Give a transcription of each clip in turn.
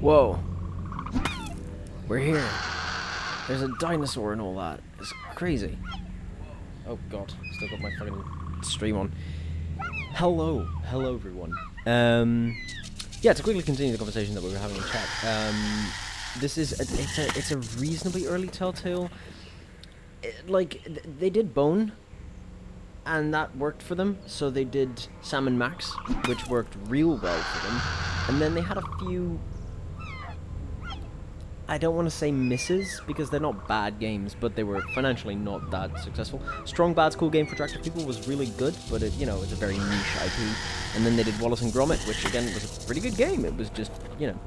Whoa. We're here. There's a dinosaur and all that. It's crazy. Oh god, still got my fucking stream on. Hello everyone. Yeah, to quickly continue the conversation that we were having in chat. This is it's a reasonably early Telltale. They did Bone, and that worked for them. So they did Sam and Max, which worked real well for them. And then they had a few, I don't want to say misses, because they're not bad games, but they were financially not that successful. Strong Bad School Game for Attractive People was really good, but it's a very niche IP. And then they did Wallace and Gromit, which again was a pretty good game. It was just,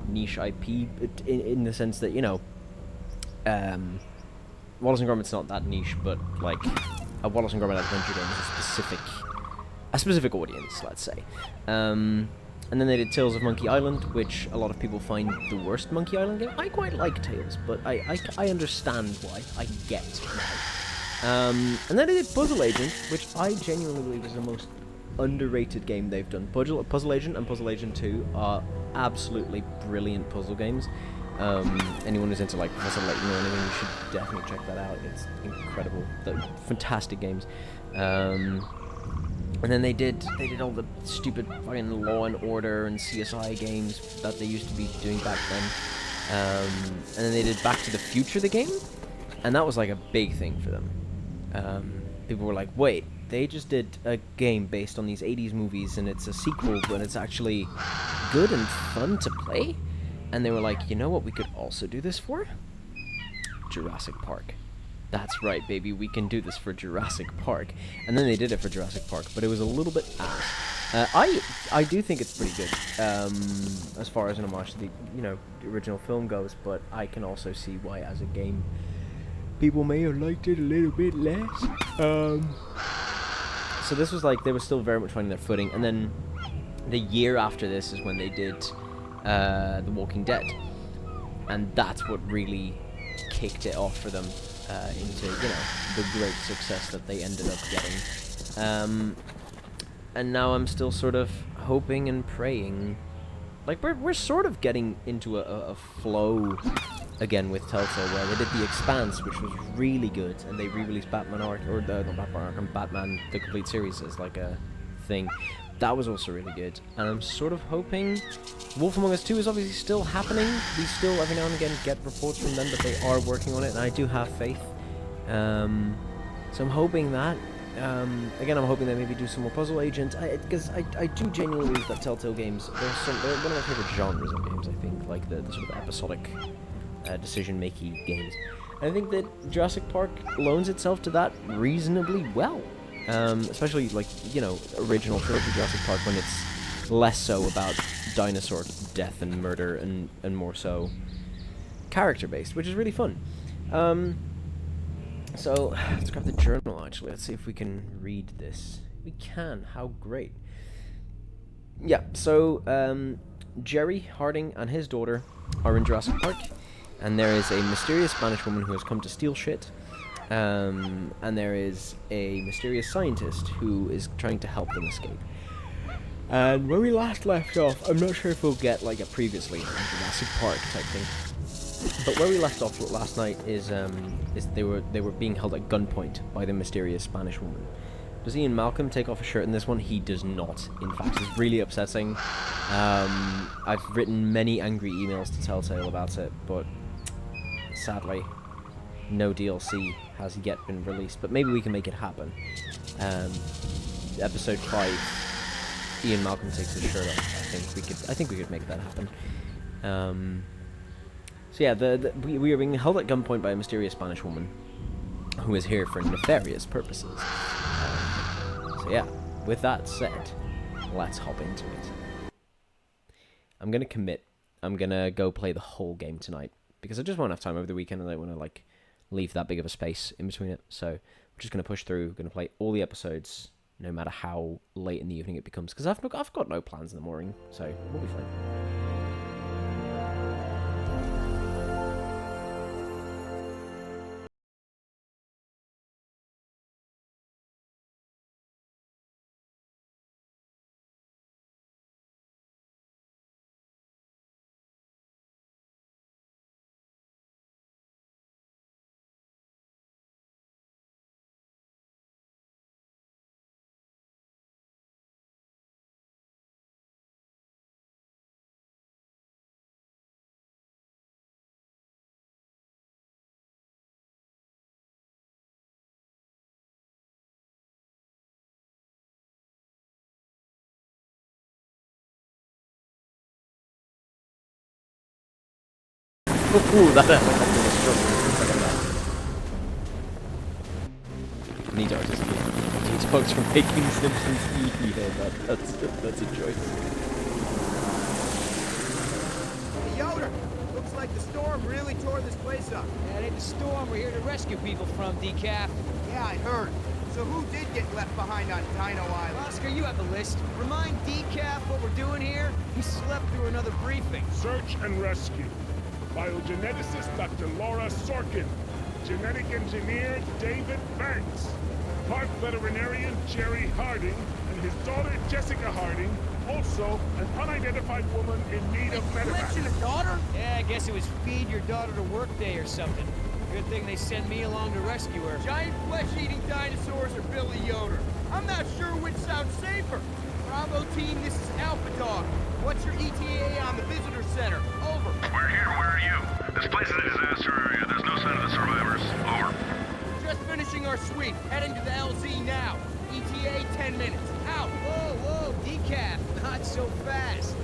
niche IP in the sense that, Wallace and Gromit's not that niche, but like a Wallace and Gromit adventure game is a specific audience, let's say. And then they did Tales of Monkey Island, which a lot of people find the worst Monkey Island game. I quite like Tales, but I understand why. I get why. And then they did Puzzle Agent, which I genuinely believe is the most underrated game they've done. Puzzle Agent and Puzzle Agent 2 are absolutely brilliant puzzle games. Anyone who's into like Professor Layton or anything, you should definitely check that out. It's incredible. They're fantastic games. And then they did all the stupid fucking Law and Order and CSI games that they used to be doing back then. And then they did Back to the Future, the game, and that was like a big thing for them. People were like, wait, they just did a game based on these 80s movies, and it's a sequel, but it's actually good and fun to play? And they were like, you know what we could also do this for? Jurassic Park. That's right, baby, we can do this for Jurassic Park. And then they did it for Jurassic Park, but it was a little bit ass. I do think it's pretty good, as far as an homage to the, the original film goes, but I can also see why, as a game, people may have liked it a little bit less. So this was like, they were still very much finding their footing, and then the year after this is when they did The Walking Dead. And that's what really kicked it off for them. Into the great success that they ended up getting, and now I'm still sort of hoping and praying. Like we're sort of getting into a flow again with Telltale, where they did The Expanse, which was really good, and they re-released Batman Arkham, not Batman Arkham, Batman the complete series as like a thing. That was also really good, and I'm sort of hoping Wolf Among Us 2 is obviously still happening. We still every now and again get reports from them that they are working on it, and I do have faith. So I'm hoping that. Again, I'm hoping they maybe do some more Puzzle Agent, because I do genuinely believe that Telltale games, they're one of my favorite genres of games, I think, like the sort of episodic decision-making games. And I think that Jurassic Park loans itself to that reasonably well. Especially, like, original trilogy Jurassic Park, when it's less so about dinosaur death and murder and more so character-based, which is really fun. So, let's grab the journal, actually. Let's see if we can read this. We can. How great. Yeah, so, Jerry Harding and his daughter are in Jurassic Park, and there is a mysterious Spanish woman who has come to steal shit. And there is a mysterious scientist who is trying to help them escape. And when we last left off, I'm not sure if we'll get like a previously in Jurassic Park type thing, but where we left off last night is they were being held at gunpoint by the mysterious Spanish woman. Does Ian Malcolm take off his shirt in this one? He does not. In fact, it's really upsetting. I've written many angry emails to Telltale about it, but sadly, no DLC has yet been released, but maybe we can make it happen. Episode 5, Ian Malcolm takes his shirt off. I think we could make that happen. So yeah, we are being held at gunpoint by a mysterious Spanish woman who is here for nefarious purposes. So yeah, with that said, let's hop into it. I'm gonna commit. I'm gonna go play the whole game tonight, because I just won't have time over the weekend, and I want to like leave that big of a space in between it. So we're just going to push through, going to play all the episodes, no matter how late in the evening it becomes, because I've got no plans in the morning, so we'll be fine. Ooh, that affected the struggle. Need artist. Detox from making Simpsons easy. That's a choice. Hey, Yoder! Looks like the storm really tore this place up. Yeah, it ain't the storm we're here to rescue people from, Decaf. Yeah, I heard. So who did get left behind on Dino Island? Oscar, you have the list. Remind Decaf what we're doing here. He slept through another briefing. Search and rescue. Biogeneticist Dr. Laura Sorkin. Genetic engineer David Banks. Park veterinarian Jerry Harding and his daughter Jessica Harding. Also, an unidentified woman in need of You mentioned medevac. a daughter? Yeah, I guess it was feed your daughter to work day or something. Good thing they sent me along to rescue her. Giant flesh-eating dinosaurs or Billy Yoder? I'm not sure which sounds safer. Bravo team, this is Alpha Dog. What's your ETA on the visitor center? Over. We're here, where are you? This place is a disaster area. There's no sign of the survivors. Over. Just finishing our sweep. Heading to the LZ now. ETA 10 minutes. Out. Whoa, Decaf, not so fast.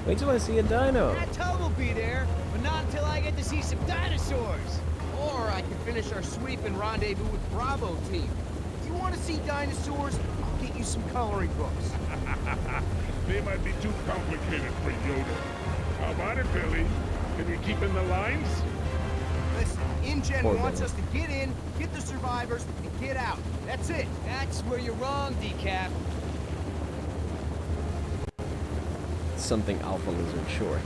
Wait till I see a dino. That tub will be there, but not until I get to see some dinosaurs. Or I can finish our sweep and rendezvous with Bravo team. If you want to see dinosaurs, I'll get you some coloring books. They might be too complicated for Yoda. How about it, Billy? Can you keep in the lines? Listen, InGen Poor wants Billy. us to get in, get the survivors, and get out. That's it. That's where you're wrong, Decaf. Something Alpha Lizard, sure.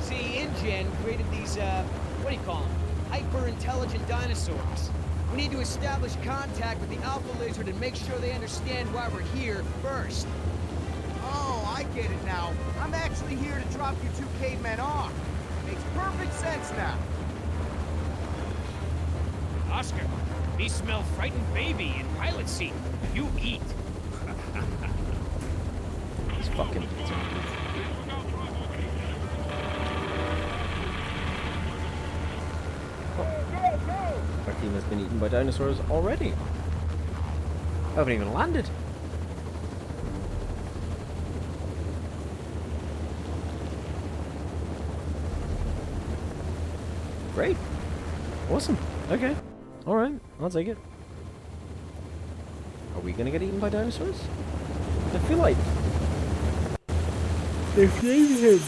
See, InGen created these, what do you call them? Hyper-intelligent dinosaurs. We need to establish contact with the Alpha Lizard and make sure they understand why we're here first. Oh, I get it now. I'm actually here to drop you two cavemen off. Makes perfect sense now. Oscar, me smell frightened baby in pilot seat. You eat. It's fucking. Our team has been eaten by dinosaurs already. I haven't even landed. Great. Awesome. Okay. Alright. I'll take it. Are we gonna get eaten by dinosaurs? I feel like they've named him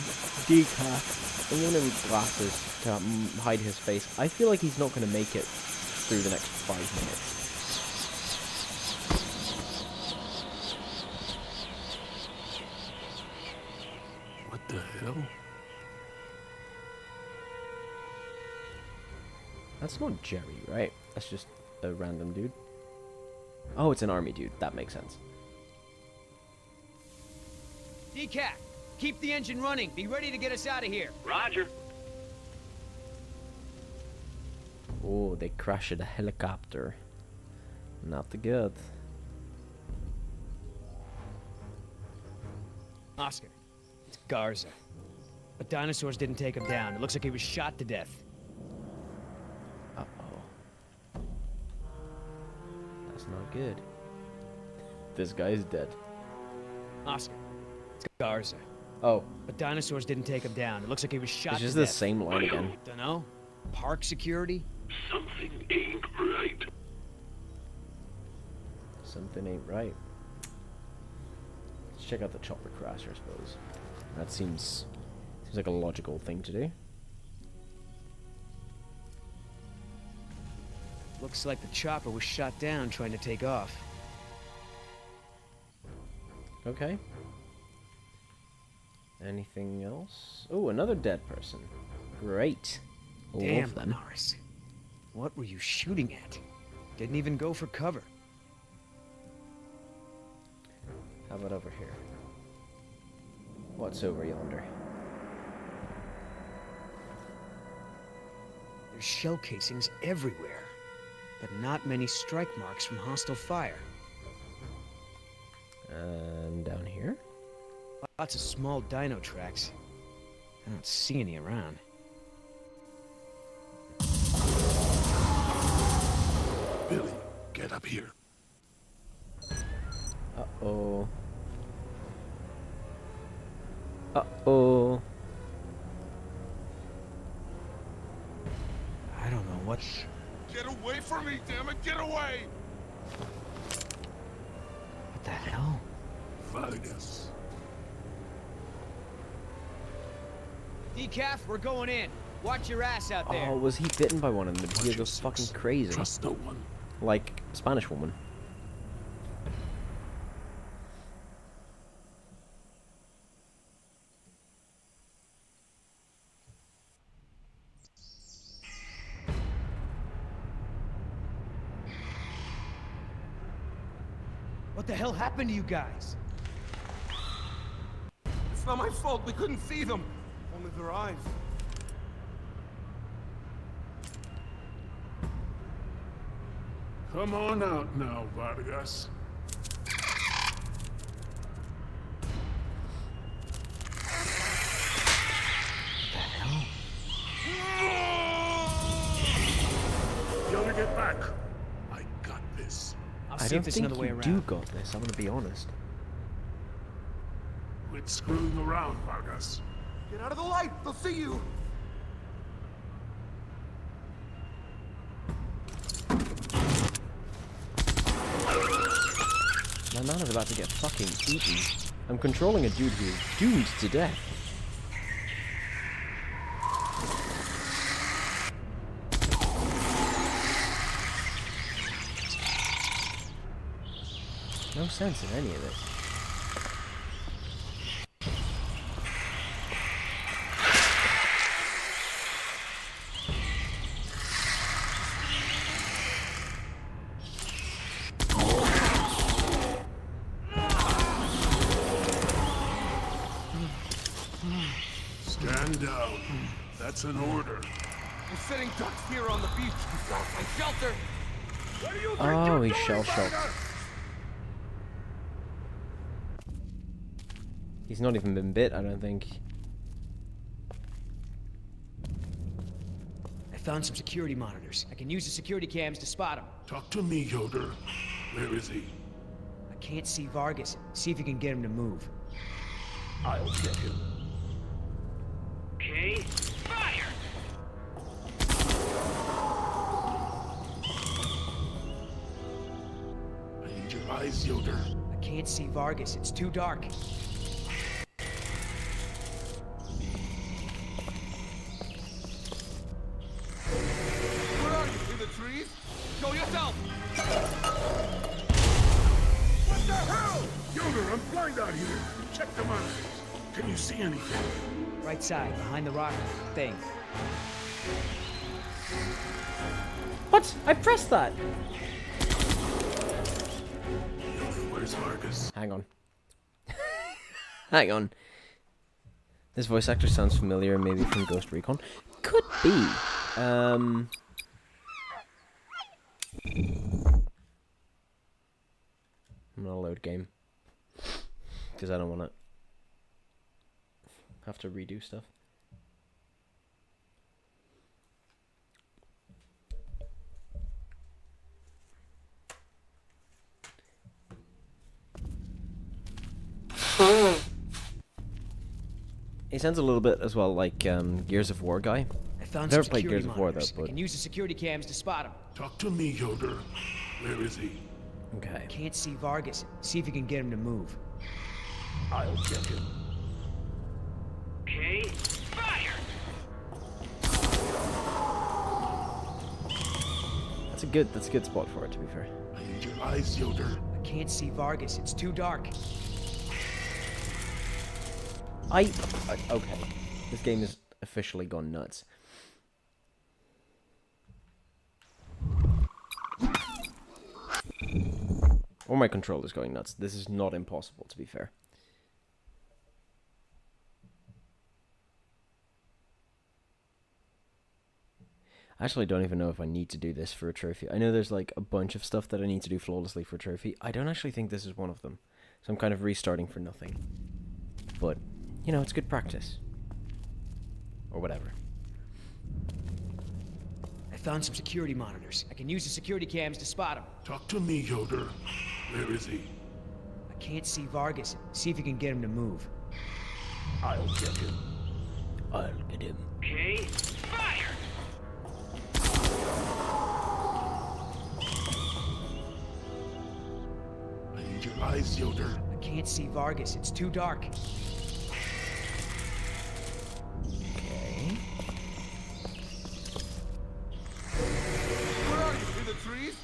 Decaf. I'm gonna need glasses to hide his face. I feel like he's not gonna make it through the next 5 minutes. What the hell? That's not Jerry, right? That's just a random dude. Oh, it's an army dude. That makes sense. Decaf, keep the engine running. Be ready to get us out of here. Roger. Oh, they crashed a helicopter. Not the good. Oscar, it's Garza. But dinosaurs didn't take him down. It looks like he was shot to death. Uh-oh. That's not good. This guy's dead. Oscar, it's Garza. Oh, But dinosaurs didn't take him down. It looks like he was shot it's to just death. the same line again. Dunno. Park security? Something ain't right. Something ain't right. Let's check out the chopper crash, I suppose. That seems like a logical thing to do. Looks like the chopper was shot down trying to take off. Okay. Anything else? Oh, another dead person. Great. Damn, Love them. Norris. What were you shooting at? Didn't even go for cover. How about over here? What's over yonder? There's shell casings everywhere, but not many strike marks from hostile fire. And down here? Lots of small dino tracks. I don't see any around. Billy, get up here. Uh-oh. Uh-oh. Hush. Get away from me, damn it! Get away! What the hell? Vargas. Decaf, we're going in. Watch your ass out there. Oh, was he bitten by one of them? Did he Watch go your fucking six. crazy? Trust no one. Like Spanish woman. What the hell happened to you guys? It's not my fault. We couldn't see them. Only their eyes. Come on out now, Vargas. Yoder, get back. I got this. I'll I see don't if there's think another way you around. do got this, I'm gonna be honest. Quit screwing around, Vargas. Get out of the light. They'll see you. My man is about to get fucking eaten. I'm controlling a dude who is doomed to death. No sense in any of this. Stand down. That's an order. We're setting ducks here on the beach. You gotta find shelter. What do you think Oh, you're he's doing, shell-shocked. Vargas? He's not even been bit, I don't think. I found some security monitors. I can use the security cams to spot him. Talk to me, Yoder. Where is he? I can't see Vargas. See if you can get him to move. I'll get him. Okay, fire! I need your eyes, Yoder. I can't see Vargas. It's too dark. Where are you? In the trees? Show yourself. What the hell? Yoder, I'm blind out here. Check the monitors. Can you see anything? Right side, behind the rock thing. What? I pressed that! Yoder, where's Vargas? Hang on. Hang on. This voice actor sounds familiar, maybe from Ghost Recon. Could be. I'm gonna load game. Because I don't want to have to redo stuff. He sounds a little bit as well like Gears of War guy. I found Never some played security Gears of War, monitors. though, I but- can use the security cams to spot him. Talk to me, Yoder. Where is he? Okay. Can't see Vargas. See if you can get him to move. I'll get him. Okay, fire! That's a good spot for it, to be fair. I need your eyes, Yoder. I can't see Vargas. It's too dark. Okay. This game has officially gone nuts. Or my controller's going nuts. This is not impossible, to be fair. I actually don't even know if I need to do this for a trophy. I know there's like a bunch of stuff that I need to do flawlessly for a trophy. I don't actually think this is one of them. So I'm kind of restarting for nothing. But, you know, it's good practice. Or whatever. I found some security monitors. I can use the security cams to spot him. Talk to me, Yoder. Where is he? I can't see Vargas. See if you can get him to move. I'll get him. I'll get him. Okay, fire! eyes, Yoder. I can't see Vargas. It's too dark. Okay. Where are you? In the trees?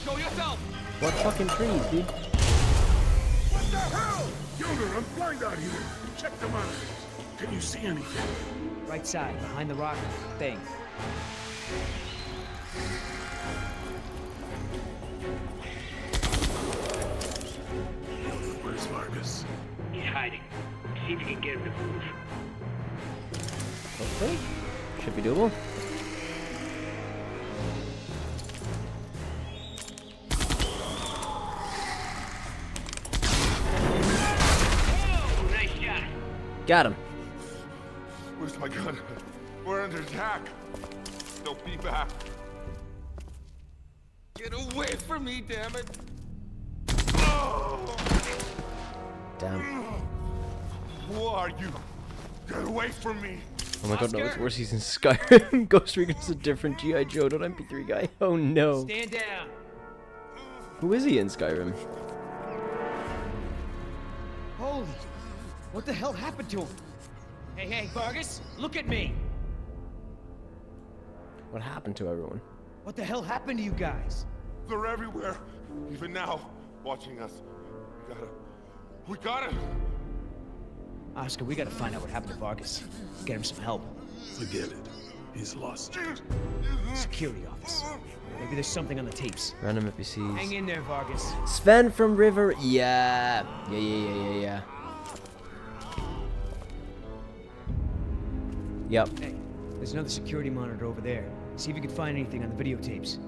Show yourself! What fucking trees, dude? What the hell? Yoder, I'm blind out here. Check the monitors. Can you see anything? Right side, behind the rock thing. Where's Vargas? He's hiding. See if you can get him to move. Hopefully. Should be doable. Oh, nice shot. Got him. Where's my gun? We're under attack. Don't be back. Get away from me, damn it! Oh! Damn. Who are you? Get away from me! Oh my god, no, it's worse. He's in Skyrim. Ghost Recon is a different G.I. Joe.mp3 guy. Oh no. Stand down. Who is he in Skyrim? Holy. What the hell happened to him? Hey, hey, Vargas, look at me. What happened to everyone? What the hell happened to you guys? They're everywhere. Even now, watching us. We gotta... Oscar, we gotta find out what happened to Vargas. Get him some help. Forget it. He's lost. Security office. Maybe there's something on the tapes. Random NPCs. Hang in there, Vargas. Sven from River. Yeah. Yeah. Yep. Hey, there's another security monitor over there. See if you can find anything on the videotapes.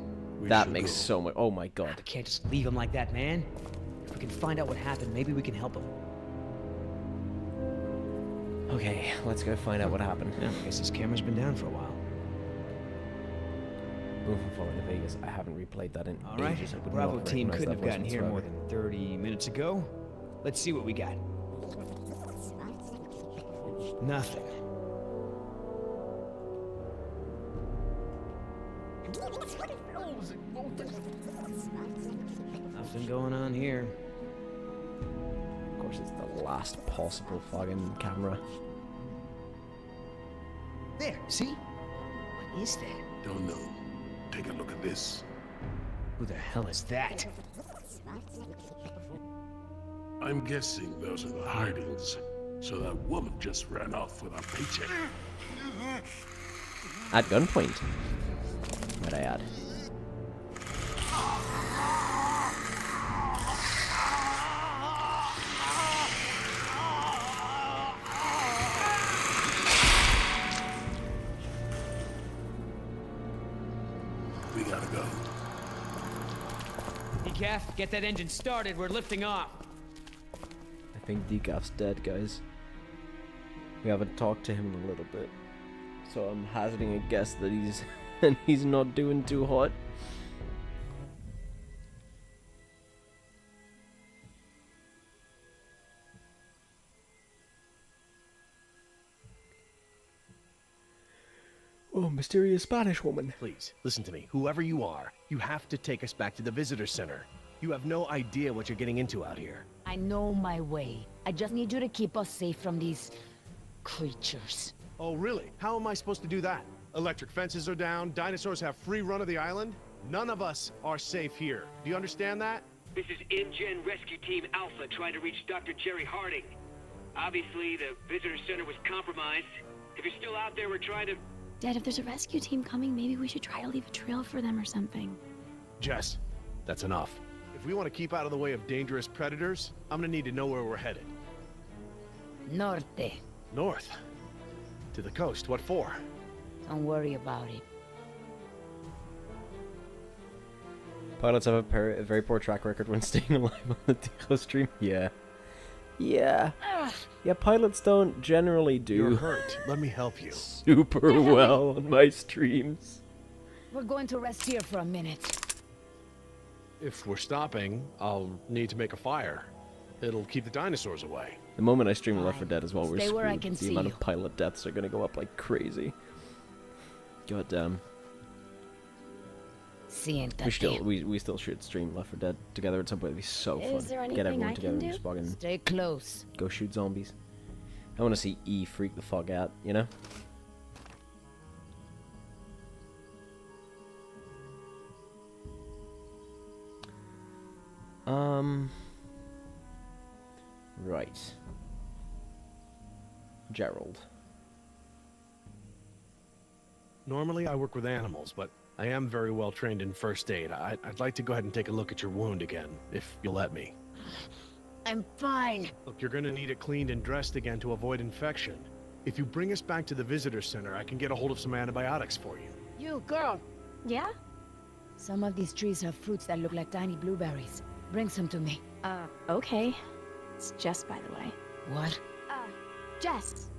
That makes so much. Oh my god. We can't just leave him like that, man. If we can find out what happened, maybe we can help him. Okay, let's go find out what happened. Yeah, I guess his camera's been down for a while. Boom from Fallout New Vegas. I haven't replayed that in All right, ages. I would Bravo not team recognize couldn't that have voice gotten here more whatsoever. than 30 minutes ago. Let's see what we got. Nothing. Nothing going on here. Of course, it's the last possible fucking camera. There, see? What is that? Don't know. Take a look at this. Who the hell is that? I'm guessing those are the hidings. So that woman just ran off with a paycheck. At gunpoint, might I add. We gotta go. Decaf, get that engine started. We're lifting off. I think Decaf's dead, guys. We haven't talked to him in a little bit, so I'm hazarding a guess that he's not doing too hot. Oh, mysterious Spanish woman. Please, listen to me. Whoever you are, you have to take us back to the visitor center. You have no idea what you're getting into out here. I know my way. I just need you to keep us safe from these creatures. Oh, really? How am I supposed to do that? Electric fences are down, dinosaurs have free run of the island. None of us are safe here. Do you understand that? This is InGen Rescue Team Alpha trying to reach Dr. Jerry Harding. Obviously, the visitor center was compromised. If you're still out there, we're trying to... Dad, if there's a rescue team coming, maybe we should try to leave a trail for them or something. Jess, that's enough. If we want to keep out of the way of dangerous predators, I'm gonna need to know where we're headed. Norte. North. To the coast. What for? Don't worry about it. Pilots have a very poor track record when staying alive on the Deco stream. Yeah. Yeah. Yeah, pilots don't generally do You're hurt. Let me help you. super well on my streams. We're going to rest here for a minute. If we're stopping, I'll need to make a fire. It'll keep the dinosaurs away. The moment I stream Left 4 Dead as well, we're Stay where I screwed. can The see amount you. of pilot deaths are gonna go up like crazy. God damn. Siéntate. We still should stream Left 4 Dead together at some point. It'd be so fun. Is there Get anything everyone I together can and do? just fucking Stay close. go shoot zombies. I want to see E freak the fuck out, you know? Right. Gerald. Normally I work with animals, but I am very well trained in first aid. I'd like to go ahead and take a look at your wound again, if you'll let me. I'm fine. Look, you're gonna need it cleaned and dressed again to avoid infection. If you bring us back to the visitor center, I can get a hold of some antibiotics for you. You, girl. Yeah? Some of these trees have fruits that look like tiny blueberries. Bring some to me. Okay. It's Jess, by the way. What? Jess.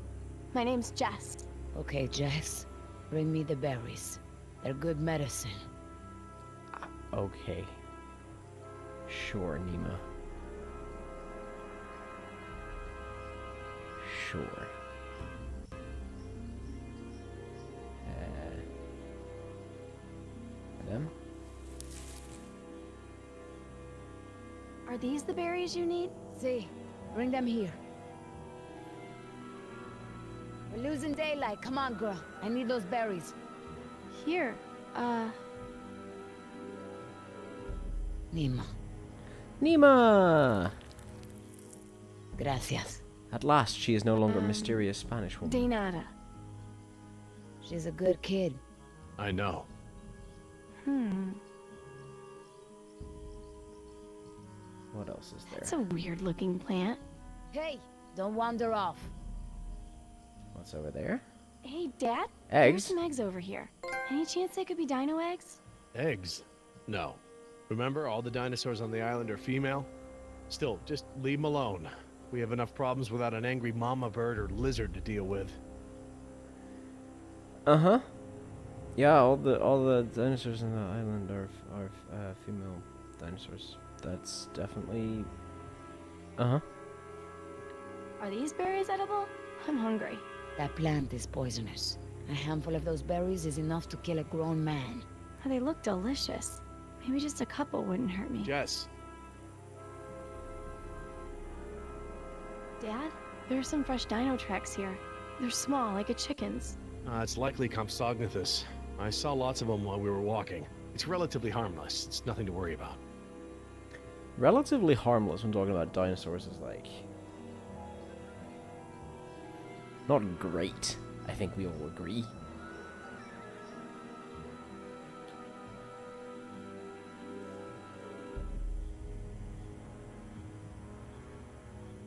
My name's Jess. Okay, Jess. Bring me the berries. They're good medicine. Okay. Sure, Nima. Sure. Them? Are these the berries you need? See, bring them here. We're losing daylight. Come on, girl. I need those berries. Here. Nima. Nima! Gracias. At last, she is no longer a mysterious Spanish woman. De nada. She's a good kid. I know. What else is there? It's a weird looking plant. Hey, don't wander off. What's over there? Hey, Dad? Eggs? There's some eggs over here. Any chance they could be dino eggs? Eggs? No. Remember, all the dinosaurs on the island are female? Still, just leave them alone. We have enough problems without an angry mama bird or lizard to deal with. Uh-huh. Yeah, all the dinosaurs on the island are female dinosaurs. That's definitely... Uh-huh. Are these berries edible? I'm hungry. That plant is poisonous. A handful of those berries is enough to kill a grown man. They look delicious. Maybe just a couple wouldn't hurt me. Jess. Dad, there are some fresh dino tracks here. They're small, like a chicken's. It's likely Compsognathus. I saw lots of them while we were walking. It's relatively harmless. It's nothing to worry about. Relatively harmless when talking about dinosaurs is like... not great. I think we all agree.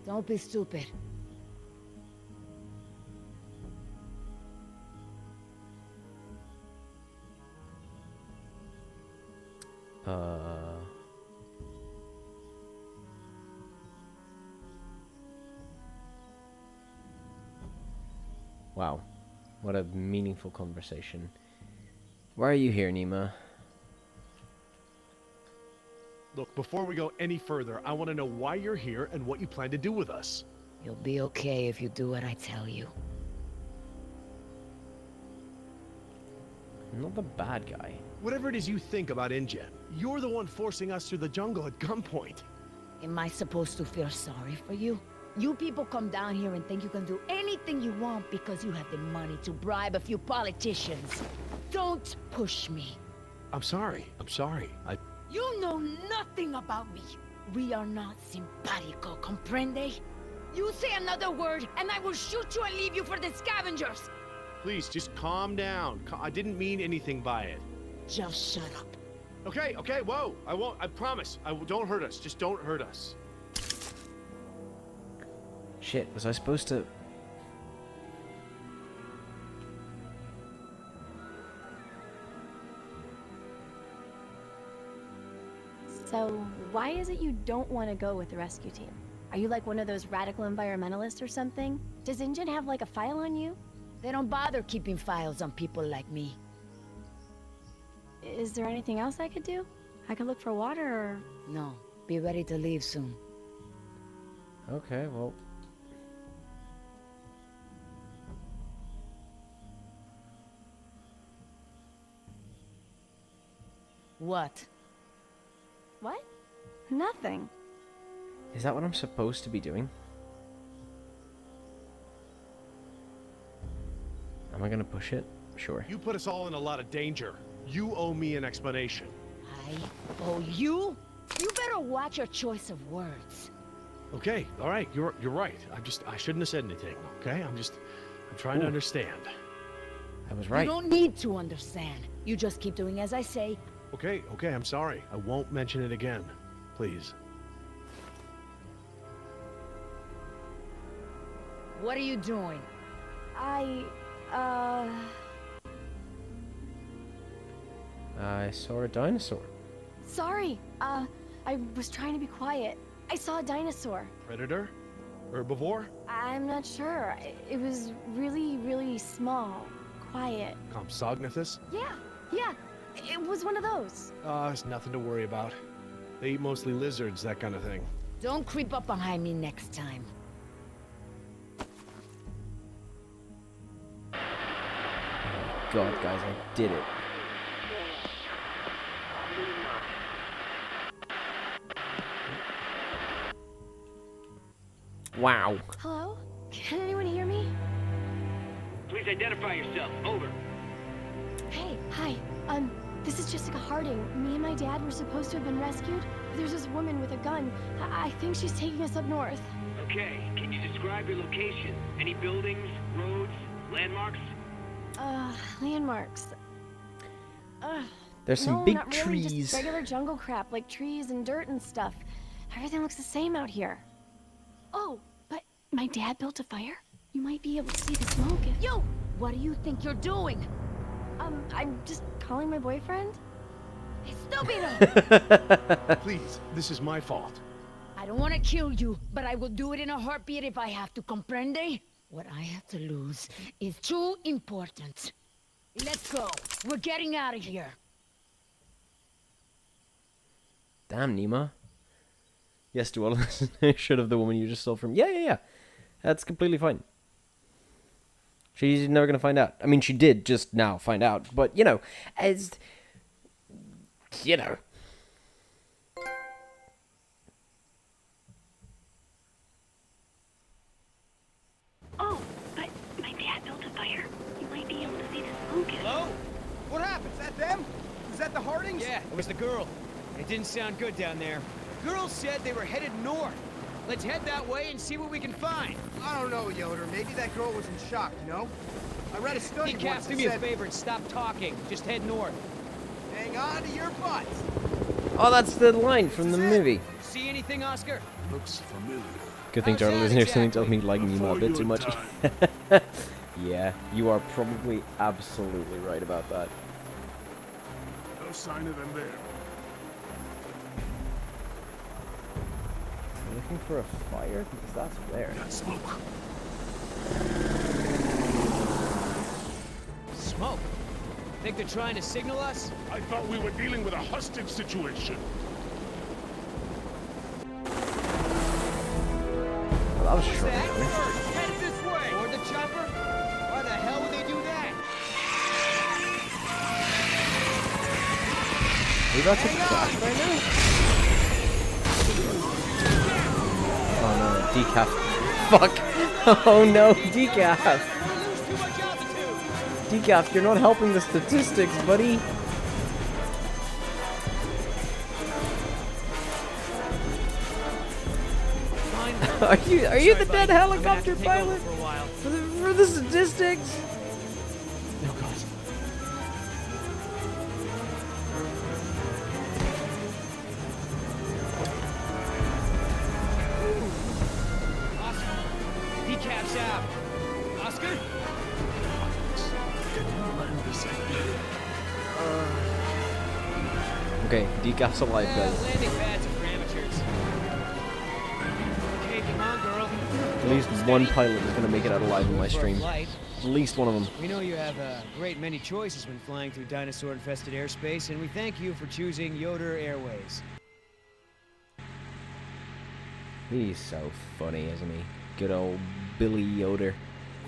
Don't be stupid. Wow. What a meaningful conversation. Why are you here, Nima? Look, before we go any further, I want to know why you're here and what you plan to do with us. You'll be okay if you do what I tell you. I'm not the bad guy. Whatever it is you think about InGen, you're the one forcing us through the jungle at gunpoint. Am I supposed to feel sorry for you? You people come down here and think you can do anything you want because you have the money to bribe a few politicians. Don't push me. I'm sorry. You know nothing about me. We are not simpatico, comprende? You say another word and I will shoot you and leave you for the scavengers. Please, just calm down. I didn't mean anything by it. Just shut up. Okay, whoa. I won't, I promise. Don't hurt us. Just don't hurt us. Shit, was I supposed to... So, why is it you don't want to go with the rescue team? Are you like one of those radical environmentalists or something? Does InGen have like a file on you? They don't bother keeping files on people like me. Is there anything else I could do? I could look for water or... No, be ready to leave soon. Okay, well... What? What? Nothing. Is that what I'm supposed to be doing? Am I gonna push it? Sure. You put us all in a lot of danger. You owe me an explanation. I owe you? You better watch your choice of words. Okay, all right, you're right. I shouldn't have said anything. Okay, I'm trying to understand. I was right. You don't need to understand. You just keep doing as I say. Okay, I'm sorry. I won't mention it again. Please. What are you doing? I saw a dinosaur. sorry. I was trying to be quiet. I saw a dinosaur. Predator? Herbivore? I'm not sure. It was really, really small. Quiet. Compsognathus? Yeah. It was one of those. It's nothing to worry about. They eat mostly lizards, that kind of thing. Don't creep up behind me next time. God, guys, I did it. Wow. Hello? Can anyone hear me? Please identify yourself. Over. Hey, hi. This is Jessica Harding. Me and my dad were supposed to have been rescued. There's this woman with a gun. I think she's taking us up north. Okay, can you describe your location? Any buildings, roads, landmarks? Landmarks. There's some No, big not really, trees. just regular jungle crap, like trees and dirt and stuff. Everything looks the same out here. Oh, but my dad built a fire? You might be able to see the smoke if... You! What do you think you're doing? I'm just calling my boyfriend. Hey, stupido! Please, this is my fault. I don't want to kill you, but I will do it in a heartbeat if I have to, comprende? What I have to lose is too important. Let's go. We're getting out of here. Damn, Nima. Yes to all of this. Should have the woman you just saw from... Yeah. That's completely fine. She's never going to find out. I mean, she did just now find out. But, you know, as... You know. Oh, but my dad built a fire. You might be able to see the smoke if... Hello? What happened? Is that them? Was that the Hardings? Yeah, it was the girl. It didn't sound good down there. Girl said they were headed north. Let's head that way and see what we can find. I don't know, Yoder. Maybe that girl was in shock, you know? I read a study Decaf, once do that me a said, favor and stop talking. Just head north. hang on to your butts. Oh, that's the line from the movie. See anything, Oscar? Looks familiar. Good thing How's Charlie that isn't here. Something tells exactly? me liking Nima a Before bit you too much. die. Yeah, you are probably absolutely right about that. No sign of them there. Looking for a fire? Because that's there. Got smoke. Smoke. Think they're trying to signal us? I thought we were dealing with a hostage situation. Well, that was What's short. that? wasn't Headed this way. Toward the chopper? Why the hell would they do that? it? Are you about to crash right now? Oh no, decaf. Fuck! Oh no, decaf! We lose too much altitude. Decaf, you're not helping the statistics, buddy. Fine. Are you the Sorry, dead buddy. I'm gonna have helicopter to take over pilot? for a while. For the statistics? No, God. Oscar. Decap's out. Oscar? Okay, decaf's alive, guys. Landing pads are for amateurs. Okay, come on, girl. At least one pilot is gonna make it out alive in my stream. Flight. At least one of them. We know you have a great many choices when flying through dinosaur-infested airspace, and we thank you for choosing Yoder Airways. He's so funny, isn't he? Good old Billy Yoder.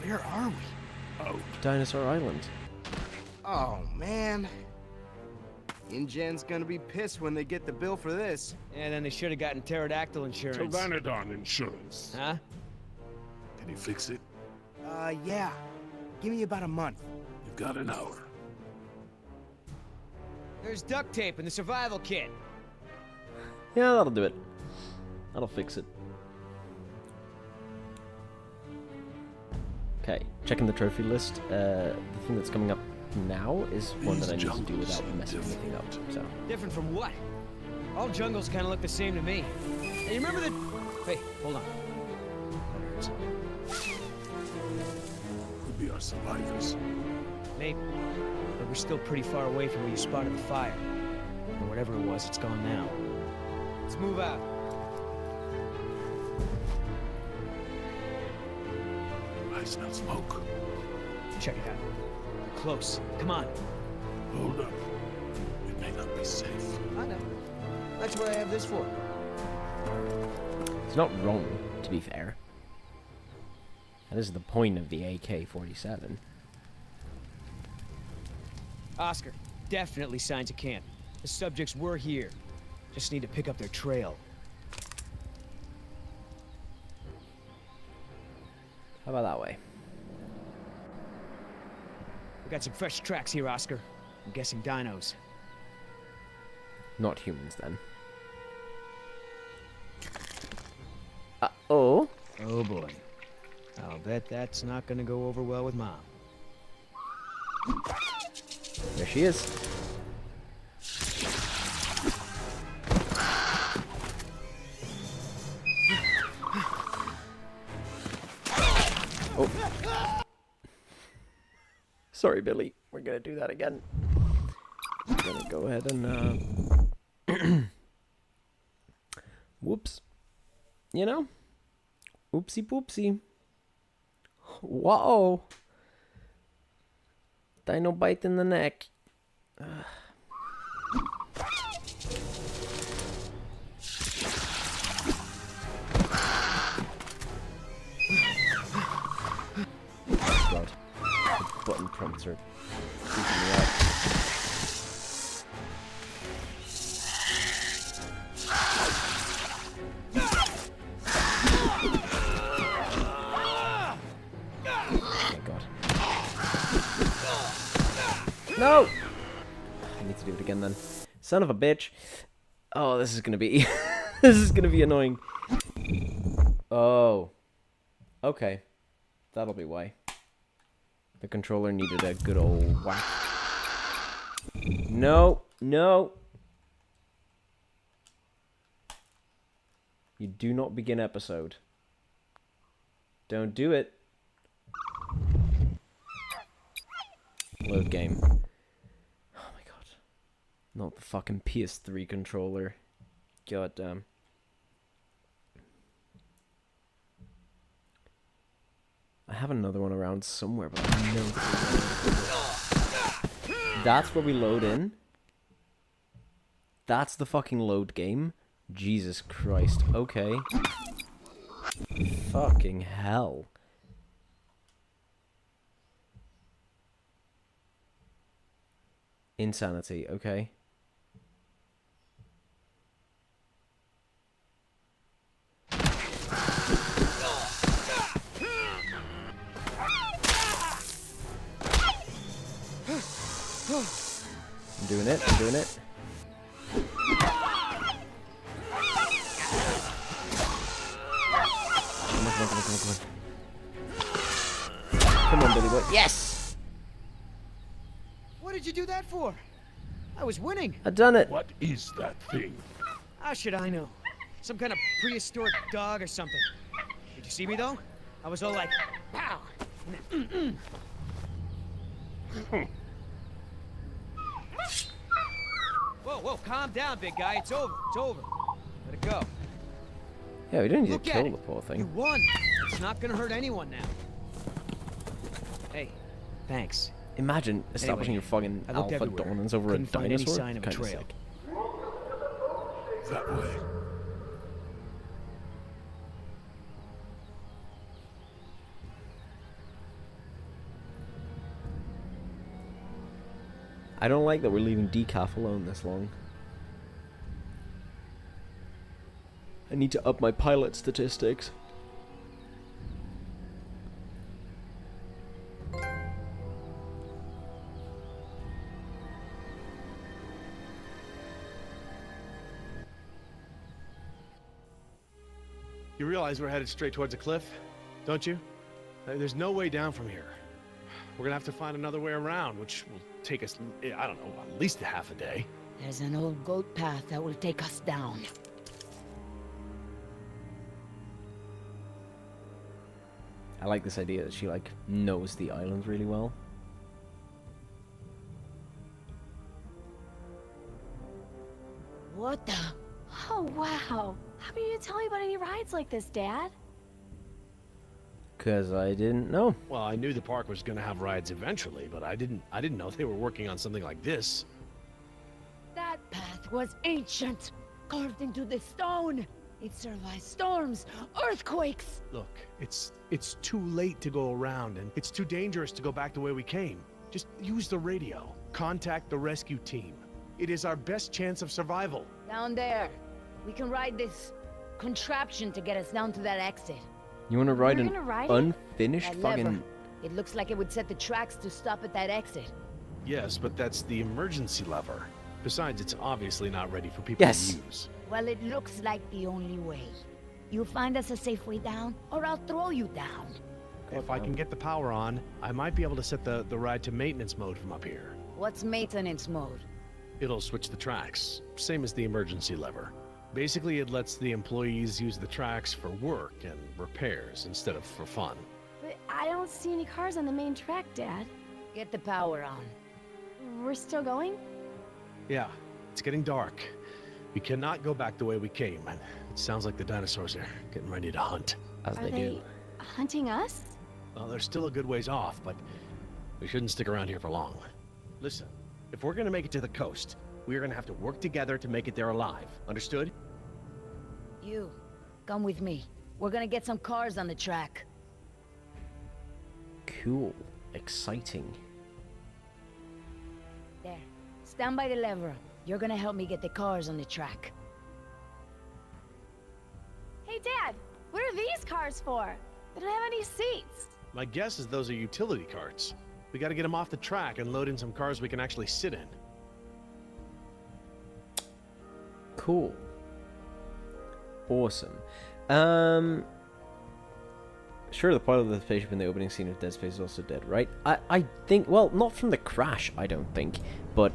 Where are we? Out. Dinosaur Island. Oh, man. InGen's gonna be pissed when they get the bill for this. And then they should have gotten pterodactyl insurance. Pteranodon insurance. Huh? Can you fix it? Yeah. Give me about a month. You've got an hour. There's duct tape in the survival kit. Yeah, that'll do it. That'll fix it. Okay, checking the trophy list. The thing that's coming up now is one that I need to do without messing anything up. So Different from what? All jungles kind of look the same to me. Hey, you remember the... Hey, hold on. That hurts. Could be our survivors. Maybe. But we're still pretty far away from where you spotted the fire. Or whatever it was, it's gone now. Let's move out. I smell smoke. Check it out. We're close. Come on. Hold up. It may not be safe. I know. That's what I have this for. it's not wrong, to be fair. That is the point of the AK-47. Oscar, definitely signs of camp. The subjects were here. Just need to pick up their trail. How about that way? We got some fresh tracks here, Oscar. I'm guessing dinos. Not humans, then. Uh-oh. Oh boy. I'll bet that's not gonna go over well with Mom. There she is. Oh. Sorry, Billy. We're gonna do that again. I'm gonna go ahead and, whoops. You know? Oopsie poopsie. Whoa. Dino bite in the neck. Ugh. Oh god. The button prompts are freaking me out. No! I need to do it again then. Son of a bitch. Oh, this is gonna be... this is gonna be annoying. Oh. Okay. That'll be why. The controller needed a good old whack. No! No! You do not begin episode. Don't do it. Load game. Oh my god. Not the fucking PS3 controller. God damn. I have another one around somewhere, but I know that's where we load in. That's the fucking load game. Jesus Christ. Okay. Fucking hell. Insanity, okay. I'm doing it, I'm doing it. Come on, Billy boy. Yes! What did you do that for? I was winning. I done it. What is that thing? How should I know? Some kind of prehistoric dog or something. Did you see me though? I was all like, pow. Whoa, whoa, calm down, big guy. It's over. It's over. Let it go. Yeah, we didn't need Look to at kill it. the poor You thing. won. It's not gonna hurt anyone now. Hey, thanks. Imagine establishing Anyway, your fucking I looked alpha everywhere. dominance over Couldn't a find any dinosaur. sign of a Kinda trail. sick. That way. I don't like that we're leaving Decaf alone this long. I need to up my pilot statistics. You realize we're headed straight towards a cliff, don't you? There's no way down from here. We're gonna have to find another way around, which will take us, I don't know, at least a half a day. There's an old goat path that will take us down. I like this idea that she, like, knows the island really well. What the? Oh, wow. How come you didn't tell me about any rides like this, Dad? Because I didn't know. Well, I knew the park was gonna have rides eventually, but I didn't know they were working on something like this. That path was ancient, carved into the stone. It survived storms, earthquakes. Look, it's too late to go around, and it's too dangerous to go back the way we came. Just use the radio. Contact the rescue team. It is our best chance of survival. Down there. We can ride this contraption to get us down to that exit. You want to ride We're an gonna ride it? unfinished That fucking... lever. It looks like it would set the tracks to stop at that exit. Yes, but that's the emergency lever. Besides, it's obviously not ready for people Yes. to use. Well, it looks like the only way. You find us a safe way down, or I'll throw you down. If I can get the power on, I might be able to set the ride to maintenance mode from up here. What's maintenance mode? It'll switch the tracks, same as the emergency lever. Basically, it lets the employees use the tracks for work and repairs instead of for fun. But I don't see any cars on the main track, Dad. Get the power on. We're still going? Yeah, it's getting dark. We cannot go back the way we came, and it sounds like the dinosaurs are getting ready to hunt. As Are they do. hunting us? Well, they're still a good ways off, but we shouldn't stick around here for long. Listen, if we're gonna make it to the coast, we're gonna have to work together to make it there alive. Understood? You, come with me. We're gonna get some cars on the track. Cool. Exciting. There. Stand by the lever. You're gonna help me get the cars on the track. Hey, Dad, what are these cars for? They don't have any seats. My guess is those are utility carts. We gotta get them off the track and load in some cars we can actually sit in. Cool. Awesome. Sure, the pilot of the spaceship in the opening scene of Dead Space is also dead, right? I think, well, not from the crash, I don't think, but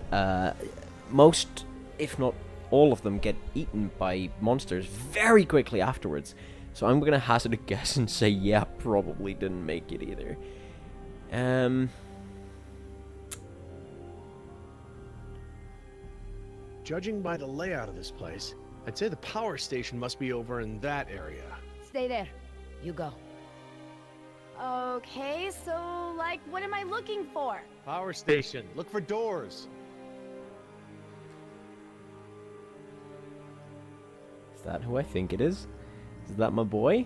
most, if not all of them, get eaten by monsters very quickly afterwards. So I'm gonna hazard a guess and say, yeah, probably didn't make it either. Judging by the layout of this place, I'd say the power station must be over in that area. Stay there. You go. Okay, so, like, what am I looking for? Power station. Look for doors. Is that who I think it is? Is that my boy?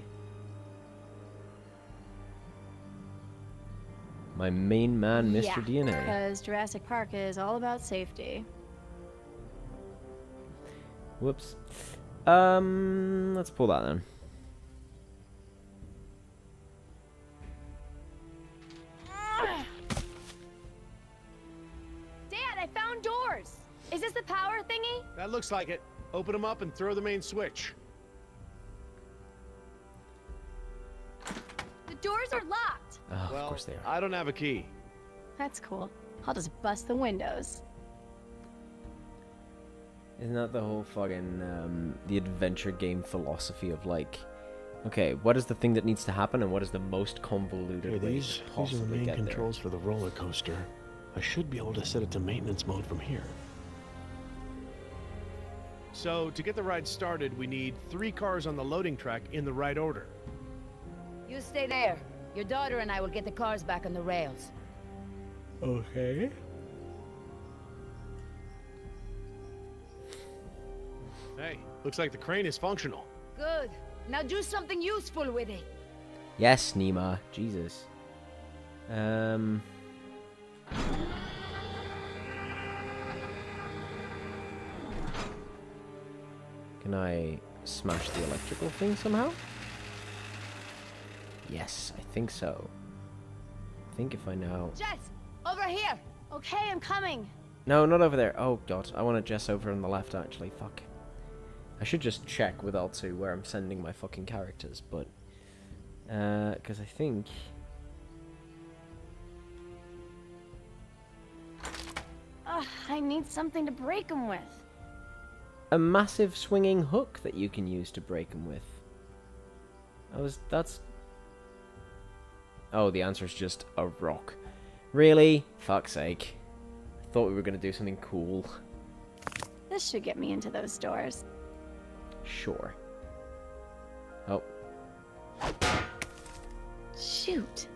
My main man, Mr. DNA. Because Jurassic Park is all about safety. Whoops. Let's pull that then. Dad, I found doors! Is this the power thingy? That looks like it. Open them up and throw the main switch. The doors are locked! Oh, Well, of course they are. I don't have a key. That's cool. I'll just bust the windows. Isn't that the whole fucking, the adventure game philosophy of, like, okay, what is the thing that needs to happen and what is the most convoluted way to possibly get there? for the roller coaster. I should be able to set it to maintenance mode from here. So, to get the ride started, we need 3 cars on the loading track in the right order. You stay there. Your daughter and I will get the cars back on the rails. Okay. Hey, looks like the crane is functional. Good. Now do something useful with it. Yes, Nima. Jesus. Can I smash the electrical thing somehow? Yes, I think so. I think if I know... Jess, over here. Okay, I'm coming. No, not over there. Oh, God. I want Jess over on the left, actually. Fuck. I should just check with L2 where I'm sending my fucking characters, but... because I think... I need something to break them with. A massive swinging hook that you can use to break them with. That's... Oh, the answer is just a rock. Really? Fuck's sake. I thought we were going to do something cool. This should get me into those doors. Sure. Oh. Shoot.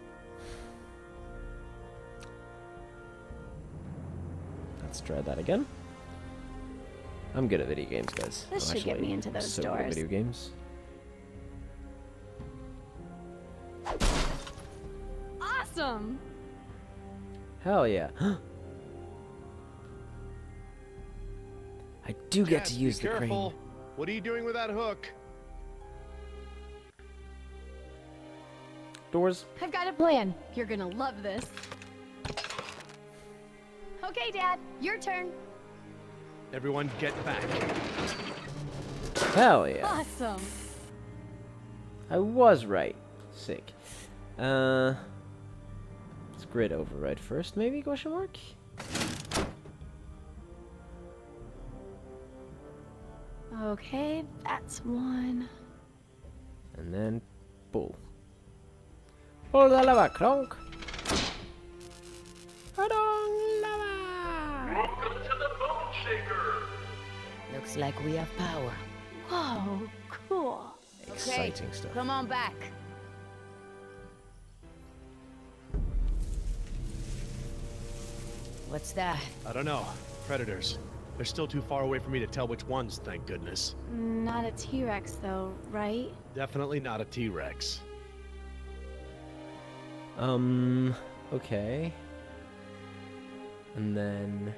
Let's try that again. I'm good at video games, guys. This should get me into those so good at doors. video games. Awesome! Hell yeah. I do get to Jess, use be the crane. careful. What are you doing with that hook? Doors. I've got a plan. You're gonna love this. Okay, Dad, your turn. Everyone get back. Hell yeah. Awesome. I was right. Sick. Let's grid override first, maybe? Question mark? Okay, that's one. And then pull. Pull the lever, clonk. Adong lava. Welcome to the Bone Shaker! Looks like we have power. Whoa, cool. Exciting stuff. Come on back. What's that? I don't know. Predators. They're still too far away for me to tell which ones, thank goodness. Not a T-Rex though, right? Definitely not a T-Rex. Okay. And then...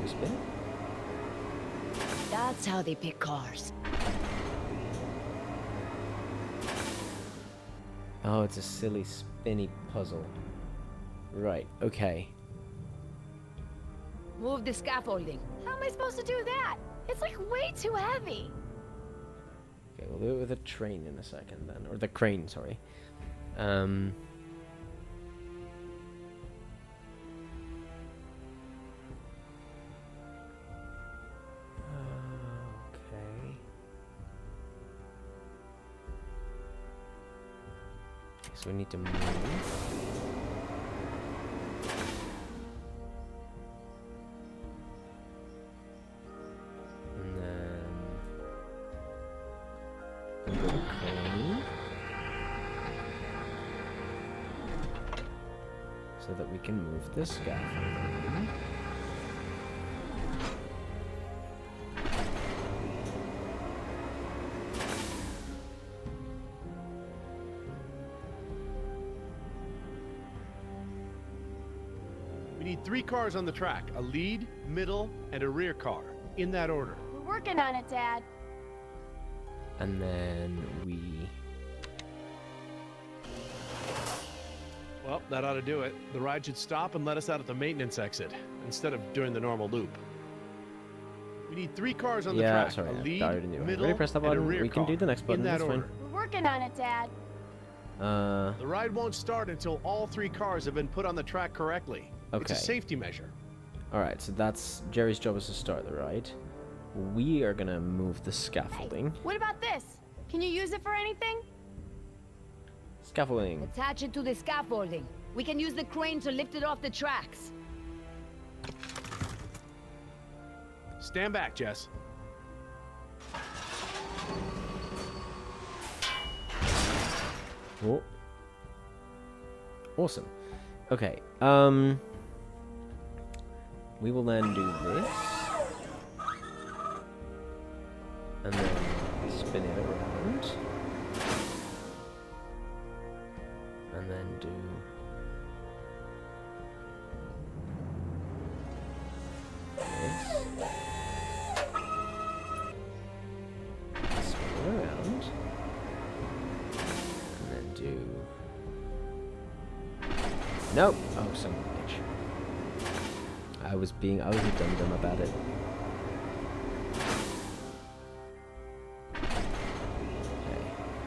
spin? That's how they pick cars. Oh, it's a silly spinny puzzle. Right, okay. Move the scaffolding. How am I supposed to do that? It's like way too heavy. Okay, we'll do it with a train in a second then. Or the crane, sorry. Okay. So we need to move. And then go to crane. So that we can move this scaffolding. We need 3 cars on the track. A lead, middle, and a rear car. In that order. We're working on it, Dad. And then we... Well, that ought to do it. The ride should stop and let us out at the maintenance exit, instead of doing the normal loop. We need 3 cars on the track. Sorry, a I lead, already knew. middle, Already pressed that and a button. rear We can car. do the next button. In that That's fine. order. We're working on it, Dad. The ride won't start until all 3 cars have been put on the track correctly. It's a Okay. safety measure. Alright, so that's Jerry's job is to start the ride. We are gonna move the scaffolding. What about this? Can you use it for anything? Scaffolding. Attach it to the scaffolding. We can use the crane to lift it off the tracks. Stand back, Jess. Oh. Awesome. Okay. We will then do this. And then spin it around. And then do... this. Nope. Oh, son of a bitch. I was a dum-dum about it. Okay.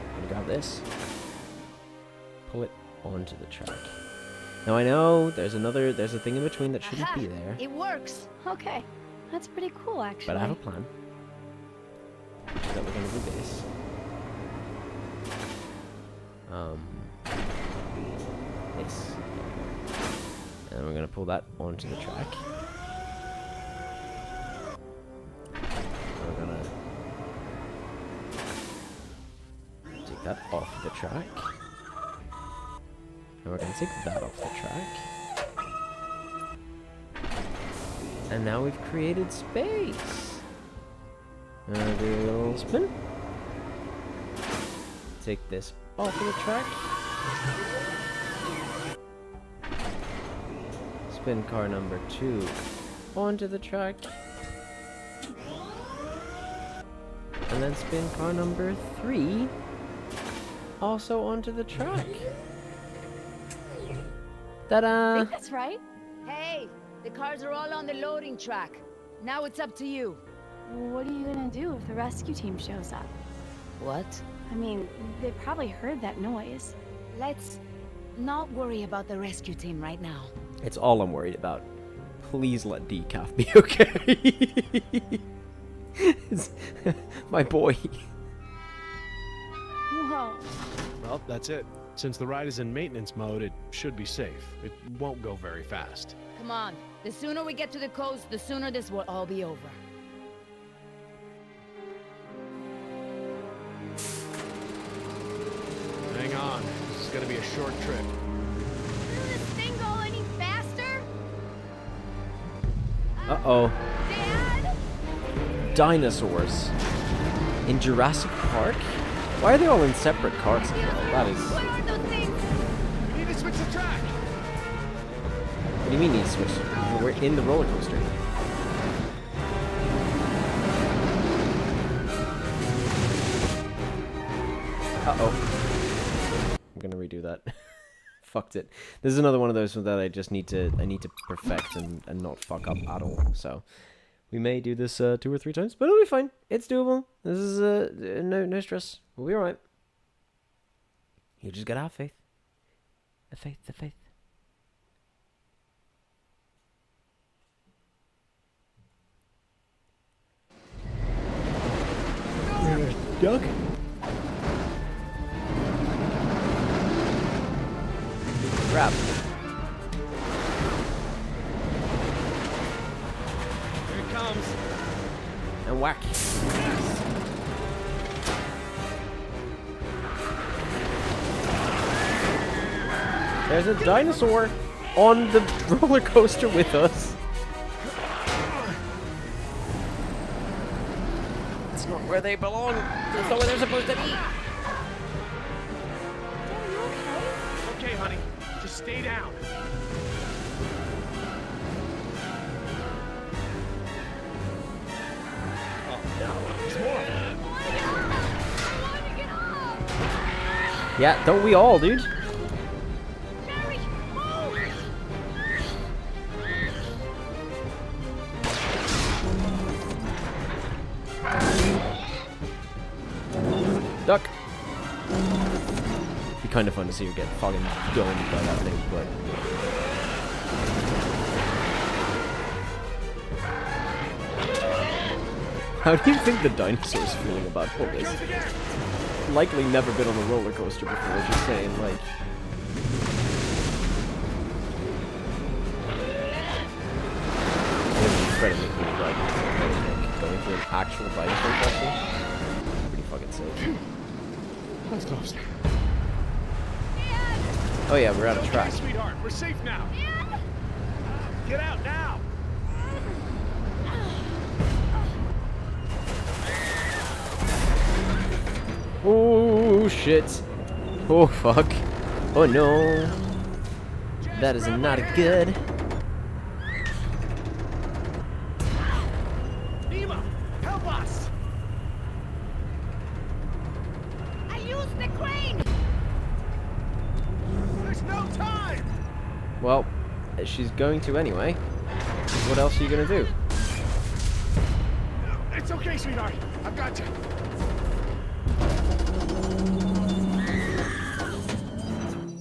I'm gonna grab this. Pull it onto the track. Now I know there's a thing in between that shouldn't be there. It works. Okay. That's pretty cool, actually. But I have a plan. So that we're gonna do this. This. And we're gonna pull that onto the track. We're gonna take that off the track. And we're gonna take that off the track. And now we've created space. Do a little spin. Take this off of the track. Spin car number 2 onto the track. And then spin car number 3 also onto the track. I Ta-da! think that's right. Hey, the cars are all on the loading track. Now it's up to you. What are you gonna do if the rescue team shows up? What? I mean, they probably heard that noise. Let's not worry about the rescue team right now. It's all I'm worried about. Please let Decaf be okay. It's my boy. Whoa. Well, that's it. Since the ride is in maintenance mode, it should be safe. It won't go very fast. Come on. The sooner we get to the coast, the sooner this will all be over. Hang on. This is gonna be a short trip. Does this thing go any faster? Uh-oh. Dad? Dinosaurs. In Jurassic Park? Why are they all in separate carts as well? That is... What are those things? We need to switch the track! What do you mean you switch? We're in the roller coaster. Uh-oh. I'm gonna redo that. Fucked it. This is another one of those that I just need to perfect and not fuck up at all. So we may do this 2 or 3 times, but it'll be fine. It's doable. This is no stress. We'll be alright. You just gotta have faith. The faith, the faith. Doug? Grab. Here it comes. And whack. There's a dinosaur on the roller coaster with us. It's not where they belong. It's not where they're supposed to be. Okay, honey. Just stay down. Oh, no. There's more. Yeah, don't we all, dude? Duck. Be kind of fun to see her get fucking domed by that thing, but how do you think the dinosaur's feeling about all this? Likely never been on a roller coaster before, just saying, like. It was incredibly cool riding going through an actual dinosaur festival. Pretty fucking sick. That's close. Oh yeah, we're out of track. Okay, sweetheart, we're safe now. Get out now. Oh shit. Oh fuck. Oh no. That is not good. Nima, help us! I used the crane! There's no time! Well, she's going to anyway. What else are you gonna do? It's okay, sweetheart. I've got you.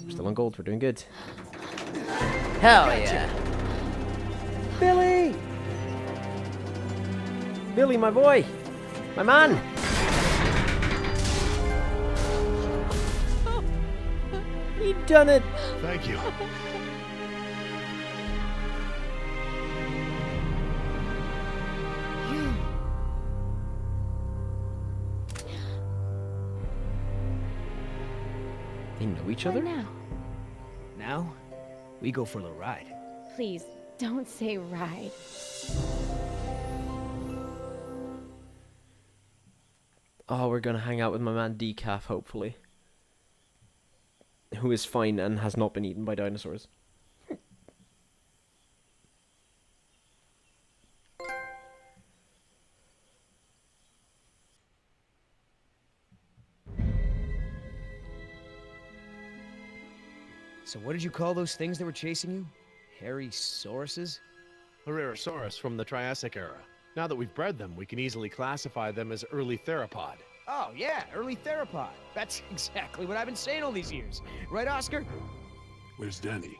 We're still on gold. We're doing good. Hell yeah. Billy! Billy, my boy! My man! He done it! Thank you. They know each What other? now? Now, we go for a little ride. Please, don't say ride. Oh, we're gonna hang out with my man Decaf, hopefully. Who is fine and has not been eaten by dinosaurs. So what did you call those things that were chasing you? Hairy sauruses? Herrerasaurus from the Triassic era. Now that we've bred them, we can easily classify them as early theropod. Oh, yeah, early theropod. That's exactly what I've been saying all these years. Right, Oscar? Where's Danny?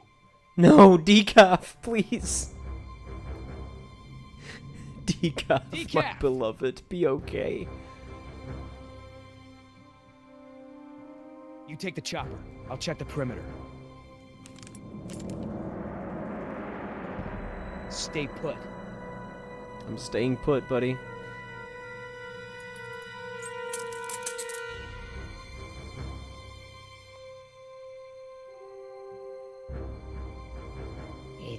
No, Decaf, please. Decaf, my Decaf! beloved, be okay. You take the chopper. I'll check the perimeter. Stay put. I'm staying put, buddy.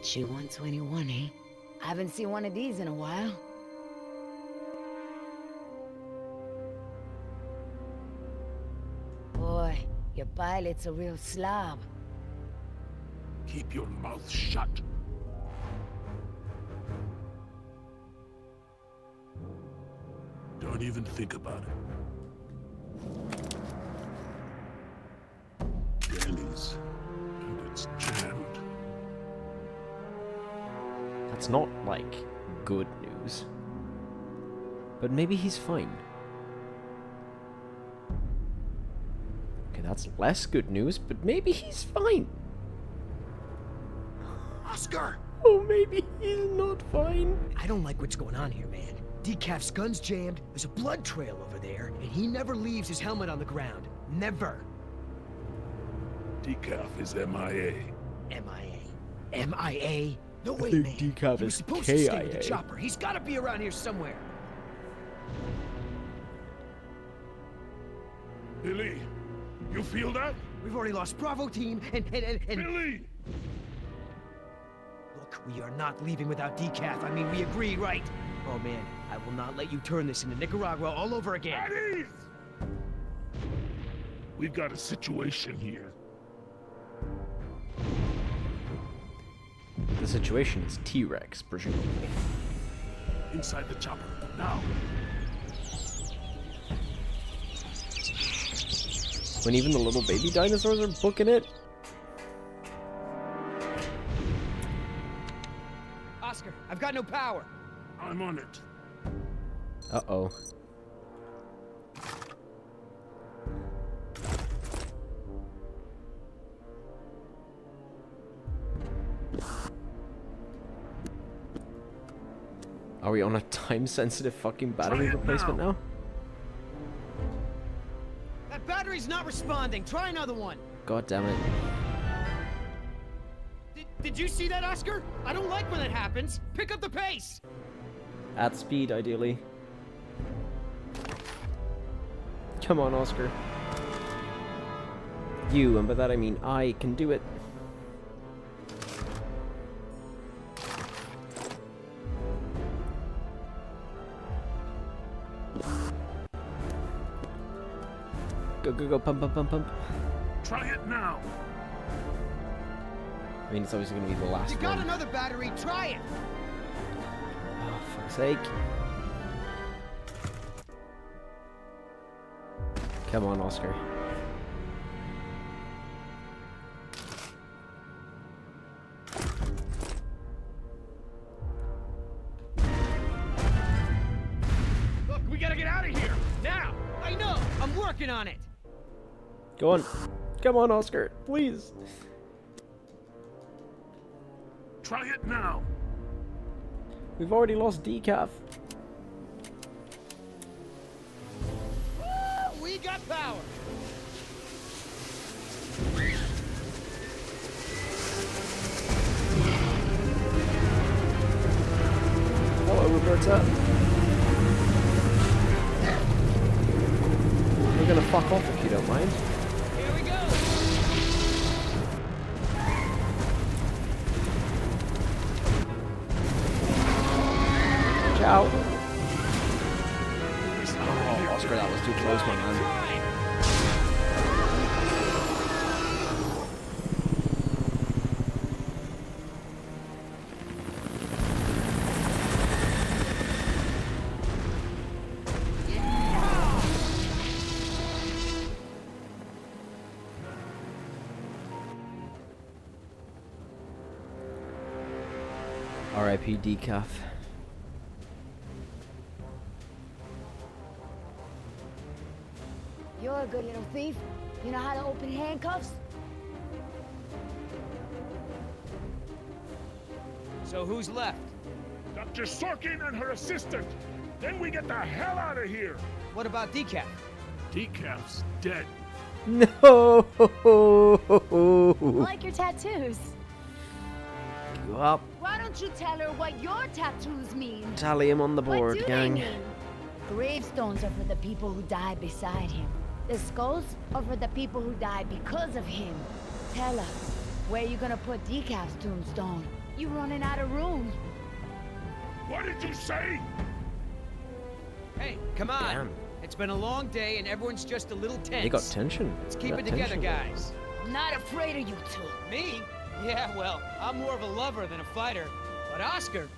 HU-121, eh? I haven't seen one of these in a while. Boy, your pilot's a real slob. Keep your mouth shut. Don't even think about it. Danny's, and it's jammed. That's not, like, good news. But maybe he's fine. Okay, that's less good news, but maybe he's fine. Oscar! Oh, maybe he's not fine. I don't like what's going on here, man. Decaf's gun's jammed, there's a blood trail over there, and he never leaves his helmet on the ground. Never. Decaf is MIA. MIA. MIA? No way, think man. Decaf He was is supposed to stay with KIA. the chopper. He's gotta be around here somewhere. Billy, you feel that? We've already lost Bravo team, and... Billy! Look, we are not leaving without Decaf. I mean, we agreed, right? Oh, man, I will not let you turn this into Nicaragua all over again. At ease! We've got a situation here. The situation is T-Rex, presumably. Inside the chopper, now. When even the little baby dinosaurs are booking it. Oscar, I've got no power. I'm on it. Uh-oh. Are we on a time-sensitive fucking battery Try it replacement now. now? That battery's not responding. Try another one. God damn it. Did you see that, Oscar? I don't like when that happens. Pick up the pace. At speed, ideally. Come on, Oscar. You, and by that I mean I, can do it. Go, go, go, pump, pump, pump, pump. Try it now. I mean, it's obviously going to be the last You got one. another battery. Try it. Oh, fuck's sake. Come on, Oscar. working on it. Go on. Come on, Oscar. Please. Try it now. We've already lost decaf. We got power. Hello, Roberta. We're gonna fuck off if you don't mind. Here we go. Ciao. Oh, Oscar, that was too close, my man. R.I.P. Decaf. You're a good little thief. You know how to open handcuffs? So who's left? Dr. Sorkin and her assistant. Then we get the hell out of here. What about Decaf? Decaf's dead. No. I like your tattoos. Go up. Why don't you tell her what your tattoos mean? Tally him on the What board, do gang. they mean? Gravestones are for the people who died beside him. The skulls are for the people who died because of him. Tell us, where you gonna put Decaf's tombstone? You running out of room. What did you say? Hey, come on. Damn. It's been a long day and everyone's just a little tense. They got tension. Let's They keep got it together, tension. guys. I'm not afraid of you two. Me? Yeah, well, I'm more of a lover than a fighter. But Oscar,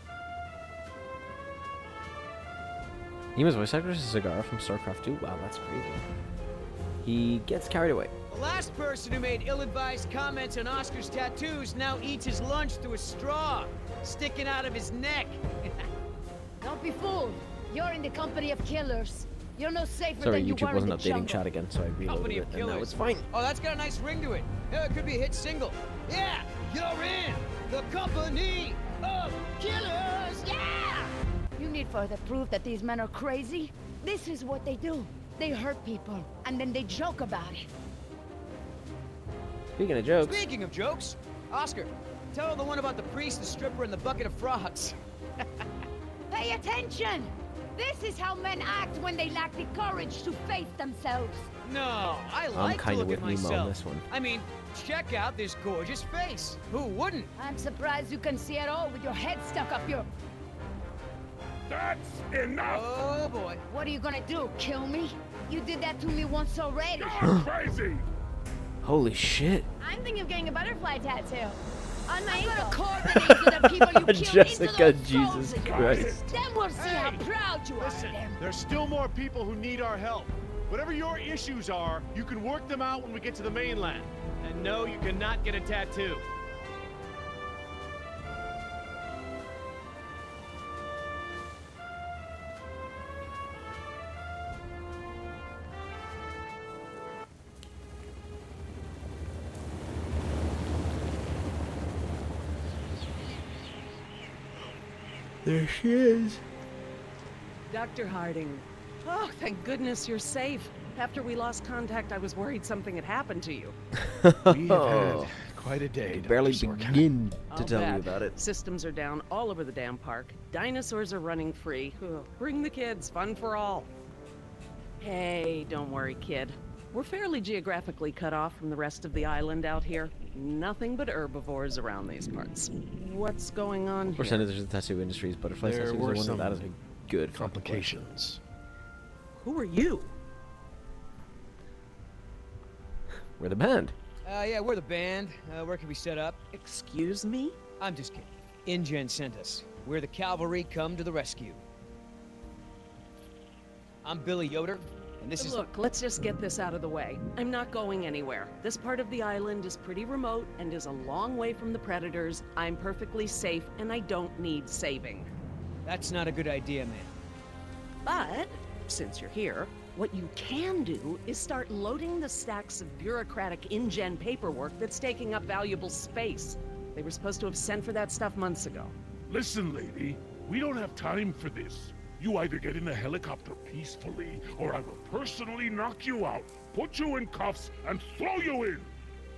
He was voice actor as Cigar from StarCraft 2. Wow, that's crazy. He gets carried away. the last person who made ill-advised comments on Oscar's tattoos now eats his lunch through a straw, sticking out of his neck. Don't be fooled. You're in the company of killers. You're no safer Sorry, than you YouTube were wasn't in the updating jungle. chat again, so I reloaded Company it, of and now Killers. it's fine. Oh, that's got a nice ring to it. Yeah, it could be a hit single. Yeah, you're in the company of killers. Yeah! You need further proof that these men are crazy? This is what they do. They hurt people, and then they joke about it. Speaking of jokes, Speaking of jokes, Oscar, tell her the one about the priest, the stripper, and the bucket of frogs. Pay attention! This is how men act when they lack the courage to face themselves. No, I I'm like to kind of look with at Nemo myself. on this one. I mean, check out this gorgeous face. Who wouldn't? I'm surprised you can see at all with your head stuck up your... That's enough. Oh boy. What are you gonna do, kill me? You did that to me once already. You're crazy. holy shit. I'm thinking of getting a butterfly tattoo. On my I'm gonna ankle. carve the names of the people you killed Jessica, into those Jesus skulls of yours. Christ. Then we'll see how Hey, proud you are of Listen, them. there's still more people who need our help. Whatever your issues are, you can work them out when we get to the mainland. And no, you cannot get a tattoo. There she is. Dr. Harding. Oh, thank goodness you're safe. After we lost contact, I was worried something had happened to you. We have had quite a day, Dr. Barely Sorkin. begin to I'll tell you bet. about it. Systems are down all over the damn park. Dinosaurs are running free. Ugh, bring the kids, fun for all. Hey, don't worry, kid. We're fairly geographically cut off from the rest of the island out here. Nothing but herbivores around these parts. What's going on here? Percentage of the tattoo industry's butterfly There tattoos were are one, some and that is a good fucking point. Complications. Who are you? We're the band. Yeah, we're the band. Where can we set up? Excuse me? I'm just kidding. InGen sent us. We're the cavalry come to the rescue. I'm Billy Yoder, and this is... Look, let's just get this out of the way. I'm not going anywhere. This part of the island is pretty remote and is a long way from the predators. I'm perfectly safe, and I don't need saving. That's not a good idea, man. But, since you're here, What you can do is start loading the stacks of bureaucratic InGen paperwork that's taking up valuable space. They were supposed to have sent for that stuff months ago. Listen, lady, we don't have time for this. You either get in the helicopter peacefully, or I will personally knock you out, put you in cuffs, and throw you in!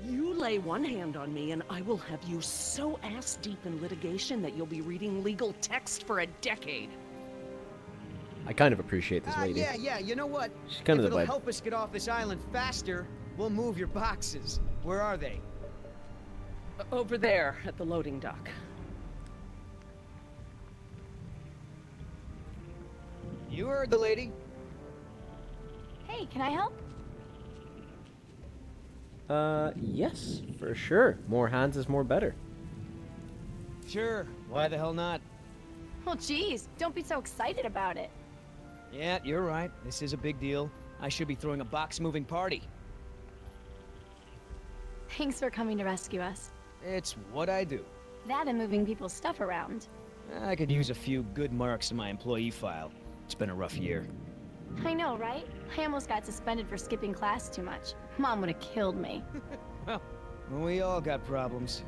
You lay one hand on me and I will have you so ass-deep in litigation that you'll be reading legal text for a decade. I kind of appreciate this lady. Yeah, you know what? She's kind of if the it'll vibe. help us get off this island faster, we'll move your boxes. Where are they? Over there at the loading dock. You heard the lady. Hey, can I help? Yes, for sure. More hands is more better. Sure, why the hell not? Well, geez, don't be so excited about it. Yeah, you're right. This is a big deal. I should be throwing a box-moving party. Thanks for coming to rescue us. It's what I do. That and moving people's stuff around. I could use a few good marks in my employee file. It's been a rough year. I know, right? I almost got suspended for skipping class too much. Mom would have killed me. Well, we all got problems.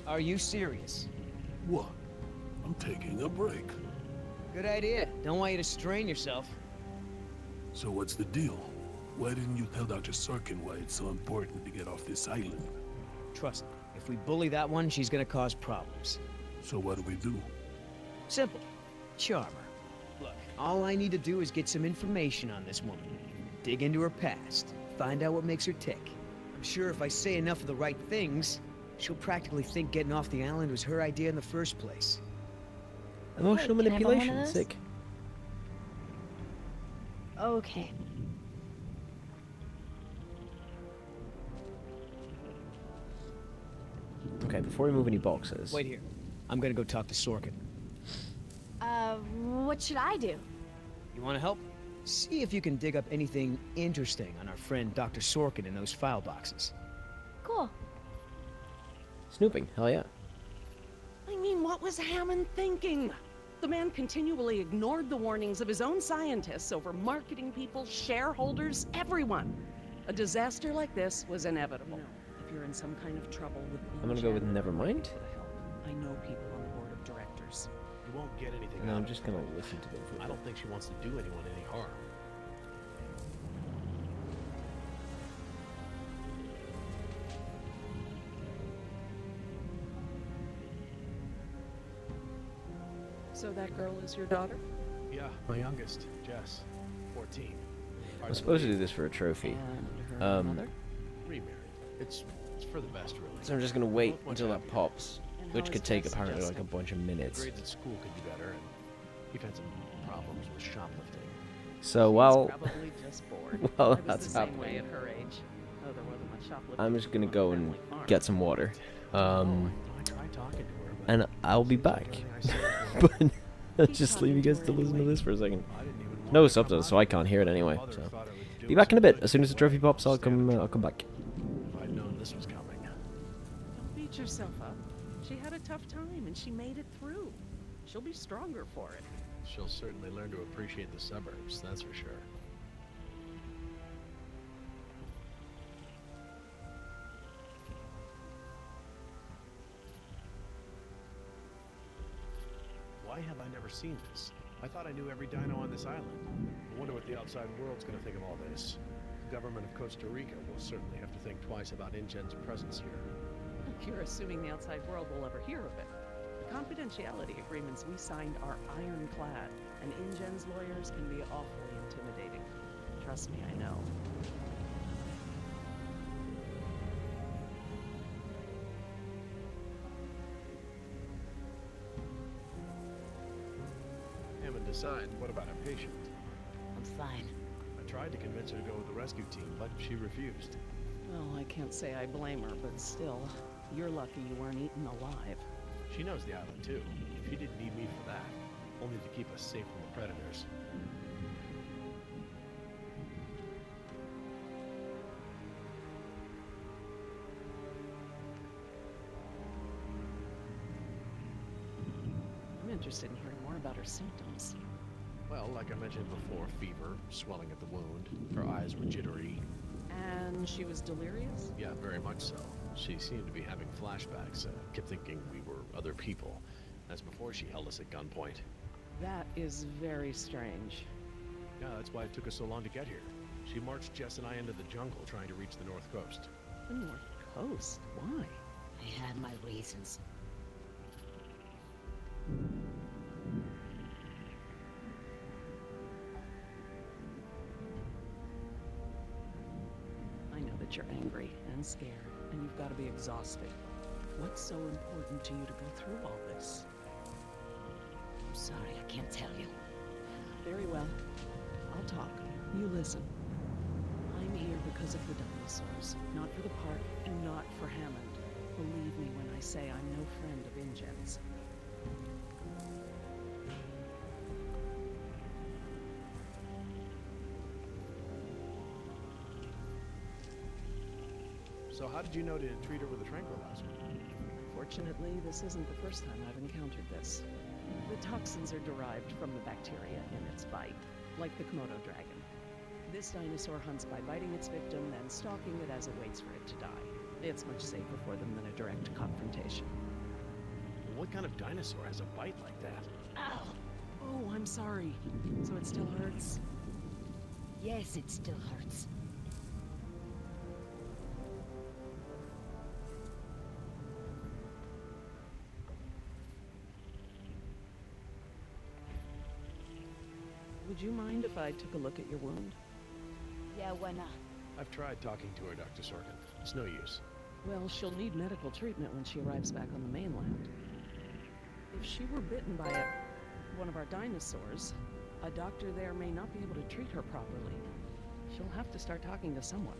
Are you serious? What? I'm taking a break. Good idea. Don't want you to strain yourself. So what's the deal? Why didn't you tell Dr. Sorkin why it's so important to get off this island? Trust me, if we bully that one, she's gonna cause problems. So what do we do? Simple. Charm her. Look, all I need to do is get some information on this woman. Dig into her past. Find out what makes her tick. I'm sure if I say enough of the right things, she'll practically think getting off the island was her idea in the first place. Emotional Can I have one of manipulation. those? Sick. Okay. Okay, before we move any boxes. Wait here. I'm gonna go talk to Sorkin. What should I do? You wanna help? See if you can dig up anything interesting on our friend Dr. Sorkin in those file boxes. Cool. Snooping. Hell yeah. I mean, what was Hammond thinking? The man continually ignored the warnings of his own scientists over marketing people, shareholders, everyone. A disaster like this was inevitable. If you're in some kind of trouble with I'm gonna go with InGen, Nevermind. to help. I know people on the board of directors. You won't get anything And out I'm of just it. gonna listen to them. I don't think she wants to do anyone any harm. So that girl is your daughter? Yeah, my youngest, Jess, 14. I'm supposed to do this for a trophy. And her mother? Remarried. It's for the best, really. So I'm just gonna wait Both much until that happier. pops, And which how could is take Jess apparently like a adjusting? bunch of minutes. Grades at school could be better, and we've had some problems with shoplifting. So She's while probably just bored. while I was that's the same way happening, at her age. Oh, there wasn't much shoplifting I'm just gonna on the go and family farm. get some water. I tried talking to her, but And I'll be back. everything I said was wrong. But just leave you guys to listen to this for a second. I didn't even want No her to come subtitles, so out. I can't hear it anyway. Mother So thought I was be doing back in a bit. something As soon as the trophy pops, I'll come back. If I'd known this was coming. Don't beat yourself up. She had a tough time and she made it through. She'll be stronger for it. She'll certainly learn to appreciate the suburbs, that's for sure. Why have I never seen this? I thought I knew every dino on this island. I wonder what the outside world's gonna think of all this. The government of Costa Rica will certainly have to think twice about InGen's presence here. You're assuming the outside world will ever hear of it. The confidentiality agreements we signed are ironclad, and InGen's lawyers can be awfully intimidating. Trust me, I know. Hammond decide, what about our patient? I'm fine. I tried to convince her to go with the rescue team, but she refused. Well, I can't say I blame her, but still, you're lucky you weren't eaten alive. She knows the island too. She didn't need me for that. Only to keep us safe from the predators. interested in hearing more about her symptoms. Well, like I mentioned before, fever, swelling at the wound, her eyes were jittery. And she was delirious? Yeah, very much so. She seemed to be having flashbacks, kept thinking we were other people. That's before she held us at gunpoint. That is very strange. Yeah, that's why it took us so long to get here. She marched Jess and I into the jungle trying to reach the North Coast. The North Coast? Why? I had my reasons. I know that you're angry and scared, and you've got to be exhausted. What's so important to you to go through all this? I'm sorry, I can't tell you. Very well. I'll talk. You listen. I'm here because of the dinosaurs, not for the park and not for Hammond. Believe me when I say I'm no friend of InGen's. So how did you know to treat her with a tranquilizer? Fortunately, this isn't the first time I've encountered this. The toxins are derived from the bacteria in its bite, like the Komodo dragon. This dinosaur hunts by biting its victim, then stalking it as it waits for it to die. It's much safer for them than a direct confrontation. What kind of dinosaur has a bite like that? Ow! Oh, I'm sorry. So it still hurts? Yes, it still hurts. Would you mind if I took a look at your wound? Yeah, why not? I've tried talking to her, Dr. Sorkin. It's no use. Well, she'll need medical treatment when she arrives back on the mainland. If she were bitten by one of our dinosaurs, a doctor there may not be able to treat her properly. She'll have to start talking to someone.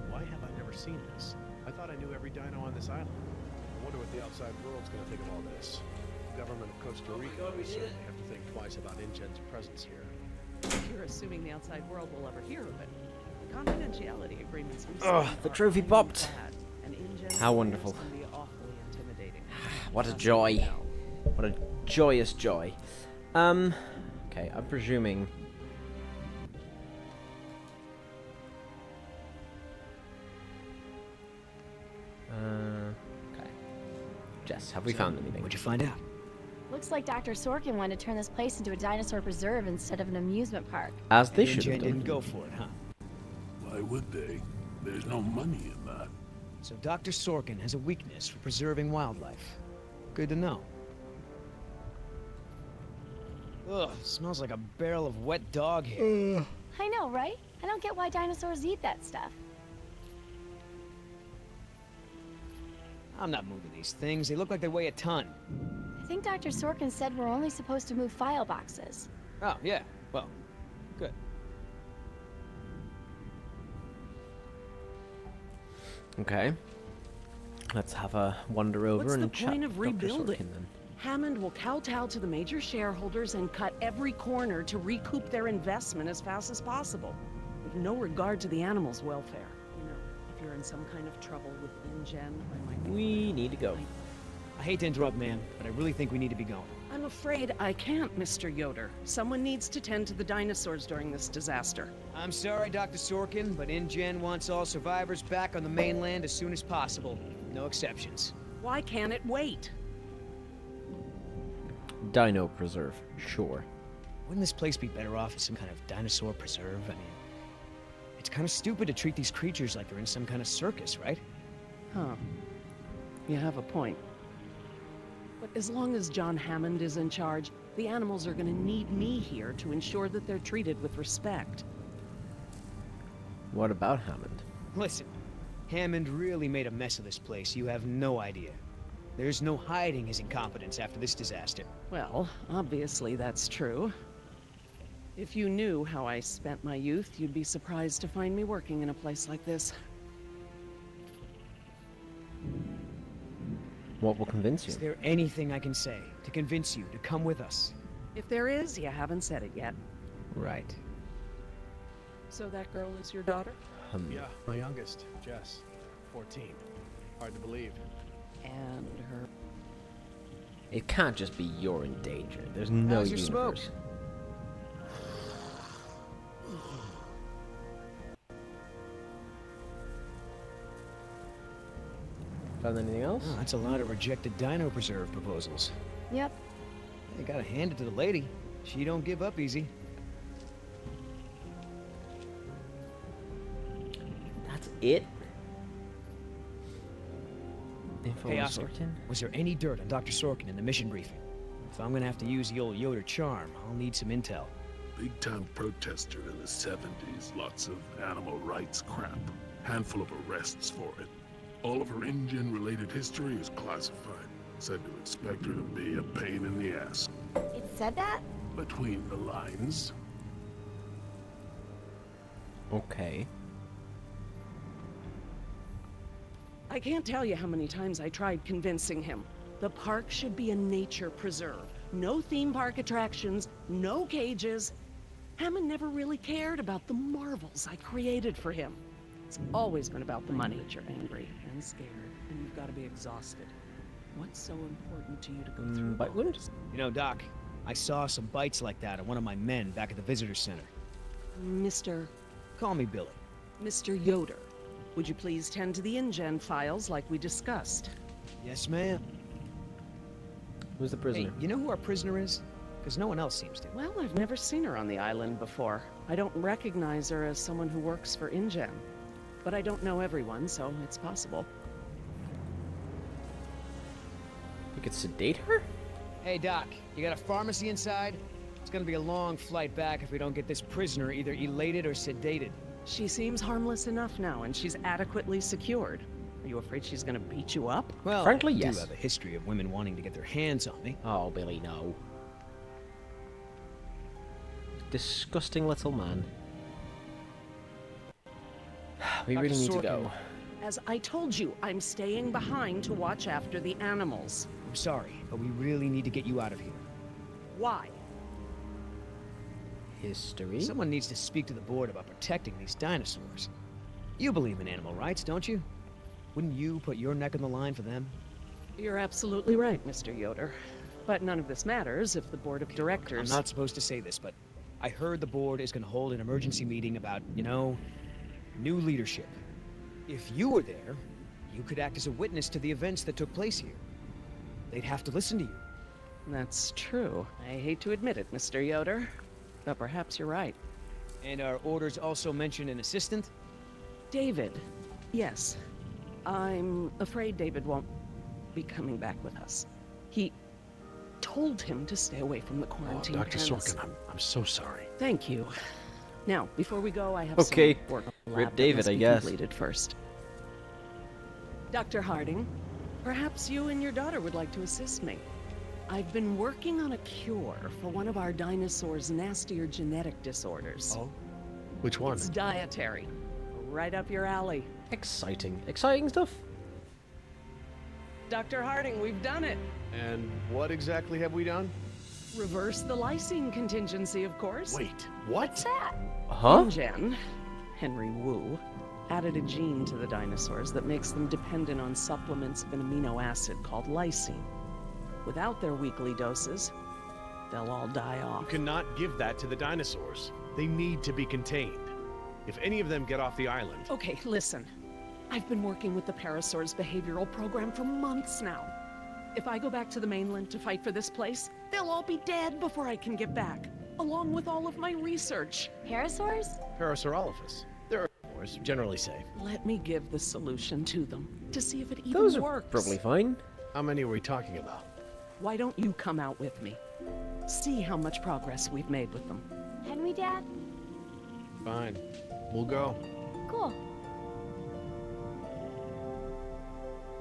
Why have I never seen this? I thought I knew every dino on this island. I wonder what the outside world's gonna think of all this. The government of Costa Rica will certainly have to think twice about InGen's presence here. You're assuming the outside world will ever hear of it. Confidentiality agreements. Ugh, the trophy popped. How wonderful. Can be awfully intimidating. What a joy. What a joyous joy. Okay, I'm presuming... okay. Jess, have we found anything? What'd you find out? Looks like Dr. Sorkin wanted to turn this place into a dinosaur preserve instead of an amusement park. As they should have InGen didn't done. go for it, huh? Why would they? There's no money in that. So Dr. Sorkin has a weakness for preserving wildlife. Good to know. Ugh, smells like a barrel of wet dog hair. I know, right? I don't get why dinosaurs eat that stuff. I'm not moving these things. They look like they weigh a ton. I think Dr. Sorkin said we're only supposed to move file boxes. Oh, yeah. Well, good. Okay. Let's have a wander over What's and the chat point of with Dr. rebuilding? Sorkin then. Hammond will kowtow to the major shareholders and cut every corner to recoup their investment as fast as possible, with no regard to the animals' welfare. You know, if you're in some kind of trouble with InGen, I might be... We need to go. I hate to interrupt, man, but I really think we need to be going. I'm afraid I can't, Mr. Yoder. Someone needs to tend to the dinosaurs during this disaster. I'm sorry, Dr. Sorkin, but InGen wants all survivors back on the mainland as soon as possible. No exceptions. Why can't it wait? Dino Preserve, sure. Wouldn't this place be better off as some kind of dinosaur preserve? I mean, it's kind of stupid to treat these creatures like they're in some kind of circus, right? Huh. You have a point. But as long as John Hammond is in charge, the animals are going to need me here to ensure that they're treated with respect. What about Hammond? Listen, Hammond really made a mess of this place. You have no idea. There's no hiding his incompetence after this disaster. Well, obviously that's true. If you knew how I spent my youth, you'd be surprised to find me working in a place like this. What will convince you? Is there anything I can say to convince you to come with us? If there is, you haven't said it yet. Right. So that girl is your daughter? Yeah, my youngest, Jess, 14. Hard to believe. And her... It can't just be you're in danger. There's no How's your universe. smoke? Found anything else? Oh, that's a lot of rejected dino preserve proposals. Yep. You gotta hand it to the lady. She don't give up easy. That's it? Info Hey, on Oscar, Sorkin? was there any dirt on Dr. Sorkin in the mission briefing? If I'm gonna have to use the old Yoder charm, I'll need some intel. Big-time protester in the 70s. Lots of animal rights crap. Handful of arrests for it. All of her InGen-related history is classified. Said to expect her to be a pain in the ass. It said that? Between the lines. Okay. I can't tell you how many times I tried convincing him. The park should be a nature preserve. No theme park attractions, no cages. Hammond never really cared about the marvels I created for him. It's always been about the money. You're angry and scared, and you've got to be exhausted. What's so important to you to go through? Bite all wound? this? You know, Doc, I saw some bites like that on one of my men back at the visitor center. Mr. Call me Billy. Mr. Yoder, would you please tend to the InGen files like we discussed? Yes, ma'am. Who's the Hey, prisoner? you know who our prisoner is? Because no one else seems to. Well, I've never seen her on the island before. I don't recognize her as someone who works for InGen. But I don't know everyone, so it's possible. We could sedate her? Hey, Doc, you got a pharmacy inside? It's gonna be a long flight back if we don't get this prisoner either elated or sedated. She seems harmless enough now, and she's adequately secured. Are you afraid she's gonna beat you up? Well, Frankly, I yes. do have a history of women wanting to get their hands on me. Oh, Billy, no. Disgusting little man. We really Dr. need to Sorkin. go. As I told you, I'm staying behind to watch after the animals. I'm sorry, but we really need to get you out of here. Why? History? Someone needs to speak to the board about protecting these dinosaurs. You believe in animal rights, don't you? Wouldn't you put your neck on the line for them? You're absolutely right, Mr. Yoder. But none of this matters if the board of directors... I'm not supposed to say this, but I heard the board is going to hold an emergency meeting about, you know, new leadership. If you were there, you could act as a witness to the events that took place here. They'd have to listen to you. That's true. I hate to admit it, Mr. Yoder. But perhaps you're right. And our orders also mention an assistant? David. Yes. I'm afraid David won't be coming back with us. He told him to stay away from the quarantine. Dr. pens. Sorkin, I'm so sorry. Thank you. Now, before we go, I have Okay. some work on the Rip lab that David, must I be guess. completed first. Dr. Harding, perhaps you and your daughter would like to assist me. I've been working on a cure for one of our dinosaurs' nastier genetic disorders. Oh? Which one? It's dietary. Right up your alley. Exciting. Exciting stuff. Dr. Harding, we've done it. And what exactly have we done? Reverse the lysine contingency, of course. Wait, what? What's that? Huh? InGen, Henry Wu, added a gene to the dinosaurs that makes them dependent on supplements of an amino acid called lysine. Without their weekly doses, they'll all die You off. cannot give that to the dinosaurs. They need to be contained. If any of them get off the island... Okay, listen. I've been working with the Parasaur's behavioral program for months now. If I go back to the mainland to fight for this place, they'll all be dead before I can get back, along with all of my research. Parasaurs? Parasaurolophus. They're, of course, generally safe. Let me give the solution to them, to see if it even Those are works. probably fine. How many are we talking about? Why don't you come out with me? See how much progress we've made with them. Henry, Dad? Fine. We'll go. Cool.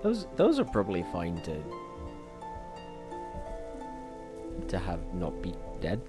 Those are probably fine to have not be dead.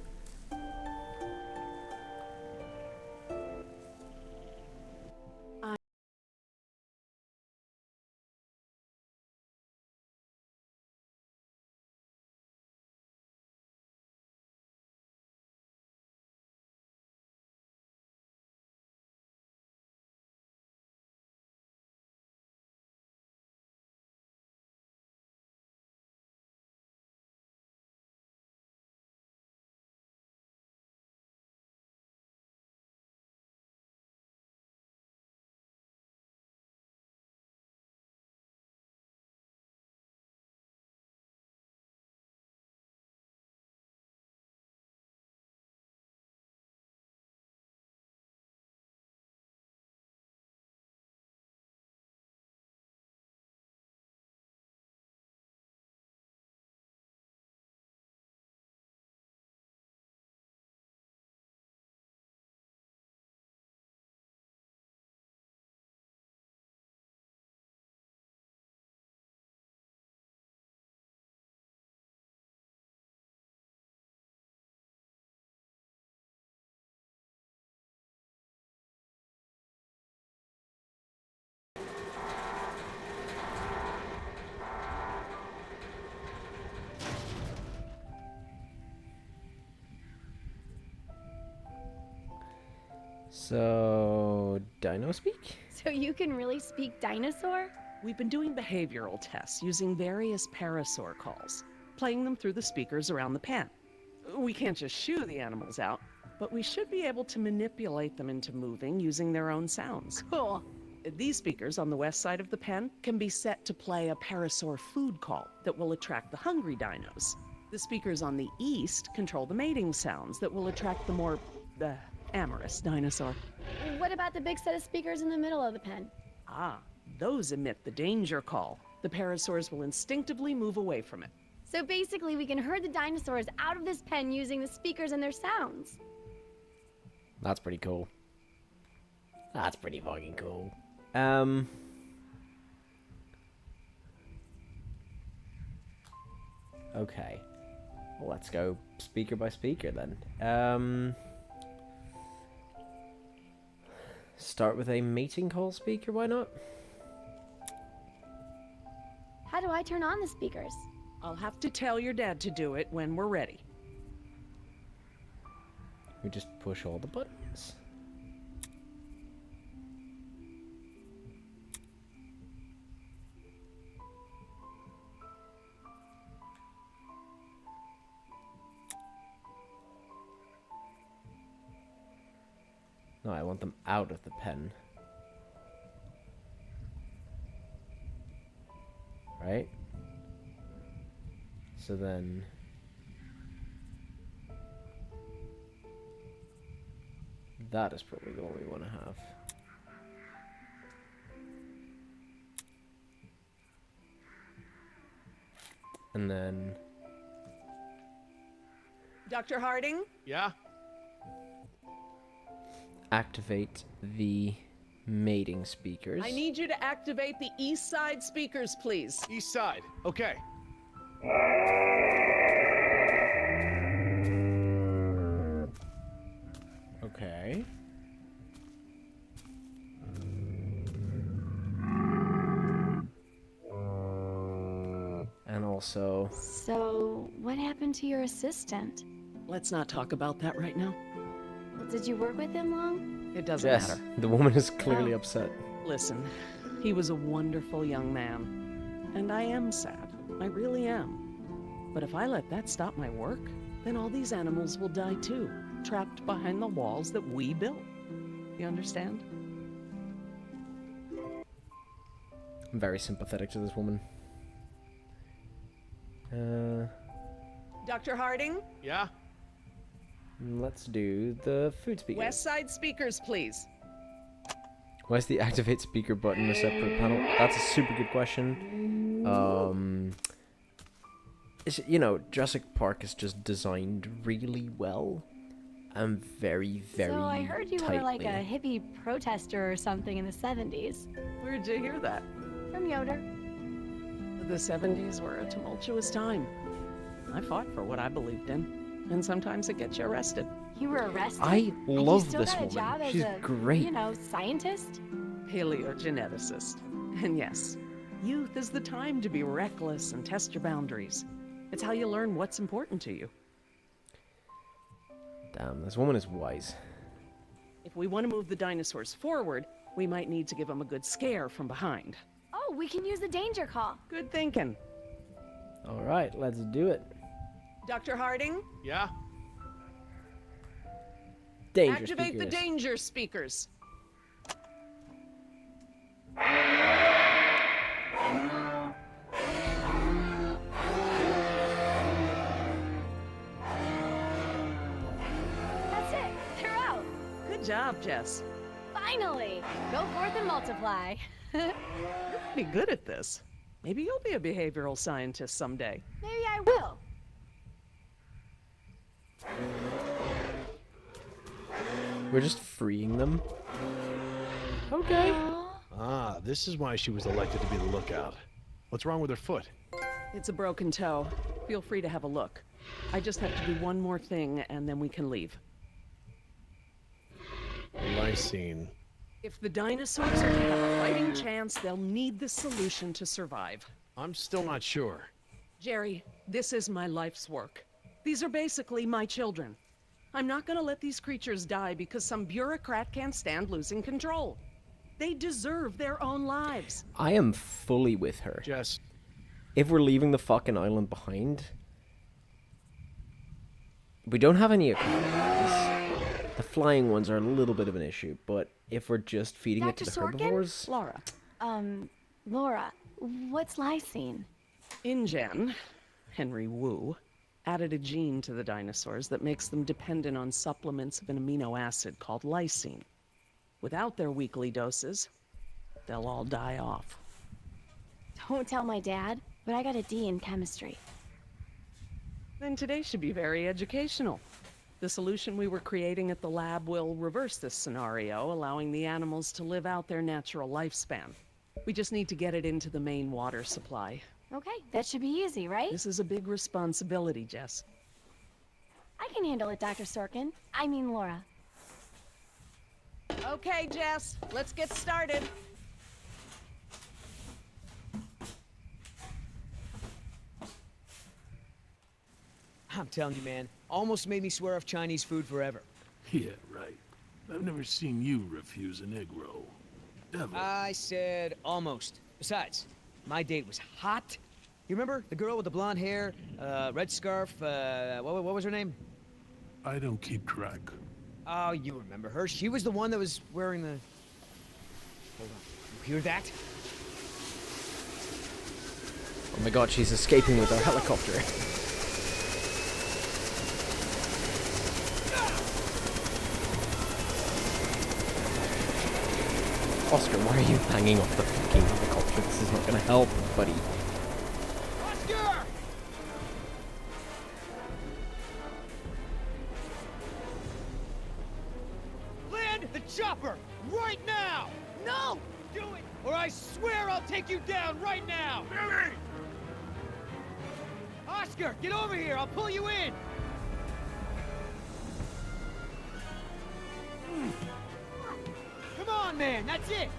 So, Dino speak? So you can really speak dinosaur? We've been doing behavioral tests using various parasaur calls, playing them through the speakers around the pen. We can't just shoo the animals out, but we should be able to manipulate them into moving using their own sounds. Cool. These speakers on the west side of the pen can be set to play a parasaur food call that will attract the hungry dinos. The speakers on the east control the mating sounds that will attract the more, amorous dinosaur. What about the big set of speakers in the middle of the pen? Ah, those emit the danger call. The parasaurs will instinctively move away from it. So basically we can herd the dinosaurs out of this pen using the speakers and their sounds. That's pretty cool. That's pretty fucking cool. Okay. Well, let's go speaker by speaker then. Start with a mating call speaker, why not? How do I turn on the speakers? I'll have to tell your dad to do it when we're ready. We just push all the buttons. No, I want them out of the pen. Right? So then... that is probably the one we want to have. And then... Dr. Harding? Yeah? activate the mating speakers. I need you to activate the east side speakers, please. East side. Okay. Okay. And also... So, what happened to your assistant? Let's not talk about that right now. Did you work with him long? It doesn't Yes, matter. the woman is clearly upset. Listen, he was a wonderful young man. And I am sad. I really am. But if I let that stop my work, then all these animals will die too, trapped behind the walls that we built. You understand? I'm very sympathetic to this woman. Dr. Harding? Yeah? Let's do the food speakers. West side speakers, please. Why is the activate speaker button a separate panel? That's a super good question. You know, Jurassic Park is just designed really well. And very, very So I heard you were like tightly. a hippie protester or something in the 70s. Where'd you hear that? From Yoder. The 70s were a tumultuous time. I fought for what I believed in, and sometimes it gets you arrested. You were arrested? I And love you still this got a woman. job She's as a, great. you know, scientist? Paleogeneticist. And yes, youth is the time to be reckless and test your boundaries. It's how you learn what's important to you. Damn, this woman is wise. If we want to move the dinosaurs forward, we might need to give them a good scare from behind. Oh, we can use the danger call. Good thinking. All right, let's do it. Dr. Harding? Yeah? Danger Activate speakers. the danger speakers. That's it. They're out. Good job, Jess. Finally. Go forth and multiply. You're pretty good at this. Maybe you'll be a behavioral scientist someday. Maybe I will. We're just freeing them. Okay. Ah, this is why she was elected to be the lookout. What's wrong with her foot? It's a broken toe. Feel free to have a look. I just have to do one more thing, and then we can leave. Lysine. If the dinosaurs are to have a fighting chance, they'll need this solution to survive. I'm still not sure. Jerry, this is my life's work. These are basically my children. I'm not gonna let these creatures die because some bureaucrat can't stand losing control. They deserve their own lives. I am fully with her. Jess, If we're leaving the fucking island behind, we don't have any aquariums. The flying ones are a little bit of an issue, but if we're just feeding it to the Dr. Sorkin? herbivores... Laura. Laura, what's lysine? InGen, Henry Wu, added a gene to the dinosaurs that makes them dependent on supplements of an amino acid called lysine. Without their weekly doses, they'll all die off. Don't tell my dad, but I got a D in chemistry. Then today should be very educational. The solution we were creating at the lab will reverse this scenario, allowing the animals to live out their natural lifespan. We just need to get it into the main water supply. Okay, that should be easy, right? This is a big responsibility, Jess. I can handle it, Dr. Sorkin. I mean Laura. Okay, Jess, let's get started. I'm telling you, man, almost made me swear off Chinese food forever. Yeah, right. I've never seen you refuse an egg roll. Ever. I said almost. Besides, my date was hot. You remember the girl with the blonde hair, red scarf, what was her name? I don't keep track. Oh, you remember her. She was the one that was wearing the... Hold on. You hear that? Oh my god, she's escaping with our helicopter. Oscar, why are you hanging off the fucking helicopter? This is not gonna help, buddy. Oscar! Land the chopper right now! No! Do it, or I swear I'll take you down right now! Billy! Oscar, get over here! I'll pull you in! Come on, man! That's it!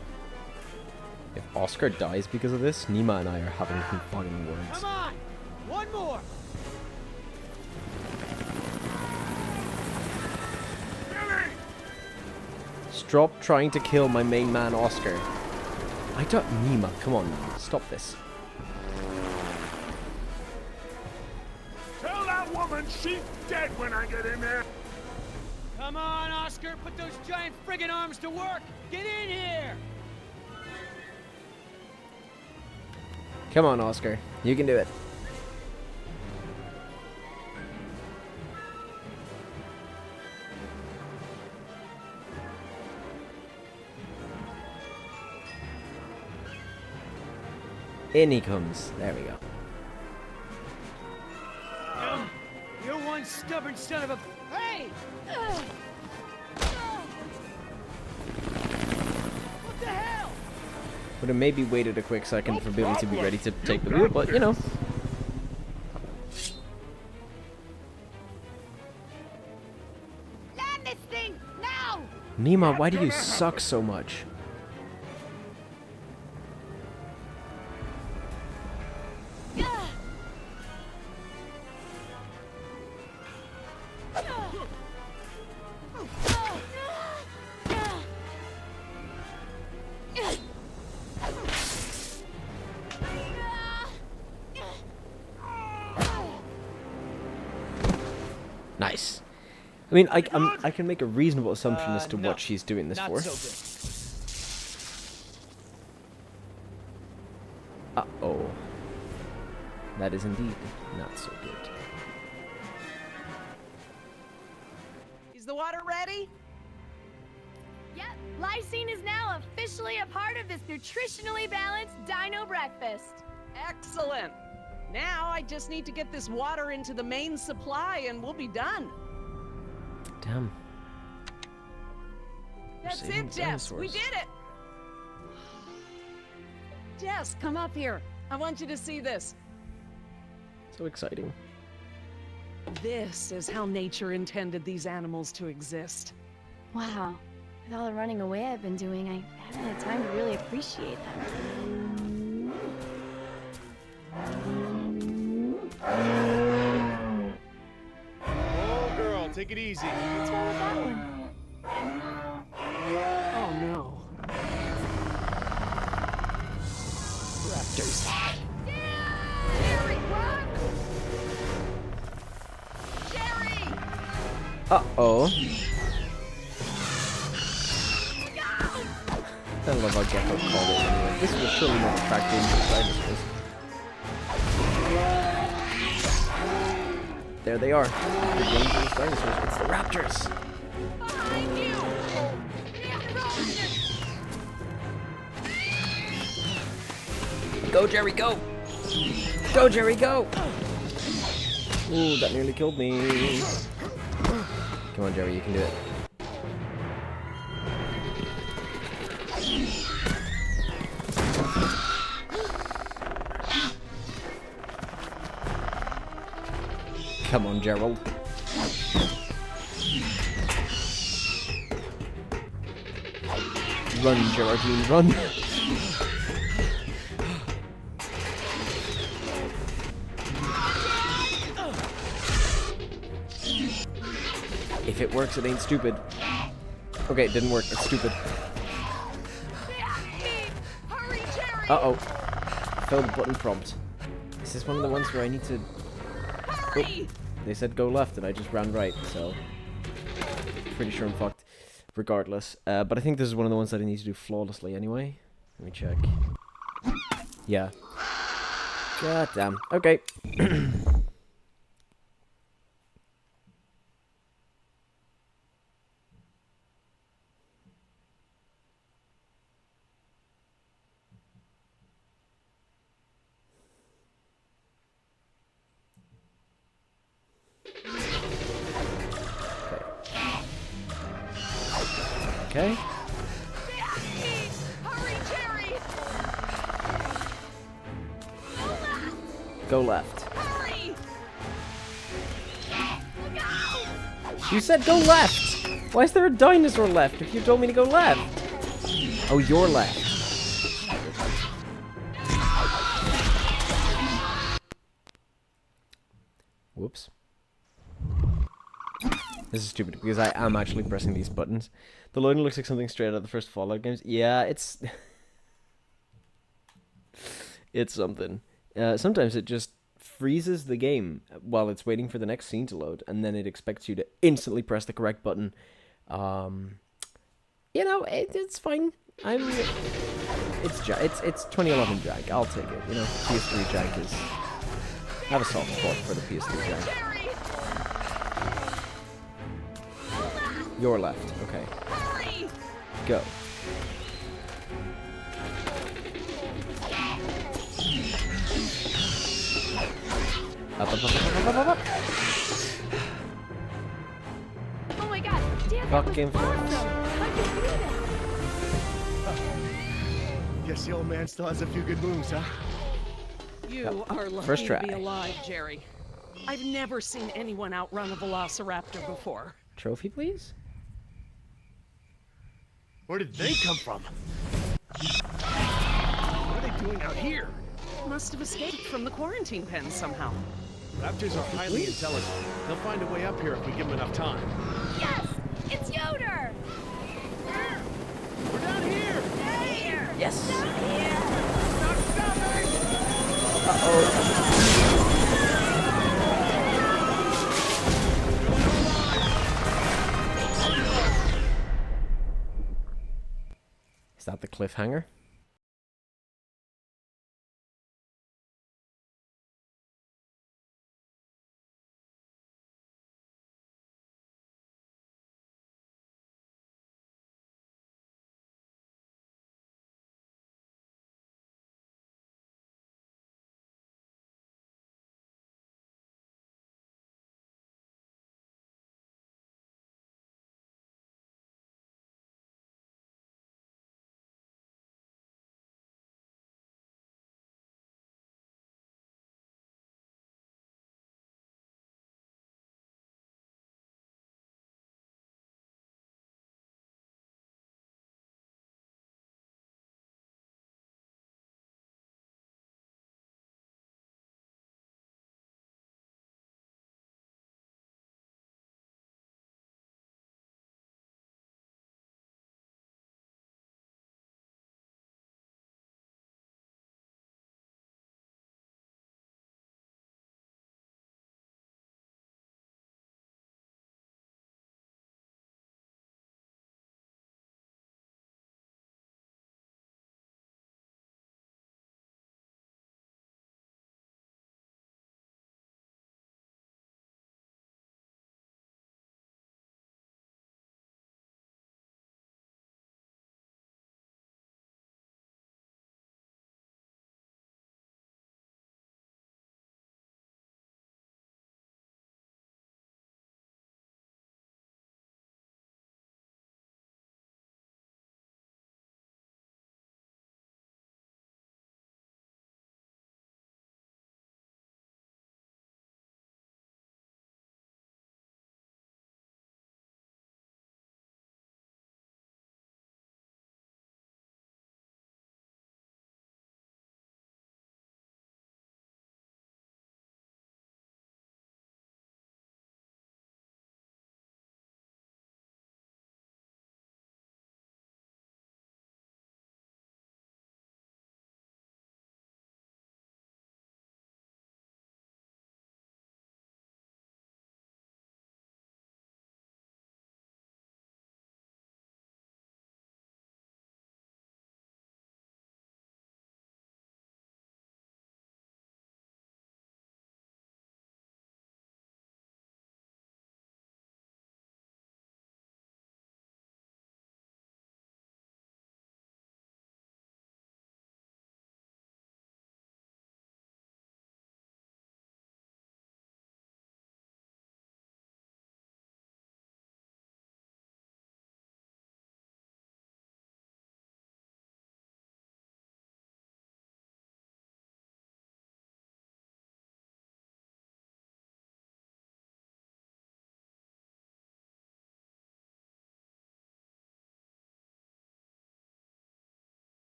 If Oscar dies because of this, Nima and I are having some fucking words. Come on! One more! Billy! Stop trying to kill my main man, Oscar. I don't... Nima, come on, Nima. Stop this. Tell that woman she's dead when I get in there! Come on, Oscar! Put those giant friggin' arms to work! Get in here! Come on, Oscar. You can do it. In he comes. There we go. You're one stubborn son of a... Hey! What the hell? Would have maybe waited a quick second for Billy to be ready to take the wheel, but you know. Land this thing now! Nima, why do you suck so much? Nice. I mean, I can make a reasonable assumption as to No, what she's doing this not for. so good. Uh-oh. That is indeed not so good. Is the water ready? Yep, lysine is now officially a part of this nutritionally balanced dino breakfast. Excellent. Now I just need to get this water into the main supply and we'll be done. Damn. That's saving it, Jess. We dinosaurs. did it. Jess, come up here. I want you to see this. So exciting. This is how nature intended these animals to exist. Wow, with all the running away I've been doing, I haven't had time to really appreciate them. Oh, girl, take it easy. What's wrong with that one? Oh no. Raptors. Jerry, run! Jerry! Uh-oh. I love how Gecko called it anyway. This will surely not attract dangerous dinosaurs. There they are. The dangerous dinosaurs. It's the raptors. Behind you! Go, Jerry, go! Go, Jerry, go! Ooh, that nearly killed me. Come on, Jerry, you can do it. Come on, Gerald. Run, Geraldine, run! If it works, it ain't stupid. Okay, it didn't work. It's stupid. Hurry, Jerry! Uh-oh. Failed button prompt. Is this one of the ones where I need to... Hurry! They said go left and I just ran right, so... Pretty sure I'm fucked. Regardless. But I think this is one of the ones that I need to do flawlessly anyway. Let me check. Yeah. God damn. Okay. Okay. Hurry, Jerry! Go left. Hurry! Look out! You said go left! Why is there a dinosaur left if you told me to go left? Oh, you're left. Whoops. This is stupid because I am actually pressing these buttons. The loading looks like something straight out of the first Fallout games. Yeah, it's... it's something. Sometimes it just freezes the game while it's waiting for the next scene to load, and then it expects you to instantly press the correct button. You know, it's fine. It's 2011 Jag. I'll take it. You know, PS3 Jag is... I have a soft spot for the PS3 Jag. Your left. Okay. Hurry! Go. Up, up, up, up, up, up, up. Oh my god, damn, that was Fucking awesome! How'd you do that? Guess the old man still has a few good moves, huh? You are lucky First to be try. alive, Jerry. I've never seen anyone outrun a velociraptor before. Trophy, please? Where did they come from? What are they doing out here? Must have escaped from the quarantine pen somehow. Raptors are highly intelligent. They'll find a way up here if we give them enough time. Yes! It's Yoder! We're down here! Here! Yes! Here! Uh-oh. Is that the cliffhanger?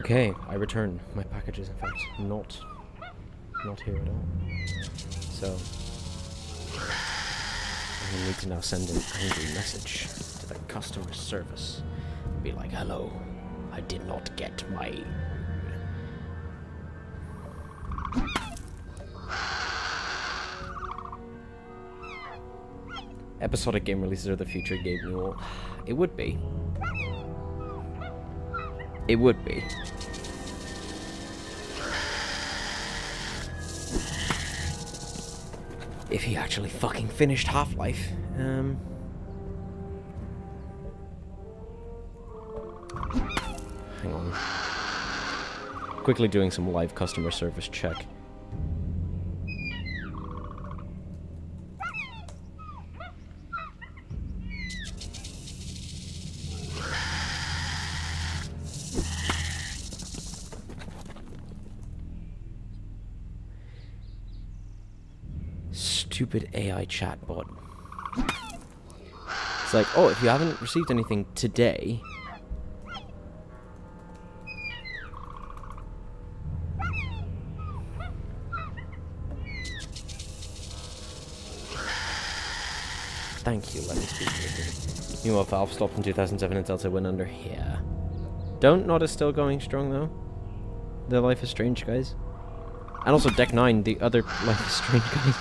Okay, I return. My package is in fact not here at all. So I need to now send an angry message to the customer service. Be like, hello, I did not get my... Episodic game releases are the future, Gabe Newell. It would be. It would be. If he actually fucking finished Half-Life. Hang on. Quickly doing some live customer service check. Stupid AI chatbot. It's like, oh, if you haven't received anything today... Thank you, let me speak with you. Meanwhile, Valve stopped in 2007 and Telltale went under. Yeah. Don't Not is still going strong, though. The Life is Strange guys. And also Deck 9, the other Life is Strange guys.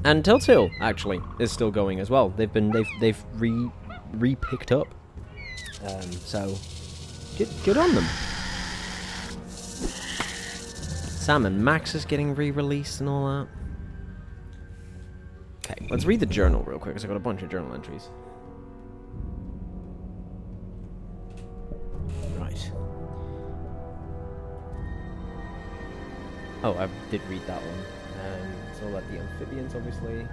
And Telltale, actually, is still going as well. They've re-picked up. So, good on them. Sam and Max is getting re-released and all that. Okay, let's read the journal real quick, because I got a bunch of journal entries. Right. Oh, I did read that one. It's all about the amphibians, obviously.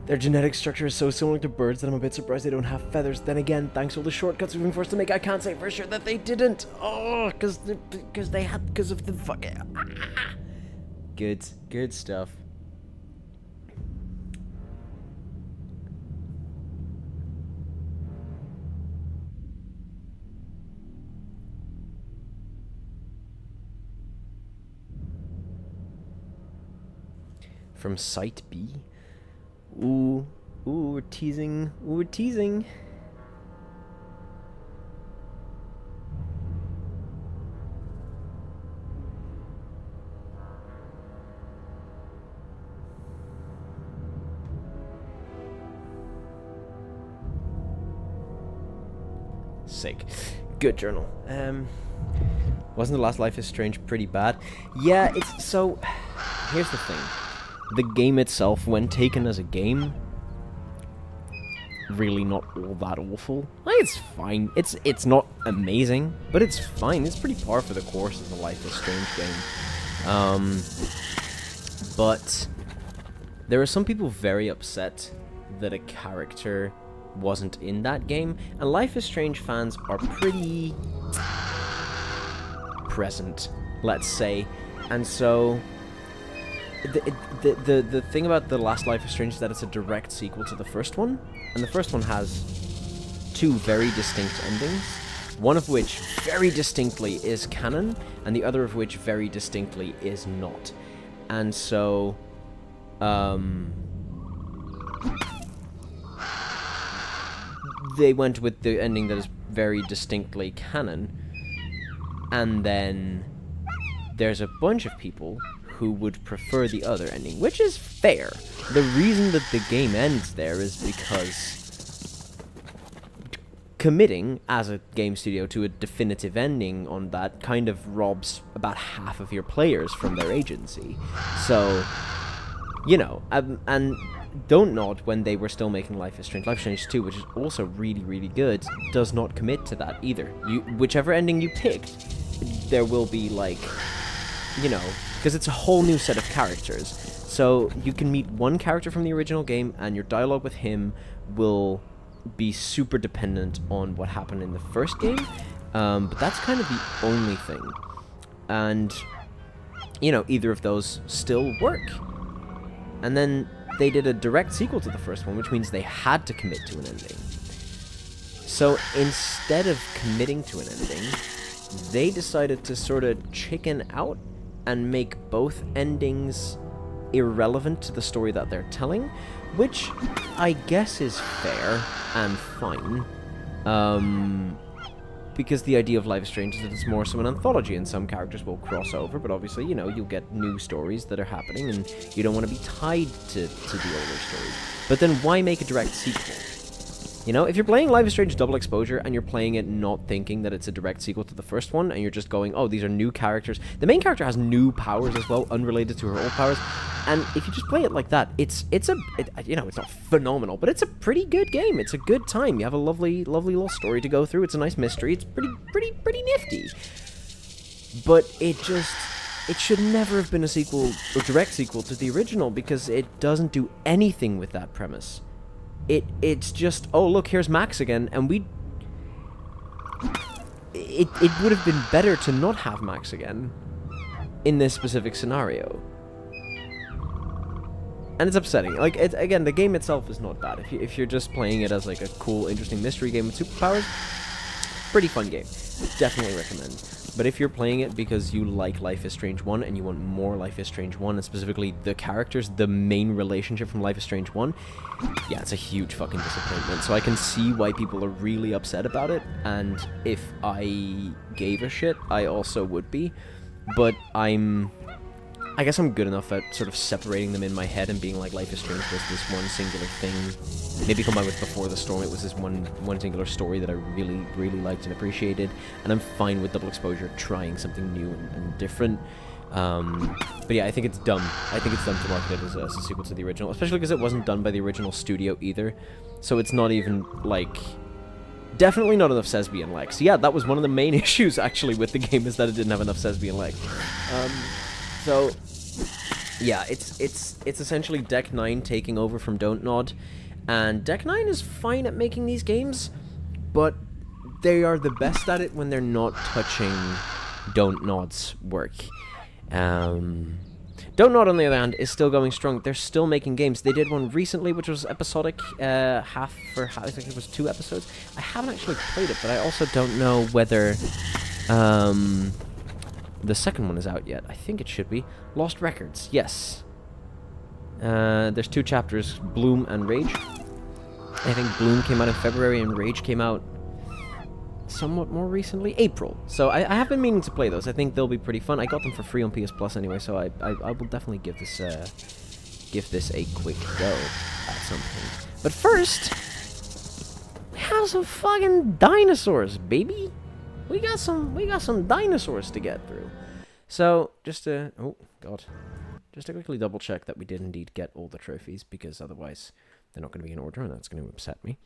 Their genetic structure is so similar to birds that I'm a bit surprised they don't have feathers. Then again, thanks to all the shortcuts we've been forced to make, I can't say for sure that they didn't. Oh, because of the fucking... Good stuff. From Site B. Ooh, we're teasing. Ooh, we're teasing. Sick. Good journal. Wasn't the last Life is Strange pretty bad? Yeah, it's so... Here's the thing. The game itself, when taken as a game, really not all that awful. Like, it's fine. It's not amazing, but it's fine. It's pretty par for the course of the Life is Strange game. But there are some people very upset that a character wasn't in that game, and Life is Strange fans are pretty present, let's say, and so the thing about the last Life is Strange is that it's a direct sequel to the first one, and the first one has two very distinct endings, one of which very distinctly is canon, and the other of which very distinctly is not. And so they went with the ending that is very distinctly canon, and then there's a bunch of people who would prefer the other ending, which is fair. The reason that the game ends there is because committing as a game studio to a definitive ending on that kind of robs about half of your players from their agency. So, you know, and Don't Nod, when they were still making Life is Strange 2, which is also really, really good, does not commit to that either. Whichever ending you picked, there will be, like, you know, because it's a whole new set of characters. So you can meet one character from the original game, and your dialogue with him will be super dependent on what happened in the first game, but that's kind of the only thing. And, you know, either of those still work. And then they did a direct sequel to the first one, which means they had to commit to an ending. So instead of committing to an ending, they decided to sort of chicken out and make both endings irrelevant to the story that they're telling, which I guess is fair and fine. Because the idea of Life is Strange is that it's more so an anthology, and some characters will cross over, but obviously, you know, you'll get new stories that are happening, and you don't want to be tied to the older stories. But then why make a direct sequel? You know, if you're playing Life is Strange Double Exposure, and you're playing it not thinking that it's a direct sequel to the first one, and you're just going, oh, these are new characters. The main character has new powers as well, unrelated to her old powers, and if you just play it like that, it's not phenomenal, but it's a pretty good game. It's a good time. You have a lovely little story to go through. It's a nice mystery. It's pretty nifty. But it should never have been a sequel, or direct sequel to the original, because it doesn't do anything with that premise. It's just, oh, look, here's Max again, and it would have been better to not have Max again in this specific scenario. And it's upsetting. Like, again, the game itself is not bad. If you're just playing it as, like, a cool, interesting mystery game with superpowers, pretty fun game. Definitely recommend. But if you're playing it because you like Life is Strange 1 and you want more Life is Strange 1, and specifically the characters, the main relationship from Life is Strange 1, yeah, it's a huge fucking disappointment. So I can see why people are really upset about it, and if I gave a shit, I also would be. But I guess I'm good enough at sort of separating them in my head and being like, Life is Strange was this one singular thing. Maybe combined with Before the Storm, it was this one singular story that I really liked and appreciated. And I'm fine with Double Exposure trying something new and different. But yeah, I think it's dumb. I think it's dumb to market it as a sequel to the original, especially because it wasn't done by the original studio either. So it's not even, like... Definitely not enough Sesbi and Lex. Yeah, that was one of the main issues, actually, with the game, is that it didn't have enough Sesbi and Lex. So, yeah, it's essentially Deck 9 taking over from Don't Nod, and Deck 9 is fine at making these games, but they are the best at it when they're not touching Don't Nod's work. Don't Nod, on the other hand, is still going strong. They're still making games. They did one recently, which was episodic, I think it was 2 episodes. I haven't actually played it, but I also don't know whether, the second one is out yet. I think it should be. Lost Records, yes. There's 2 chapters, Bloom and Rage. I think Bloom came out in February and Rage came out somewhat more recently, April. So I have been meaning to play those. I think they'll be pretty fun. I got them for free on PS Plus anyway, so I will definitely give this a quick go at some point. But first, we have some fucking dinosaurs, baby. We got some dinosaurs to get through. So just to quickly double check that we did indeed get all the trophies, because otherwise they're not going to be in order, and that's going to upset me.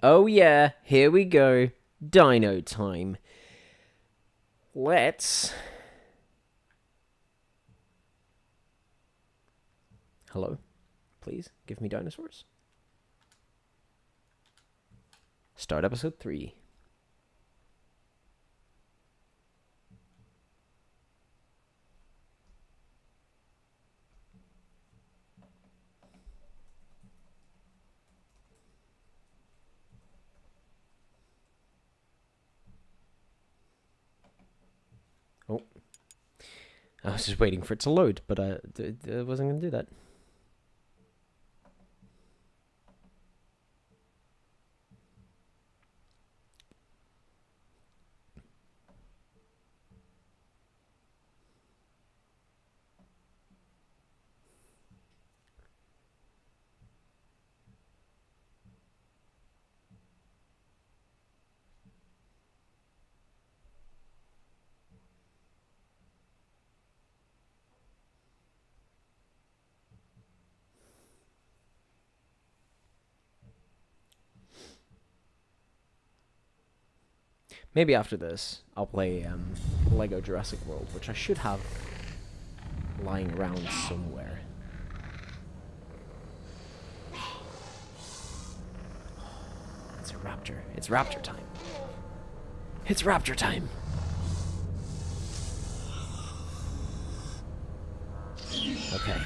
Oh yeah, here we go. Dino time. Let's... Hello? Please, give me dinosaurs. Start episode 3. Oh. I was just waiting for it to load, but I wasn't going to do that. Maybe after this, I'll play Lego Jurassic World, which I should have lying around somewhere. It's a raptor. It's raptor time. It's raptor time. Okay.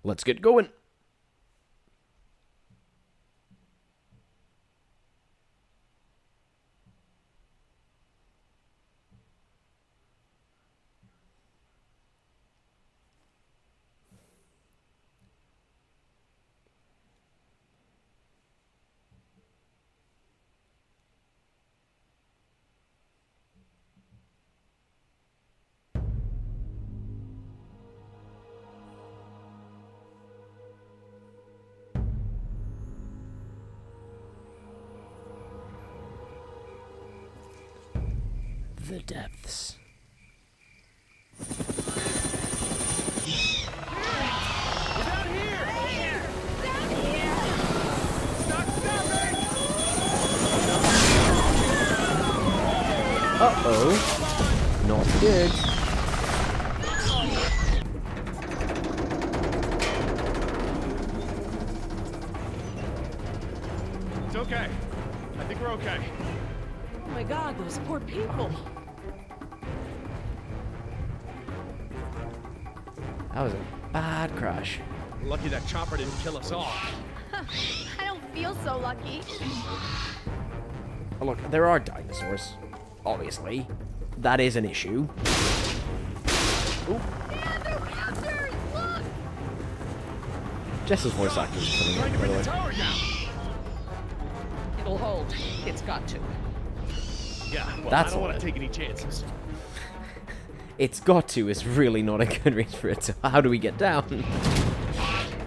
Let's get going. The depths. Uh-oh. Not good. It's okay. I think we're okay. Oh my god, those poor people. That was a bad crash. Lucky that chopper didn't kill us all. I don't feel so lucky. Oh, look, there are dinosaurs. Obviously. That is an issue. Ooh. Yeah, they're raptors! Look! Jess's voice actor is coming Trying in, to by bring the the way. tower down. It'll hold. It's got to. Yeah, well, That's I don't all want it. to take any chances. It's got to is really not a good reason for it to. How do we get down?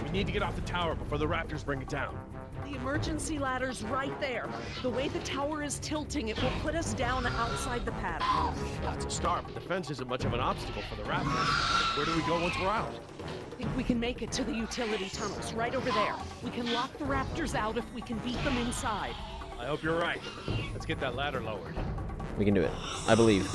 We need to get off the tower before the raptors bring it down. The emergency ladder's right there. The way the tower is tilting, it will put us down outside the paddock. That's a start, but the fence isn't much of an obstacle for the raptors. Where do we go once we're out? I think we can make it to the utility tunnels, right over there. We can lock the raptors out if we can beat them inside. I hope you're right. Let's get that ladder lowered. We can do it. I believe.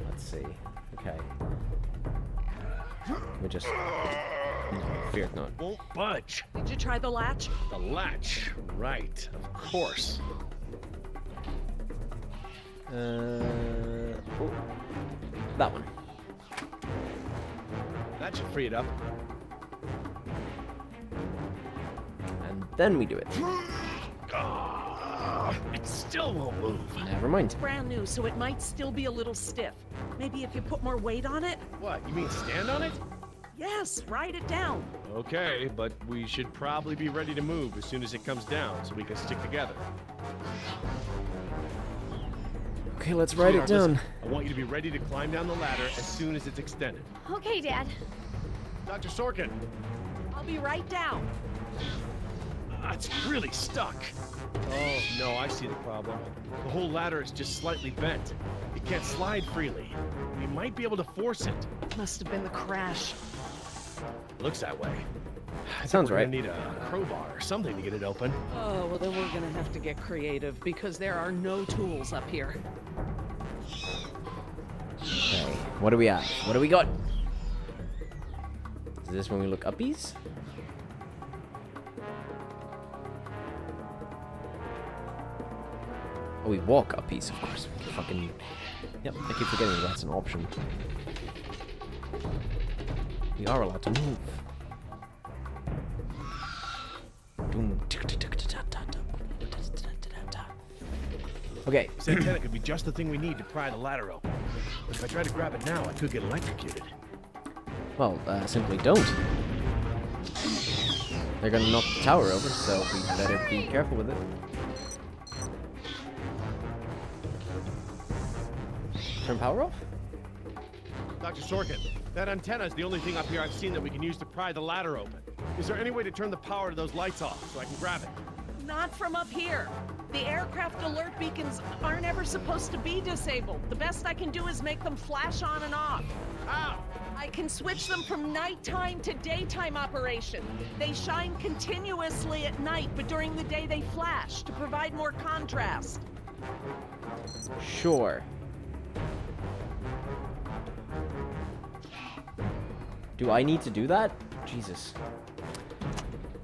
Let's see. Okay. We just... No, fear not. Won't budge. Did you try the latch? The latch. Right, of course. Oh, that one. That should free it up. And then we do it. It still won't move. Never mind. Brand new, so it might still be a little stiff. Maybe if you put more weight on it? What, you mean stand on it? Yes, write it down. Okay, but we should probably be ready to move as soon as it comes down so we can stick together. Okay, let's write it Sweetheart, down. listen, I want you to be ready to climb down the ladder as soon as it's extended. Okay, Dad. Dr. Sorkin, I'll be right down. it's really stuck. Oh, no, I see the problem. The whole ladder is just slightly bent. It can't slide freely. We might be able to force it. Must have been the crash. Looks that way. Sounds We're right. gonna need a crowbar or something to get it open. Oh, well then we're gonna have to get creative because there are no tools up here. Okay, what do we have? What do we got? Is this when we look uppies? Oh, we walk uppies, of course. We can fucking... Yep, I keep forgetting that's an option. We are allowed to move. Okay. This antenna could be just the thing we need to pry the ladder open. But if I try to grab it now, I could get electrocuted. Well, simply don't. They're gonna knock the tower over, so we better be careful with it. Turn power off? Dr. Sorkin, that antenna is the only thing up here I've seen that we can use to pry the ladder open. Is there any way to turn the power to those lights off so I can grab it? Not from up here. The aircraft alert beacons aren't ever supposed to be disabled. The best I can do is make them flash on and off. How? I can switch them from nighttime to daytime operation. They shine continuously at night, but during the day they flash to provide more contrast. Sure. Do I need to do that? Jesus.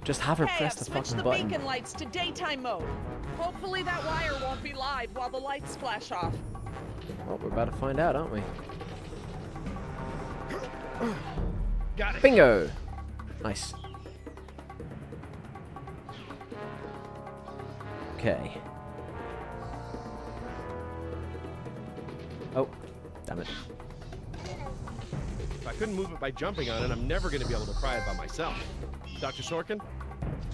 Just have her Hey, press I've the switched fucking the button. beacon lights to daytime mode. Hopefully that wire won't be live while the lights flash off. Well, we're about to find out, aren't we? Got it. Bingo! Nice. Okay. Oh, damn it. If I couldn't move it by jumping on it, I'm never going to be able to pry it by myself. Dr. Sorkin,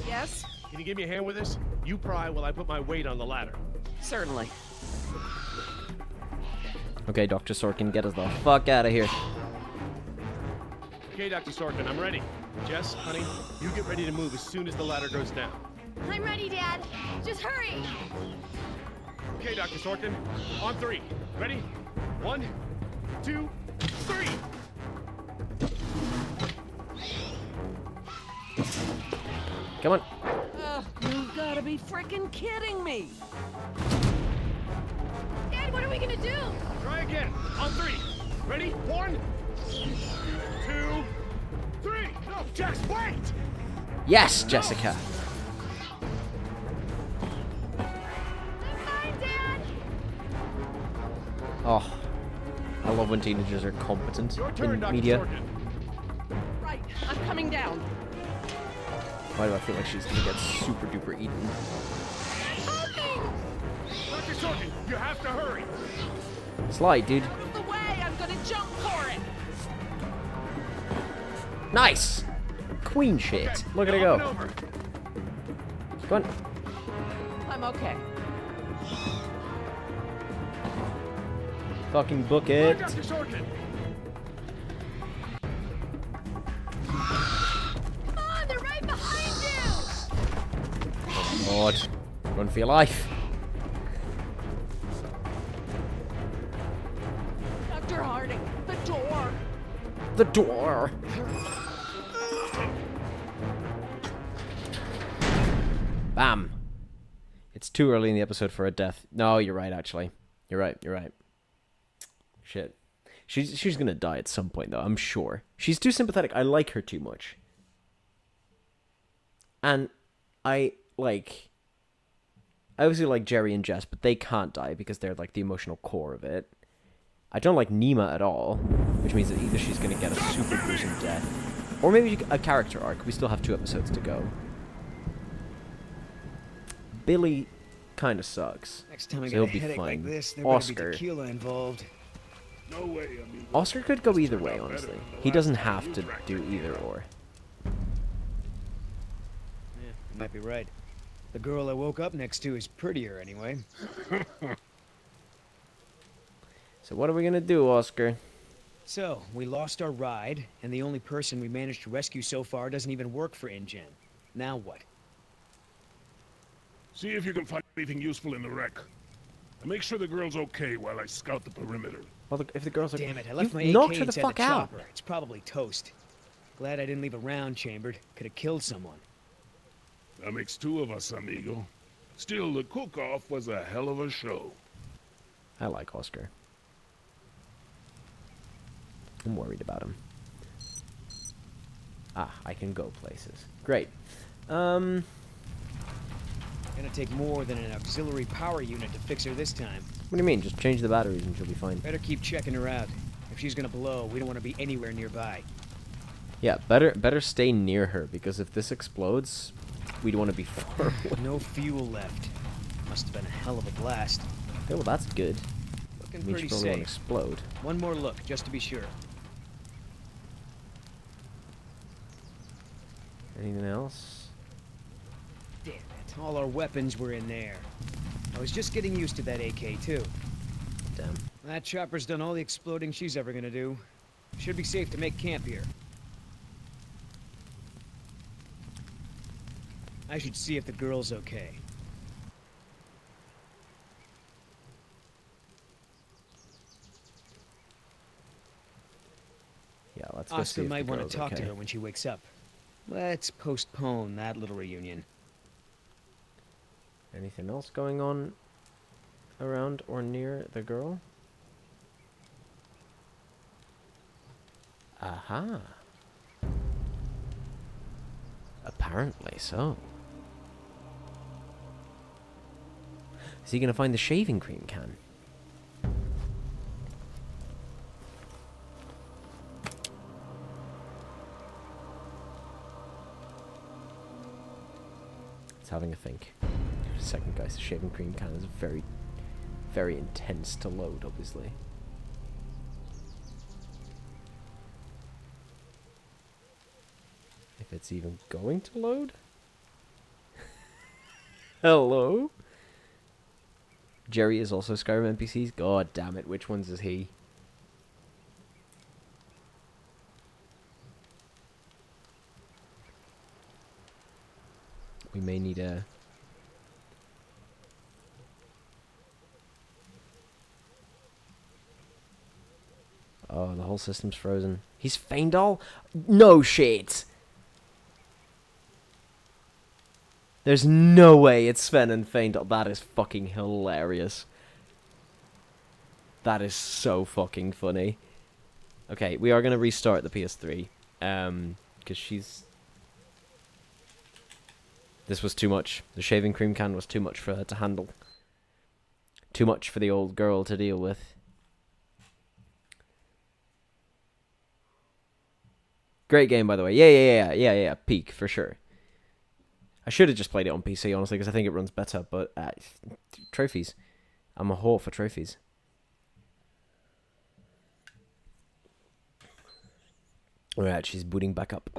Yes? can you give me a hand with this? You pry while I put my weight on the ladder. Certainly. Okay, Dr. Sorkin, get us the fuck out of here. Okay, Dr. Sorkin, I'm ready. Jess, honey, you get ready to move as soon as the ladder goes down. I'm ready, Dad. Just hurry. Okay, Dr. Sorkin, on 3. Ready? 1, 2, 3! Come on. You've gotta be freaking kidding me! Dad, what are we gonna do? Try again. On 3. Ready? 1, 2, 3! No, Jess, wait! Yes, Jessica. I'm fine, Dad. Oh, I love when teenagers are competent Your turn, in Dr. media. Sorkin. Right, I'm coming down. Why do I feel like she's gonna get super duper eaten? Dr. Sorkin, you have to hurry. Slide, dude. Out of the way, I'm gonna jump for it! Nice! Queen shit. Look at her Up and go. over. Go on. I'm okay. Fucking book Come it. on, Dr. Sorkin. Come on, they're right behind you. Lord. Run for your life. Dr. Harding, the door! The door. Bam. It's too early in the episode for a death. No, you're right, actually. You're right, you're right. Shit. She's gonna die at some point, though, I'm sure. She's too sympathetic. I like her too much. And I obviously like Jerry and Jess, but they can't die because they're like the emotional core of it. I don't like Nima at all, which means that either she's gonna get a super gruesome death, or maybe a character arc. We still have 2 episodes to go. Billy kind of sucks. Next time I So get he'll a be headache fine. like this, there better be Oscar. tequila involved. No way, amigo. Oscar could go either way, Turned out better honestly. than the He last doesn't time have you to drank do it. either or. Yeah, you might be right. The girl I woke up next to is prettier anyway. So what are we gonna do, Oscar? So, we lost our ride, and the only person we managed to rescue so far doesn't even work for InGen. Now what? See if you can find anything useful in the wreck. And make sure the girl's okay while I scout the perimeter. Well, if the girls are... Damn it, I left You my AK knocked her the inside fuck the out. chopper. It's probably toast. Glad I didn't leave a round chambered. Could have killed someone. That makes 2 of us, amigo. Still, the cook-off was a hell of a show. I like Oscar. I'm worried about him. Ah, I can go places. Great. Gonna take more than an auxiliary power unit to fix her this time. What do you mean? Just change the batteries and she'll be fine. Better keep checking her out. If she's gonna blow, we don't want to be anywhere nearby. Yeah, better stay near her, because if this explodes, we don't want to be far away. No fuel left. Must have been a hell of a blast. Okay, well that's good. Looking It means pretty she probably won't safe. explode. One more look, just to be sure. Anything else? Damn it. All our weapons were in there. I was just getting used to that AK, too. Damn. That chopper's done all the exploding she's ever gonna do. Should be safe to make camp here. I should see if the girl's okay. Yeah, let's go see Oscar if might the want girl's to talk okay. to her when she wakes up. Let's postpone that little reunion. Anything else going on around or near the girl? Aha. Apparently so. Is he gonna find the shaving cream can? It's having a think. Give it a second, guys. The shaving cream can is very, very intense to load, obviously. If it's even going to load? Hello? Jerry is also Skyrim NPCs? God damn it, which ones is he? We may need a... Oh, the whole system's frozen. He's Feindal? No shit! There's no way it's Sven and Feindal. That is fucking hilarious. That is so fucking funny. Okay, we are going to restart the PS3. Because she's... This was too much. The shaving cream can was too much for her to handle. Too much for the old girl to deal with. Great game, by the way. Yeah. Peak, for sure. I should have just played it on PC, honestly, because I think it runs better, but... trophies. I'm a whore for trophies. Alright, she's booting back up.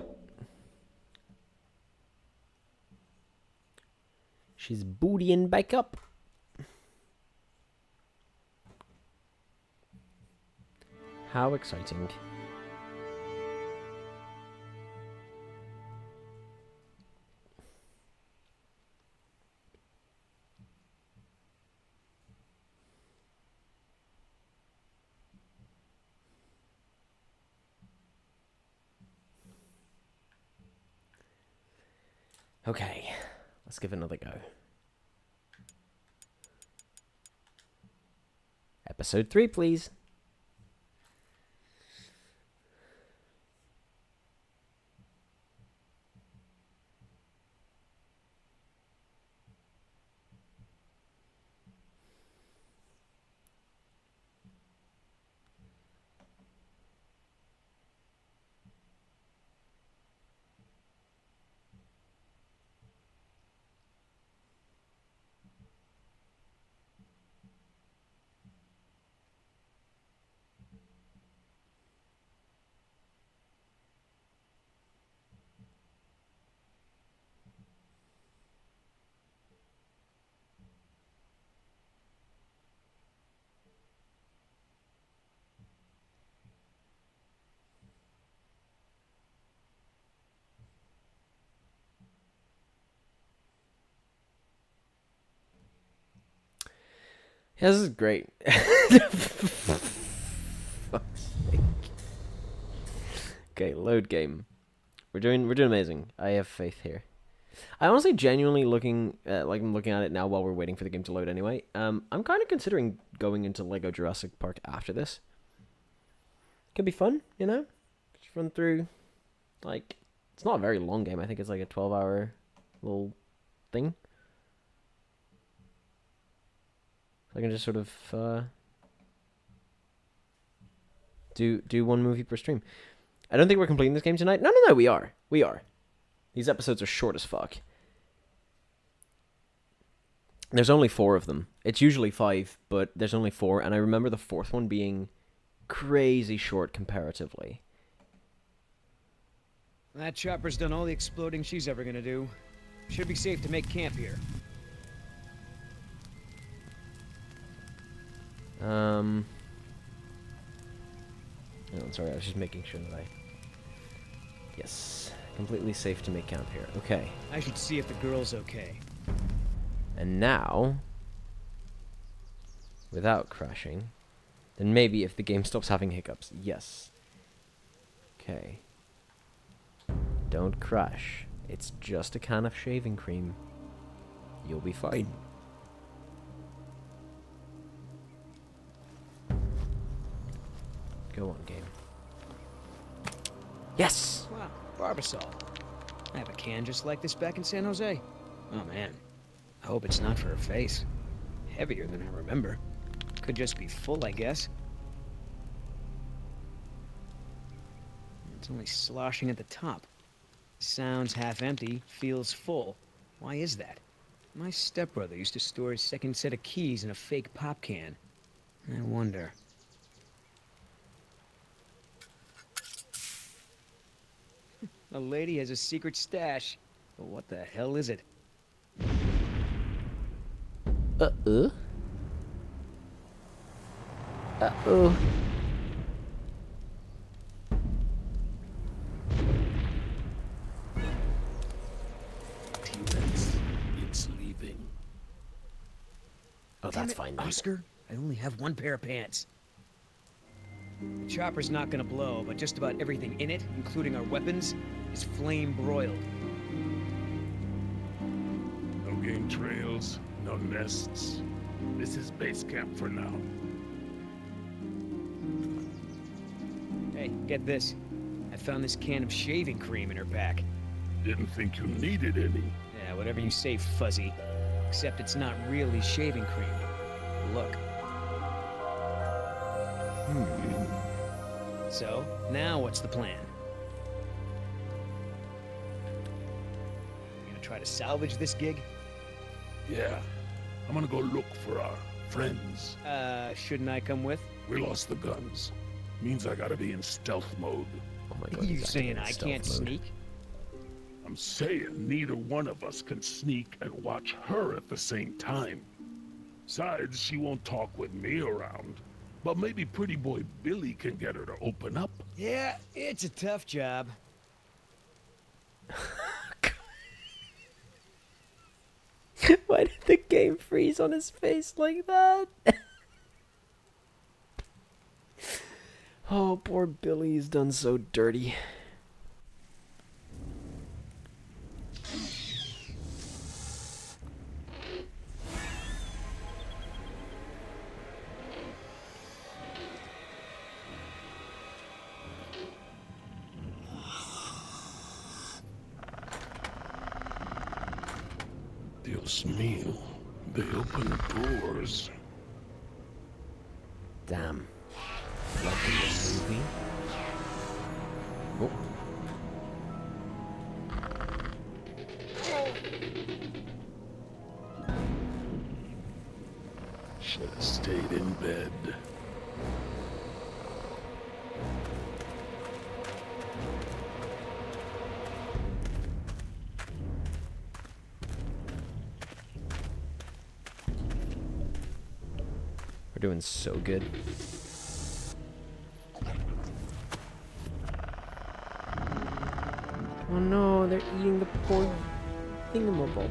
She's bootying back up. How exciting. Okay, let's give it another go. Episode 3, please. Yeah, this is great. Fuck's sake. Okay, load game. We're doing amazing. I have faith here. I honestly genuinely looking I'm looking at it now while we're waiting for the game to load anyway. I'm kind of considering going into Lego Jurassic Park after this. Could be fun, you know? Just run through, like, it's not a very long game. I think it's like a 12-hour little thing. I can just sort of do one movie per stream. I don't think we're completing this game tonight. No, we are. We are. These episodes are short as fuck. There's only 4 of them. It's usually 5, but there's only 4, and I remember the 4th one being crazy short comparatively. That chopper's done all the exploding she's ever gonna do. Should be safe to make camp here. Oh, sorry, I was just making sure that I... Yes. completely safe to make camp here. Okay. I should see if the girl's okay. And now, without crashing, then maybe if the game stops having hiccups. Yes. Okay. Don't crash. It's just a can of shaving cream. You'll be fine. Go on, game. Yes! Wow, Barbasol. I have a can just like this back in San Jose. Oh man, I hope it's not for her face. Heavier than I remember. Could just be full, I guess. It's only sloshing at the top. Sounds half empty, feels full. Why is that? My stepbrother used to store his second set of keys in a fake pop can. I wonder. A lady has a secret stash. But what the hell is it? Uh-oh. T-Rex, it's leaving. Oh, that's fine. Then. Oscar, I only have one pair of pants. The chopper's not gonna blow, but just about everything in it, including our weapons, is flame broiled. No game trails, no nests. This is base camp for now. Hey, get this. I found this can of shaving cream in her pack. Didn't think you needed any. Yeah, whatever you say, Fuzzy. Except it's not really shaving cream. Look. So, now what's the plan? You gonna try to salvage this gig? Yeah, I'm gonna go look for our friends. Shouldn't I come with? We lost the guns. Means I gotta be in stealth mode. Oh my god. You he's saying acting in I stealth can't mode. sneak? I'm saying neither one of us can sneak and watch her at the same time. Besides, she won't talk with me around. But maybe pretty boy Billy can get her to open up. Yeah, it's a tough job. Why did the game freeze on his face like that? Oh, poor Billy's done so dirty. Dios mío, they open doors. Damn. Like in this movie. Oh. Should have stayed in bed. We're doing so good. Oh no, they're eating the poor thingamabob.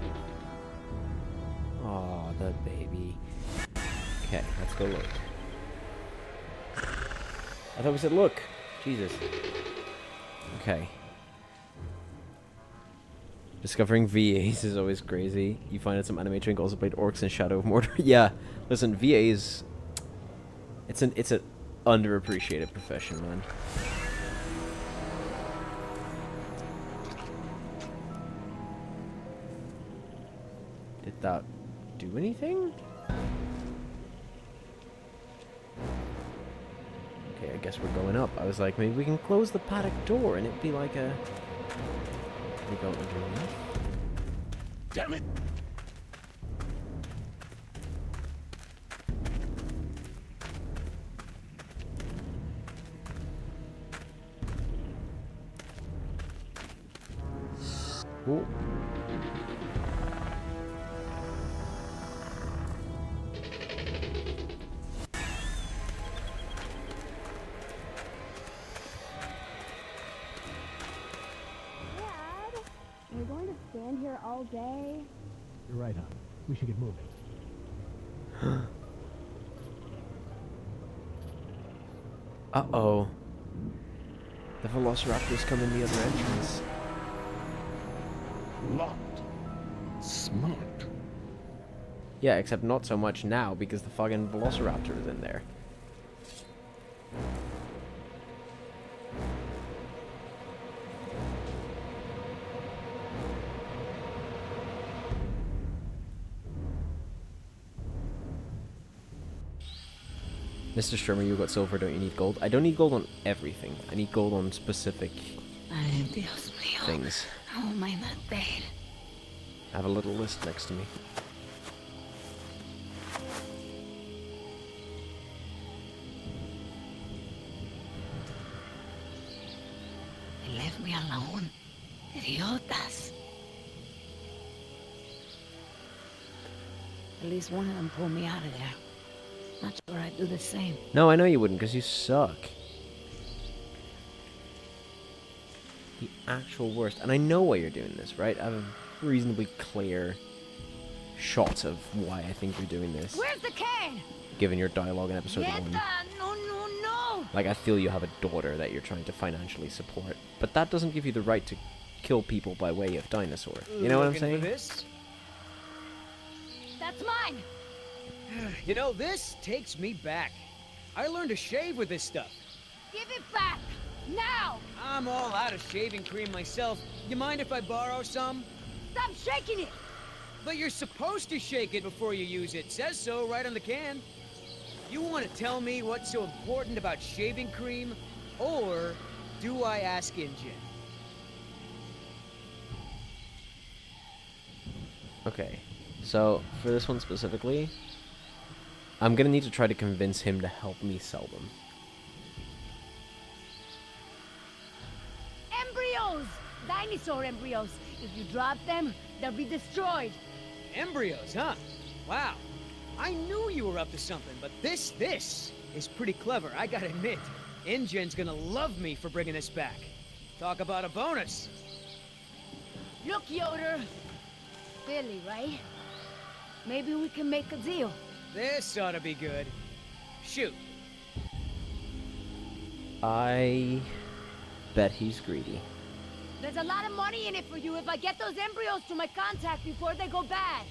Oh, the baby. Okay, let's go look. I thought we said look. Jesus. Okay. Discovering VAs is always crazy. You find out some anime drink also played orcs in Shadow of Mordor. Yeah, listen, VAs. It's an underappreciated profession, man. Did that do anything? Okay, I guess we're going up. I was like, maybe we can close the paddock door and it'd be like a... We go underneath. Damn it! Ooh. here all day. You're right, hon. We should get moving. Uh-oh. The Velociraptors come in the other entrance. Locked. Smart. Yeah, except not so much now because the fucking Velociraptor is in there. Mr. Strimmer, you got silver, don't you need gold? I don't need gold on everything. I need gold on specific things. Oh, my not bad. I have a little list next to me. Leave me alone. Idiotas. At least one of them pulled me out of there. Not sure I'd do the same. No, I know you wouldn't, because you suck. The actual worst. And I know why you're doing this, right? I have a reasonably clear shot of why I think you're doing this. Where's the can? Given your dialogue in episode 1. No, no, no! Like, I feel you have a daughter that you're trying to financially support. But that doesn't give you the right to kill people by way of dinosaur. You know what I'm saying? This? That's mine! You know, this takes me back. I learned to shave with this stuff. Give it back! Now! I'm all out of shaving cream myself. You mind if I borrow some? Stop shaking it! But you're supposed to shake it before you use it. Says so right on the can. You want to tell me what's so important about shaving cream? Or do I ask InGen? Okay. So, for this one specifically, I'm gonna need to try to convince him to help me sell them. Embryos! Dinosaur embryos. If you drop them, they'll be destroyed. Embryos, huh? Wow. I knew you were up to something, but this is pretty clever, I gotta admit. InGen's gonna love me for bringing this back. Talk about a bonus. Look, Yoder. Billy, right? Maybe we can make a deal. This ought to be good. Shoot. I bet he's greedy. There's a lot of money in it for you if I get those embryos to my contact before they go bad.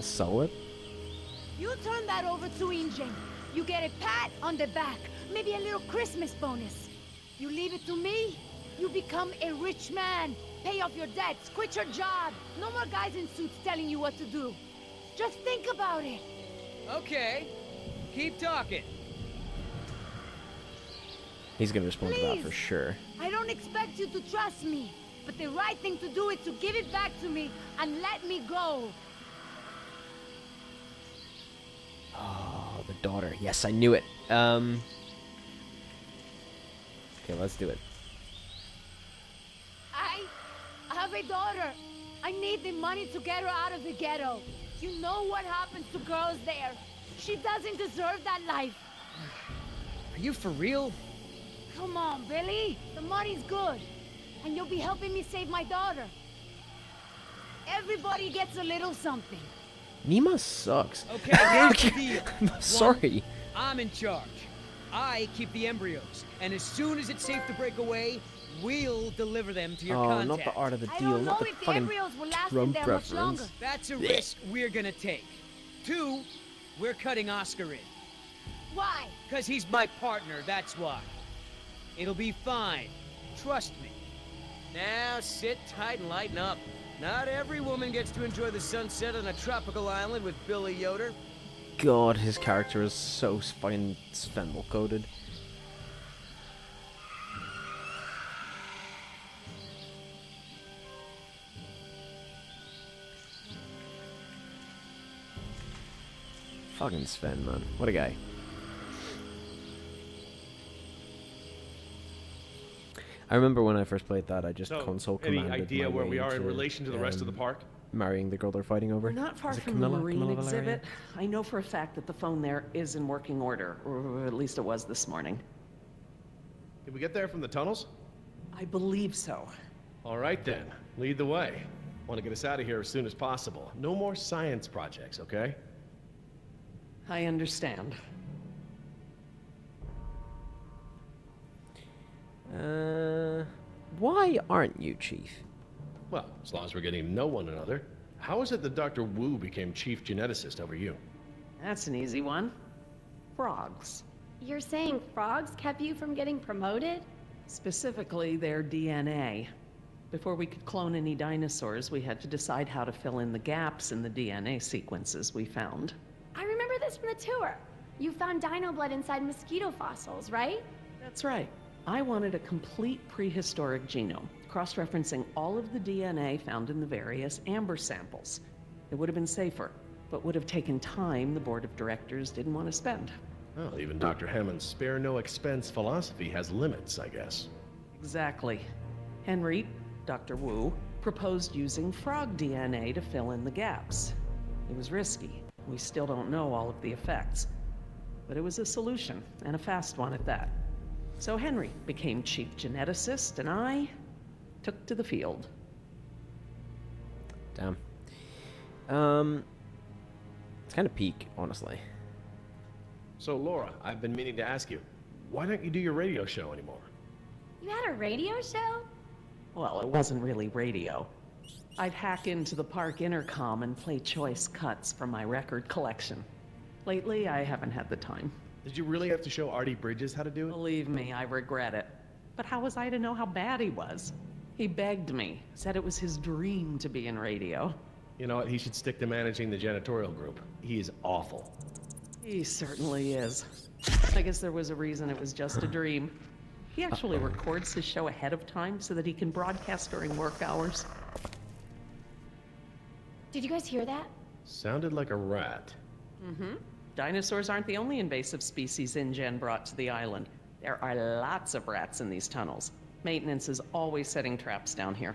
Sell it? You turn that over to InGen. You get a pat on the back, maybe a little Christmas bonus. You leave it to me, you become a rich man. Pay off your debts, quit your job. No more guys in suits telling you what to do. Just think about it. Okay. Keep talking. He's gonna respond to that Please. for sure. I don't expect you to trust me, but the right thing to do is to give it back to me and let me go. Oh, the daughter. Yes, I knew it. Okay, let's do it. I have a daughter. I need the money to get her out of the ghetto. You know what happens to girls there. She doesn't deserve that life. Are you for real? Come on, Billy. The money's good. And you'll be helping me save my daughter. Everybody gets a little something. Nima sucks. Okay, here's the deal. I'm sorry. I'm in charge. I keep the embryos, and as soon as it's safe to break away, we'll deliver them to your contact. Not the art of the I deal, don't know not the if the fucking embryos will last in Trump there much longer. reference. That's a risk we're gonna take. 2, we're cutting Oscar in. Why? Because he's my partner, that's why. It'll be fine. Trust me. Now sit tight and lighten up. Not every woman gets to enjoy the sunset on a tropical island with Billy Yoder. God, his character is so fucking Svenvel-coded. Fucking Sven, man. What a guy. I remember when I first played that, I just console commanded any idea my where we way are in to, relation to the rest of the park? Marrying the girl they're fighting over. We're not far Is it from Camilla? the marine Camilla Valeria? exhibit. I know for a fact that the phone there is in working order, or at least it was this morning. Did we get there from the tunnels? I believe so. All right then, lead the way. Want to get us out of here as soon as possible. No more science projects, okay? I understand. Why aren't you, Chief? Well, as long as we're getting to know one another. How is it that Dr. Wu became chief geneticist over you? That's an easy one. Frogs. You're saying frogs kept you from getting promoted? Specifically, their DNA. Before we could clone any dinosaurs, we had to decide how to fill in the gaps in the DNA sequences we found. I remember this from the tour. You found dino blood inside mosquito fossils, right? That's right. I wanted a complete prehistoric genome, cross-referencing all of the DNA found in the various amber samples. It would have been safer, but would have taken time the board of directors didn't want to spend. Well, even Dr. Hammond's spare no expense philosophy has limits, I guess. Exactly. Henry, Dr. Wu, proposed using frog DNA to fill in the gaps. It was risky. We still don't know all of the effects. But it was a solution, and a fast one at that. So Henry became chief geneticist, and I took to the field. Damn. It's kind of peak, honestly. So, Laura, I've been meaning to ask you, why don't you do your radio show anymore? You had a radio show? Well, it wasn't really radio. I'd hack into the park intercom and play choice cuts from my record collection. Lately, I haven't had the time. Did you really have to show Artie Bridges how to do it? Believe me, I regret it. But how was I to know how bad he was? He begged me, said it was his dream to be in radio. You know what, he should stick to managing the janitorial group. He is awful. He certainly is. I guess there was a reason it was just a dream. He actually records his show ahead of time so that he can broadcast during work hours. Did you guys hear that? Sounded like a rat. Mm-hmm. Dinosaurs aren't the only invasive species InGen brought to the island. There are lots of rats in these tunnels. Maintenance is always setting traps down here.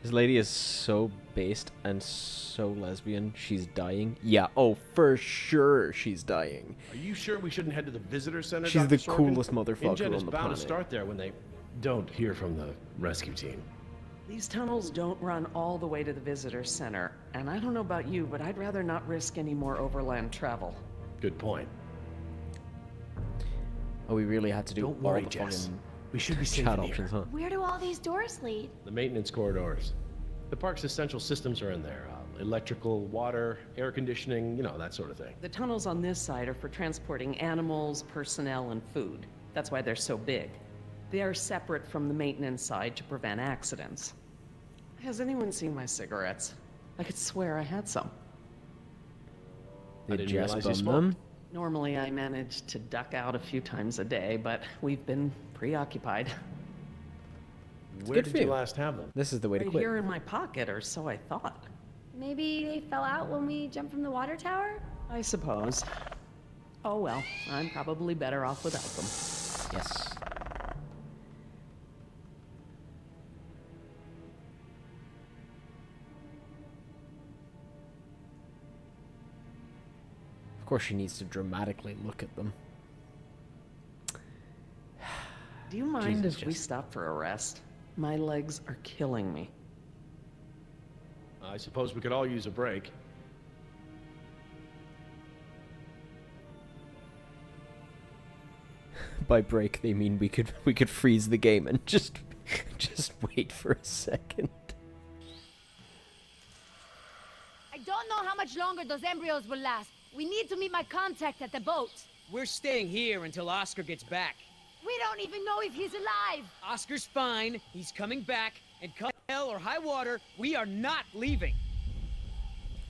This lady is so based and so lesbian, she's dying. Yeah, oh, for sure she's dying. Are you sure we shouldn't head to the visitor center, She's Dr. the Sorkin? coolest motherfucker InGen is on the bound planet. to start there when they don't hear from the rescue team. These tunnels don't run all the way to the visitor center, and I don't know about you, but I'd rather not risk any more overland travel. Good point. Oh, we really had to do Don't all worry, the Jess. fucking We should be safe chat in here. options, huh? Where do all these doors lead? The maintenance corridors. The park's essential systems are in there. Electrical, water, air conditioning, you know, that sort of thing. The tunnels on this side are for transporting animals, personnel, and food. That's why they're so big. They are separate from the maintenance side to prevent accidents. Has anyone seen my cigarettes? I could swear I had some. I Did didn't Jess realize you bum smoked. them? Normally I manage to duck out a few times a day, but we've been preoccupied. Where good did for you you. last have them? This is the way to Right quit. here in my pocket, or so I thought. Maybe they fell out when we jumped from the water tower? I suppose. Oh well, I'm probably better off without them. Yes. Of course she needs to dramatically look at them. Do you mind Jesus, if we Jess. stop for a rest? My legs are killing me. I suppose we could all use a break. By break they mean we could freeze the game and just wait for a second. I don't know how much longer those embryos will last. We need to meet my contact at the boat. We're staying here until Oscar gets back. We don't even know if he's alive. Oscar's fine, he's coming back, and come hell or high water, we are not leaving.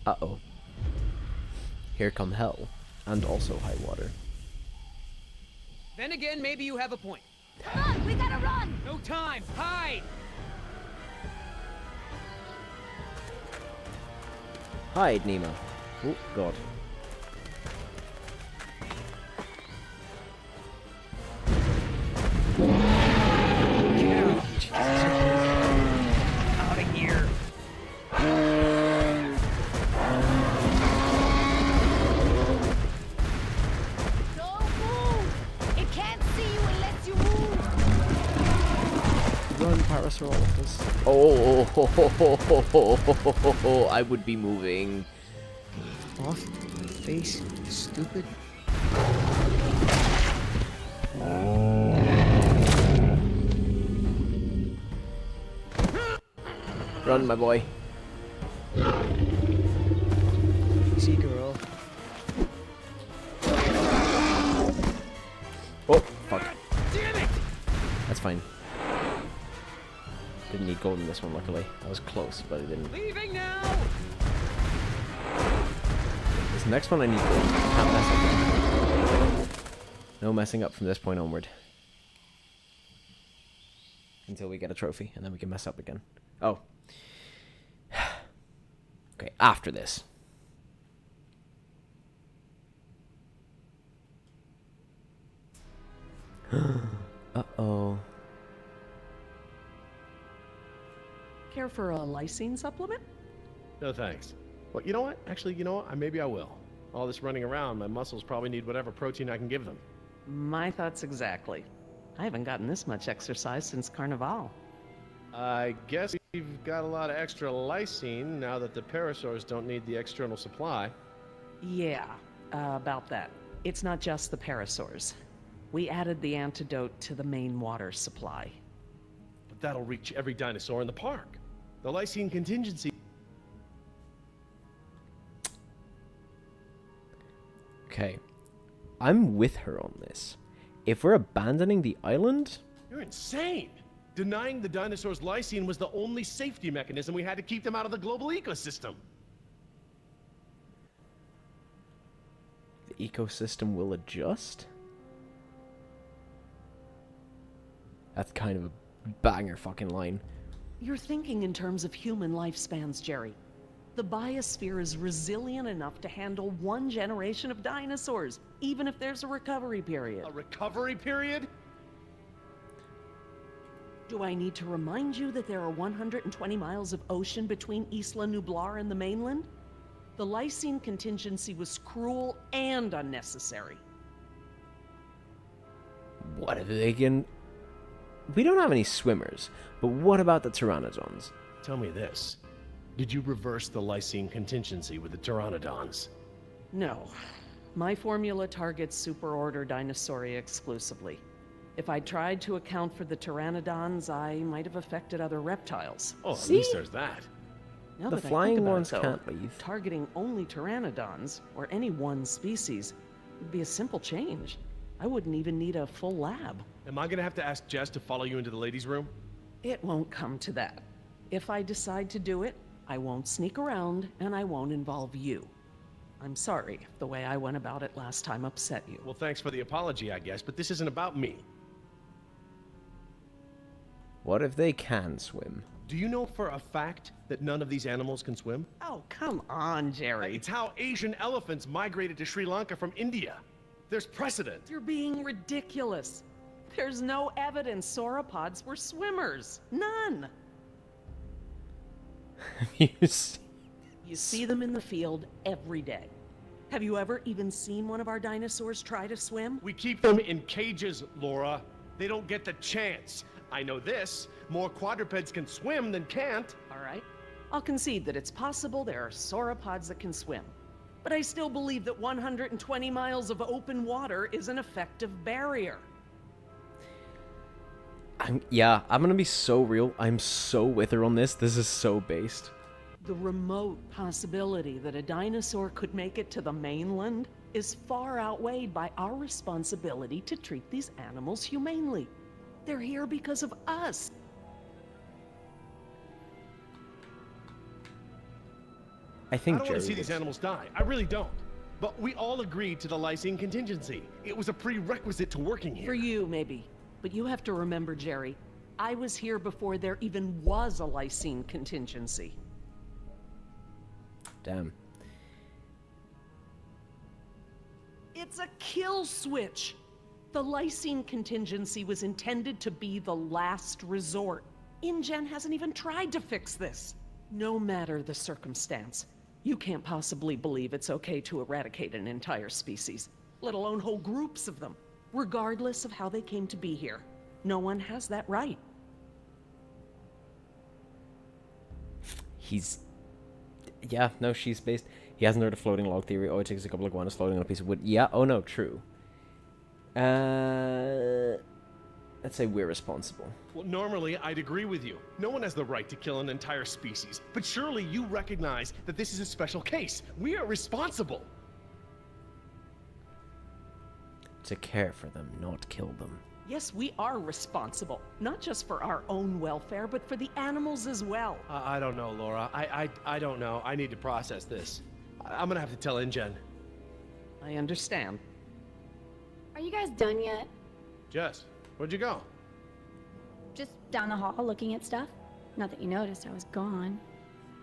Uh-oh. Here come hell. And also high water. Then again, maybe you have a point. Come on, we gotta run. No time, hide! Hide, Nemo. Oh, God. Out of here. Don't move. It can't see you unless you move. Oh, I would be moving. Off my face, stupid. Run, my boy. Easy, girl. Oh, fuck. Damn it! That's fine. Didn't need gold in this one, luckily. I was close, but I didn't. Leaving now! This next one I need gold. Can't mess up. No messing up from this point onward. Until we get a trophy, and then we can mess up again. Oh. Okay, after this. Uh-oh. Care for a lysine supplement? No thanks. Well, you know what? Actually, you know what? Maybe I will. All this running around, my muscles probably need whatever protein I can give them. My thoughts exactly. I haven't gotten this much exercise since Carnival. I guess we've got a lot of extra lysine now that the parasaurs don't need the external supply. Yeah, about that. It's not just the parasaurs. We added the antidote to the main water supply. But that'll reach every dinosaur in the park. The lysine contingency... Okay. I'm with her on this. If we're abandoning the island... You're insane! Denying the dinosaurs lysine was the only safety mechanism we had to keep them out of the global ecosystem. The ecosystem will adjust? That's kind of a banger fucking line. You're thinking in terms of human lifespans, Jerry. The biosphere is resilient enough to handle one generation of dinosaurs, even if there's a recovery period. A recovery period? Do I need to remind you that there are 120 miles of ocean between Isla Nublar and the mainland? The lysine contingency was cruel and unnecessary. What if they can... We don't have any swimmers, but what about the pteranodons? Tell me this. Did you reverse the lysine contingency with the pteranodons? No. My formula targets superorder Dinosauria exclusively. If I tried to account for the pteranodons, I might have affected other reptiles. Oh, at least there's that. Now The that I think flying about ones it, though, can't leave. targeting only pteranodons, or any one species, would be a simple change. I wouldn't even need a full lab. Am I gonna have to ask Jess to follow you into the ladies' room? It won't come to that. If I decide to do it, I won't sneak around, and I won't involve you. I'm sorry if the way I went about it last time upset you. Well, thanks for the apology, I guess, but this isn't about me. What if they can swim? Do you know for a fact that none of these animals can swim? Oh, come on, Jerry. It's how Asian elephants migrated to Sri Lanka from India. There's precedent. You're being ridiculous. There's no evidence sauropods were swimmers. None. You see them in the field every day. Have you ever even seen one of our dinosaurs try to swim? We keep them in cages, Laura. They don't get the chance. I know this. More quadrupeds can swim than can't. All right. I'll concede that it's possible there are sauropods that can swim. But I still believe that 120 miles of open water is an effective barrier. I'm gonna be so real. I'm so with her on this. This is so based. The remote possibility that a dinosaur could make it to the mainland is far outweighed by our responsibility to treat these animals humanely. They're here because of us. I think I don't want to see Jerry these is. animals die. I really don't. But we all agreed to the lysine contingency. It was a prerequisite to working here. For you, maybe. But you have to remember, Jerry, I was here before there even was a lysine contingency. Damn. It's a kill switch. The lysine contingency was intended to be the last resort. InGen hasn't even tried to fix this. No matter the circumstance, you can't possibly believe it's okay to eradicate an entire species, let alone whole groups of them, regardless of how they came to be here. No one has that right. He's... Yeah, no, she's based... He hasn't heard a floating log theory. Oh, it takes a couple of iguanas floating on a piece of wood. Yeah, oh no, true. Let's say we're responsible. Well, normally I'd agree with you. No one has the right to kill an entire species. But surely you recognize that this is a special case. We are responsible. To care for them, not kill them. Yes, we are responsible. Not just for our own welfare, but for the animals as well. I don't know, Laura. I don't know. I need to process this. I'm gonna have to tell InGen. I understand. Are you guys done yet? Jess, where'd you go? Just down the hall looking at stuff? Not that you noticed I was gone.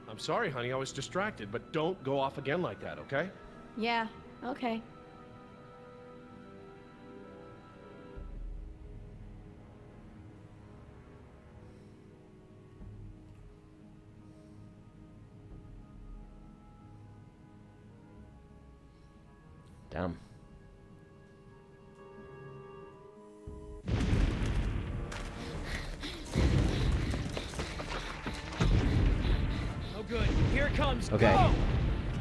I'm sorry, honey. I was distracted, but don't go off again like that, okay? Yeah, okay. Damn. Oh good, here it comes. Okay. Go!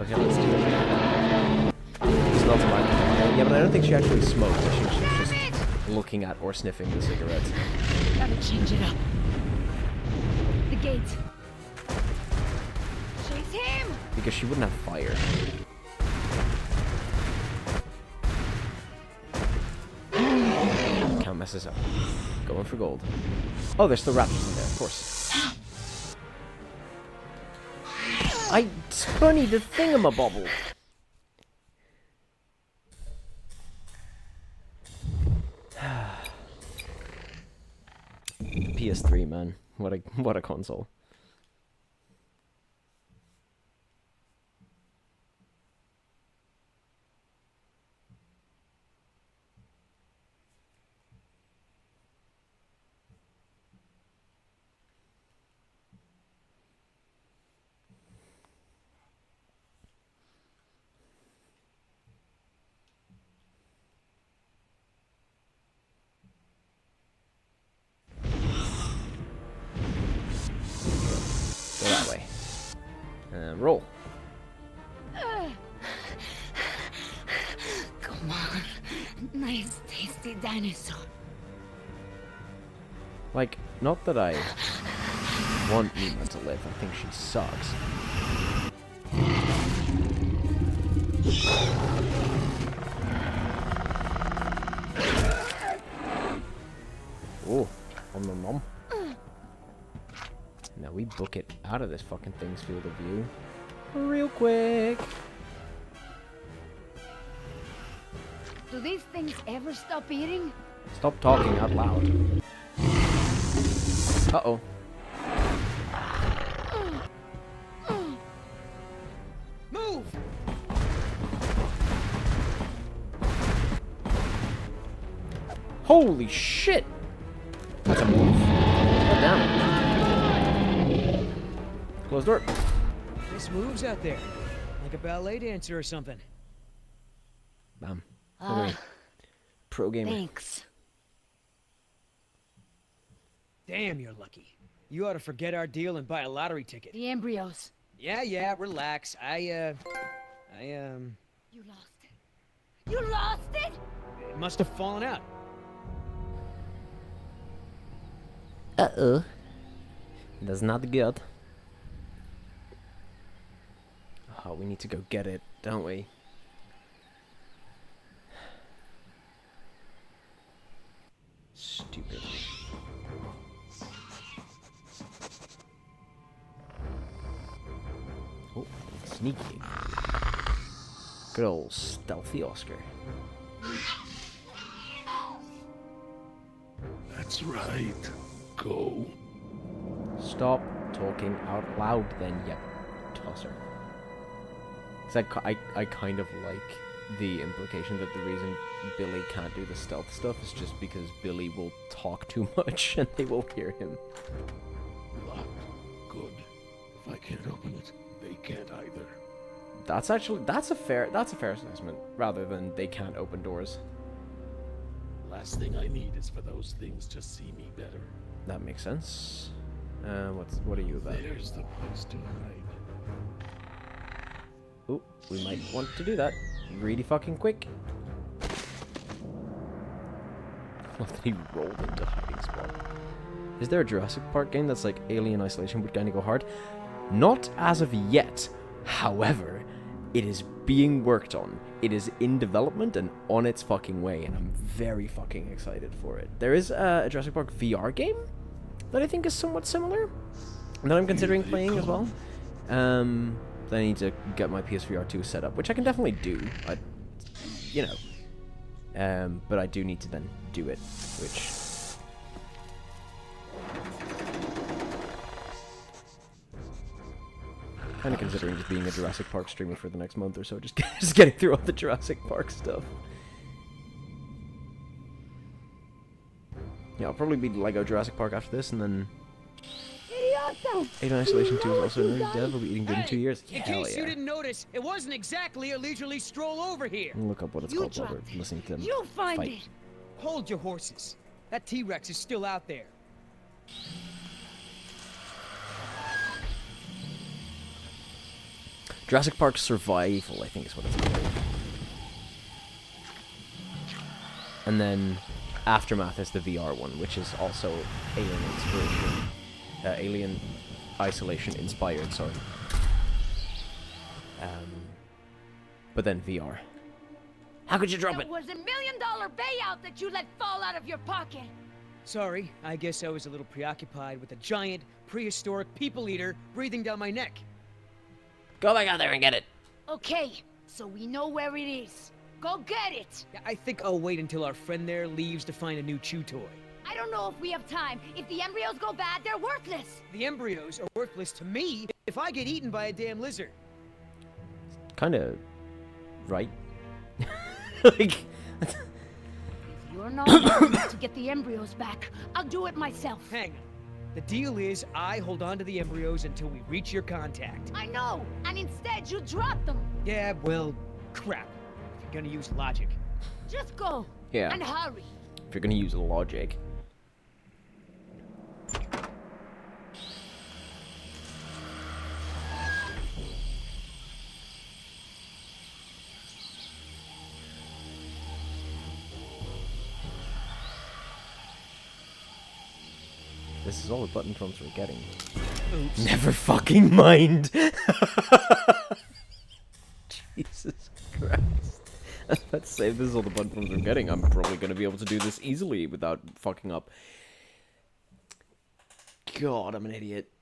Okay, let's do it. Smells like... Yeah, but I don't think she actually smoked. I think she was just looking at or sniffing the cigarettes. Gotta change it up. The gate. Chase him! Because she wouldn't have fire. Can't mess this up. Going for gold. Oh, there's still raptors in there, of course. I spun the thingamabobble. PS3, man. What a console. Go that way. Roll. Come on. Nice, tasty dinosaur. Like, not that I want Nima to live. I think she sucks. Oh, nom nom. Now we book it out of this fucking thing's field of view real quick. Do these things ever stop eating? Stop talking out loud. Uh-oh. Move! Holy shit! That's a move. Oh, damn. Closed door. Nice moves out there. Like a ballet dancer or something. Bam. Look at me. Pro gamer. Thanks. Damn, you're lucky. You ought to forget our deal and buy a lottery ticket. The embryos. Yeah, relax. You lost it. You lost it? It must have fallen out. Uh-oh. That's not good. Oh, we need to go get it, don't we? Stupid. Oh, sneaky. Good old stealthy Oscar. That's right. Go. Stop talking out loud then, you tosser. I kind of like the implication that the reason Billy can't do the stealth stuff is just because Billy will talk too much and they will hear him. Locked. Good. If I can't open it, they can't either. That's a fair assessment, rather than they can't open doors. Last thing I need is for those things to see me better. That makes sense. What are you about? There's the place to hide. Ooh, we might want to do that really fucking quick. Love that he rolled into hiding spot. Is there a Jurassic Park game that's like Alien Isolation would kind of go hard? Not as of yet. However, it is being worked on. It is in development and on its fucking way, and I'm very fucking excited for it. There is a Jurassic Park VR game that I think is somewhat similar that I'm considering playing as well. Then I need to get my PSVR 2 set up, which I can definitely do. But I do need to then do it, which... kind of considering just being a Jurassic Park streamer for the next month or so, just getting through all the Jurassic Park stuff. Yeah, I'll probably be Lego Jurassic Park after this, and then... Alien Isolation 2 is also in early dev. We'll be eating good in 2 years. In Hell case yeah. you didn't notice, it wasn't exactly a leisurely stroll over here. Look up what it's called while we're listening to them You find fight. it. Hold your horses. That T-Rex is still out there. Jurassic Park Survival, I think is what it's called. And then Aftermath is the VR one, which is also Alien Inspiration. Alien Isolation inspired, sorry. But then VR. How could you drop it? It was $1 million payout that you let fall out of your pocket. Sorry, I guess I was a little preoccupied with a giant, prehistoric people eater breathing down my neck. Go back out there and get it. Okay, so we know where it is. Go get it. Yeah, I think I'll wait until our friend there leaves to find a new chew toy. I don't know if we have time. If the embryos go bad, they're worthless. The embryos are worthless to me if I get eaten by a damn lizard. Kinda... right? Like... If you're not willing to get the embryos back, I'll do it myself. Hang on. The deal is I hold on to the embryos until we reach your contact. I know, and instead you drop them. Yeah, well, crap. If you're gonna use logic. Just go. Yeah. And hurry. If you're gonna use logic. This is all the button prompts we're getting. Oops. Never fucking mind. Jesus Christ. I was about to say, if this is all the button prompts we're getting, I'm probably going to be able to do this easily without fucking up. God, I'm an idiot.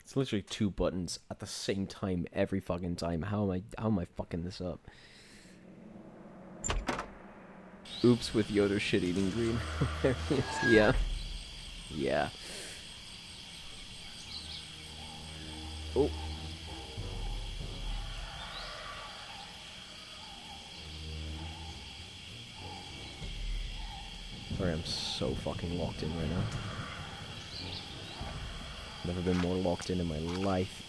It's literally 2 buttons at the same time every fucking time. How am I fucking this up? Oops with Yoda shit eating green. There he is. Yeah. Yeah. Oh. Sorry, I'm so fucking locked in right now. Never been more locked in my life.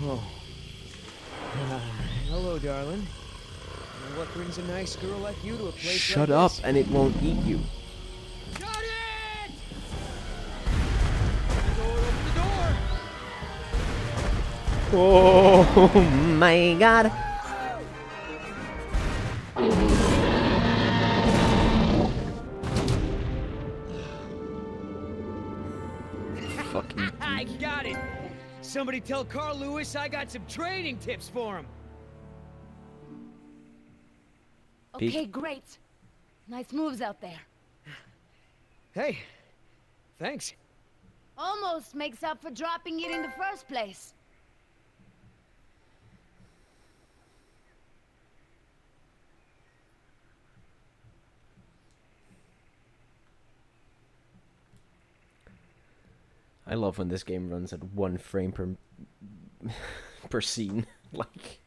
Oh. Hello, darling. What brings a nice girl like you to a place Shut like up, this? and it won't eat you. Got it! Open the door! Oh my god. Fucking I got it! Somebody tell Carl Lewis I got some training tips for him. Peek. Okay, great. Nice moves out there. Hey, thanks. Almost makes up for dropping it in the first place. I love when this game runs at 1 frame per per scene. Like,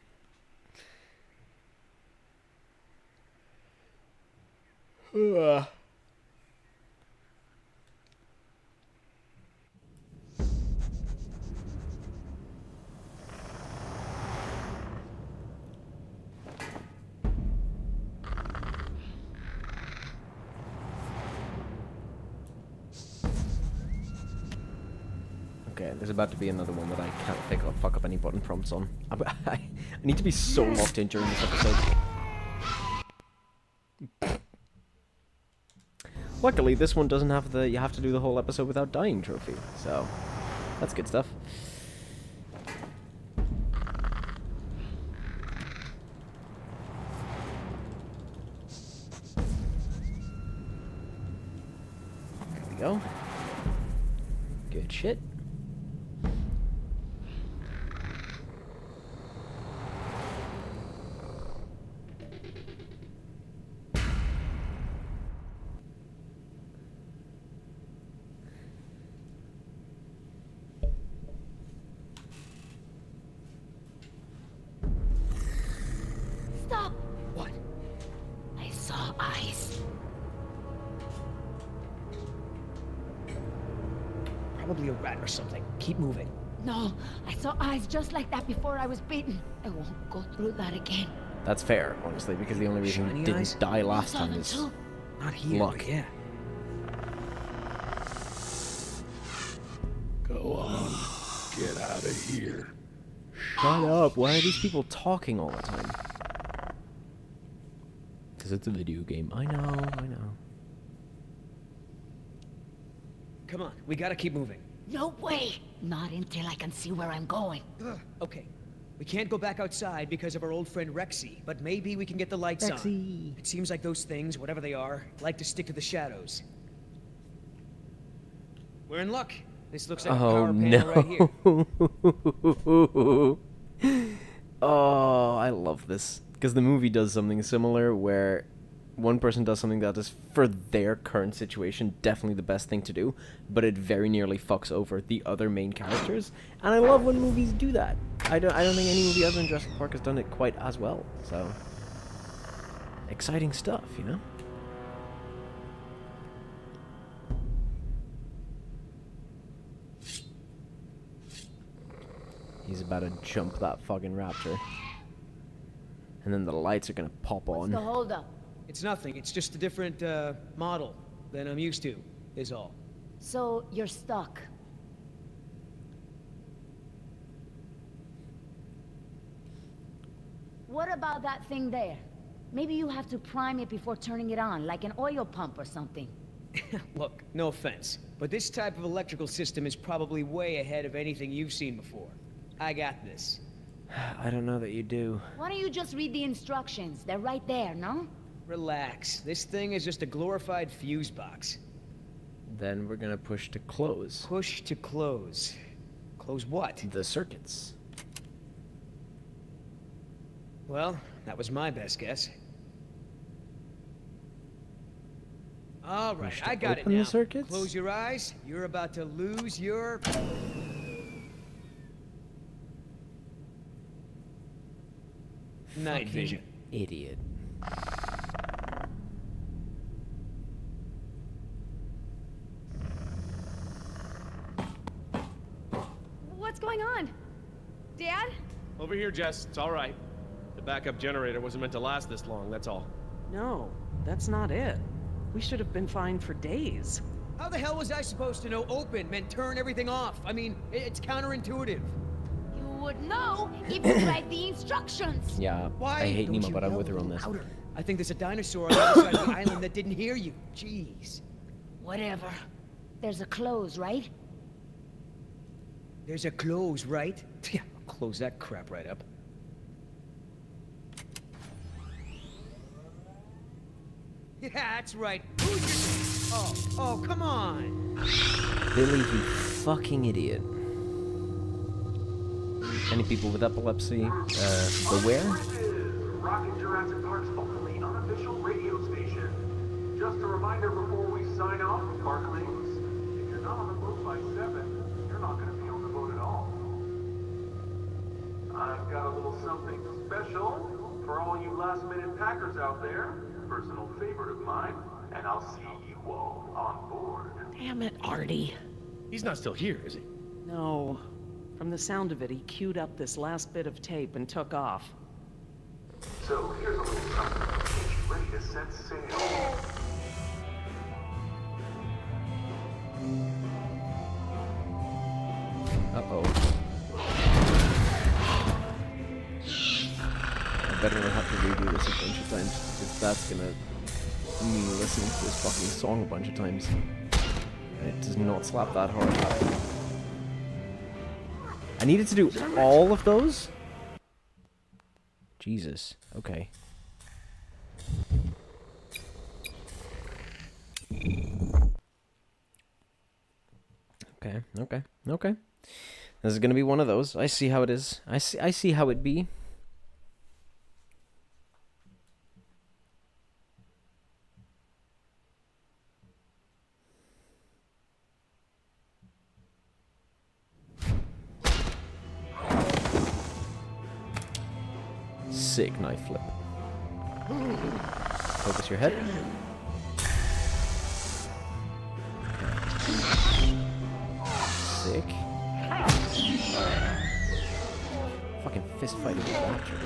Okay, there's about to be another one that I can't fuck up any button prompts on. I need to be so locked in during this episode. Luckily, this one doesn't have the you have to do the whole episode without dying trophy, so that's good stuff. There we go. Good shit. Stop! What? I saw eyes. Probably a rat or something. Keep moving. No, I saw eyes just like that before I was bitten. I won't go through that again. That's fair, honestly, because the only reason Shiny he didn't eyes? die last saw time them is too? Not here, luck. but yeah. Go on. Get out of here. Shut up, why are these people talking all the time? Because it's a video game. I know. Come on, we gotta keep moving. No way! Not until I can see where I'm going. Okay. We can't go back outside because of our old friend Rexy, but maybe we can get the lights on. Rexy. It seems like those things, whatever they are, like to stick to the shadows. We're in luck. This looks like a power panel right here. Oh, I love this. Because the movie does something similar where one person does something that is, for their current situation, definitely the best thing to do, but it very nearly fucks over the other main characters. And I love when movies do that. I don't think any movie other than Jurassic Park has done it quite as well. So, exciting stuff, you know? He's about to jump that fucking raptor. And then the lights are gonna pop on. What's the holdup? It's nothing. It's just a different, model than I'm used to, is all. So, you're stuck. What about that thing there? Maybe you have to prime it before turning it on, like an oil pump or something. Look, no offense, but this type of electrical system is probably way ahead of anything you've seen before. I got this. I don't know that you do. Why don't you just read the instructions? They're right there, no? Relax. This thing is just a glorified fuse box. Then we're gonna push to close. Push to close. Close what? The circuits. Well, that was my best guess. All right, Push to I got it open the now. circuits? Close your eyes. You're about to lose your... night vision. Idiot. What's going on? Dad? Over here, Jess. It's all right. The backup generator wasn't meant to last this long, that's all. No, that's not it. We should have been fine for days. How the hell was I supposed to know open meant turn everything off? I mean, it's counterintuitive. You would know if you read the instructions. Yeah, Why I hate don't Nemo, you but I'm yell with a her on little this. louder? I think there's a dinosaur on the other side of the island that didn't hear you. Jeez. Whatever. There's a close, right? There's a close, right? Yeah, I'll close that crap right up. Yeah, that's right. Who's your... Oh, come on. Billy, you fucking idiot. Any people with epilepsy, beware? Rockin' Jurassic Park's only unofficial radio station. Just a reminder before we sign off, Parklings. If you're not on the boat by 7, you're not going to be on the boat at all. I've got a little something special for all you last-minute packers out there. Personal favorite of mine, and I'll see you all on board. Damn it, Artie. He's not still here, is he? No. From the sound of it, he queued up this last bit of tape and took off. So here's a little something. Get you ready to set sail. Uh-oh. I better not have to redo this a bunch of times, because that's gonna mean listening to this fucking song a bunch of times. It does not slap that hard. I needed to do all of those? Jesus. Okay. Okay. This is gonna be one of those. I see how it is. I see how it be. Sick knife flip. Focus your head. Sick. Fucking fist fight with that, dude.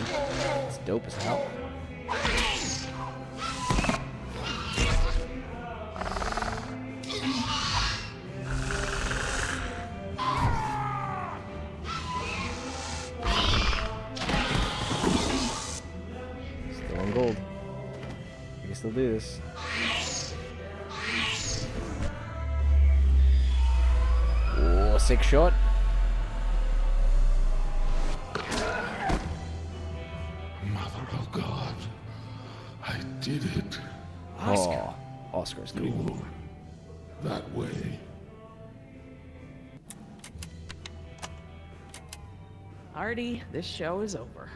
It's dope as hell. Still on gold. We can still do this. Oh, sick shot. Mother of God, I did it. Oh, Oscar's cool. Move that way. Artie, this show is over.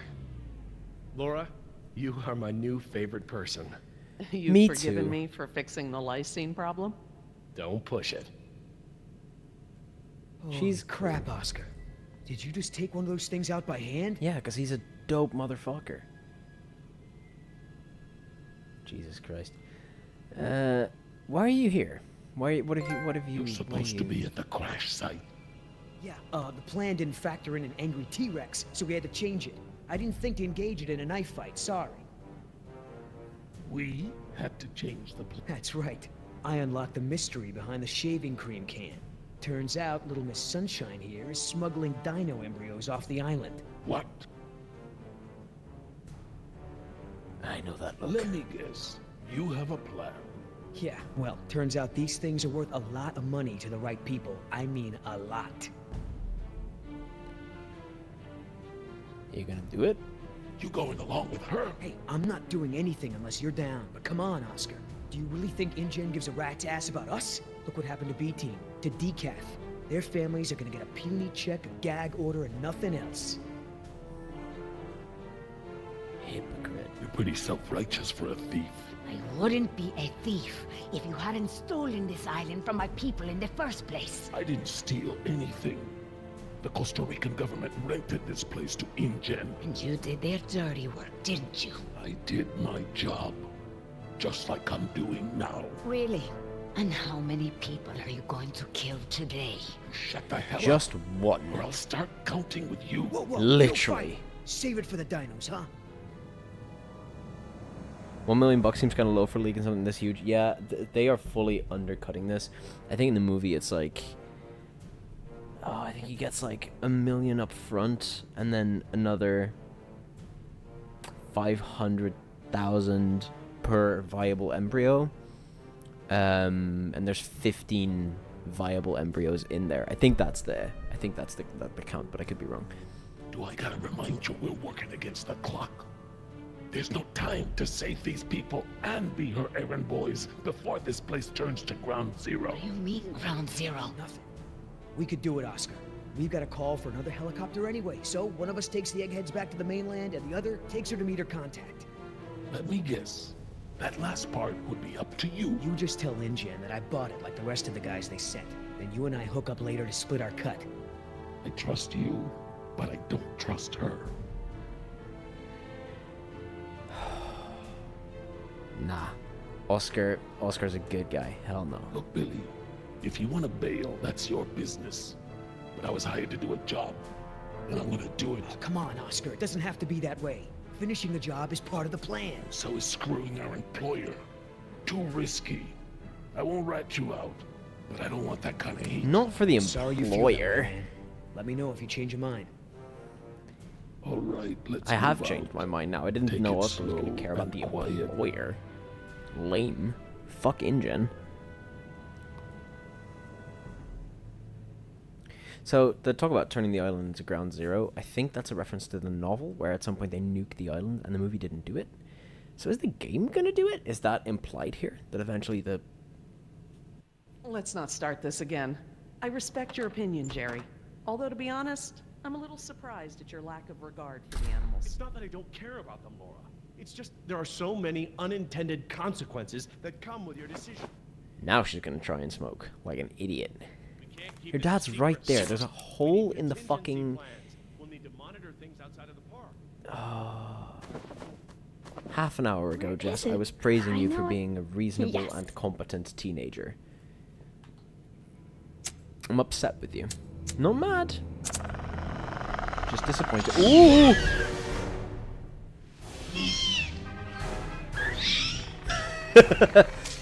Laura, you are my new favorite person. You've Me forgiven too. me for fixing the lysine problem? Don't push it. She's crap, Oscar. Did you just take one of those things out by hand? Yeah, because he's a dope motherfucker. Jesus Christ. Why are you here? What have you... You're supposed to be at the crash site. Yeah, the plan didn't factor in an angry T-Rex, so we had to change it. I didn't think to engage it in a knife fight, sorry. We had to change the plan. That's right. I unlocked the mystery behind the shaving cream can. Turns out Little Miss Sunshine here is smuggling dino embryos off the island. What? I know that look. Let me guess. You have a plan. Yeah, well, turns out these things are worth a lot of money to the right people. I mean, a lot. You gonna do it? You going along with her? Hey, I'm not doing anything unless you're down. But come on, Oscar. Do you really think InGen gives a rat's ass about us? Look what happened to B-Team, to Decaf. Their families are gonna get a puny check, a gag order, and nothing else. Hypocrite. You're pretty self-righteous for a thief. I wouldn't be a thief if you hadn't stolen this island from my people in the first place. I didn't steal anything. The Costa Rican government rented this place to InGen. And you did their dirty work, didn't you? I did my job. Just like I'm doing now. Really? And how many people are you going to kill today? Shut the hell Just up, one. or I'll start counting with you. Whoa, Literally. no fight. Save it for the dinos, huh? $1 million seems kind of low for leaking something this huge. Yeah, they are fully undercutting this. I think in the movie it's like... Oh, I think he gets like $1 million up front, and then another 500,000 per viable embryo. And there's 15 viable embryos in there. I think that's the count, but I could be wrong. Do I gotta remind you we're working against the clock? There's no time to save these people and be her errand boys before this place turns to ground zero. What do you mean, ground zero? Nothing. We could do it, Oscar. We've got a call for another helicopter anyway, so one of us takes the eggheads back to the mainland, and the other takes her to meet her contact. Let me guess. That last part would be up to you. You just tell InGen that I bought it like the rest of the guys they sent. Then you and I hook up later to split our cut. I trust you, but I don't trust her. Nah. Oscar's a good guy. Hell no. Look, Billy, if you want to bail, that's your business. But I was hired to do a job, and I'm gonna do it. Oh, come on, Oscar. It doesn't have to be that way. Finishing the job is part of the plan. So is screwing our employer. Too risky. I won't rat you out, but I don't want that kind of heat. Not for the Sorry you feel that way, employer. man. Let me know if you change your mind. All right, let's I have move changed out. my mind now. I didn't Take know it I was going to slow care about and the quiet. lawyer. Lame. Fuck InGen. So, the talk about turning the island into ground zero, I think that's a reference to the novel, where at some point they nuke the island and the movie didn't do it. So is the game going to do it? Is that implied here? That eventually the... Let's not start this again. I respect your opinion, Jerry. Although, to be honest, I'm a little surprised at your lack of regard for the animals. It's not that I don't care about them, Laura. It's just there are so many unintended consequences that come with your decision. Now she's going to try and smoke, like an idiot. We can't keep Your it dad's right secret. there. There's a hole in the Contingency fucking... plans. We'll need to monitor things outside of the park. Half an hour ago, Where Jess, is I it? was praising you I for know it. being a reasonable Yes. and competent teenager. I'm upset with you. Not mad. Just disappointed. Ooh!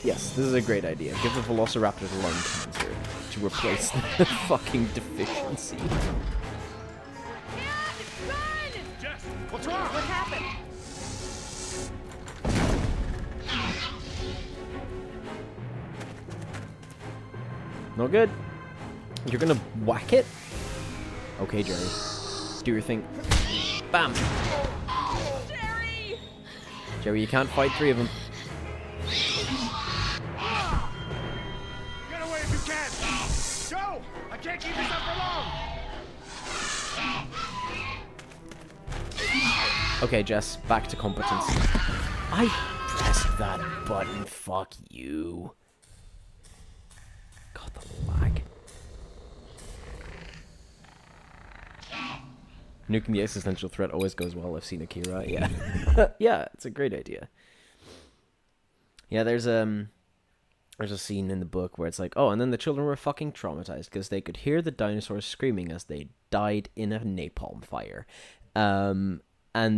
Yes, this is a great idea. Give the velociraptors lung cancer to replace the fucking deficiency. Jess, what's wrong? What happened? Not good. You're gonna whack it? Okay, Jerry. Do your thing. Bam! Jerry! Jerry, you can't fight three of them. Get away if you can! Go! I can't keep this up for long! Okay, Jess, back to competency. I pressed that button. Fuck you. God, the lag. Nuking the existential threat always goes well. I've seen Akira. Yeah. Yeah, it's a great idea. Yeah, there's a scene in the book where it's like, oh, and then the children were fucking traumatized because they could hear the dinosaurs screaming as they died in a napalm fire. And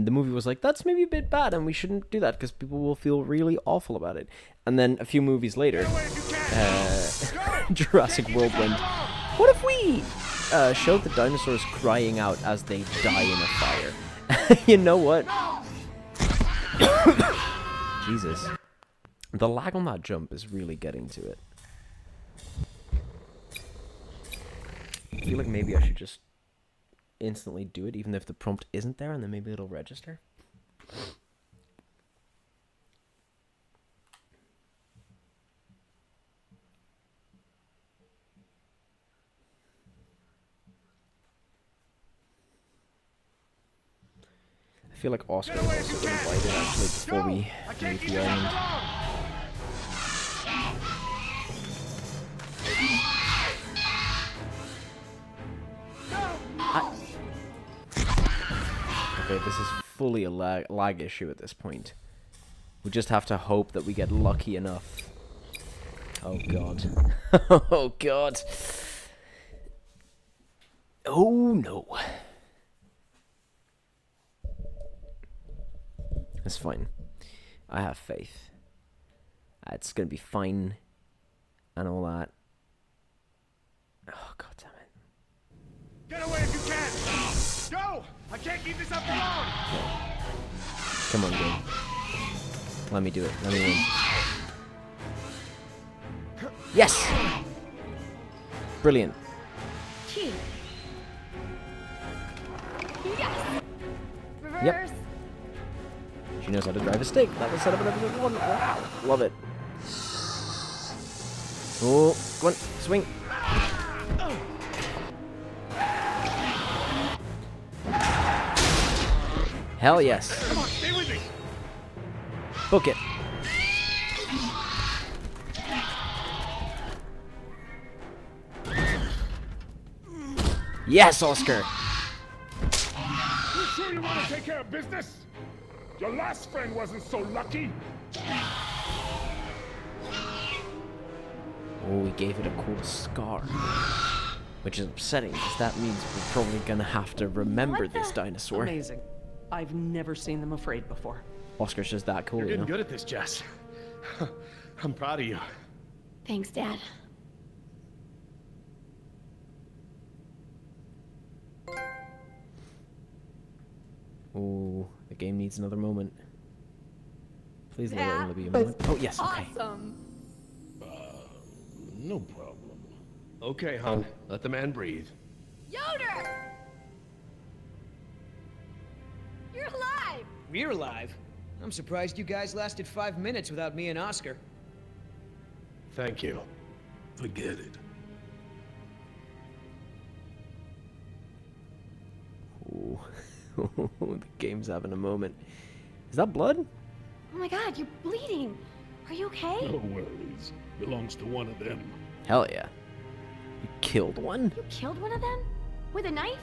the movie was like, that's maybe a bit bad and we shouldn't do that because people will feel really awful about it. And then a few movies later, Jurassic World went, what if we showed the dinosaurs crying out as they die in a fire? You know what? Jesus. The lag on that jump is really getting to it. I feel like maybe I should just instantly do it, even if the prompt isn't there, and then maybe it'll register. I feel like Oscar was also invited actually before we leave the island. Okay, this is fully a lag issue at this point. We just have to hope that we get lucky enough. Oh god. Oh god. Oh no. It's fine. I have faith. It's gonna be fine. And all that. Oh god damn it. Get away if you can! Go! I can't keep this up for long! Come on, game. Let me do it. Let me win. Yes! Brilliant. Key. Yes! Reverse. Yep. She knows how to drive a stick. That was set up in episode 1. Wow. Love it. Oh, go on. Swing. Hell yes. Come on, stay with me! Book it. Yes, Oscar. You sure you want to take care of business? Your last friend wasn't so lucky. Oh, we gave it a cool scar. Which is upsetting, because that means we're probably gonna have to remember this dinosaur. Amazing. I've never seen them afraid before. Oscar's just that cool, You're you getting know? good at this, Jess. I'm proud of you. Thanks, Dad. Ooh, the game needs another moment. Please let it That only be a was moment. Oh, yes, okay. Awesome. No problem. Okay, hon. Let the man breathe. Yoder! You're alive! We're alive. I'm surprised you guys lasted 5 minutes without me and Oscar. Thank you. Forget it. Ooh. The game's having a moment. Is that blood? Oh my god, you're bleeding. Are you okay? No worries. Belongs to one of them. Hell yeah. You killed one? You killed one of them? With a knife?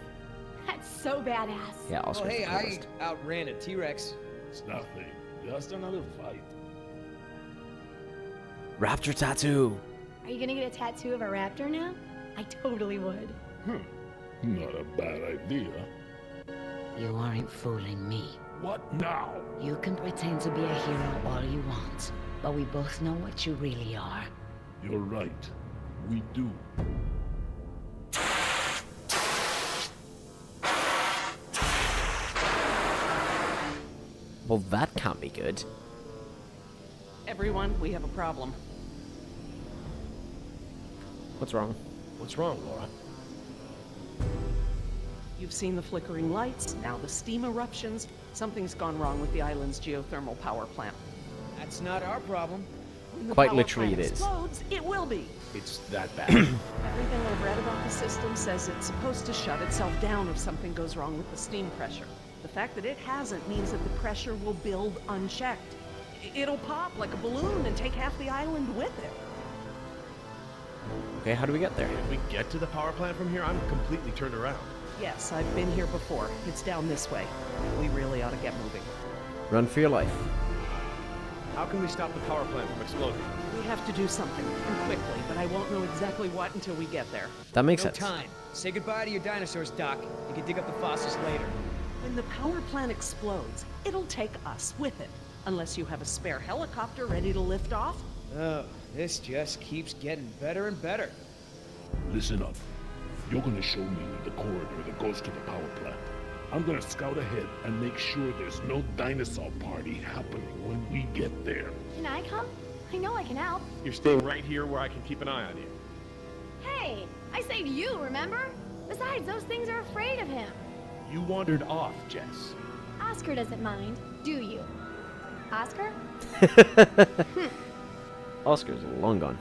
That's so badass. Yeah, Oh, Oscar's hey, the I coolest. outran a T-Rex. It's nothing. Just another fight. Raptor tattoo. Are you gonna get a tattoo of a raptor now? I totally would. Not a bad idea. You aren't fooling me. What now? You can pretend to be a hero all you want, but we both know what you really are. You're right. We do. Well, that can't be good. Everyone, we have a problem. What's wrong? What's wrong, Laura? You've seen the flickering lights, now the steam eruptions. Something's gone wrong with the island's geothermal power plant. That's not our problem. When the Quite power literally plant it is. explodes, it will be. It's that bad. Everything I've read about the system says it's supposed to shut itself down if something goes wrong with the steam pressure. The fact that it hasn't means that the pressure will build unchecked. It'll pop like a balloon and take half the island with it. Okay, how do we get there? If we get to the power plant from here, I'm completely turned around. Yes, I've been here before. It's down this way. We really ought to get moving. Run for your life. How can we stop the power plant from exploding? We have to do something, and quickly, but I won't know exactly what until we get there. That makes No sense. time. Say goodbye to your dinosaurs, Doc. You can dig up the fossils later. When the power plant explodes, it'll take us with it. Unless you have a spare helicopter ready to lift off. Oh, this just keeps getting better and better. Listen up. You're gonna show me the corridor that goes to the power plant. I'm gonna scout ahead and make sure there's no dinosaur party happening when we get there. Can I come? I know I can help. You're staying right here where I can keep an eye on you. Hey, I saved you, remember? Besides, those things are afraid of him. You wandered off, Jess. Oscar doesn't mind, do you? Oscar? Oscar's long gone.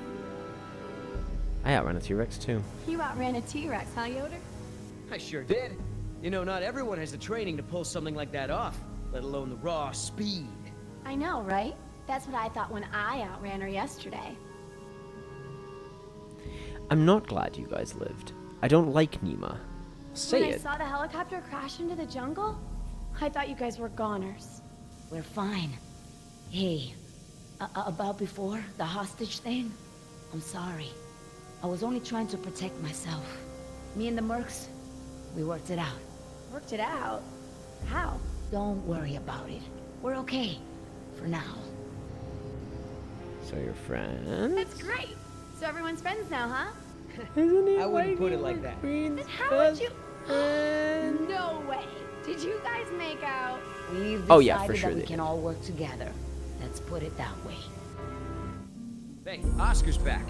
I outran a T-Rex too. You outran a T-Rex, huh, Yoder? I sure did. You know, not everyone has the training to pull something like that off, let alone the raw speed. I know, right? That's what I thought when I outran her yesterday. I'm not glad you guys lived. I don't like Nima. Say When I it. saw the helicopter crash into the jungle, I thought you guys were goners. We're fine. Hey, about before, the hostage thing? I'm sorry. I was only trying to protect myself. Me and the mercs, we worked it out. Worked it out? How? Don't worry about it. We're okay. For now. So your friend? That's great. So everyone's friends now, huh? I wouldn't put it like that. Then how would you... No way. Did you guys make out? We've decided Oh, yeah, for sure that we they can did. all work together. Let's put it that way. Hey, Oscar's back.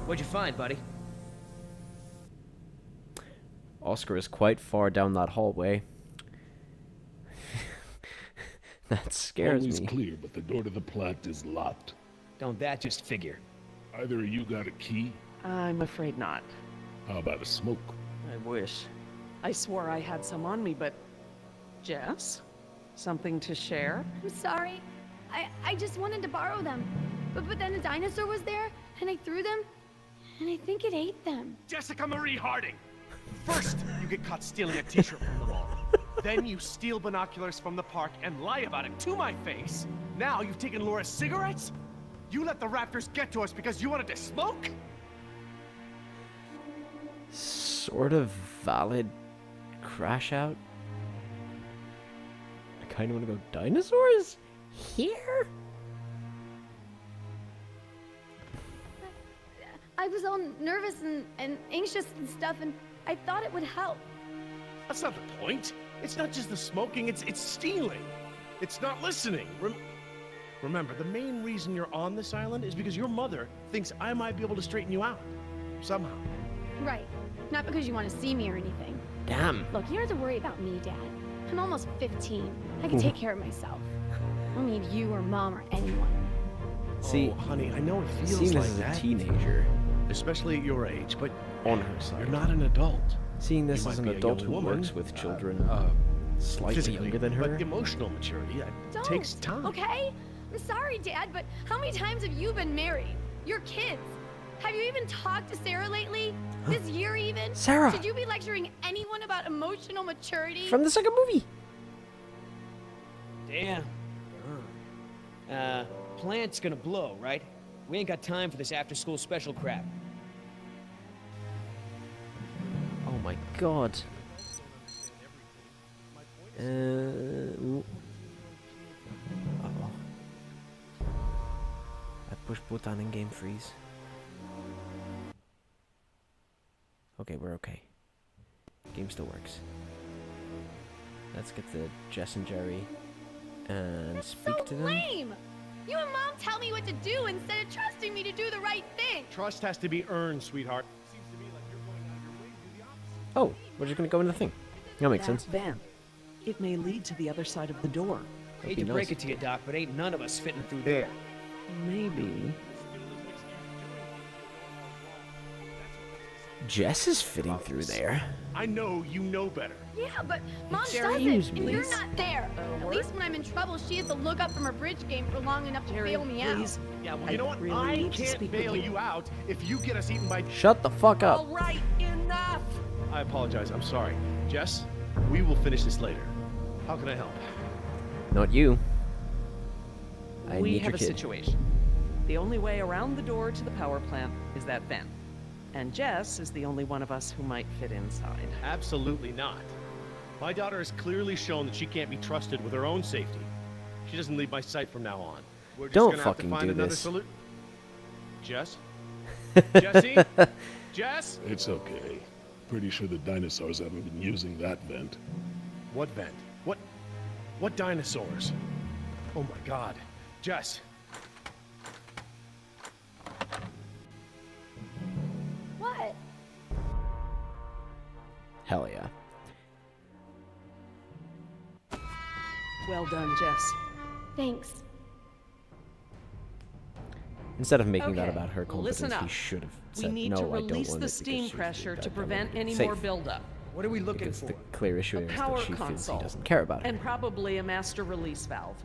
What'd you find, buddy? Oscar is quite far down that hallway. That scares Always me. clear, but the door to the plant is locked. Don't that just figure? Either of you got a key? I'm afraid not. How about a smoke? I wish. I swore I had some on me, but... Jess? Something to share? I'm sorry. I just wanted to borrow them. But then a dinosaur was there, and I threw them, and I think it ate them. Jessica Marie Harding! First, you get caught stealing a t-shirt from the wall. Then you steal binoculars from the park and lie about it to my face. Now you've taken Laura's cigarettes? You let the raptors get to us because you wanted to smoke? Sort of valid crash out. I kind of want to go dinosaurs? Here? I was all nervous and anxious and stuff, and I thought it would help. That's not the point. It's not just the smoking, it's stealing. It's not listening. Remember, the main reason you're on this island is because your mother thinks I might be able to straighten you out. Somehow. Right. Not because you want to see me or anything. Damn. Look, you don't have to worry about me, Dad. I'm almost 15. I can take care of myself. I don't need you or Mom or anyone. See, oh, honey, I know it feels seeing like this as that. a teenager, Especially at your age, but on her side, you're not an adult. seeing this You as might an be a adult young who woman, works with children slightly physically, younger than her. But emotional maturity, Don't, takes time. okay? I'm sorry, Dad, but how many times have you been married? Your kids. Have you even talked to Sarah lately? This year even? Sarah! Should you be lecturing anyone about emotional maturity? From the second movie. Damn. Plant's gonna blow, right? We ain't got time for this after-school special crap. Oh my god. Uh-oh. I pushed button and game freeze. Okay, we're okay. Game still works. Let's get to Jess and Jerry and speak so to them. lame! You and Mom tell me what to do instead of trusting me to do the right thing. Trust has to be earned, sweetheart. Oh, we're just gonna go in the thing. That makes sense. Van. It may lead to the other side of the door. Hate to break it to you, Doc, but ain't none of us fitting through there. Maybe. Jess is fitting through there. I know you know better. Yeah, but Mom Jerry, doesn't, and please. you're not there. At least when I'm in trouble, she has to look up from her bridge game for long enough to Jerry, bail me please. Yeah, well, I you know what? really I need to can't speak bail with you. you out if you get us eaten by... Shut the fuck up. All right, enough! I apologize. I'm sorry. Jess, we will finish this later. How can I help? Not you. I We need have your a kid. situation. The only way around the door to the power plant is that vent. And Jess is the only one of us who might fit inside. Absolutely not. My daughter has clearly shown that she can't be trusted with her own safety. She doesn't leave my sight from now on. We're just Don't gonna fucking have to do find another this. solution. Jess? Jesse? Jess? It's okay. Pretty sure the dinosaurs haven't been using that vent. What vent? What dinosaurs? Oh my god. Jess. What? Hell yeah. Well done, Jess. Thanks. Instead of making that Okay, about her competence, listen he up. should have We said, need no, to I don't release want the it steam because she's pressure to that prevent level. any Safe. more buildup. What are we looking Because for? the clear issue A is power that she feels console. he doesn't care about her. And probably a master release valve.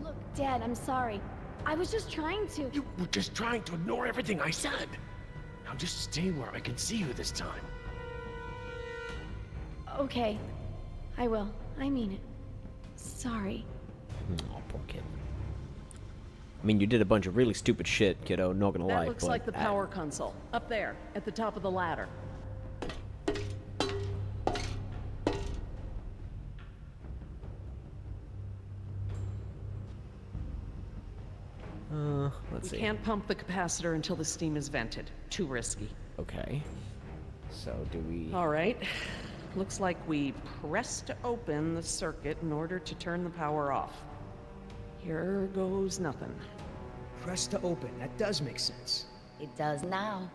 Look, Dad, I'm sorry. I was just trying to. You were just trying to ignore everything I said. Now just stay where I can see you this time. Okay. I will. I mean it. Sorry. Oh, poor kid. I mean, you did a bunch of really stupid shit, kiddo, not gonna lie. That looks but like the power console. Up there, at the top of the ladder. Let's We see. can't pump the capacitor until the steam is vented. Too risky. Okay. So, do we... All right. Looks like we press to open the circuit in order to turn the power off. Here goes nothing. Press to open. That does make sense. It does now.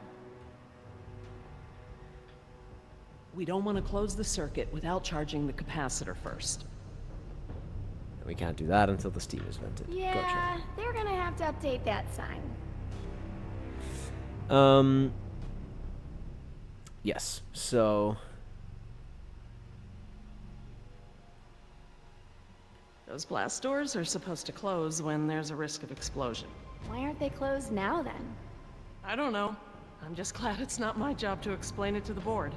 We don't want to close the circuit without charging the capacitor first. We can't do that until the steam is vented. Yeah, they're gonna have to update that sign. Gotcha. Yes, so... Those blast doors are supposed to close when there's a risk of explosion. Why aren't they closed now then? I don't know. I'm just glad it's not my job to explain it to the board.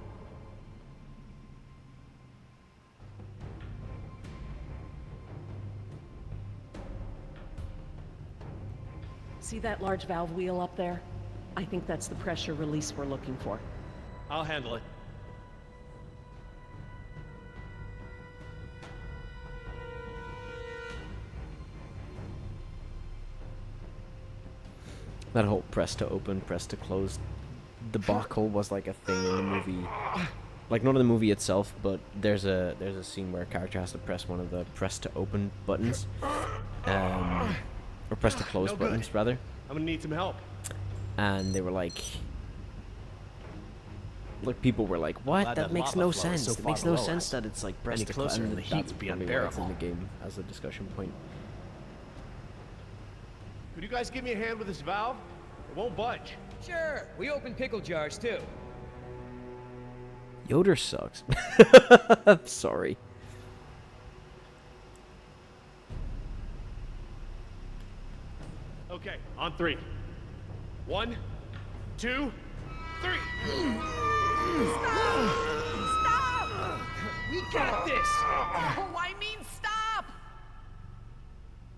See that large valve wheel up there? I think that's the pressure release we're looking for. I'll handle it. That whole press to open, press to close debacle was like a thing in the movie Like, not in the movie itself, but there's a scene where a character has to press one of the press to open buttons, or press to close buttons rather. I'm gonna need some help. And they were like people were like, what? That makes no sense. It makes no sense that it's like press to close, and the heat would be unbearable. in the game as a discussion point. Could you guys give me a hand with this valve? It won't budge. Sure, we open pickle jars too. Yoder sucks. Sorry. Okay, on 3. 1, 2, 3. Stop! We got this! Oh, I mean, stop!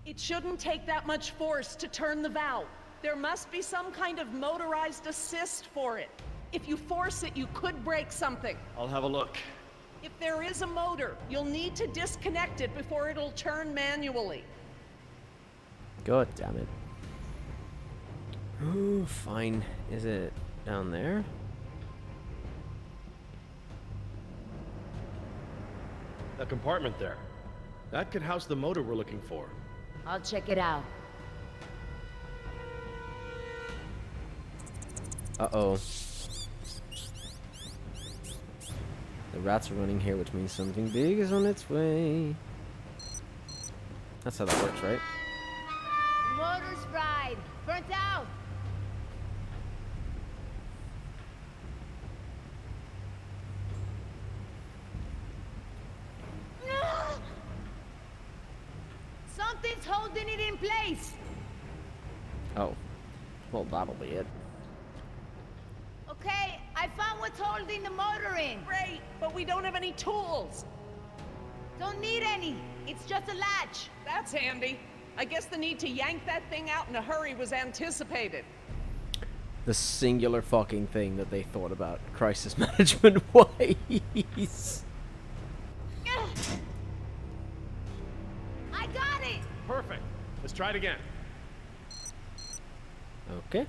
It shouldn't take that much force to turn the valve. There must be some kind of motorized assist for it. If you force it, you could break something. I'll have a look. If there is a motor, you'll need to disconnect it before it'll turn manually. God damn it. Ooh, fine. Is it down there? That compartment there. That could house the motor we're looking for. I'll check it out. Uh-oh. The rats are running here, which means something big is on its way. That's how that works, right? Motor's fried. Burnt out. Something's holding it in place. Oh. Well, that'll be it. Okay, I found what's holding the motor in. Great, but we don't have any tools. Don't need any. It's just a latch. That's handy. I guess the need to yank that thing out in a hurry was anticipated. The singular fucking thing that they thought about crisis management wise. I got it. Perfect. Let's try it again. Okay.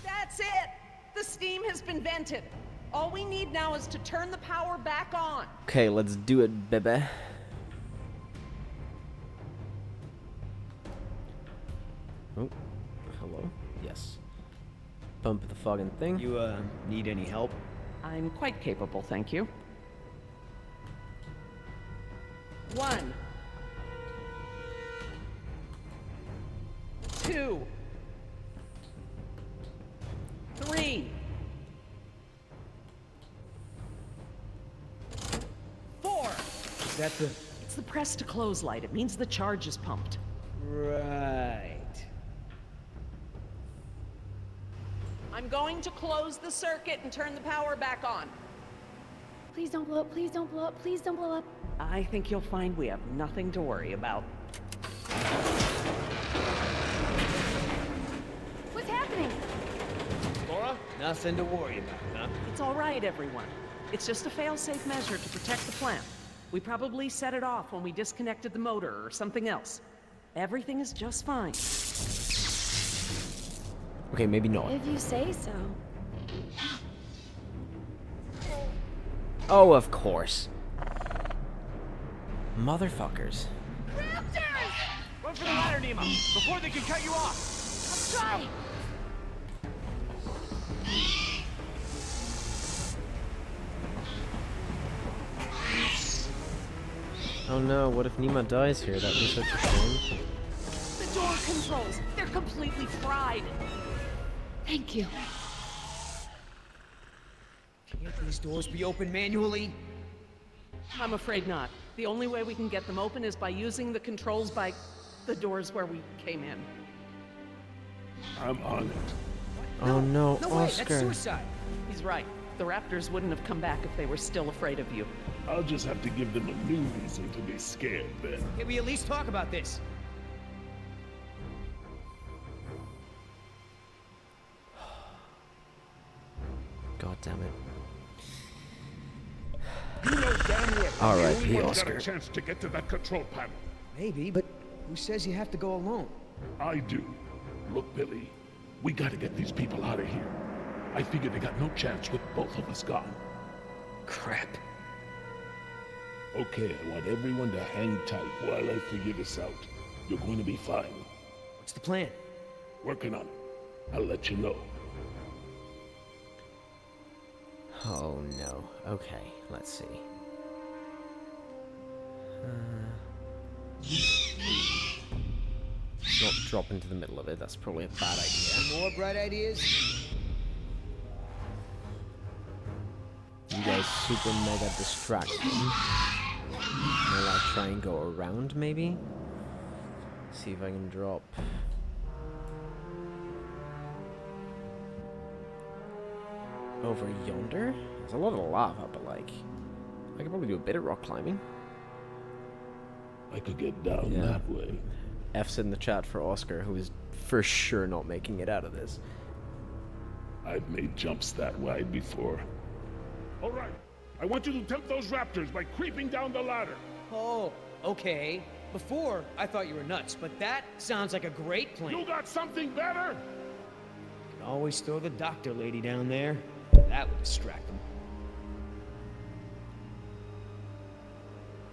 That's it! The steam has been vented. All we need now is to turn the power back on. Okay, let's do it, baby. Oh, hello. Yes. Pump the fucking thing. You, need any help? I'm quite capable, thank you. 1, 2, 3, 4. Is that the... It's the press to close light. It means the charge is pumped. Right. I'm going to close the circuit and turn the power back on. Please don't blow up, please don't blow up, please don't blow up. I think you'll find we have nothing to worry about. What's happening? Laura? Nothing to worry about, huh? It's all right, everyone. It's just a fail-safe measure to protect the plant. We probably set it off when we disconnected the motor or something else. Everything is just fine. Okay, maybe not. If you say so. Oh, of course. Motherfuckers. Raptors! Run for the ladder, Nemo, before they can cut you off. I'll try. Oh no, what if Nima dies here? That'd be such a shame. The door controls, they're completely fried. Thank you. Can't these doors be opened manually? I'm afraid not. The only way we can get them open is by using the controls by the doors where we came in. I'm on it. Oh no, No way, that's Oscar. suicide. He's right. The Raptors wouldn't have come back if they were still afraid of you. I'll just have to give them a new reason to be scared then. Can we at least talk about this? God damn it. You know damn well All right, the only one who got Oscar. a chance to get to that control panel. Maybe, but Who says you have to go alone? I do. Look, Billy, we gotta get these people out of here. I figure they got no chance with both of us gone. Crap. Okay, I want everyone to hang tight while I figure this out. You're going to be fine. What's the plan? Working on it. I'll let you know. Oh no. Okay, let's see. Not drop into the middle of it, that's probably a bad idea. More bright ideas? You guys super mega distract them. Will I try and go around maybe? See if I can drop. Over yonder? There's a lot of lava, but like, I could probably do a bit of rock climbing. I could get down that way. F's in the chat for Oscar, who is for sure not making it out of this. I've made jumps that wide before. All right, I want you to tempt those raptors by creeping down the ladder. Oh, okay. Before, I thought you were nuts, but that sounds like a great plan. You got something better? Can always throw the doctor lady down there. That would distract them.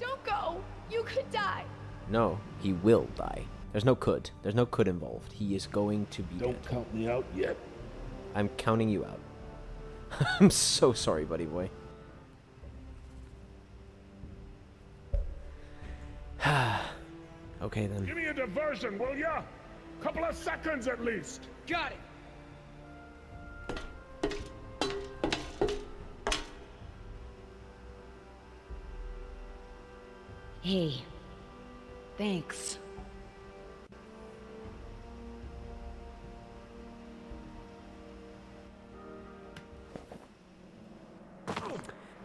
Don't go! You could die! No, he will die. There's no could. There's no could involved. He is going to be Don't dead. count me out yet. I'm counting you out. I'm so sorry, buddy boy. Okay then. Give me a diversion, will ya? Couple of seconds at least. Got it! Hey, thanks.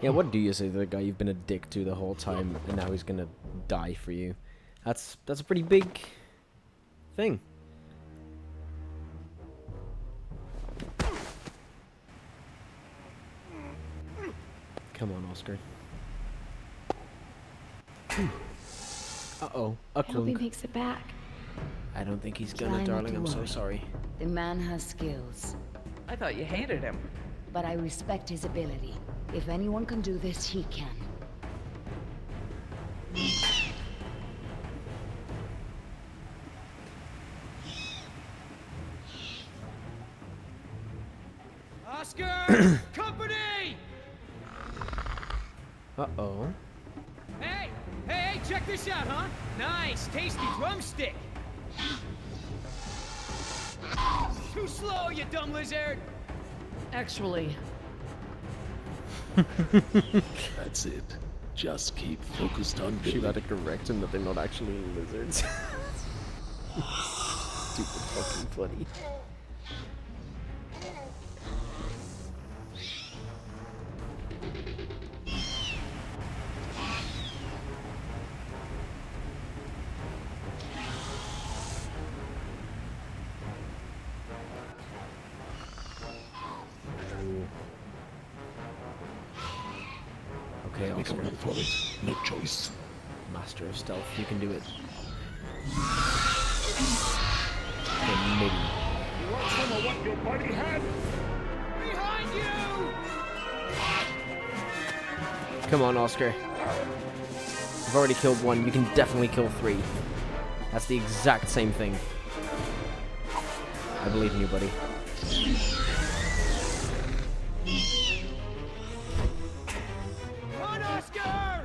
Yeah, what do you say to the guy you've been a dick to the whole time, and now he's gonna die for you? That's a pretty big thing. Come on, Oscar. Uh-oh, a I hope he clunk. makes it back. I don't think he's Try gonna, not darling. to I'm so worry. sorry. The man has skills, I thought you hated him. but I respect his ability. If anyone can do this, he can. Oscar! Company! Uh-oh. Hey! Hey, check this out, huh? Nice, tasty drumstick! Too slow, you dumb lizard! Actually, That's it. Just keep focused on She Billy. had to correct him that they're not actually lizards. Stupid fucking funny. Okay, Make a Oscar. run for it. No choice. Master of stealth, you can do it. The MIDI. You want some of what your buddy had? Behind you! Come on, Oscar. I've already killed one, you can definitely kill three. That's the exact same thing. I believe in you, buddy. Come on, Oscar!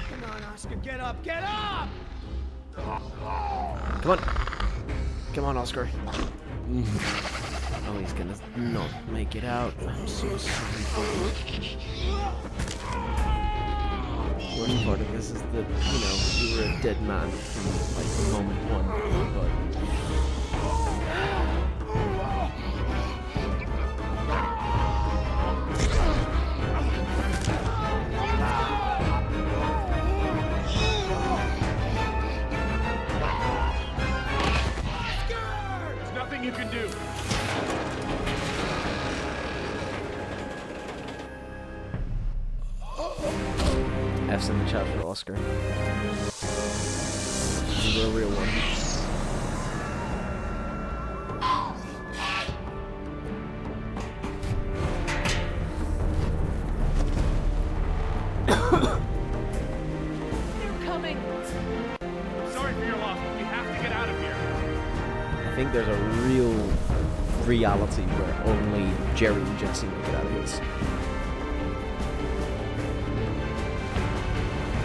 Come on, Oscar, get up, get up! Come on. Come on, Oscar. Oh, he's gonna not make it out. I'm so sorry, buddy. The worst part of this is that, you know, you were a dead man from, like, moment one, but... There's nothing you can do. F's gifs in the chat for Oscar. These are a real one. They're coming. Sorry for your loss, but we have to get out of here. I think there's a real reality where only Jerry and Jesse make it out of this.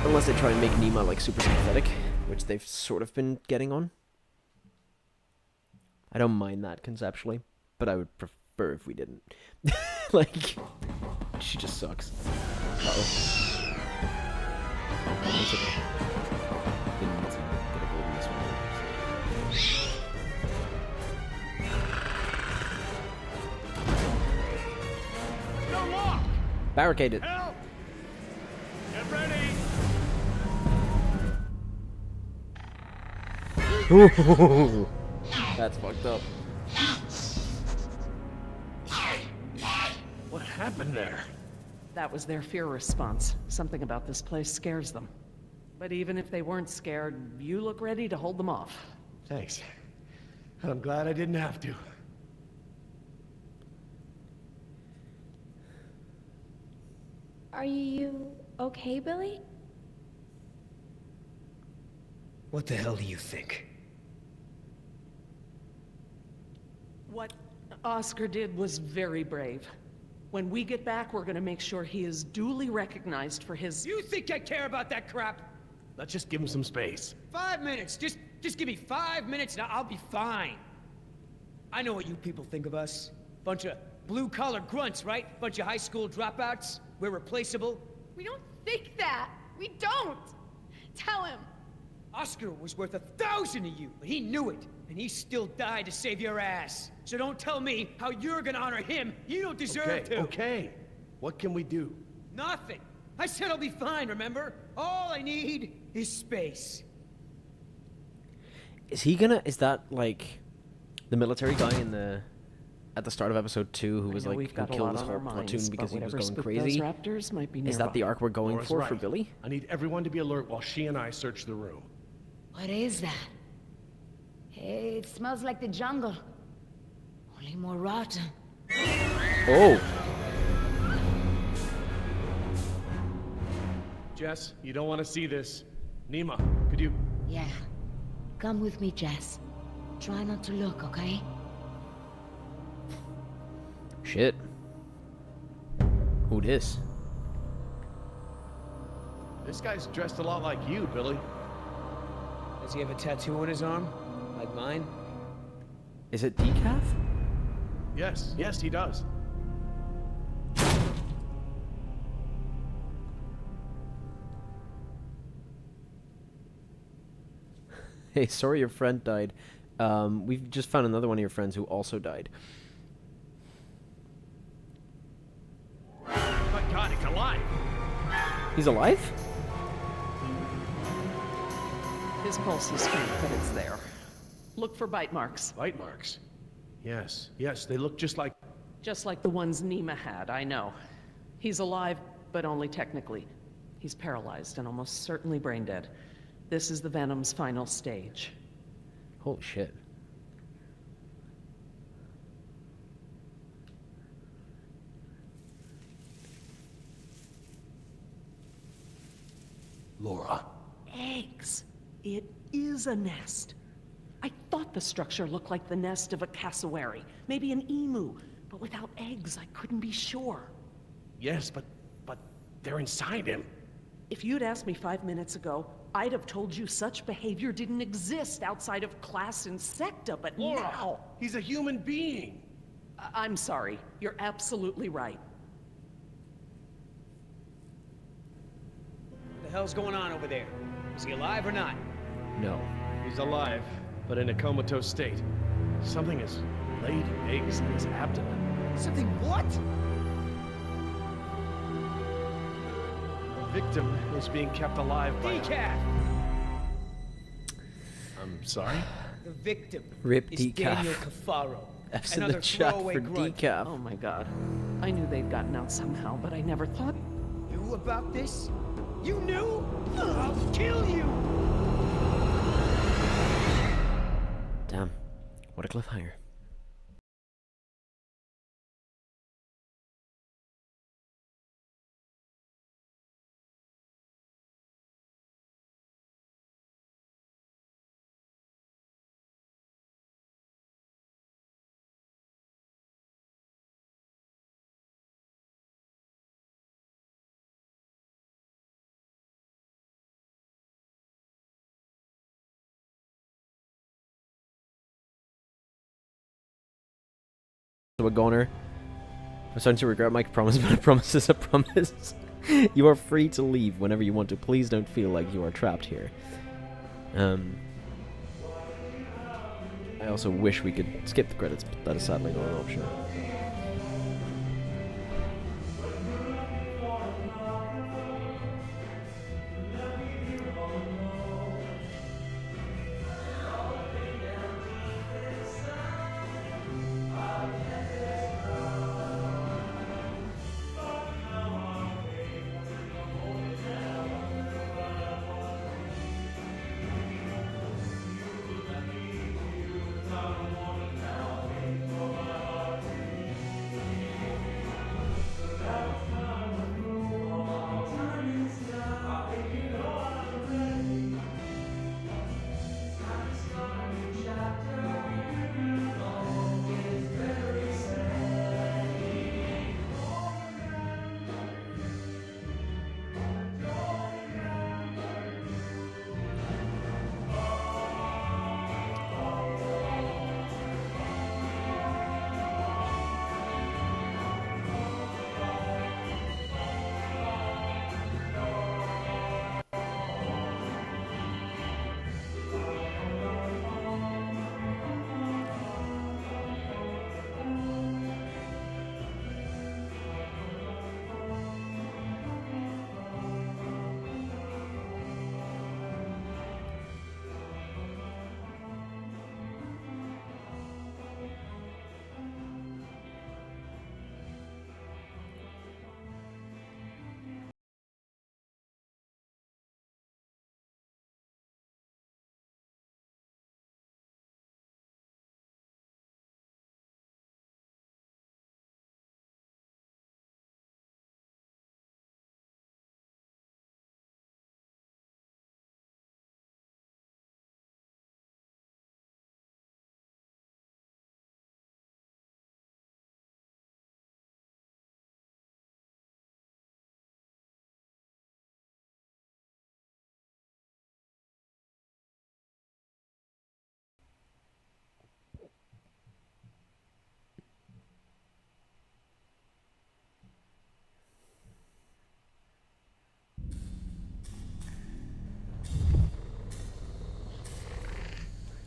Unless they try and make Nima like super sympathetic, which they've sort of been getting on. I don't mind that conceptually, but I would prefer if we didn't. Like, she just sucks. Uh-oh. That's okay. Didn't need to get a hold of this one. No lock! Barricade it. Help! Get ready! That's fucked up. What happened there? That was their fear response. Something about this place scares them. But even if they weren't scared, you look ready to hold them off. Thanks. And I'm glad I didn't have to. Are you okay, Billy? What the hell do you think? What Oscar did was very brave. When we get back, we're gonna make sure he is duly recognized for his— You think I care about that crap? Let's just give him some space. 5 minutes. Just give me 5 minutes and I'll be fine. I know what you people think of us. Bunch of blue-collar grunts, right? Bunch of high school dropouts. We're replaceable. We don't think that. We don't. Tell him. Oscar was worth 1,000 of you, but he knew it. And he still died to save your ass. So don't tell me how you're gonna honor him. You don't deserve to. Okay. What can we do? Nothing. I said I'll be fine, remember? All I need is space. Is he gonna? Is that like the military guy in the at the start of episode 2 who was like who killed his whole platoon because he was going crazy? Raptors might be is that the arc we're going Laura's for right. Billy? I need everyone to be alert while she and I search the room. What is that? It smells like the jungle. Only more rotten. Oh. Jess, you don't want to see this. Nima, could you... Yeah. Come with me, Jess. Try not to look, okay? Shit. Who this? This guy's dressed a lot like you, Billy. Does he have a tattoo on his arm? Like mine? Is it decaf? Yes, he does. Hey, sorry your friend died. We've just found another one of your friends who also died. My God, he's alive! He's alive? His pulse is faint, but it's there. Look for bite marks. Bite marks? Yes, they look just like... Just like the ones Nima had, I know. He's alive, but only technically. He's paralyzed and almost certainly brain dead. This is the Venom's final stage. Holy shit. Laura. Eggs. It is a nest. I thought the structure looked like the nest of a cassowary, maybe an emu, but without eggs, I couldn't be sure. Yes, but they're inside him. If you'd asked me 5 minutes ago, I'd have told you such behavior didn't exist outside of class Insecta, but Laura, now... he's a human being. I'm sorry. You're absolutely right. What the hell's going on over there? Is he alive or not? No. He's alive, but in a comatose state. Something has laid eggs in his abdomen. Something what? The victim is being kept alive by... Decaf! I'm sorry? The victim Rip is Decaf. Daniel Cafaro. F's in Another the chat throwaway for grunt. decaf. Oh my god. I knew they'd gotten out somehow, but I never thought... You about this? You knew? I'll kill you! Damn. What a cliffhanger. So a goner. I'm starting to regret my promise, but a promise is a promise. You are free to leave whenever you want to. Please don't feel like you are trapped here. I also wish we could skip the credits, but that is sadly not an option.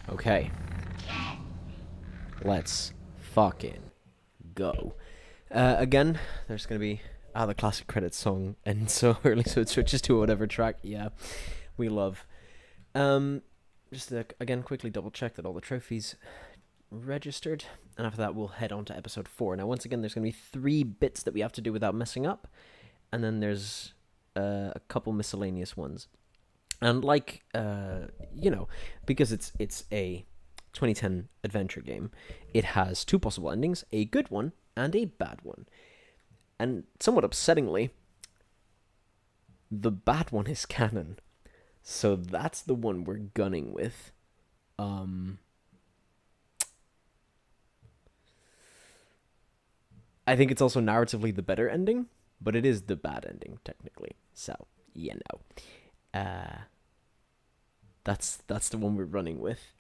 Okay. Let's fucking go. Again, there's gonna be the classic credits song and so early, so it switches to whatever track. Yeah, we love. Just to, again, quickly double check that all the trophies registered, and after that we'll head on to episode 4. Now, once again, there's gonna be 3 bits that we have to do without messing up, and then there's a couple miscellaneous ones. And like, you know, because it's a 2010 adventure game, it has 2 possible endings, a good one and a bad one. And somewhat upsettingly, the bad one is canon. So that's the one we're gunning with. I think it's also narratively the better ending, but it is the bad ending, technically. So, you know. That's the one we're running with.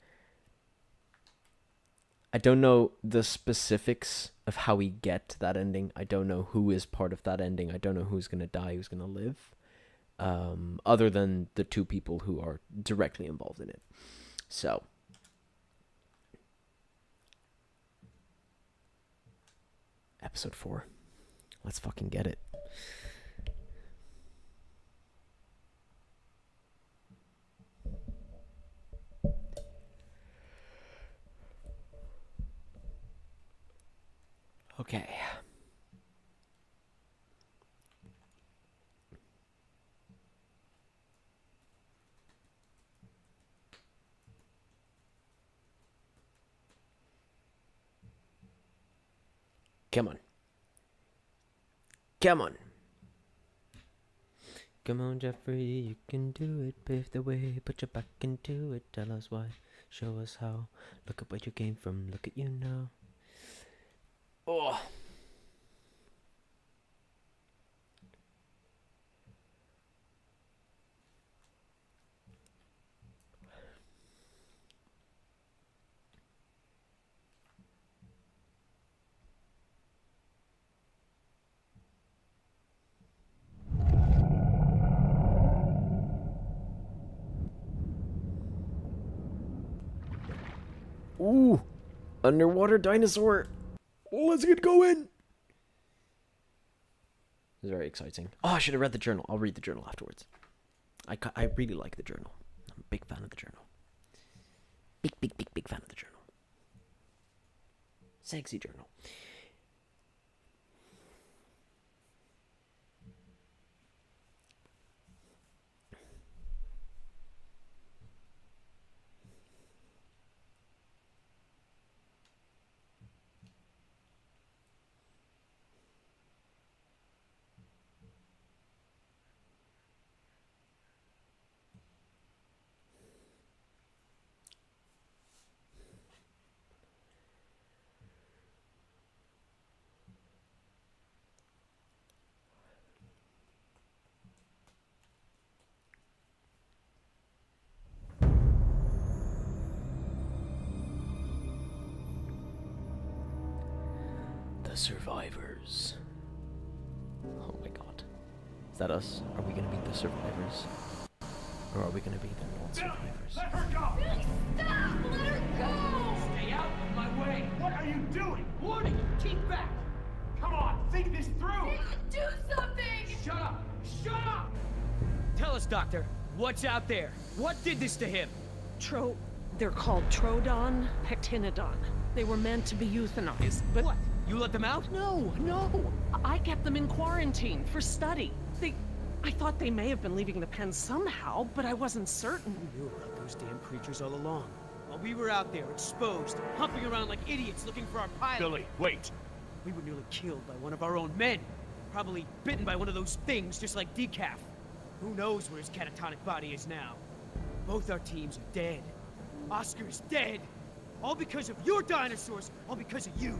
I don't know the specifics of how we get to that ending. I don't know who is part of that ending. I don't know who's going to die, who's going to live. Other than the 2 people who are directly involved in it. So. Episode 4. Let's fucking get it. Okay. Come on. Come on. Come on, Jeffrey, you can do it. Pave the way, put your back into it. Tell us why, show us how. Look at where you came from, look at you now. Oh. Ooh, underwater dinosaur. Let's get going. It's very exciting. Oh, I should have read the journal. I'll read the journal afterwards. I really like the journal. I'm a big fan of the journal. Big fan of the journal. Sexy journal. The survivors. Oh my god. Is that us? Are we gonna be the survivors? Or are we gonna be the non-survivors? Let her go! Stop! Let her go! Stay out of my way! What are you doing? Warning! Keep back! Come on, think this through! Do something! Shut up! Shut up! Tell us, Doctor, what's out there? What did this to him? They're called Trodon Pectinodon. They were meant to be euthanized, but... What? You let them out? No. I kept them in quarantine for study. I thought they may have been leaving the pen somehow, but I wasn't certain. We knew about those damn creatures all along. While we were out there, exposed, humping around like idiots looking for our pilot. Billy, wait! We were nearly killed by one of our own men. Probably bitten by one of those things, just like Decaf. Who knows where his catatonic body is now? Both our teams are dead. Oscar's dead. All because of your dinosaurs. All because of you.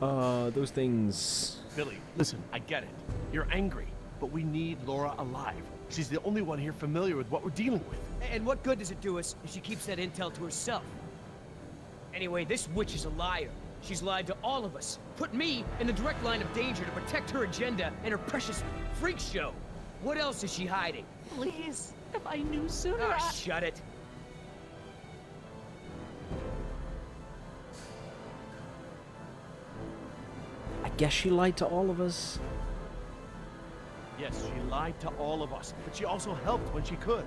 Those things... Billy, listen, I get it. You're angry, but we need Laura alive. She's the only one here familiar with what we're dealing with. And what good does it do us if she keeps that intel to herself? Anyway, this witch is a liar. She's lied to all of us. Put me in the direct line of danger to protect her agenda and her precious freak show. What else is she hiding? Please, if I knew sooner, Ah, shut it. I guess she lied to all of us. Yes, she lied to all of us, but she also helped when she could.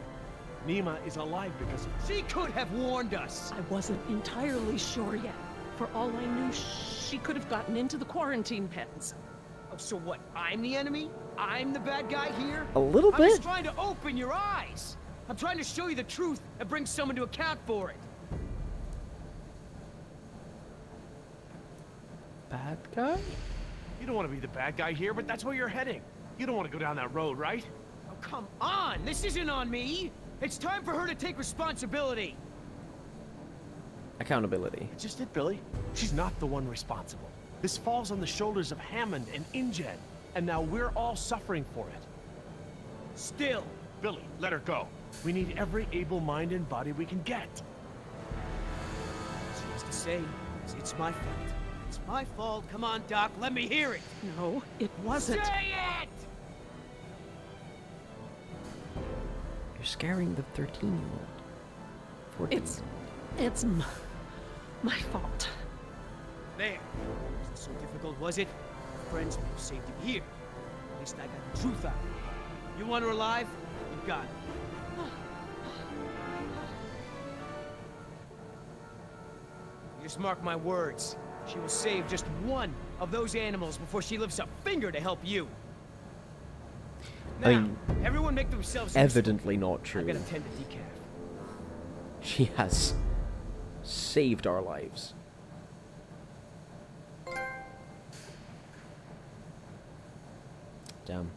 Nima is alive because of She could have warned us. I wasn't entirely sure yet. For all I knew, she could have gotten into the quarantine pens. Oh, so what? I'm the enemy? I'm the bad guy here? A little I'm just bit. trying to open your eyes. I'm trying to show you the truth and bring someone to account for it. Bad guy? You don't want to be the bad guy here, but that's where you're heading. You don't want to go down that road, right? Oh, come on! This isn't on me! It's time for her to take responsibility! Accountability. It's just it, Billy. She's not the one responsible. This falls on the shoulders of Hammond and InGen, and now we're all suffering for it. Still! Billy, let her go. We need every able mind and body we can get. She has to say, it's my fault. It's my fault. Come on, Doc, let me hear it! No, it wasn't. Say it! You're scaring the 13-year-old. 14-year-old. It's my fault. There. Wasn't so difficult, was it? Friends may have saved you here. At least I got the truth out of it. You want her alive? You got it. You just mark my words. She will save just one of those animals before she lifts a finger to help you. Now, I mean, everyone make themselves evidently useful. not true. I gotta tend to Decaf. She has saved our lives. Damn.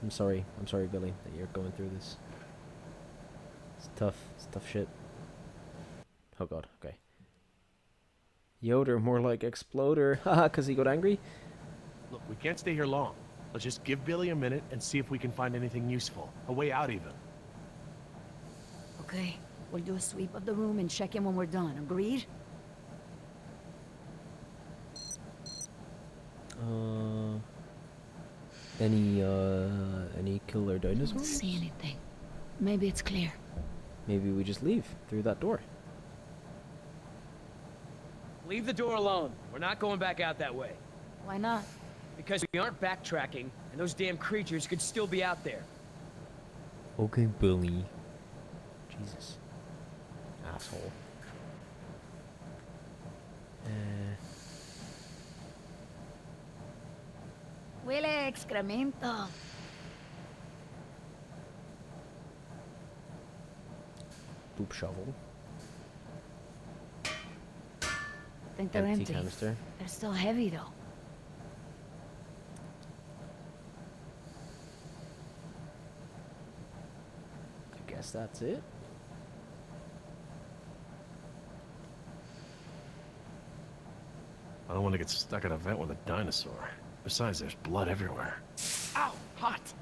I'm sorry, Billy, that you're going through this. It's tough shit. Oh god, okay. Yoder, more like Exploder. Haha, cause he got angry? Look, we can't stay here long. Let's just give Billy a minute and see if we can find anything useful. A way out, even. Okay, we'll do a sweep of the room and check in when we're done. Agreed? Any killer I dinosaurs? don't see anything. Maybe it's clear. Maybe we just leave through that door. Leave the door alone. We're not going back out that way. Why not? Because we aren't backtracking, and those damn creatures could still be out there. Okay, Billy. Jesus. Asshole. Huele excremento. Poop shovel. I think they're empty. Canister. They're still heavy, though. I guess that's it. I don't want to get stuck in a vent with a dinosaur. Besides, there's blood everywhere. Ow! Hot!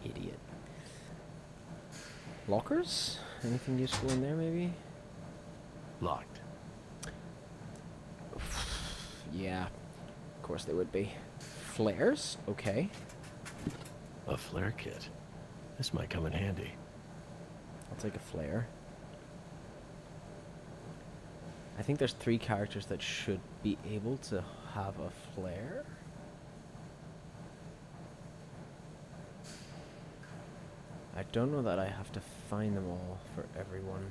Idiot. Lockers? Anything useful in there, maybe? Locked. Yeah. Of course they would be. Flares? Okay. A flare kit. This might come in handy. I'll take a flare. I think there's 3 characters that should be able to have a flare. I don't know that I have to find them all for everyone.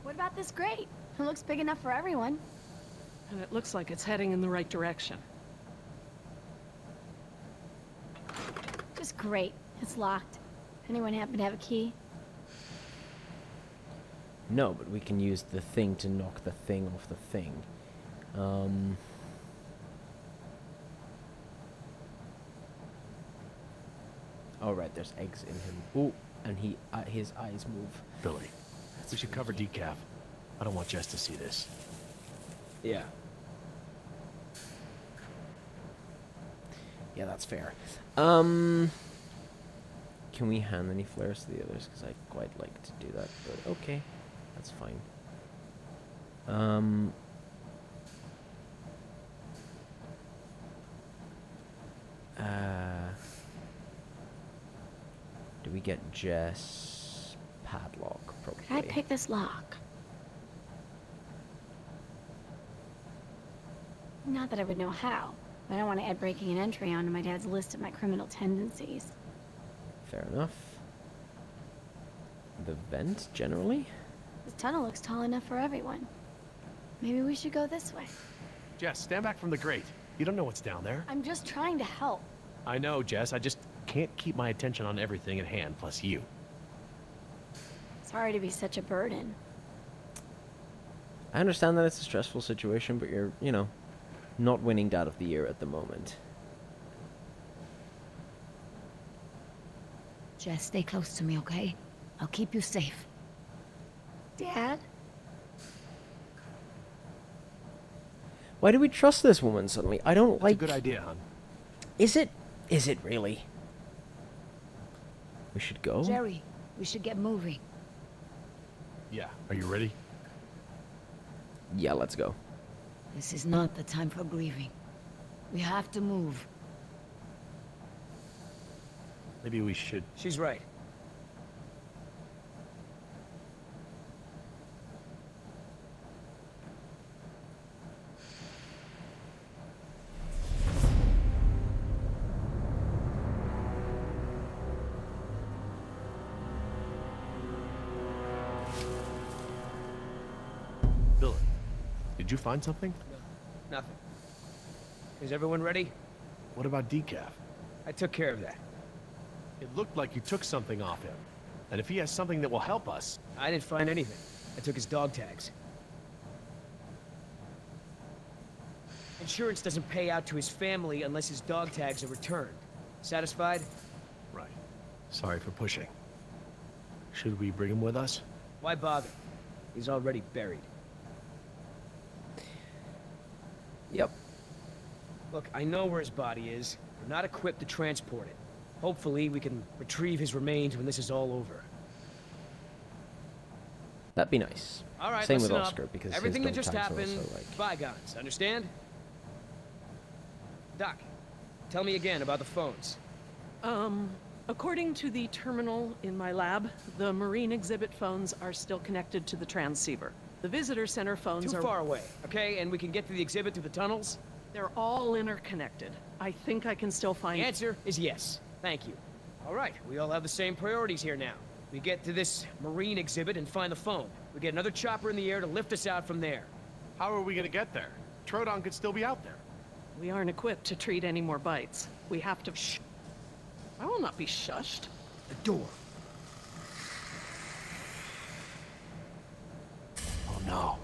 What about this grate? It looks big enough for everyone. And it looks like it's heading in the right direction. Just great. It's locked. Anyone happen to have a key? No, but we can use the thing to knock the thing off the thing. Oh right, there's eggs in him. Ooh, and his eyes move. Billy, we should cover decaf. I don't want Jess to see this. Yeah. Yeah, that's fair. Can we hand any flares to the others? Because I'd quite like to do that, but okay. That's fine. Do we get Jess padlock? Probably. Could I pick this lock? Not that I would know how, but I don't want to add breaking and entry onto my dad's list of my criminal tendencies. Fair enough. The vent, generally? This tunnel looks tall enough for everyone. Maybe we should go this way. Jess, stand back from the grate. You don't know what's down there. I'm just trying to help. I know, Jess. I just can't keep my attention on everything at hand, plus you. Sorry to be such a burden. I understand that it's a stressful situation, but you're, you know, not winning Dad of the Year at the moment. Jess, stay close to me, okay? I'll keep you safe. Dad? Why do we trust this woman suddenly? I don't like... It's a good idea, hon. Is it? Is it really? We should go? Jerry, we should get moving. Yeah. Are you ready? Yeah, let's go. This is not the time for grieving. We have to move. Maybe we should... She's right. Billy, did you find something? No, nothing. Is everyone ready? What about Decaf? I took care of that. It looked like you took something off him. And if he has something that will help us... I didn't find anything. I took his dog tags. Insurance doesn't pay out to his family unless his dog tags are returned. Satisfied? Right. Sorry for pushing. Should we bring him with us? Why bother? He's already buried. Yep. Look, I know where his body is. We're not equipped to transport it. Hopefully, we can retrieve his remains when this is all over. That'd be nice. All right, Same with listen up. Oscar, because everything his that just dog tags are happened, also, like... bygones. Understand? Doc, tell me again about the phones. According to the terminal in my lab, the marine exhibit phones are still connected to the transceiver. The visitor center phones Too are... far away, okay? And we can get to the exhibit through the tunnels? They're all interconnected. I think I can still find... The answer is yes. Thank you. All right, we all have the same priorities here now. We get to this marine exhibit and find the phone. We get another chopper in the air to lift us out from there. How are we gonna get there? Troodon could still be out there. We aren't equipped to treat any more bites. We have to... Shh. I will not be shushed. The door. Oh no.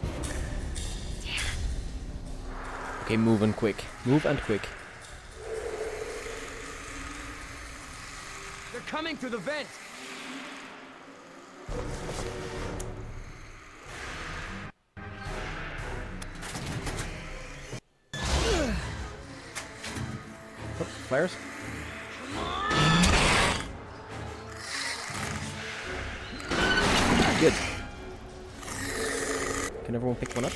Okay, move and quick. Move and quick. They're coming through the vent! Oh, flares. Good. Can everyone pick one up?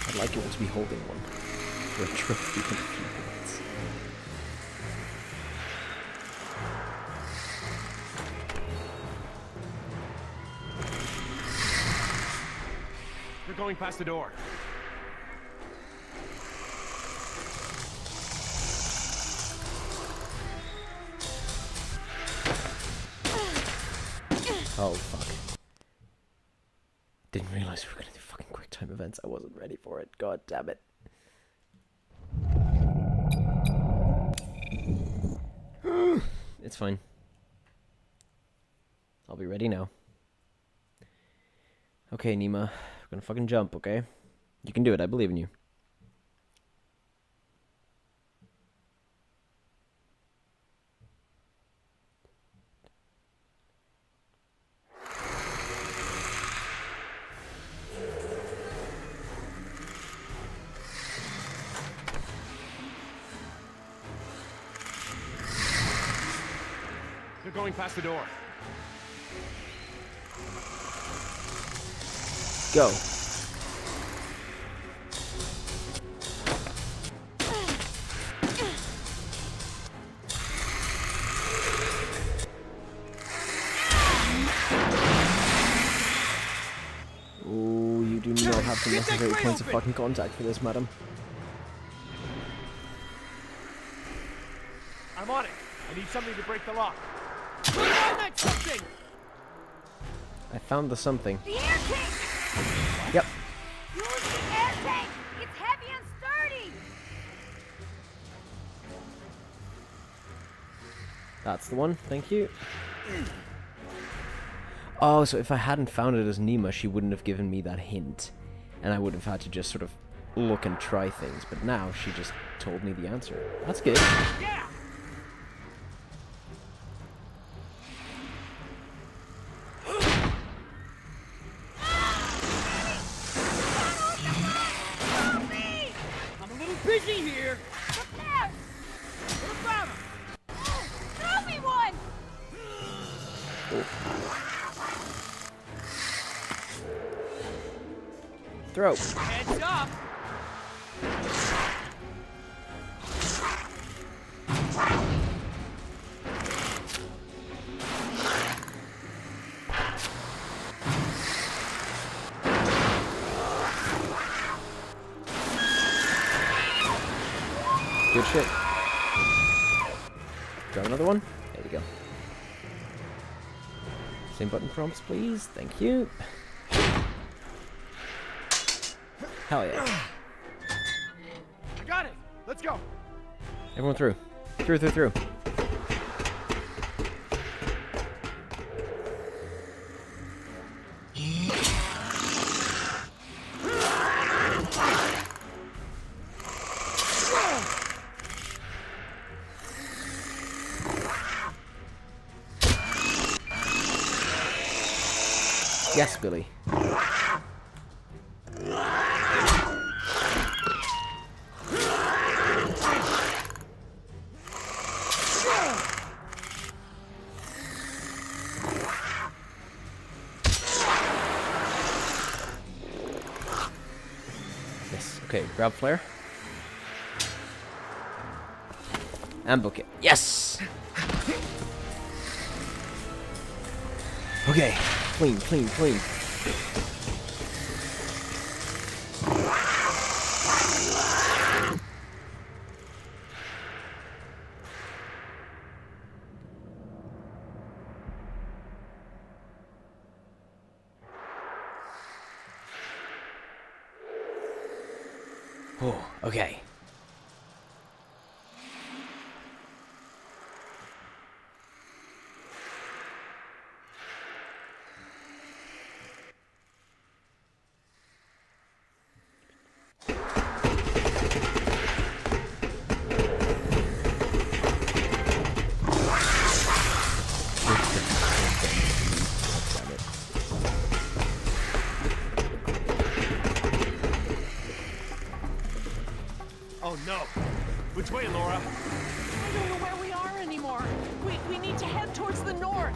I'd like you all to be holding one for a trophy in a few minutes. They're going past the door. Oh, fuck. Didn't realize we were gonna do fucking quick time events. I wasn't ready for it. God damn it. It's fine. I'll be ready now. Okay, Nima. We're gonna fucking jump, okay? You can do it. I believe in you. They're going past the door. Go. Oh, you do not have the necessary points of fucking contact for this, madam. I'm on it. I need something to break the lock. Put on that something! I found the something. The air tank! Yep. Use the air tank! It's heavy and sturdy! That's the one. Thank you. Oh, so if I hadn't found it as Nima, she wouldn't have given me that hint. And I would have had to just sort of look and try things. But now she just told me the answer. That's good. Yeah! I'm a little busy here. Up there! What about him? Throw me one! Throw. Heads up! Good shit. Grab another one. There we go. Same button prompts, please. Thank you. Hell yeah. I got it. Let's go. Everyone through. Through. Yes, Billy. Yes. Okay, grab flare. And book it. Yes! Okay. Clean. Oh, okay. Oh no. Which way, Laura? I don't know where we are anymore. We need to head towards the north.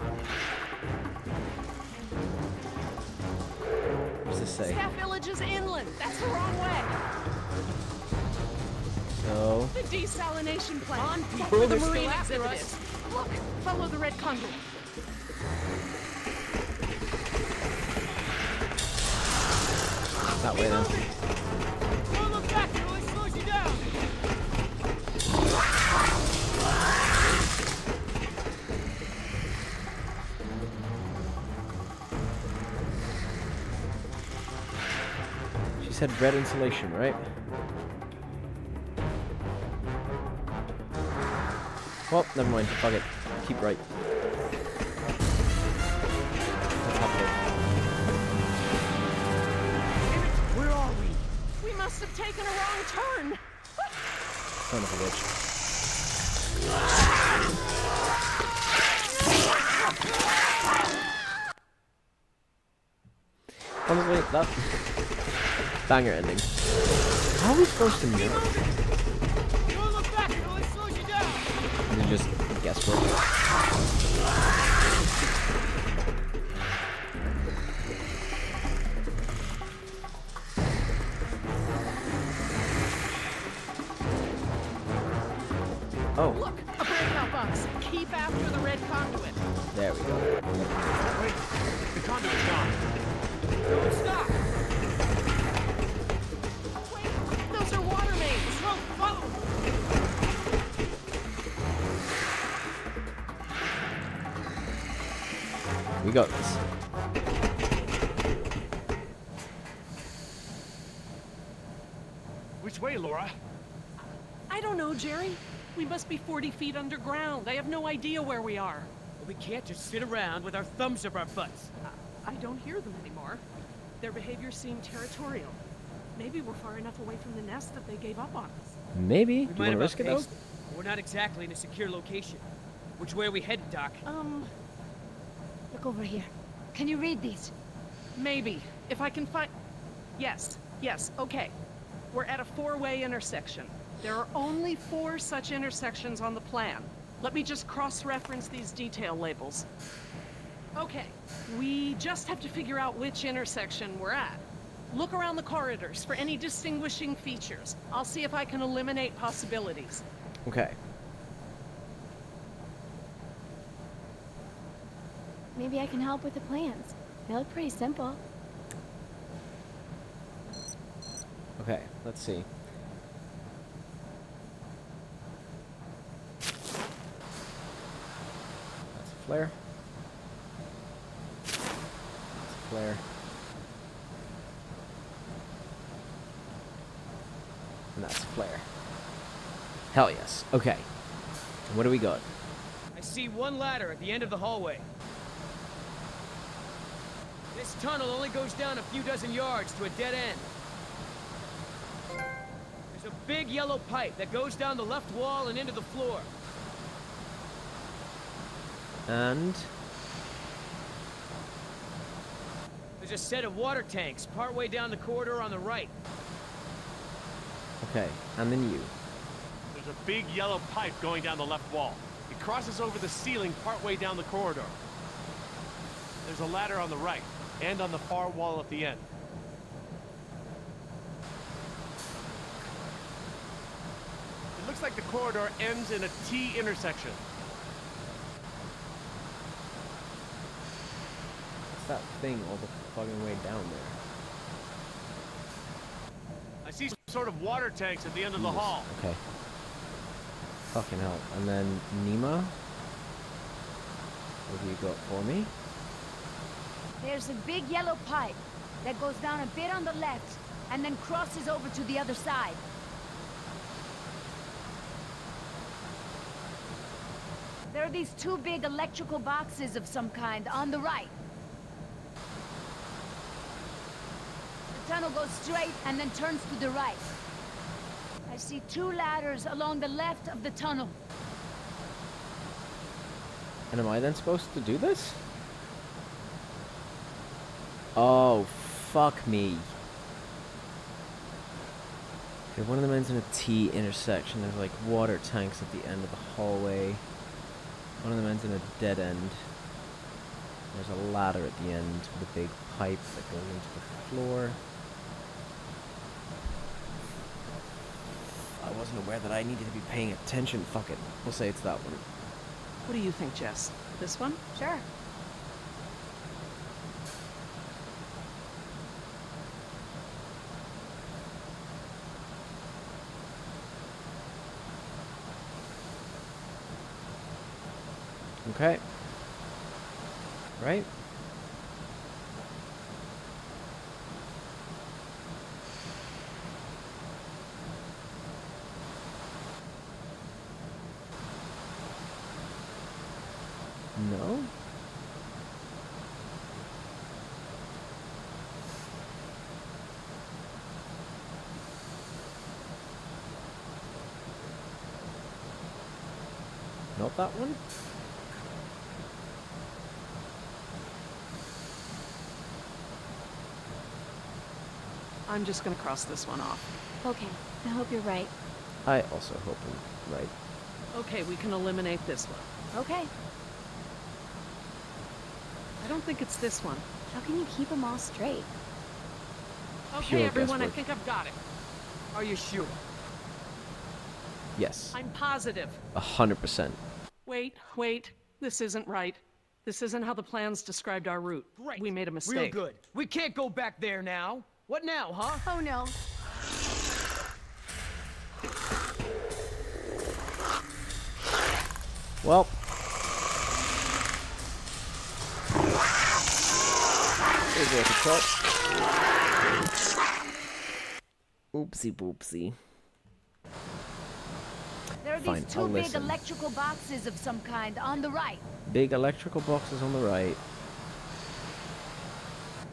What's this say? Staff Village is inland. That's the wrong way. So... The desalination plant. On, That's people, where the they're marine still after exhibit us. is. Look, follow the red conduit. That way then. Don't look back, it only slows you down. She said red insulation, right? Well, never mind. Fuck it. Keep right. Let's have Where are we? We must have taken a wrong turn. Son of a bitch. Honestly, that banger ending. How are we supposed to know? Don't look back, it only slows you down. Is it just guesswork? Oh, Look, a breakout box. Keep after the red conduit. there we go. Wait, the conduit's gone. Don't stop. Wait, those are water mains. Well, follow. We got this. Which way, Laura? I don't know, Jerry. We must be 40 feet underground. I have no idea where we are. We can't just sit around with our thumbs up our butts. I don't hear them anymore. Their behavior seemed territorial. Maybe we're far enough away from the nest that they gave up on us. Maybe. We Do you might want to have risk it though? outpaced them. We're not exactly in a secure location. Which way are we headed, Doc? Look over here. Can you read these? Maybe. If I can find... Yes, okay. We're at a four-way intersection. There are only 4 such intersections on the plan. Let me just cross-reference these detail labels. Okay, we just have to figure out which intersection we're at. Look around the corridors for any distinguishing features. I'll see if I can eliminate possibilities. Okay. Maybe I can help with the plans. They look pretty simple. Okay, let's see. That's a flare. That's a flare. And that's flare. Hell yes. Okay. What do we got? I see one ladder at the end of the hallway. This tunnel only goes down a few dozen yards to a dead end. There's a big yellow pipe that goes down the left wall and into the floor. And There's a set of water tanks partway down the corridor on the right. okay, and then you. There's a big yellow pipe going down the left wall. It crosses over the ceiling partway down the corridor. There's a ladder on the right, and on the far wall at the end. It looks like the corridor ends in a T intersection. What's that thing all the fucking way down there? I see some sort of water tanks at the end of the hall. Okay. Fucking hell. And then Nima? What have you got for me? There's a big yellow pipe that goes down a bit on the left and then crosses over to the other side. There are these two big electrical boxes of some kind on the right. The tunnel goes straight and then turns to the right. I see two ladders along the left of the tunnel. And am I then supposed to do this? Oh, fuck me. Okay, one of them ends in a T intersection. There's like water tanks at the end of the hallway. One of them ends in a dead end. There's a ladder at the end with a big pipe that goes into the floor. I wasn't aware that I needed to be paying attention. Fuck it. We'll say it's that one. What do you think, Jess? This one? Sure. Okay. Right? No? Not that one? I'm just gonna cross this one off. Okay, I hope you're right. I also hope I'm right. Okay, we can eliminate this one. Okay. I don't think it's this one. How can you keep them all straight? Okay, Pure everyone, guesswork. I think I've got it. Are you sure? Yes. I'm positive. 100%. Wait. This isn't right. This isn't how the plans described our route. Great. We made a mistake. Real good. We can't go back there now. What now, huh? Oh no. Well. There's a top. Oopsie boopsie. There are Fine, these I'll two big listen. electrical boxes of some kind on the right. Big electrical boxes on the right.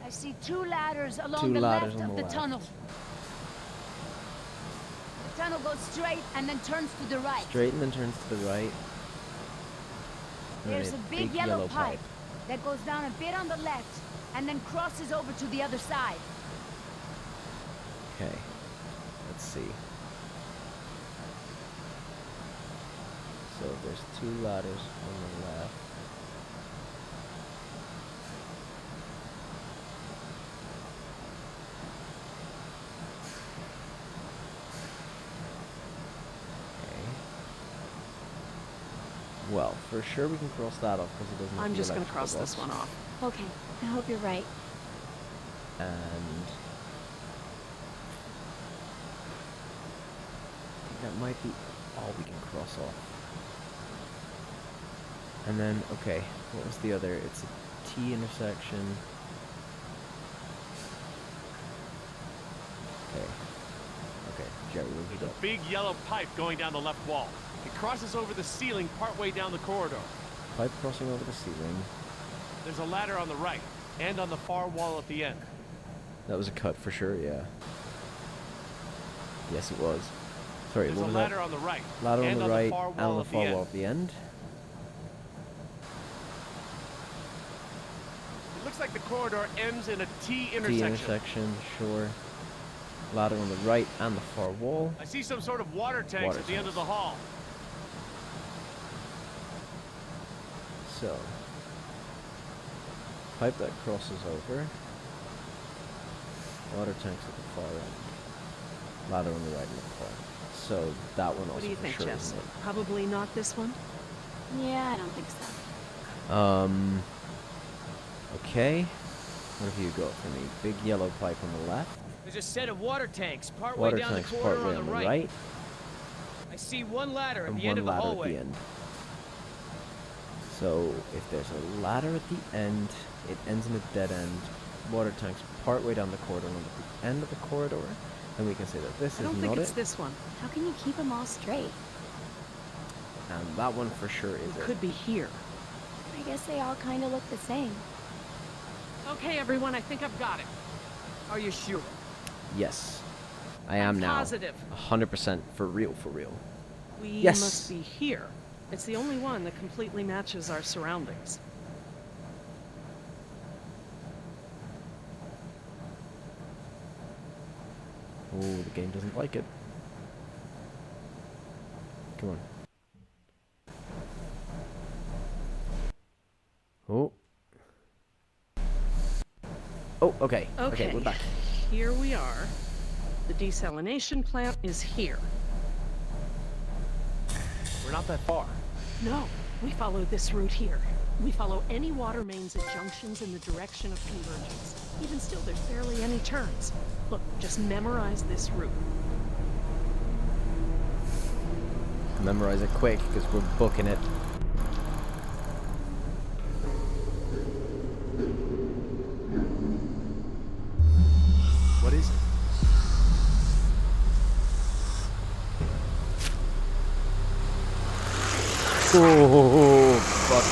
I see two ladders along Two the ladders left on of the the left. tunnel. The tunnel goes straight and then turns to the right. Straight and then turns to the right. And then There's a big yellow pipe that goes down a bit on the left and then crosses over to the other side. Okay. Let's see. So there's two ladders on the left. Well, for sure we can cross that off because it doesn't have I'm the just gonna electrical cross this box. one off. Okay, I hope you're right. And I think that might be all we can cross off. And then, okay, what was the other? It's a T intersection. Okay. Okay, Jerry will be There's dead. a big yellow pipe going down the left wall. It crosses over the ceiling partway down the corridor. Pipe crossing over the ceiling. There's a ladder on the right, and on the far wall at the end. That was a cut for sure, yeah. Yes, it was. Sorry, There's what a was ladder that? on the right, Ladder on and the on right, the far and wall on the at the far end. wall at the end. It looks like the corridor ends in a T T intersection. intersection, sure. Ladder on the right and the far wall. I see some sort of water tanks Water at the end of tanks. the hall. So, pipe that crosses over. Water tanks at the far end. Ladder on the right and the far. So that one also What do you for think, sure, Jess? isn't it? Probably not this one? Yeah, I don't think so. Okay. What have you got for me? Big yellow pipe on the left. There's a set of water tanks partway Water down tanks the corridor partway on the right. right. I see one ladder at And the end one of the ladder at hallway. the end. So if there's a ladder at the end, it ends in a dead end. Water tanks partway down the corridor and at the end of the corridor, then we can say that this I don't is think not it's it. this one. How can you keep them all straight? And that one for sure is It it. could be here. I guess they all kind of look the same. Okay, everyone, I think I've got it. Are you sure? Yes. I am now. Positive. 100% for real, for real. We Yes. must be here. It's the only one that completely matches our surroundings. Oh, the game doesn't like it. Come on. Oh. Oh, okay. Okay, we're back. Here we are. The desalination plant is here. We're not that far. No, we follow this route here. We follow any water mains at junctions in the direction of convergence. Even still, there's barely any turns. Look, just memorize this route. Memorize it quick, because we're booking it. What is it? Oh, fuck.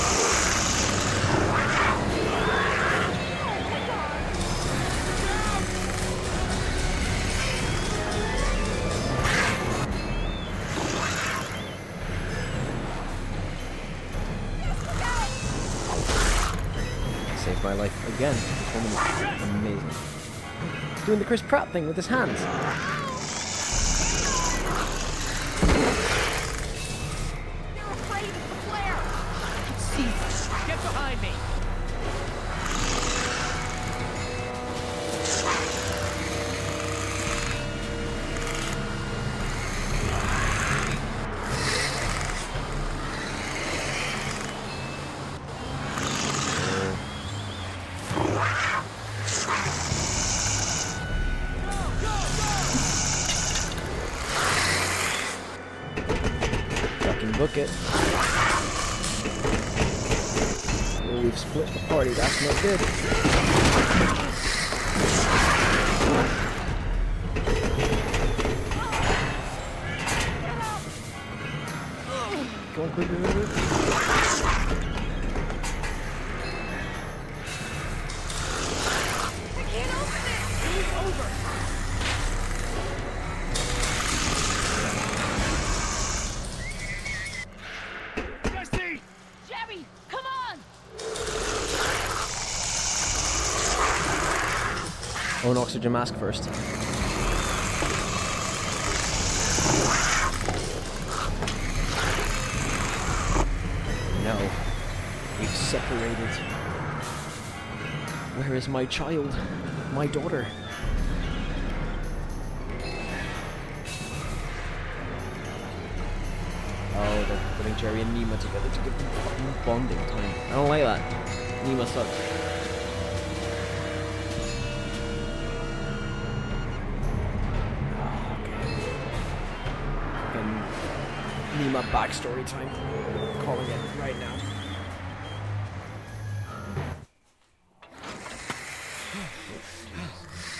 Saved my life again. This woman is amazing. He's doing the Chris Pratt thing with his hands. They're afraid of the flare! I can see them. Get behind me! Fucking book it. Oh, we've split the party. That's no good. Go on, quick, quick, quick, quick. I can't open it! Move over! Jesse! Jerry, come on! Oh, an oxygen mask first. No. We've separated. Where is my child? My daughter? Oh, they're putting Jerry and Nima together to give them fucking bonding time. I don't like that. Nima sucks. Fucking Nima backstory time. Calling it right now.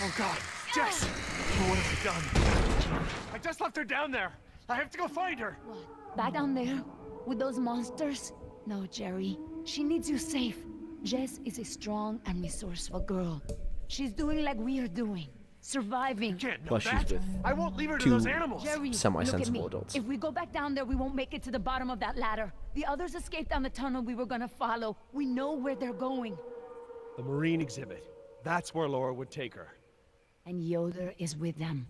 Oh god, Jess! What if the done. I just left her down there. I have to go find her. What? Back down there? With those monsters? No, Jerry. She needs you safe. Jess is a strong and resourceful girl. She's doing like we are doing. Surviving. You can't know Plus, she's that. with I won't leave her to two those animals. Jerry, semi-sensible look at me. adults. If we go back down there, we won't make it to the bottom of that ladder. The others escaped down the tunnel we were gonna follow. We know where they're going. The Marine exhibit. That's where Laura would take her. And Yoder is with them.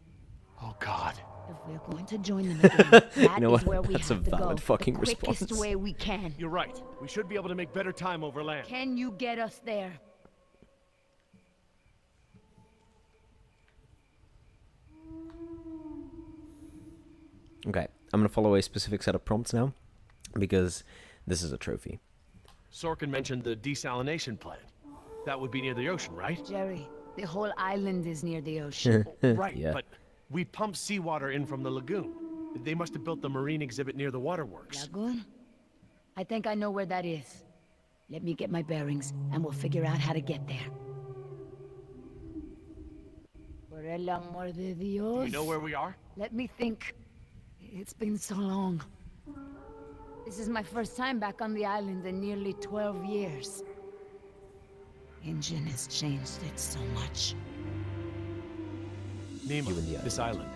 Oh, God. If we're going to join them again, that You know is what? where we That's a have to valid go. fucking the quickest response. way we can. You're right. We should be able to make better time over land. Can you get us there? Okay, I'm gonna follow a specific set of prompts now, because this is a trophy. Sorkin mentioned the desalination plant. That would be near the ocean, right? Jerry, the whole island is near the ocean. Right, Yeah. but we pump seawater in from the lagoon. They must have built the Marine exhibit near the waterworks. Lagoon? I think I know where that is. Let me get my bearings, and we'll figure out how to get there. Por el amor de Dios. You know where we are? Let me think. It's been so long. This is my first time back on the island in nearly 12 years. Engine has changed it so much. Nima, You and the this island.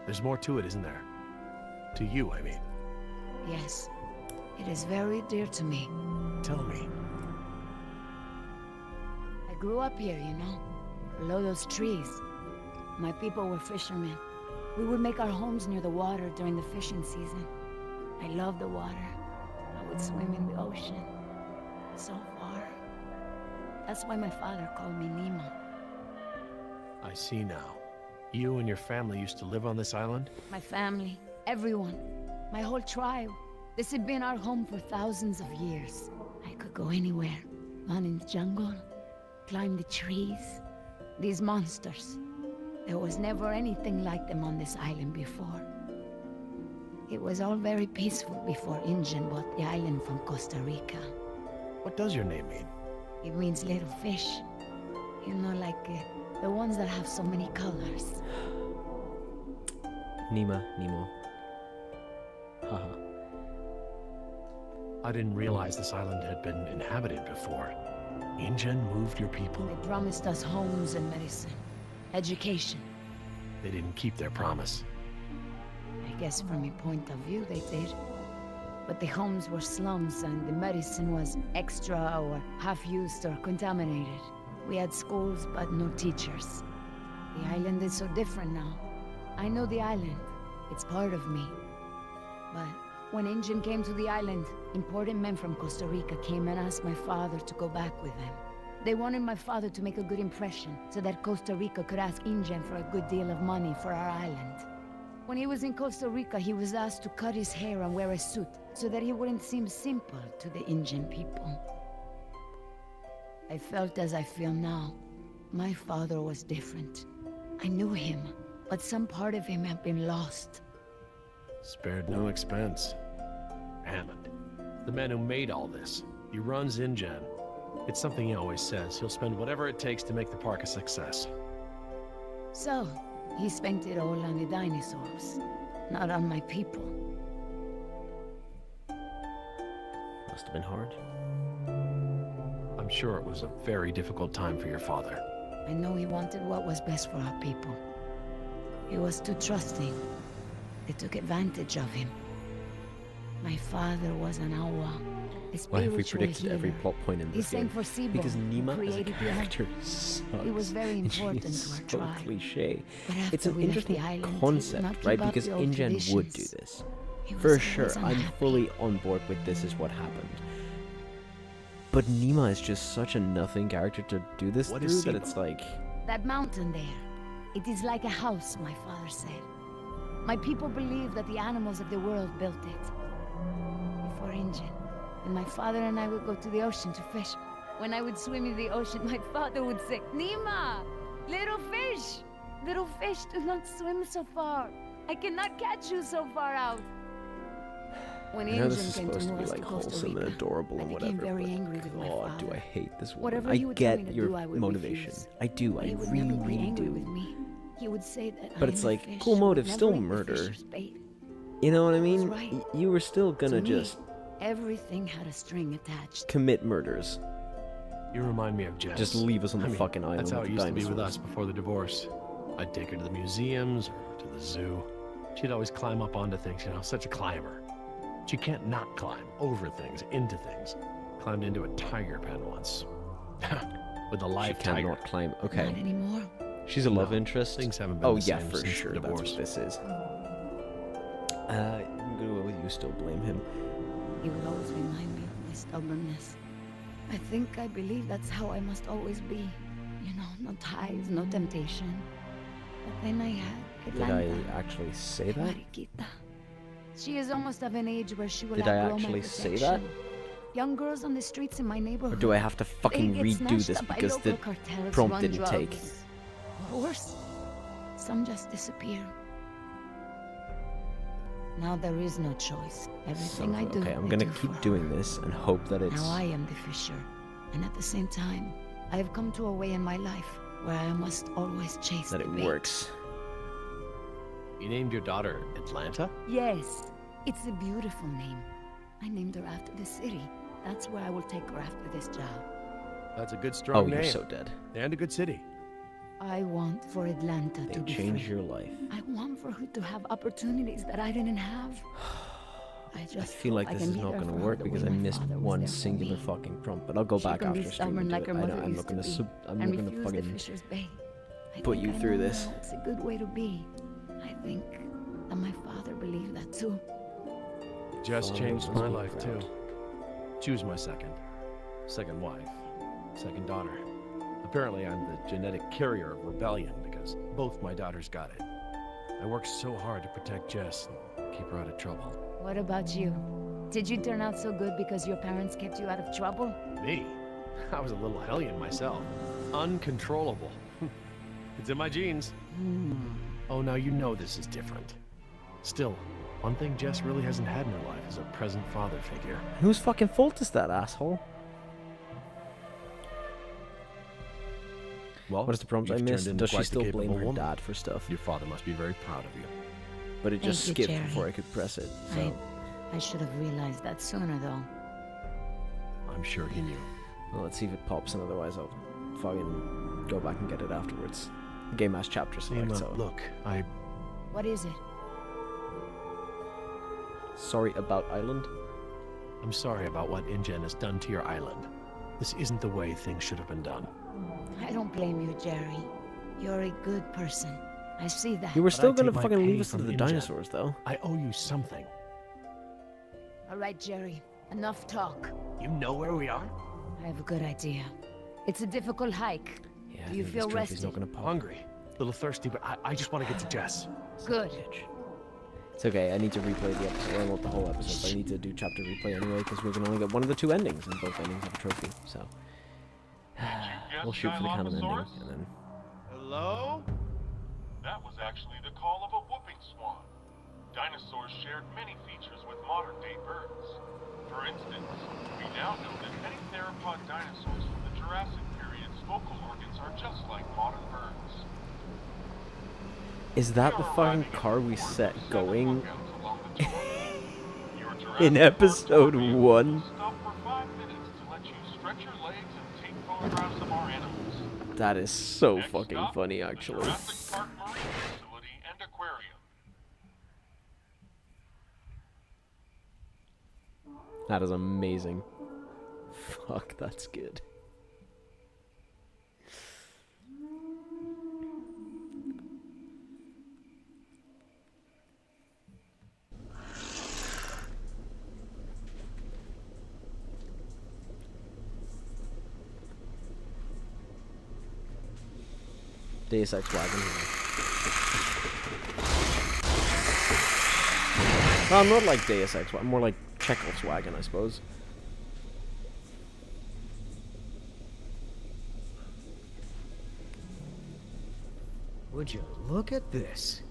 There's more to it, isn't there? To you, I mean. Yes, it is very dear to me. Tell me. I grew up here, you know, below those trees. My people were fishermen. We would make our homes near the water during the fishing season. I loved the water. I would swim in the ocean. So far. That's why my father called me Nima. I see now. You and your family used to live on this island? My family, everyone, my whole tribe. This had been our home for thousands of years. I could go anywhere, run in the jungle, climb the trees. These monsters. There was never anything like them on this island before. It was all very peaceful before Injun bought the island from Costa Rica. What does your name mean? It means little fish. You know, like the ones that have so many colors. Nima, Nemo. Haha. I didn't realize this island had been inhabited before. Injun moved your people? They promised us homes and medicine, education. They didn't keep their promise. I guess from your point of view, they did. But the homes were slums and the medicine was extra or half-used or contaminated. We had schools, but no teachers. The island is so different now. I know the island. It's part of me. But when Injun came to the island, important men from Costa Rica came and asked my father to go back with them. They wanted my father to make a good impression, so that Costa Rica could ask Injun for a good deal of money for our island. When he was in Costa Rica, he was asked to cut his hair and wear a suit, so that he wouldn't seem simple to the Injun people. I felt as I feel now. My father was different. I knew him, but some part of him had been lost. Spared no expense. Hammond, the man who made all this. He runs InGen. It's something he always says. He'll spend whatever it takes to make the park a success. So, he spent it all on the dinosaurs, not on my people. Must have been hard. I'm sure it was a very difficult time for your father. I know he wanted what was best for our people. He was too trusting. They took advantage of him. My father was an awa, a Why have we spiritual predicted every healer. plot point in He this sang game? for Sibo, Because who Nima as a created the character island. sucks. He was very and she important is to our so tribe. cliche. But It's after an we left the interesting island, he did not concept, keep right? up Because the old InGen would do traditions. this. He was For always sure, I'm unhappy. fully on board with this is what happened. But Nima is just such a nothing character to do this What through is that Sibo? it's like... That mountain there, it is like a house, my father said. My people believe that the animals of the world built it. Before Injun. And my father and I would go to the ocean to fish. When I would swim in the ocean, my father would say, Nima! Little fish, do not swim so far. I cannot catch you so far out. When I know Injun this is came supposed to move be us like Costa wholesome and Rica, adorable I and became whatever, very but angry with my God, do father. I hate this woman. Whatever I he would tell get me to your do, I would motivation. refuse. I do, But I he would really, never be really angry do. with me. he would say that But I it's am the like, fish cool who would motive, never still eat the murder. fisher's bait. You know what I mean? right. You were still gonna To me, just everything had a string attached. commit murders. You remind me of Jess. Just leave us on the I mean, fucking island That's how with it the used to be with dinosaurs. us before the divorce. I'd take her to the museums or to the zoo. She'd always climb up onto things, you know, such a climber. She can't not climb over things, into things. Climbed into a tiger pen once. With a live She tiger. cannot climb. Okay. Not anymore. She's a love No, interest. things haven't been Oh the yeah, same for since sure. the That's divorce. what this is. I'm gonna go with you. Still blame him. He would always remind me of my stubbornness. I believe that's how I must always be. You know, no ties, no temptation. But then I had Did I Atlanta, actually say my that? Mariquita. She is almost of an age where she will Did I outgrow my actually say that? protection. Young girls on the streets in my Or neighborhood. do I have to fucking they get redo snatched this up by because the local cartels, prompt run didn't take? drugs. Or worse, some just disappear. Now there is no choice. Everything I do, Okay, I'm I gonna do keep for doing her. this and hope that it's. Now I am the fisher, and at the same time, I have come to a way in my life where I must always chase that the it bait. works. You named your daughter Atlanta? Yes, it's a beautiful name. I named her after the city. That's where I will take her after this job. That's a good strong Oh, name. you're so dead. And a good city. I want for Atlanta They to be change free. your life. I want for her to have opportunities that I didn't have. I I just feel hope like I this can is be not there going for to her work the because way I my missed father was one there for singular me. fucking prompt. But I'll go She back can be after stream stubborn and do like it. her I know, mother I'm used not going to to. be, I'm and not going to refuse the fucking fisher's bait. I put think you I through know this. now it's a good way to be. I think that my father believed that too. Jess Father changed must my be life proud. too. She was my second wife, second daughter. Apparently I'm the genetic carrier of rebellion because both my daughters got it. I worked so hard to protect Jess and keep her out of trouble. What about you? Did you turn out so good because your parents kept you out of trouble? Me? I was a little hellion myself. Uncontrollable. It's in my genes. Oh, now you know this is different. Still, one thing Jess really hasn't had in her life is a present father figure. Whose fucking fault is that, asshole? Well, What is the prompt I you've turned missed? into Does she quite the still blame capable her woman. dad for stuff? Your father must be very proud of you. But it just Thank you, skipped Jerry. before I could press it. So I should have realized that sooner, though. I'm sure he knew. well, let's see if it pops, and otherwise I'll fucking go back and get it afterwards. Game as chapter select. Emma, So look, I... What is it? sorry about Island. I'm sorry about what InGen has done to your island. This isn't the way things should have been done. I don't blame you, Jerry. You're a good person. I see that. You were But still I gonna take my fucking pay leave us to from the InGen. dinosaurs, though. I owe you something. All right, Jerry. Enough talk. You know where we are? I have a good idea. It's a difficult hike. Yeah, Do you I think feel this trophy's rested? not gonna pop. Hungry. A little thirsty, but I just want to get to Jess. Good. It's okay. I need to replay the episode. Well, not the whole episode, but I need to do chapter replay anyway because we can only get one of the two endings, and both endings have a trophy. So we'll shoot for the canon ending, and then. Hello? That was actually the call of a whooping swan. Dinosaurs shared many features with modern-day birds. For instance, we now know that many theropod dinosaurs from the Jurassic period's vocal organs are just like modern birds. Is that the fucking car we set going Workouts along the tour. Your Jurassic in Park episode tour 1? Stop for 5 minutes to let you stretch your legs and take photographs of our animals. That is so Next fucking stop, funny, the actually. Jurassic Park Marine Facility and Aquarium. That is amazing. Fuck, that's good. Deus Ex wagon. Well, not like Deus Ex wagon, more like Chekhov's wagon, I suppose. Would you look at this?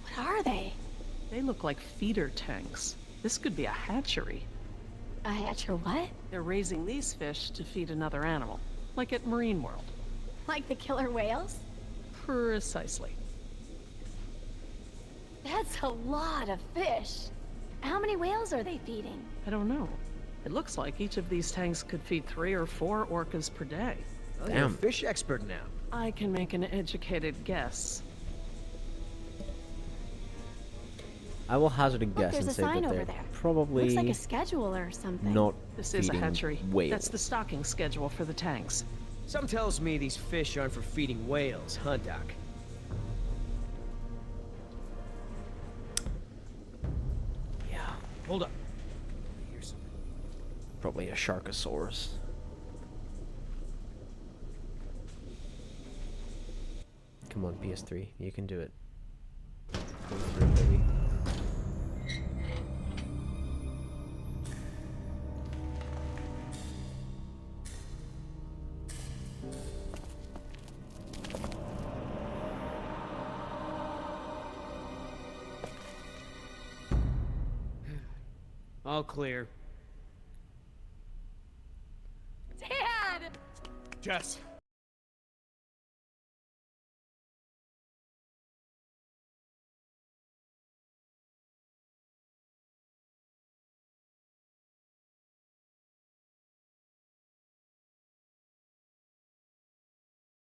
What are they? They look like feeder tanks. This could be a hatchery. A hatcher what? They're raising these fish to feed another animal, like at Marine World. Like the killer whales? Precisely. That's a lot of fish. How many whales are they feeding? I don't know. It looks like each of these tanks could feed 3 or 4 orcas per day. Oh, you're a fish expert now. I can make an educated guess. I will hazard a Look, guess there's and a say sign that over they're there. probably Looks like a schedule or something. not This is a feeding hatchery. whales. That's the stocking schedule for the tanks. Something tells me these fish aren't for feeding whales, huh, Doc? Yeah, Hold up. Here's some. probably a Sharkosaurus. Come on, PS3, you can do it. Go through, baby. All clear. Dad! Jess.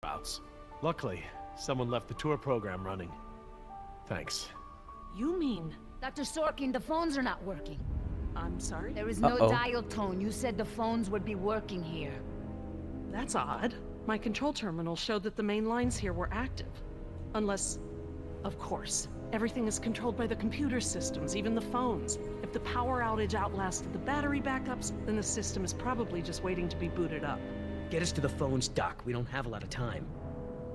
Routes. Luckily, someone left the tour program running. Thanks. You mean... Dr. Sorkin, the phones are not working. I'm sorry? There is no Uh-oh. dial tone. You said the phones would be working here. That's odd. My control terminal showed that the main lines here were active. Unless... Of course. Everything is controlled by the computer systems, even the phones. If the power outage outlasted the battery backups, then the system is probably just waiting to be booted up. Get us to the phones, Doc. We don't have a lot of time.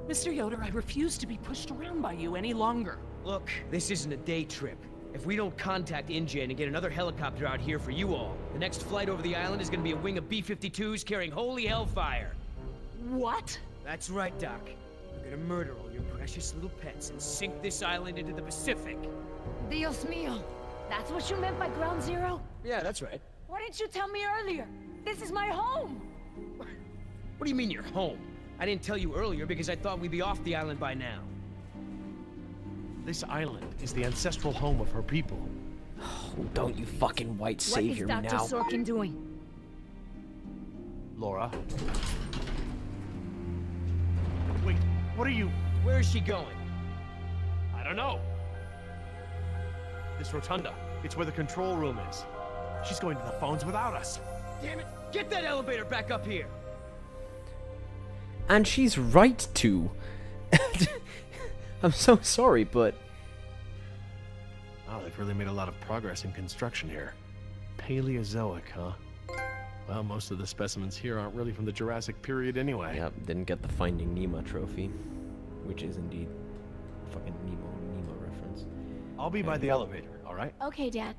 Mr. Yoder, I refuse to be pushed around by you any longer. Look, this isn't a day trip. If we don't contact InGen and get another helicopter out here for you all, the next flight over the island is gonna be a wing of B-52s carrying holy hellfire. What? That's right, Doc. We're gonna murder all your precious little pets and sink this island into the Pacific. Dios mío. That's what you meant by ground zero? Yeah, that's right. Why didn't you tell me earlier? This is my home! What do you mean you're home? I didn't tell you earlier because I thought we'd be off the island by now. This island is the ancestral home of her people. Oh, don't you fucking white savior me What is now. Dr. Sorkin doing? Laura? Wait, what are you... Where is she going? I don't know. This rotunda. It's where the control room is. She's going to the phones without us. Damn it! Get that elevator back up here! And she's right to. I'm so sorry, but... Oh, they've really made a lot of progress in construction here. Paleozoic, huh? Well, most of the specimens here aren't really from the Jurassic period anyway. Yep, didn't get the Finding Nemo trophy, which is indeed fucking Nemo reference. I'll be by the elevator, alright? Okay, Dad.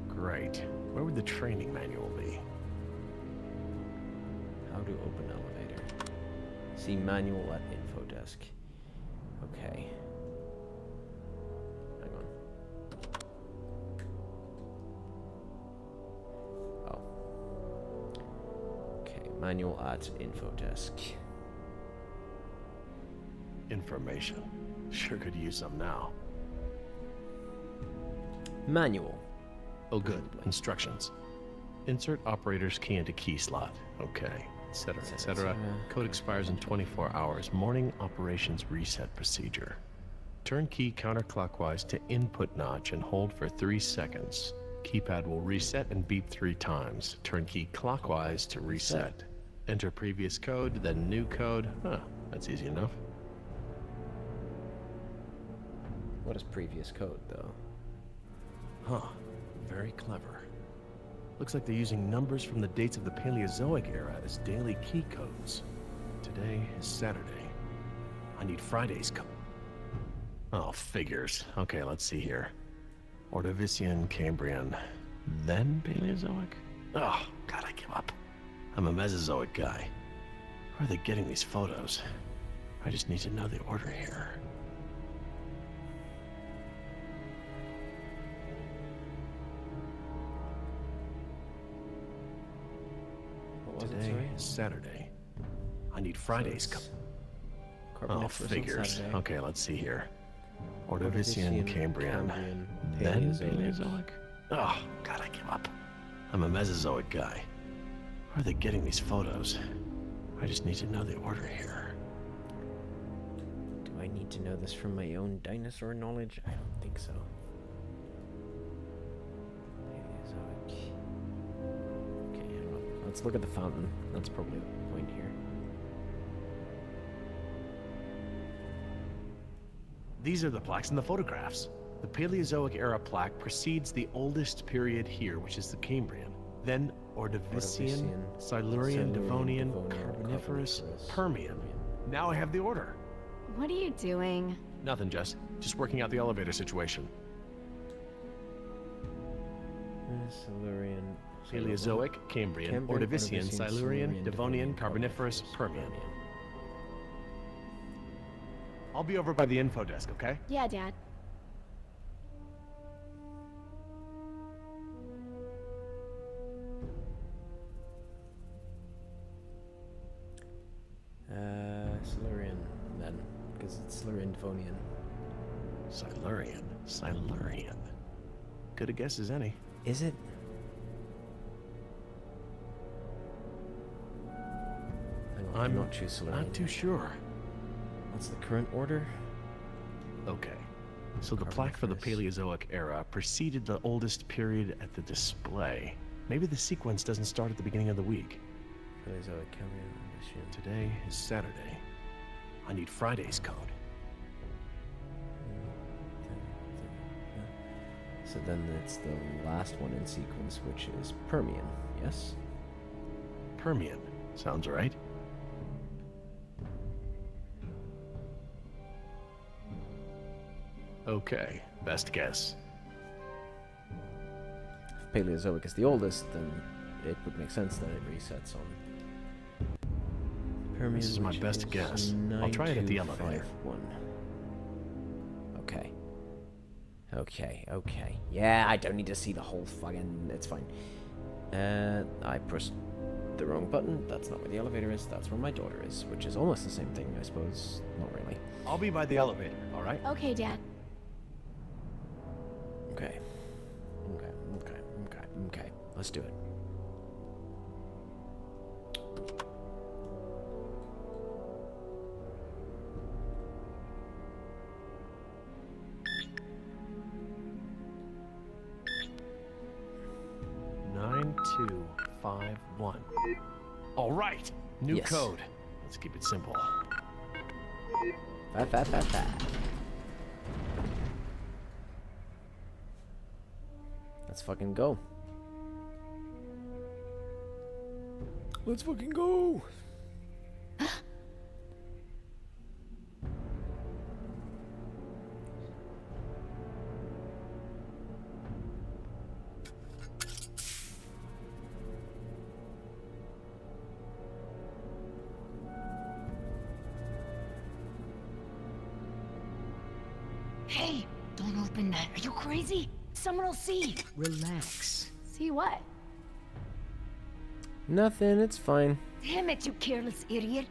Great. Where would the training manual be? How to open elevator. See manual at info desk. Okay. Hang on. Oh. Okay, manual at info desk. Information. Sure could use some now. Manual. Oh, good. Instructions. Insert operator's key into key slot. Okay. Etc. Etc. Code expires in 24 hours. Morning operations reset procedure. Turn key counterclockwise to input notch and hold for 3 seconds. Keypad will reset and beep 3 times. Turn key clockwise to reset. Enter previous code, then new code. Huh, that's easy enough. What is previous code, though? Huh. Very clever. Looks like they're using numbers from the dates of the Paleozoic era as daily key codes. Today is Saturday. I need Friday's code. Oh, figures. Okay, let's see here. Ordovician, Cambrian, then Paleozoic? Oh, God, I give up. I'm a Mesozoic guy. Where are they getting these photos? I just need to know the order here. was it, Today sorry? is Saturday. I need Friday's it's Oh, Carboniferous on figures. Saturday. Okay, let's see here. Ordovician, Cambrian, then Paleozoic. Oh, God, I give up. I'm a Mesozoic guy. Where are they getting these photos? I just need to know the order here. Do I need to know this from my own dinosaur knowledge? I don't think so. Paleozoic. Okay, hang on. Let's look at the fountain. That's probably the point here. These are the plaques in the photographs. The Paleozoic era plaque precedes the oldest period here, which is the Cambrian. Then Ordovician, Silurian, Devonian, Carboniferous, Permian. Now I have the order. What are you doing? Nothing, Jess. Just working out the elevator situation. Silurian. Paleozoic, Cambrian, Ordovician, Silurian, Devonian, Carboniferous, Permian. I'll be over by the info desk, okay? Yeah, Dad. Silurian, then. Because it's Silurian Devonian. Silurian. Good a guess as any. Is it? I'm not too Silurian. Not too sure. What's the current order? Okay. So the plaque for the Paleozoic era preceded the oldest period at the display. Maybe the sequence doesn't start at the beginning of the week. Paleozoic, Cambrian, Ordovician. Today is Saturday. I need Friday's code. So then it's the last one in sequence, which is Permian, yes? Permian. Sounds right. Okay, best guess. If Paleozoic is the oldest, then it would make sense that it resets on Permian. This is my best guess. I'll try it at the elevator. 9251. Okay. Yeah, I don't need to see the whole fucking... It's fine. I pressed the wrong button. That's not where the elevator is. That's where my daughter is, which is almost the same thing, I suppose. Not really. I'll be by the elevator, alright? Okay, Dad. Okay. Let's do it. (9251). All right, new code. Let's keep it simple. Five. Let's fucking go. Let's fucking go. Hey, don't open that. Are you crazy? Someone will see. Relax. See what? Nothing, it's fine. Damn it, you careless idiot.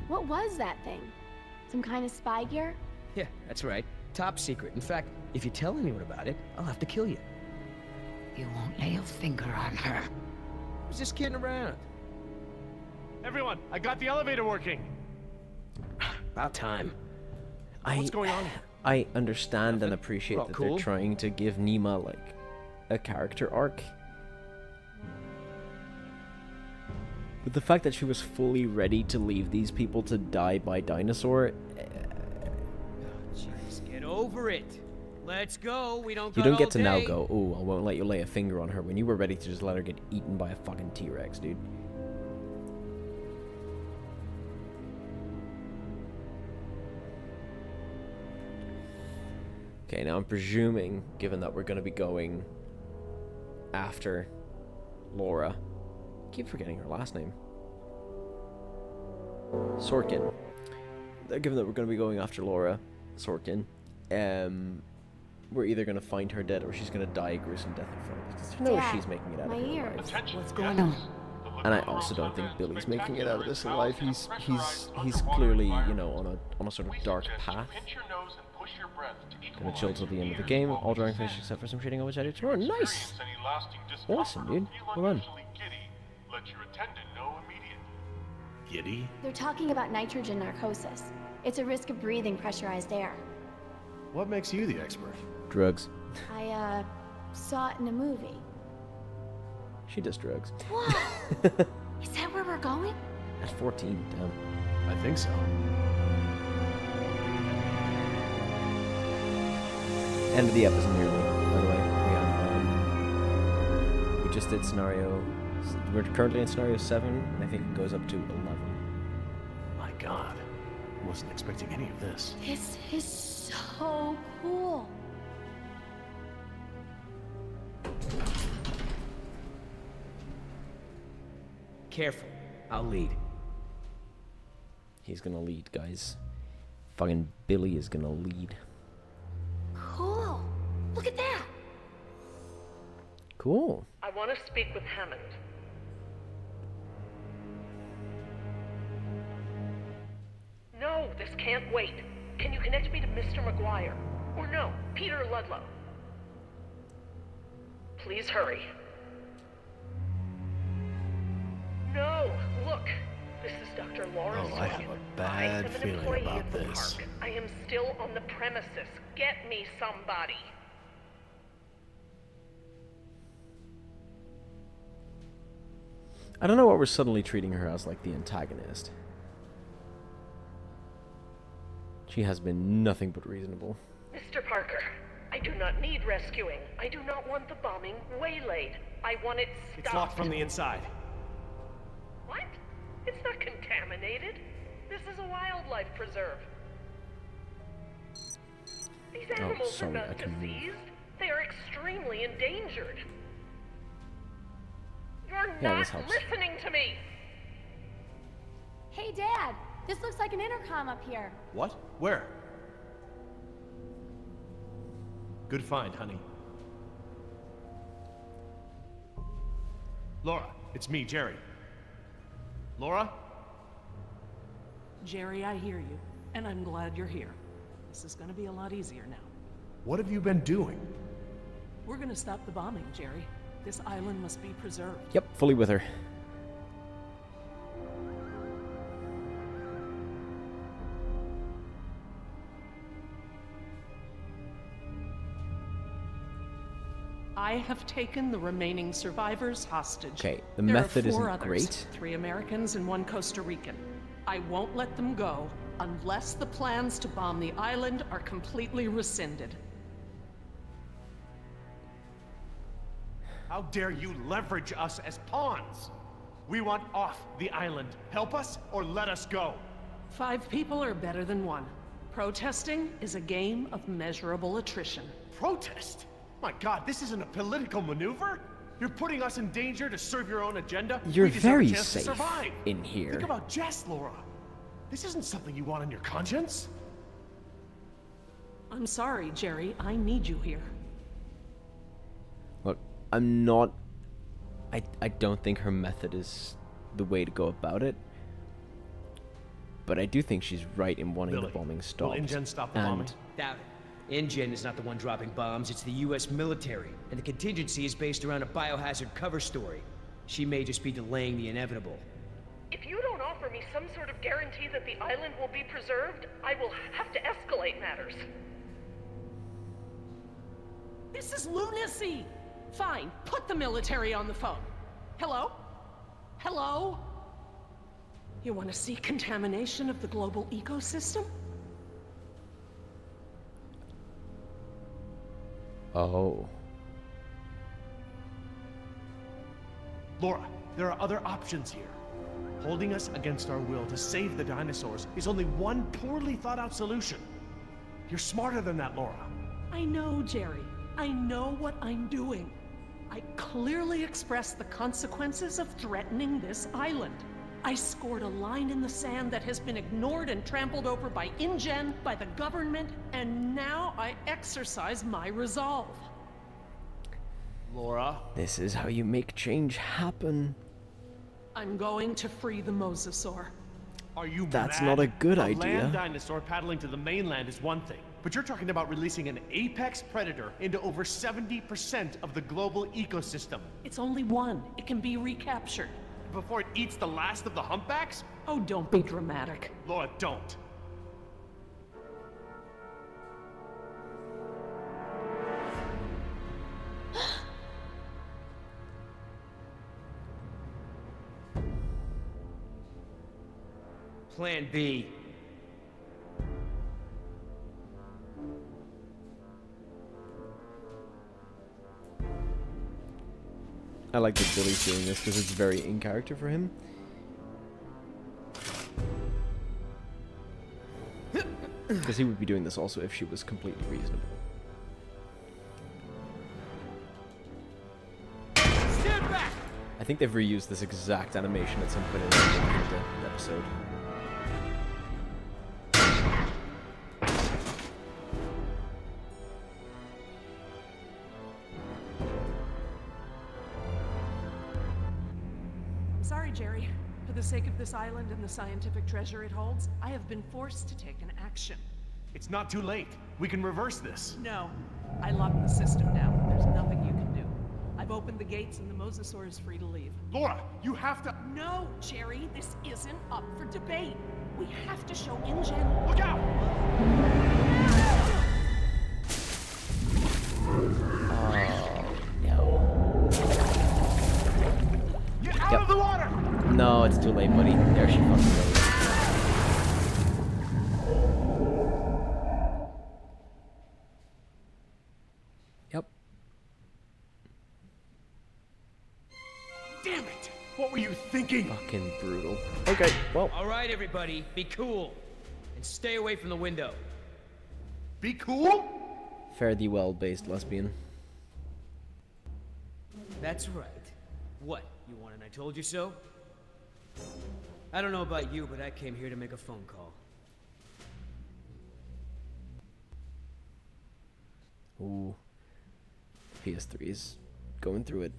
What was that thing? Some kind of spy gear? Yeah, that's right. Top secret. In fact, if you tell anyone about it, I'll have to kill you. You won't lay a finger on her. I was just kidding around. Everyone, I got the elevator working. About time. What's going on here? I understand and appreciate that cool. they're trying to give Nima, like, a character arc. But the fact that she was fully ready to leave these people to die by dinosaur... Jeez, get over it. Let's go. We don't You got don't get all to now day. go, oh, I won't let you lay a finger on her, when you were ready to just let her get eaten by a fucking T-Rex, dude. Okay, now I'm presuming, given that we're going to be going after Laura, I keep forgetting her last name. Sorkin. Given that we're going to be going after Laura Sorkin, we're either going to find her dead or she's going to die a gruesome death in front of us. There's no way Dad, she's making it out my of here ears. alive. Attention, What's going on? The And I also don't think Billy's making it out of this alive. He's clearly, you know, on a sort of dark path. Gonna chill till the end of the game. All drawing finished except for some shading on which I do tomorrow. Nice! Awesome, dude. Well done. Giddy? They're talking about nitrogen narcosis. It's a risk of breathing pressurized air. What makes you the expert? Drugs. I, saw it in a movie. She does drugs. Whoa! Is that where we're going? At 14, damn. I think so. End of the episode nearly, by the way. We just did scenario... We're currently in scenario 7, and I think it goes up to 11. My god. I wasn't expecting any of this. This is so cool. Careful. I'll lead. He's gonna lead, guys. Fucking Billy is gonna lead. Cool. Look at that. Cool. I want to speak with Hammond. No, this can't wait. Can you connect me to Mr. McGuire? Or no, Peter Ludlow. Please hurry. No, look. This is Dr. Laura Oh, I have a bad feeling about this. I am still on the premises. Get me somebody. I don't know why we're suddenly treating her as like the antagonist. She has been nothing but reasonable. Mr. Parker, I do not need rescuing. I do not want the bombing waylaid. I want it stopped. It's locked from the inside. What? It's not contaminated. This is a wildlife preserve. These animals are not diseased. They are extremely endangered. You're not listening to me! Hey, Dad. This looks like an intercom up here. What? Where? Good find, honey. Laura, it's me, Jerry. Laura? Jerry, I hear you, and I'm glad you're here. This is gonna be a lot easier now. What have you been doing? We're gonna stop the bombing, Jerry. This island must be preserved. Yep, fully with her. I have taken the remaining survivors hostage. Okay, the There method are 4 isn't others, great. 3 Americans and 1 Costa Rican. I won't let them go unless the plans to bomb the island are completely rescinded. How dare you leverage us as pawns? We want off the island. Help us or let us go. 5 people are better than 1. Protesting is a game of measurable attrition. Protest? My god, this isn't a political maneuver? You're putting us in danger to serve your own agenda? You're We deserve a very chance to safe survive. in here. Think about Jess, Laura. This isn't something you want on your conscience. I'm sorry, Jerry. I need you here. Look, I'm not... I don't think her method is the way to go about it. But I do think she's right in wanting Billy, the bombing will stopped. InGen stop the And bombing? Doubt it. InGen is not the one dropping bombs, it's the US military. And the contingency is based around a biohazard cover story. She may just be delaying the inevitable. If you don't offer me some sort of guarantee that the island will be preserved, I will have to escalate matters. This is lunacy! Fine, put the military on the phone. Hello? Hello? You want to see contamination of the global ecosystem? Oh. Laura, there are other options here. Holding us against our will to save the dinosaurs is only one poorly thought out solution. You're smarter than that, Laura. I know, Jerry. I know what I'm doing. I clearly expressed the consequences of threatening this island. I scored a line in the sand that has been ignored and trampled over by InGen, by the government, and now I exercise my resolve. Laura? This is how you make change happen. I'm going to free the mosasaur. Are you That's mad? not a good A idea. land dinosaur paddling to the mainland is one thing, but you're talking about releasing an apex predator into over 70% of the global ecosystem It's only one. It can be recaptured. before it eats the last of the humpbacks? Oh, don't be dramatic. Laura, don't. Plan B. I like that Billy's doing this because it's very in character for him. Because he would be doing this also if she was completely reasonable. Stand back! I think they've reused this exact animation at some point in the episode. Sorry, Jerry. For the sake of this island and the scientific treasure it holds, I have been forced to take an action. It's not too late. We can reverse this. No. I locked the system down. There's nothing you can do. I've opened the gates and the mosasaur is free to leave. Laura, you have to... No, Jerry, this isn't up for debate. We have to show InGen. Look out! Get out of the water! No, it's too late, buddy. There she fucking goes. Yep. Damn it! What were you thinking? Fucking brutal. Okay, well. All right, everybody, be cool. And stay away from the window. Be cool? Fare thee well, based lesbian. That's right. What, you want an I told you so? I don't know about you, but I came here to make a phone call. Ooh. PS3's going through it.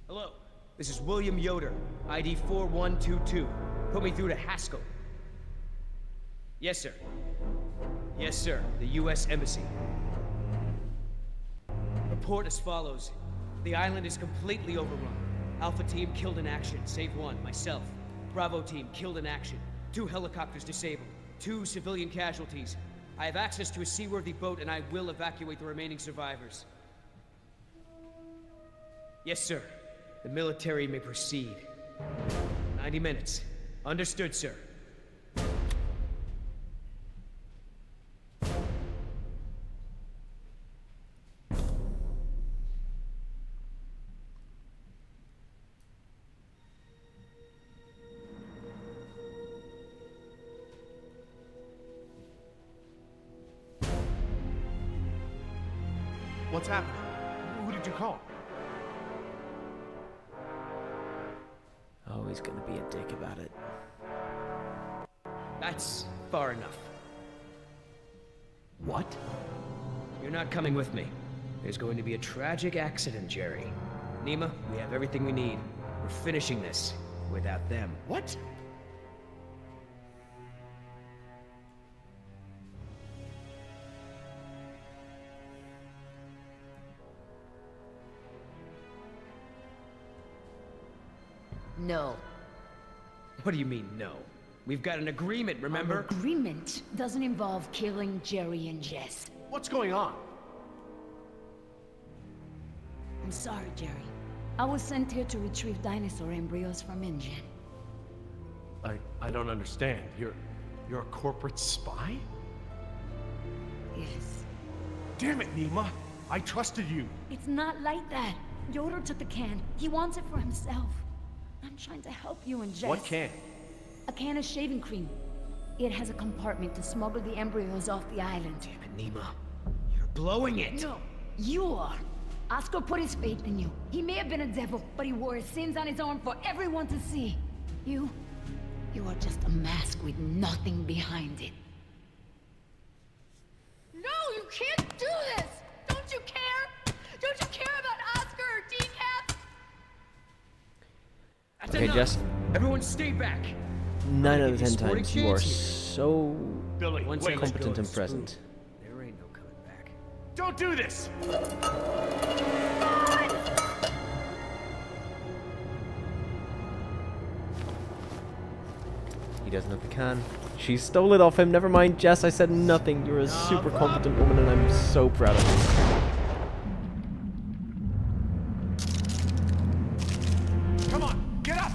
Hello, this is William Yoder, ID 4122. Put me through to Haskell. Yes, sir. Yes, sir. The U.S. Embassy. Report as follows. The island is completely overrun. Alpha team killed in action, save one, myself. Bravo team killed in action. 2 helicopters disabled. 2 civilian casualties. I have access to a seaworthy boat and I will evacuate the remaining survivors. Yes, sir. The military may proceed. 90 minutes. Understood, sir. What's happening? Who did you call? Oh, he's gonna be a dick about it. That's far enough. What? You're not coming with me. There's going to be a tragic accident, Jerry. Nima, we have everything we need. We're finishing this without them. What? No. What do you mean, no? We've got an agreement, remember? An agreement doesn't involve killing Jerry and Jess. What's going on? I'm sorry, Jerry. I was sent here to retrieve dinosaur embryos from InGen. I don't understand. You're a corporate spy? Yes. Damn it, Nima. I trusted you. It's not like that. Yoder took the can. He wants it for himself. I'm trying to help you and Jess. What can? A can of shaving cream. It has a compartment to smuggle the embryos off the island. Damn it, Nima. You're blowing it. No, you are. Oscar put his faith in you. He may have been a devil, but he wore his sins on his arm for everyone to see. You are just a mask with nothing behind it. No, you can't do this! Okay, enough. Jess. Everyone stay back. 9 out of 10 sporting times, you are chance here. so Billy, Once wait, I let go competent of and the present. spoon, there ain't no coming back. don't do this! He doesn't have the can. She stole it off him. Never mind, Jess. I said nothing. You're a super competent woman, and I'm so proud of you. Come on, get up!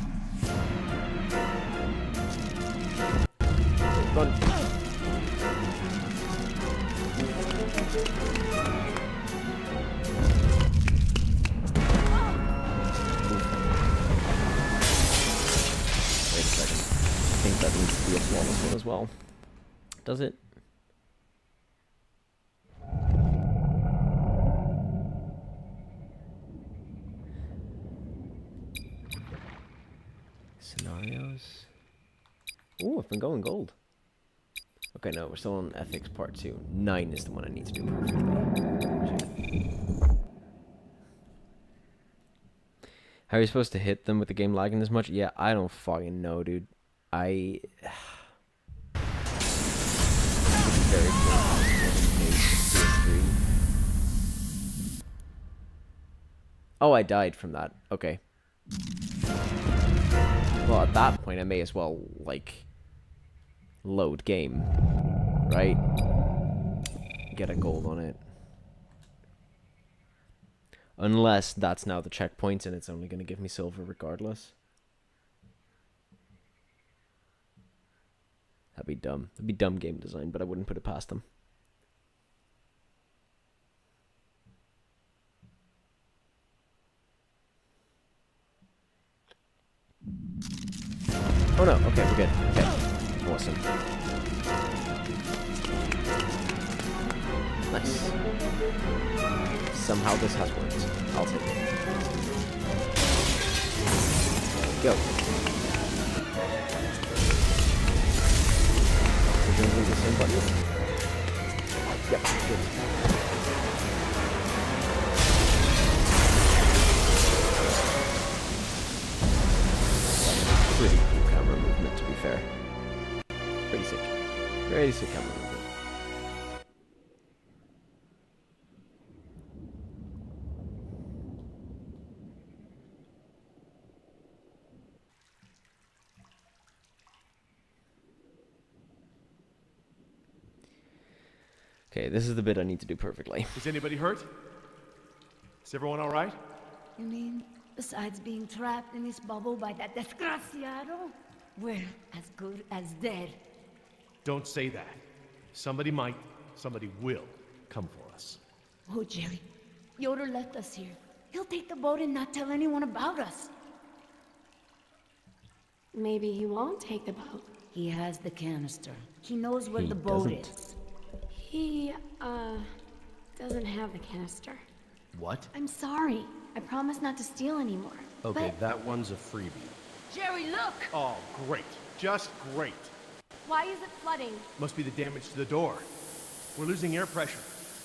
Run. Wait a second. I think that needs to be a flawless one as well. Does it? Scenarios. Ooh, I've been going gold. Okay, no, we're still on ethics part 2. 9 is the one I need to do perfectly. How are you supposed to hit them with the game lagging this much? Yeah, I don't fucking know, dude. Very Oh, I died from that. Okay. Well, at that point, I may as well, like, load game, right? Get a gold on it. Unless that's now the checkpoint and it's only going to give me silver regardless. That'd be dumb. That'd be dumb game design, but I wouldn't put it past them. Oh no, okay, we're good. Okay. Awesome. Nice. Somehow this has worked. I'll take it. Go. Presumably the same button? Yep, good. Pretty cool camera movement, to be fair. Pretty sick. Pretty sick camera movement. Okay, this is the bit I need to do perfectly. Is anybody hurt? Is everyone all right? You mean, besides being trapped in this bubble by that desgraciado, we're as good as dead? Don't say that. Somebody might, somebody will come for us. Oh, Jerry, Yoder left us here. He'll take the boat and not tell anyone about us. Maybe he won't take the boat. He has the canister. He knows where He the boat doesn't. is. He, doesn't have the canister. What? I'm sorry. I promise not to steal anymore. Okay, that one's a freebie. Jerry, look! Oh, great. Just great. Why is it flooding? Must be the damage to the door. We're losing air pressure.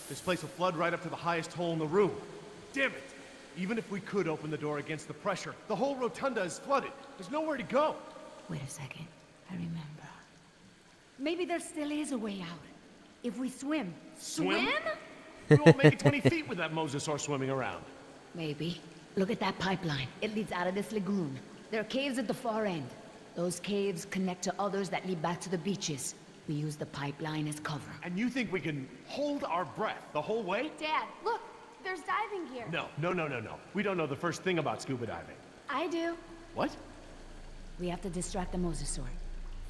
This place will flood right up to the highest hole in the room. Damn it! Even if we could open the door against the pressure, the whole rotunda is flooded. There's nowhere to go. Wait a second. I remember. Maybe there still is a way out. If we swim. Swim? We won't make it 20 feet with that mosasaur swimming around. Maybe. Look at that pipeline. It leads out of this lagoon. There are caves at the far end. Those caves connect to others that lead back to the beaches. We use the pipeline as cover. And you think we can hold our breath the whole way? Dad, look! There's diving gear. No. We don't know the first thing about scuba diving. I do. What? We have to distract the mosasaur.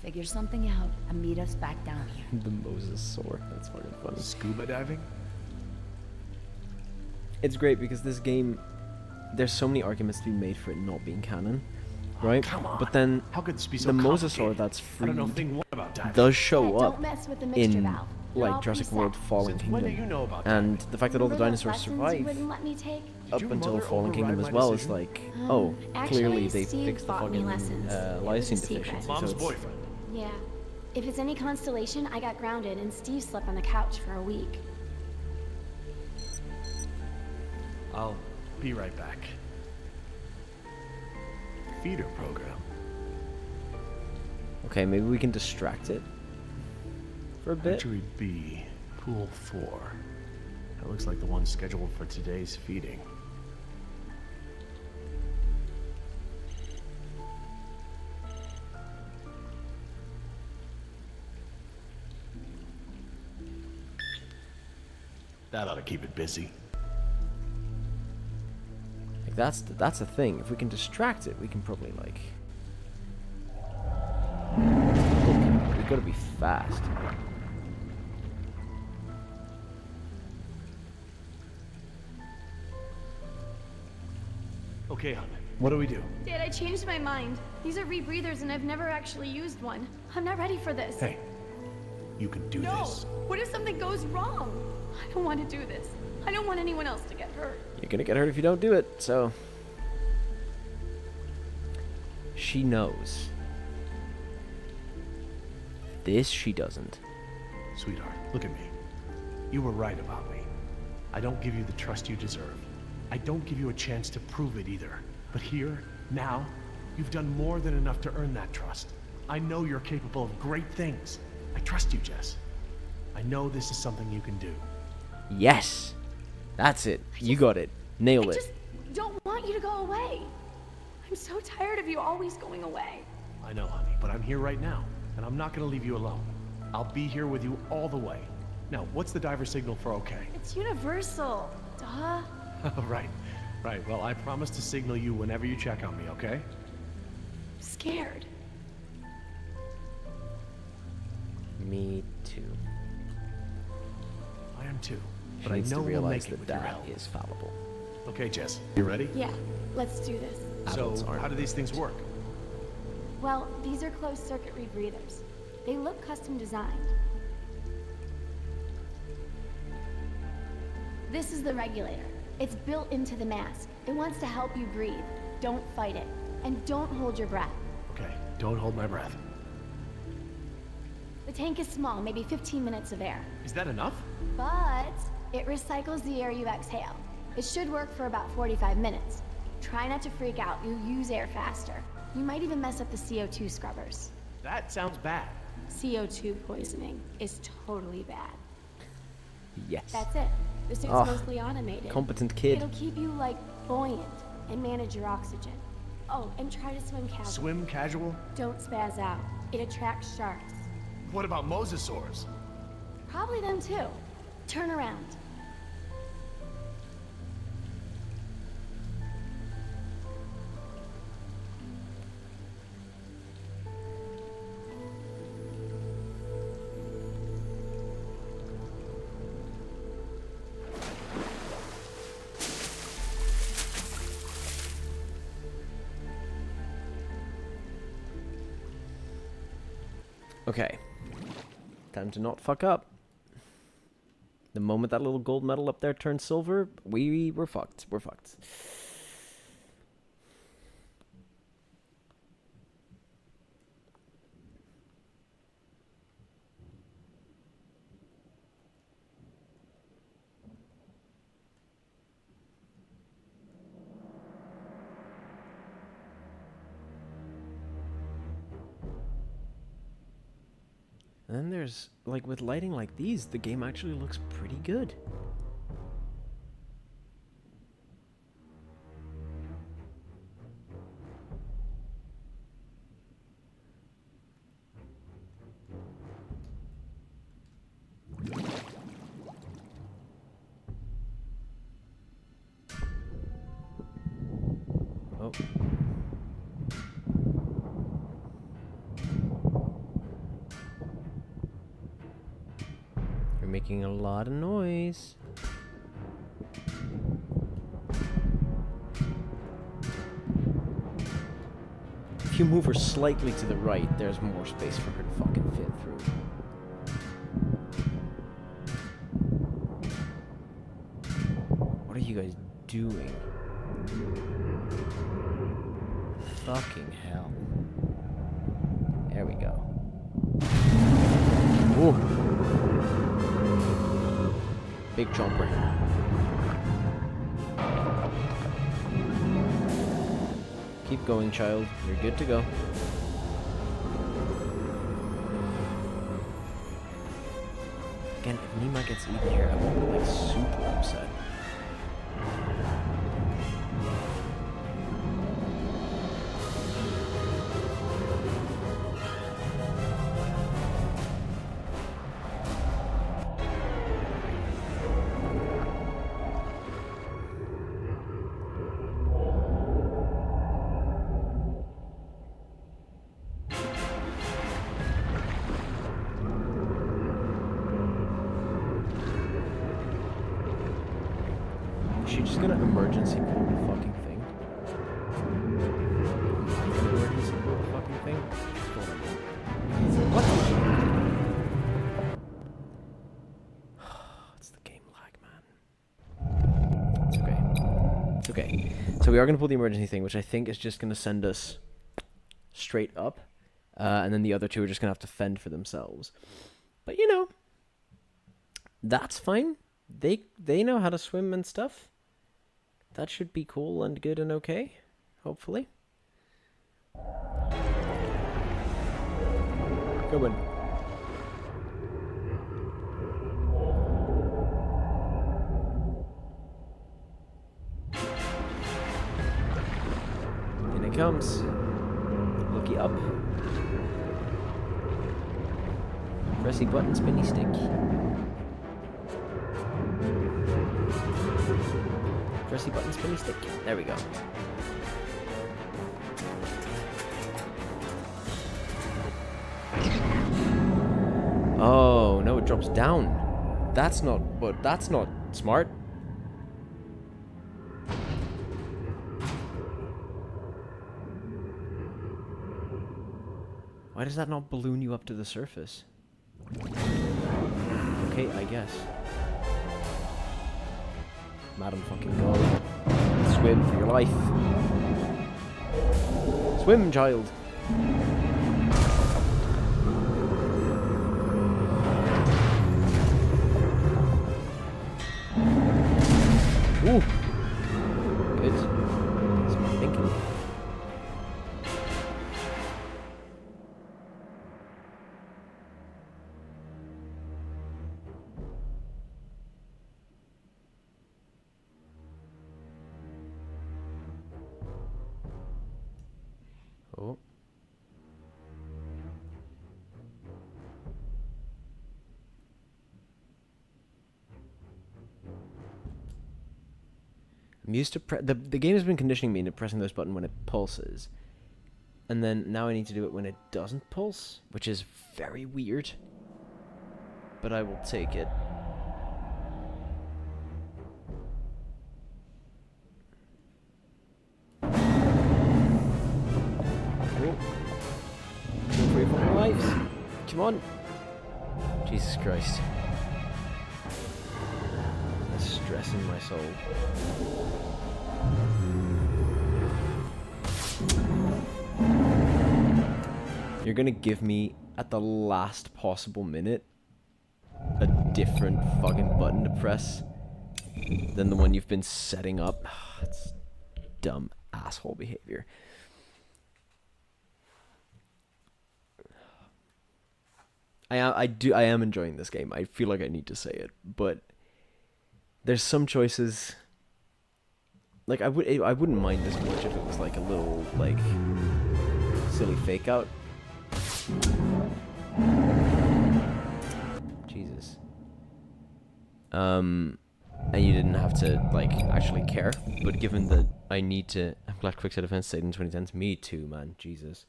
Figure something out and meet us back down here. The mosasaur. That's fucking funny. Scuba diving? It's great because this game, there's so many arguments to be made for it not being canon, right? Come on. But then How could this be so the mosasaur complicated? that's I don't know a freed thing about diving. does show Dad, up don't mess with the mixture in valve. They're all like Jurassic preset. World Fallen Since when do Kingdom, you know about and diving? the fact that all the Remember those dinosaurs lessons you survive wouldn't let me take? up your until mother Fallen Kingdom override as my well is decision? like, oh, Actually, clearly they Steve fixed the bought me fucking lessons. It was a lysine secret. deficiency. Mom's so it's, boyfriend. Yeah. If it's any constellation, I got grounded and Steve slept on the couch for a week. I'll be right back. feeder program. Okay, maybe we can distract it for a bit. Archery B, pool 4. That looks like the one scheduled for today's feeding. That ought to keep it busy. Like that's a thing. If we can distract it, we can probably like. We've got to be fast. Okay, hon. What do we do? Dad, I changed my mind. These are rebreathers and I've never actually used one. I'm not ready for this. Hey, you can do No! this. What if something goes wrong? I don't want to do this. I don't want anyone else to get hurt. You're gonna get hurt if you don't do it, so. She knows. This she doesn't. Sweetheart, look at me. You were right about me. I don't give you the trust you deserve. I don't give you a chance to prove it either. But here, now, you've done more than enough to earn that trust. I know you're capable of great things. I trust you, Jess. I know this is something you can do. Yes! That's it. You got it. Nailed I it. just don't want you to go away. I'm so tired of you always going away. I know, honey, but I'm here right now, and I'm not gonna leave you alone. I'll be here with you all the way. Now, what's the diver signal for okay? It's universal. Duh. Right. Well, I promise to signal you whenever you check on me, okay? I'm scared. Me too. I am too. She But I needs know to we'll realize make it that with your Dad help. is fallible. Okay, Jess, you ready? Yeah, let's do this. Adults So, aren't. how do these things work? Well, these are closed-circuit rebreathers. They look custom designed. This is the regulator. It's built into the mask. It wants to help you breathe. Don't fight it. And don't hold your breath. Okay, don't hold my breath. The tank is small, maybe 15 minutes of air. Is that enough? But it recycles the air you exhale. It should work for about 45 minutes. Try not to freak out. You'll use air faster. You might even mess up the CO2 scrubbers. That sounds bad. CO2 poisoning is totally bad. Yes. That's it. The suit's Oh, mostly automated. competent kid. It'll keep you, like, buoyant and manage your oxygen. Oh, and try to swim casual. Swim casual? Don't spaz out. It attracts sharks. What about mosasaurs? Probably them too. Turn around. Okay. Time to not fuck up. The moment that little gold medal up there turns silver, we're fucked. We're fucked. And then there's, like, with lighting like these, the game actually looks pretty good. Oh. You're making a lot of noise. If you move her slightly to the right, there's more space for her to fucking fit through. What are you guys doing? Fucking hell. There we go. Ooh. Big jumper. Keep going, child. You're good to go. Again, if Nima gets eaten here, I won't be like super upset. Is she just gonna emergency pull the fucking thing? Am I gonna emergency pull the fucking thing? What? It's the game lag, man. It's okay. It's okay. So we are gonna pull the emergency thing, which I think is just gonna send us straight up. And then the other two are just gonna have to fend for themselves. But you know, that's fine. They know how to swim and stuff. That should be cool and good and okay, hopefully. Go in. In it comes. Looky up. Pressy button, spinny stick. Pressy button, spinny stick. There we go. Oh, no, it drops down. That's not smart. Why does that not balloon you up to the surface? Okay, I guess. Madam fucking God. Swim for your life. Swim, child. Ooh. Good. Smart thinking. Oh. I'm used to the game has been conditioning me into pressing this button when it pulses. And then now I need to do it when it doesn't pulse, which is very weird. But I will take it. For your fucking lives. Come on. Jesus Christ. That's stressing my soul. You're gonna give me, at the last possible minute, a different fucking button to press than the one you've been setting up. It's dumb asshole behavior. I am enjoying this game. I feel like I need to say it, but there's some choices. Like I wouldn't mind this much if it was like a little like silly fake out. Jesus. And you didn't have to like actually care, but given that I need to, I'm glad Quick Set Defense stayed in 2010s. Me too, man. Jesus.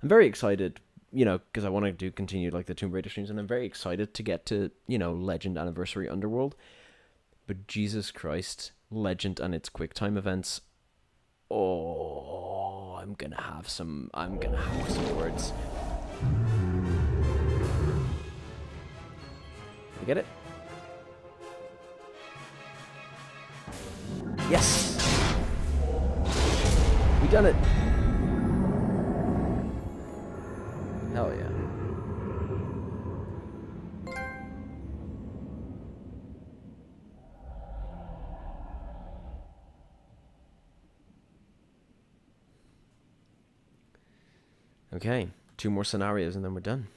I'm very excited. You know, because I want to do continue like the Tomb Raider streams, and I'm very excited to get to, you know, Legend Anniversary Underworld. But Jesus Christ, Legend and its QuickTime events. Oh, I'm gonna have some words. You get it? Yes! We done it! Hell yeah. Okay, 2 more scenarios and then we're done.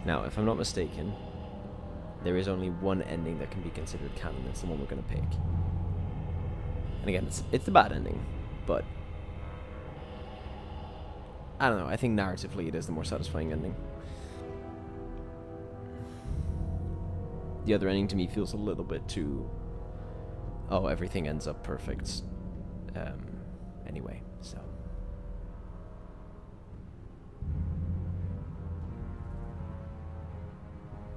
Now, if I'm not mistaken, there is only one ending that can be considered canon. It's the one we're going to pick. And again, it's the bad ending, but I don't know. I think narratively it is the more satisfying ending. The other ending to me feels a little bit too... Oh, everything ends up perfect. Anyway, so...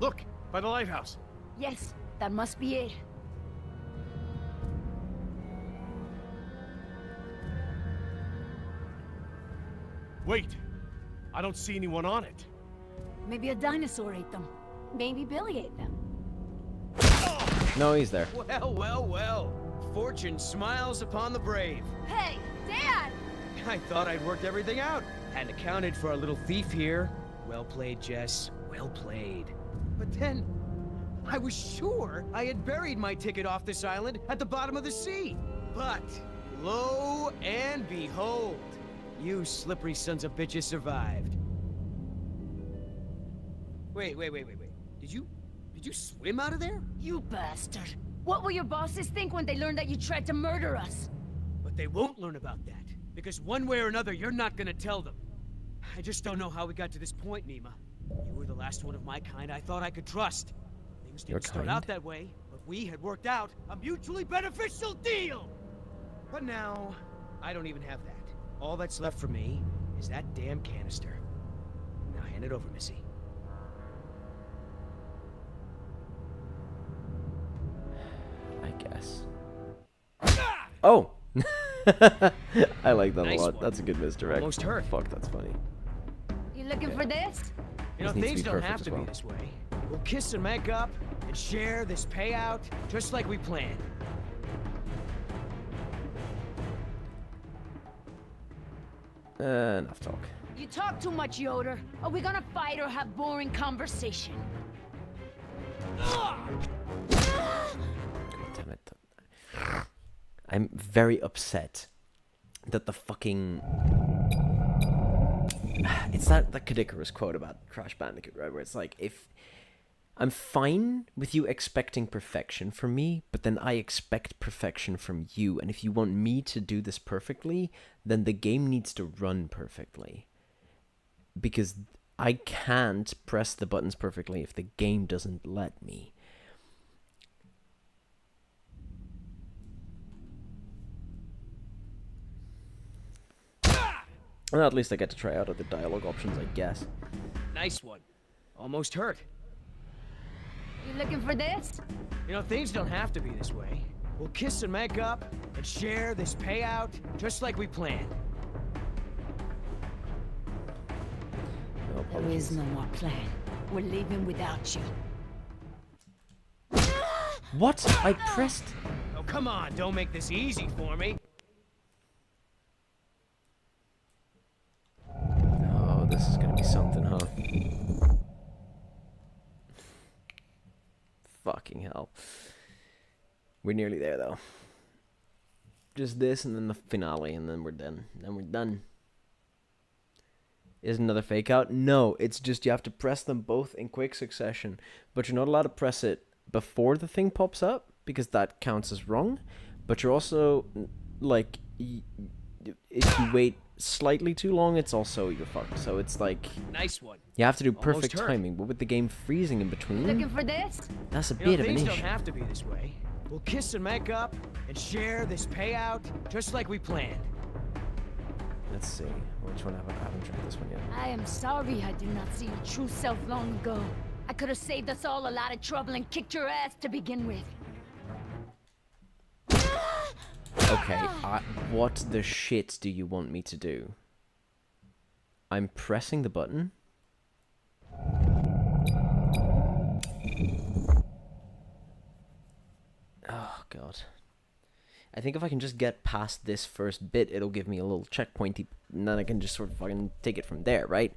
Look, by the lighthouse. Yes, that must be it. Wait, I don't see anyone on it. Maybe a dinosaur ate them. Maybe Billy ate them. No, he's there. Well, well, well. Fortune smiles upon the brave. Hey, Dad! I thought I'd worked everything out. Hadn't accounted for our little thief here. Well played, Jess. Well played. But then, I was sure I had buried my ticket off this island at the bottom of the sea. But, lo and behold, you slippery sons of bitches survived. Wait. Did you swim out of there? You bastard. What will your bosses think when they learn that you tried to murder us? But they won't learn about that. Because one way or another, you're not gonna tell them. I just don't know how we got to this point, Mima. You were the last one of my kind I thought I could trust. Things didn't start out that way, but we had worked out a mutually beneficial deal! But now, I don't even have that. All that's left for me is that damn canister. Now hand it over, Missy. I guess. Oh! I like that Nice a lot. one. That's a good misdirect. Almost hurt. Fuck, that's funny. You looking for this? You know, This needs to things be don't perfect have as to well. be this way. We'll kiss and make up and share this payout just like we planned. Enough talk. You talk too much, Yoder. Are we gonna fight or have boring conversation? God damn it. I'm very upset that the fucking... It's that Kadikarus quote about Crash Bandicoot, right? Where it's like, if... I'm fine with you expecting perfection from me, but then I expect perfection from you. And if you want me to do this perfectly, then the game needs to run perfectly. Because I can't press the buttons perfectly if the game doesn't let me. Well, at least I get to try out other dialogue options, I guess. Nice one. Almost hurt. You looking for this? You know, things don't have to be this way. We'll kiss and make up and share this payout just like we planned. No There apologies. is no more plan. We're leaving without you. What? I pressed... Oh, come on, don't make this easy for me. Oh, this is gonna be something, huh? Fucking hell. We're nearly there, though. Just this, and then the finale, and then we're done. Then we're done. Is another fake out? No, it's just you have to press them both in quick succession. But you're not allowed to press it before the thing pops up, because that counts as wrong. But you're also, like, if you wait slightly too long, it's also, you're fucked. So it's like... Nice one. You have to do Almost perfect hurt. timing, but with the game freezing in between... Looking for this? That's a You know, bit of an things issue. don't have to be this way. We'll kiss and make up and share this payout just like we planned. Let's see. Which one I haven't tried this one yet. I am sorry I did not see your true self long ago. I could have saved us all a lot of trouble and kicked your ass to begin with. Okay, what the shit do you want me to do? I'm pressing the button. God. I think if I can just get past this first bit, it'll give me a little checkpointy, and then I can just sort of fucking take it from there, right?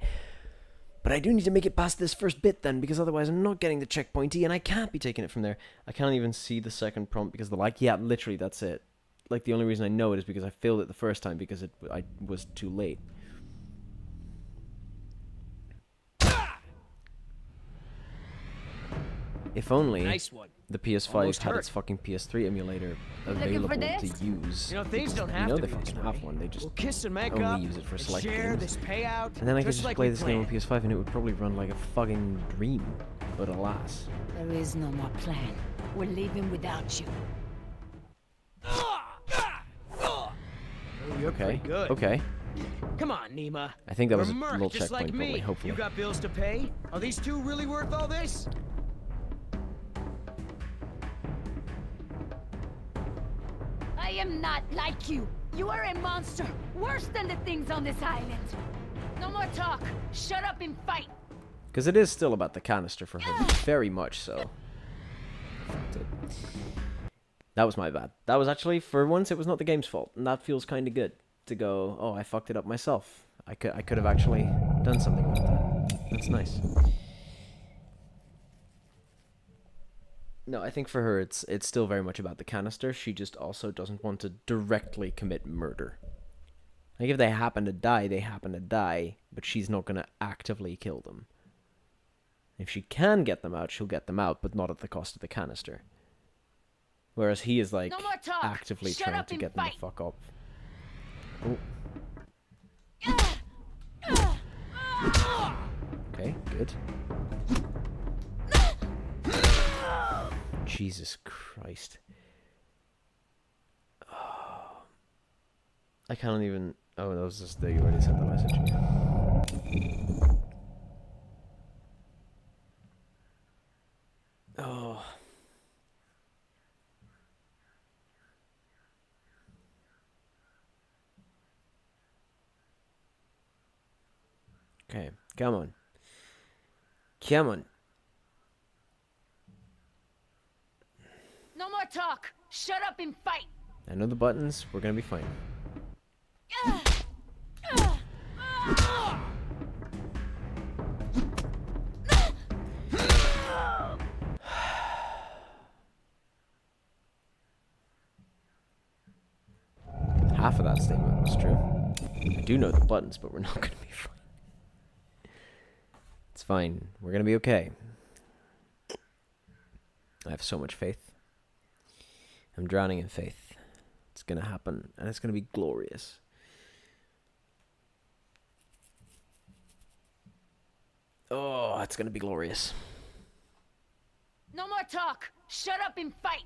But I do need to make it past this first bit then, because otherwise I'm not getting the checkpointy, and I can't be taking it from there. I can't even see the second prompt because of the lag. Yeah, literally, that's it. Like, the only reason I know it is because I failed it the first time because I was too late. If only Nice one. the PS5 Almost had hurt. its fucking PS3 emulator Looking available for to this? use. You know, things because don't you have know to they be fucking this have way. one. They just We'll kiss and make only up, use it for and select share games. this payout, And then I could just just like play we this game on planned. PS5 and it would probably run like a fucking dream. But alas. There is no more plan. We're leaving without you. Oh, you're Okay. pretty good. Okay. Come on, Nima. I think that was You're a merc, little just like checkpoint, me. probably, hopefully. You got bills to pay? Are these two really worth all this? I am not like you. You are a monster, worse than the things on this island. No more talk. Shut up and fight. Because it is still about the canister for her. Very much so. Fucked it. That was my bad. That was actually, for once, it was not the game's fault. And that feels kind of good. To go, oh, I fucked it up myself. I could have actually done something with that. That's nice. No, I think for her, it's still very much about the canister. She just also doesn't want to directly commit murder. Like, if they happen to die, they happen to die. But she's not going to actively kill them. If she can get them out, she'll get them out, but not at the cost of the canister. Whereas he is, like, No more talk. actively Shut trying up to and get them fight. to fuck up. Oh. Okay, good. Jesus Christ. Oh. I can't even... Oh, that was just... There, you already sent the message. Oh. Okay, come on. Come on. No more talk. Shut up and fight. I know the buttons. We're gonna be fine. Half of that statement was true. I do know the buttons, but we're not gonna be fine. It's fine. We're gonna be okay. I have so much faith. I'm drowning in faith. It's gonna happen, and it's gonna be glorious. Oh, it's gonna be glorious. No more talk. Shut up and fight.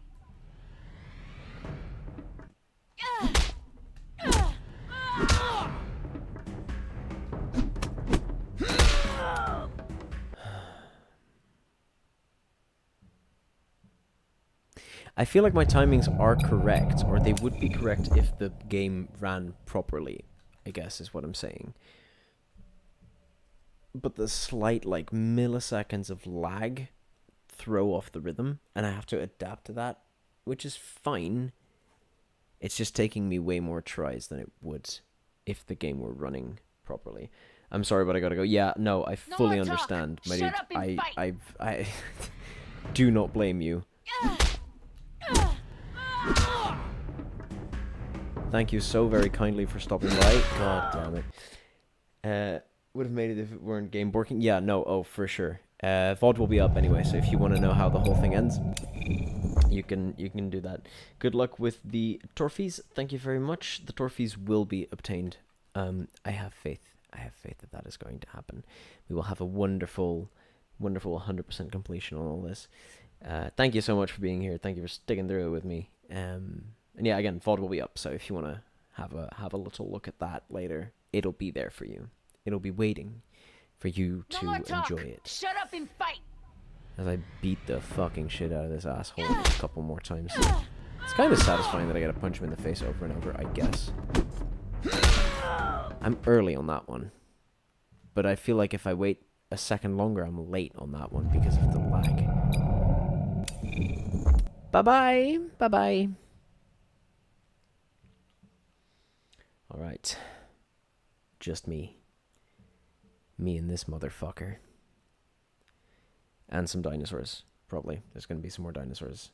I feel like my timings are correct, or they would be correct if the game ran properly, I guess is what I'm saying. But the slight, like, milliseconds of lag throw off the rhythm, and I have to adapt to that, which is fine. It's just taking me way more tries than it would if the game were running properly. I'm sorry, but I gotta go. Yeah, no, I fully understand, my dude. I do not blame you. Thank you so very kindly for stopping by. God damn it. Would have made it if it weren't game working. Yeah, no, oh, for sure. VOD will be up anyway, so if you want to know how the whole thing ends, you can do that. Good luck with the trophies. Thank you very much. The trophies will be obtained. I have faith. I have faith that that is going to happen. We will have a wonderful, wonderful 100% completion on all this. Thank you so much for being here. Thank you for sticking through it with me. And yeah, again, VOD will be up, so if you want to have a little look at that later, it'll be there for you. It'll be waiting for you to enjoy it. Shut up and fight. As I beat the fucking shit out of this asshole a couple more times. It's kind of satisfying that I gotta punch him in the face over and over, I guess. I'm early on that one. But I feel like if I wait a second longer, I'm late on that one because of the lag. Bye-bye. Bye-bye. Alright. Just me. Me and this motherfucker. And some dinosaurs. Probably. There's going to be some more dinosaurs.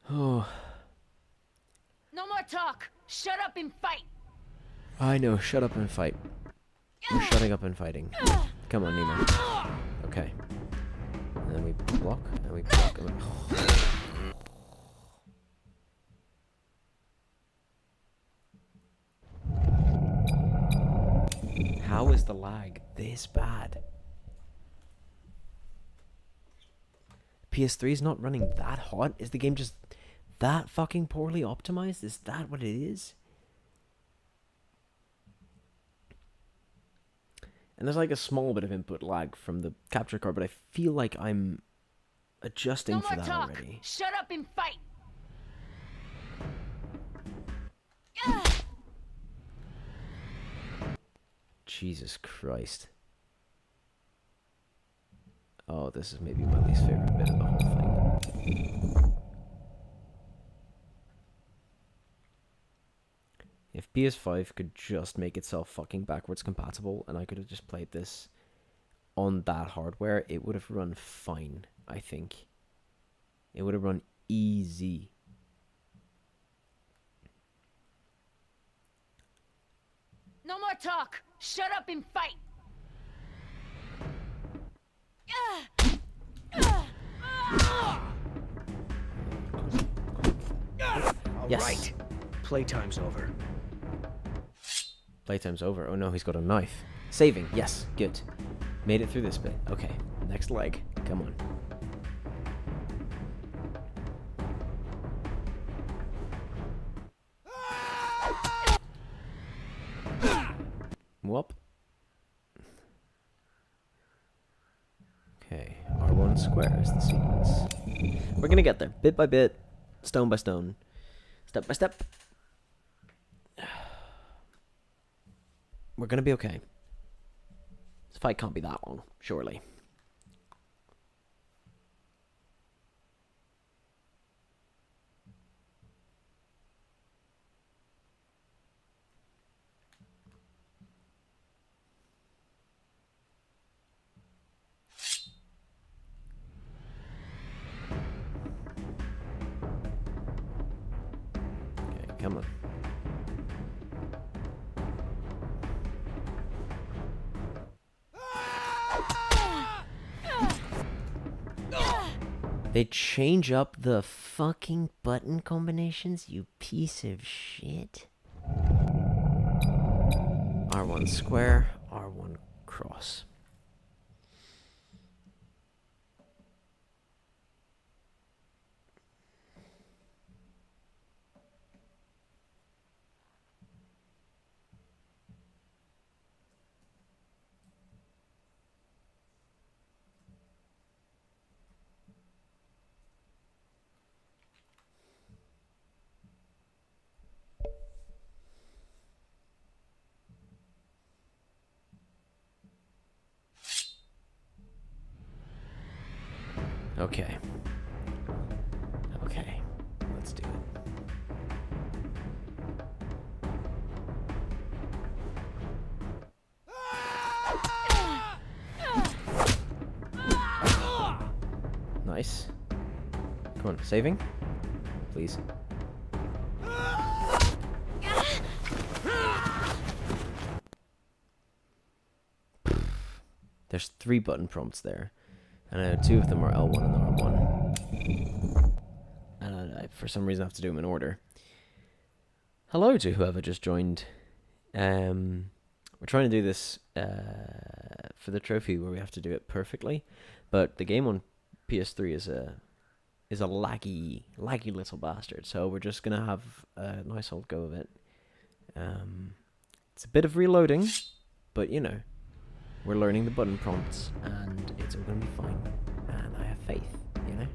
Oh. No more talk. Shut up and fight. I know. Shut up and fight. You're shutting up and fighting. Come on, Nemo. Okay. And then we block, and we block, and we... How is the lag this bad? PS3 is not running that hot? Is the game just that fucking poorly optimized? Is that what it is? And there's like a small bit of input lag from the capture card, but I feel like I'm adjusting for that already. Shut up and fight. Jesus Christ. Oh, this is maybe my least favorite bit of the whole thing. If PS5 could just make itself fucking backwards compatible and I could have just played this on that hardware, it would have run fine, I think. It would have run easy. No more talk. Shut up and fight. Yes. Right. Playtime's over. Playtime's over. Oh no, he's got a knife. Saving. Yes. Good. Made it through this bit. Okay. Next leg. Come on. Whoop. Okay. R1 square is the sequence. We're gonna get there. Bit by bit. Stone by stone. Step by step. We're gonna be okay. This fight can't be that long, surely. Okay, come on. They change up the fucking button combinations, you piece of shit. R1 square, R1 cross. Okay. Okay. Let's do it. Nice. Come on, saving? Please. There's 3 button prompts there. And 2 of them are L1 and R1. And I, for some reason, I have to do them in order. Hello to whoever just joined. We're trying to do this for the trophy where we have to do it perfectly. But the game on PS3 is a laggy little bastard. So we're just going to have a nice old go of it. It's a bit of reloading, but you know. We're learning the button prompts, and it's all going to be fine. And I have faith, you know?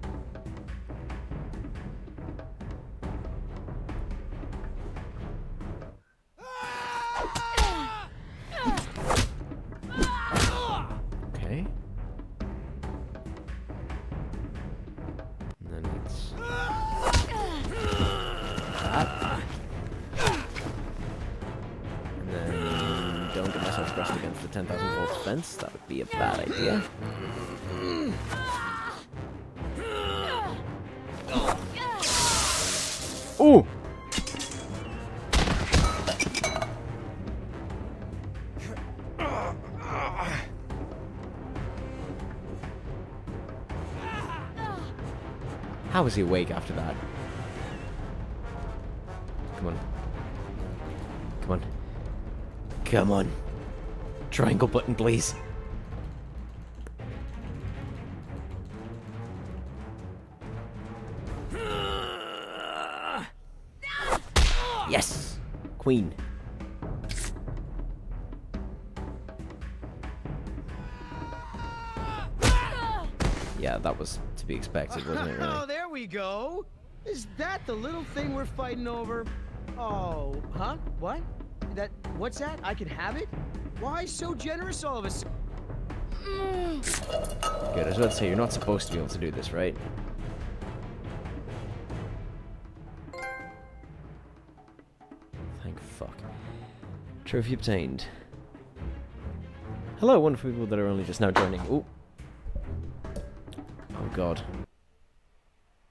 Okay. brushed against the 10,000 volts fence. That would be a bad idea. Ooh! How was he awake after that? Come on. Come on. Come on. Triangle button, please. Yes! Queen. Yeah, that was to be expected, wasn't it, really? Oh, there we go. Is that the little thing we're fighting over? Oh, huh? What? What's that? I can have it? Why so generous all of a sudden? Good, I was about to say, you're not supposed to be able to do this, right? Thank fuck. Trophy obtained. Hello, wonderful people that are only just now joining. Ooh. Oh god.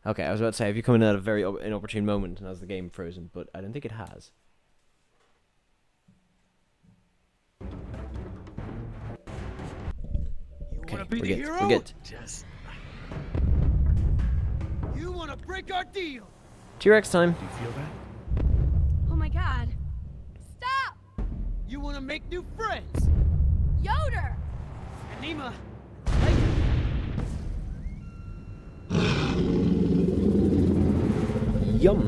Okay, I was about to say, have you come in at a very inopportune moment and has the game frozen, but I don't think it has. Okay, we're good. We're good. You want to break our deal? T-Rex time. Do you feel that? Oh my god. Stop! You want to make new friends? Yoder! Anima, Yum.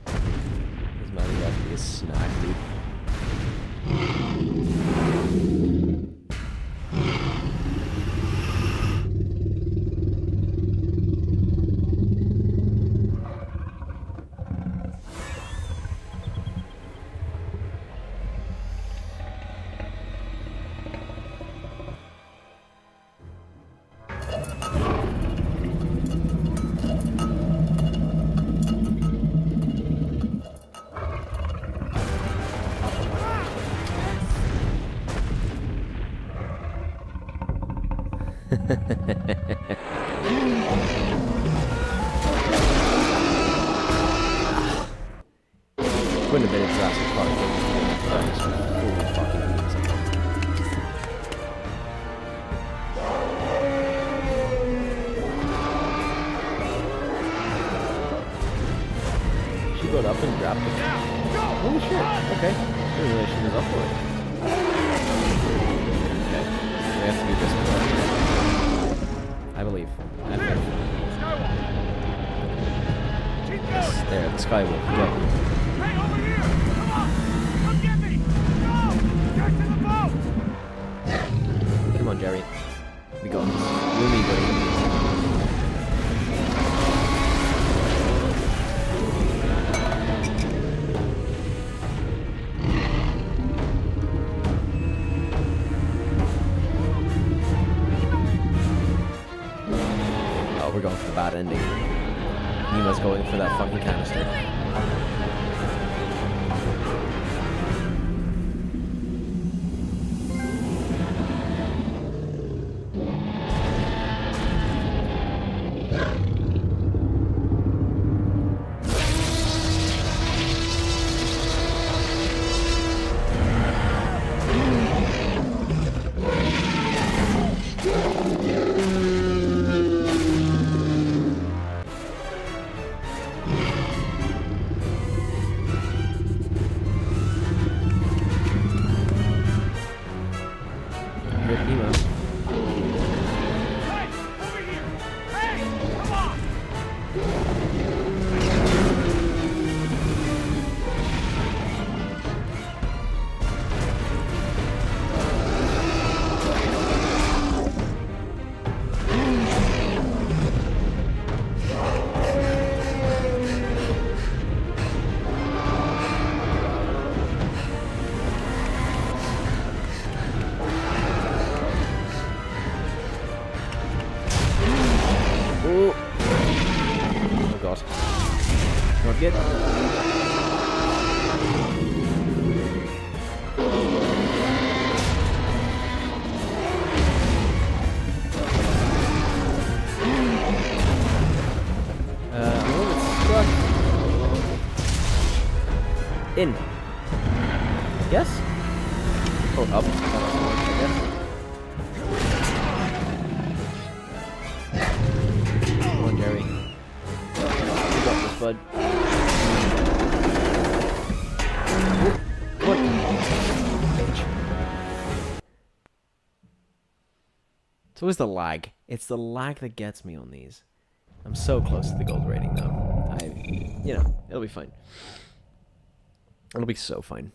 This might have to be a snack, dude. Wouldn't have been a Jurassic Park. That was fucking amazing. She got up and grabbed it. Holy shit, okay. I didn't realize she was up for it. Okay, we have to do this one. I believe. I think. Yes, there, the Skywalk. Go. Hey, over here! Come on! Come get me! Go! Get to the boat! Come on, Jerry. We got this. You and me, buddy. Oh, we're going for the bad ending. Nima's going for that fucking canister. In. Yes? Or up. I guess. Come on, Jerry. You got this, bud. Come on. It's always the lag. It's the lag that gets me on these. I'm so close to the gold rating, though. You know, it'll be fine. It'll be so fine.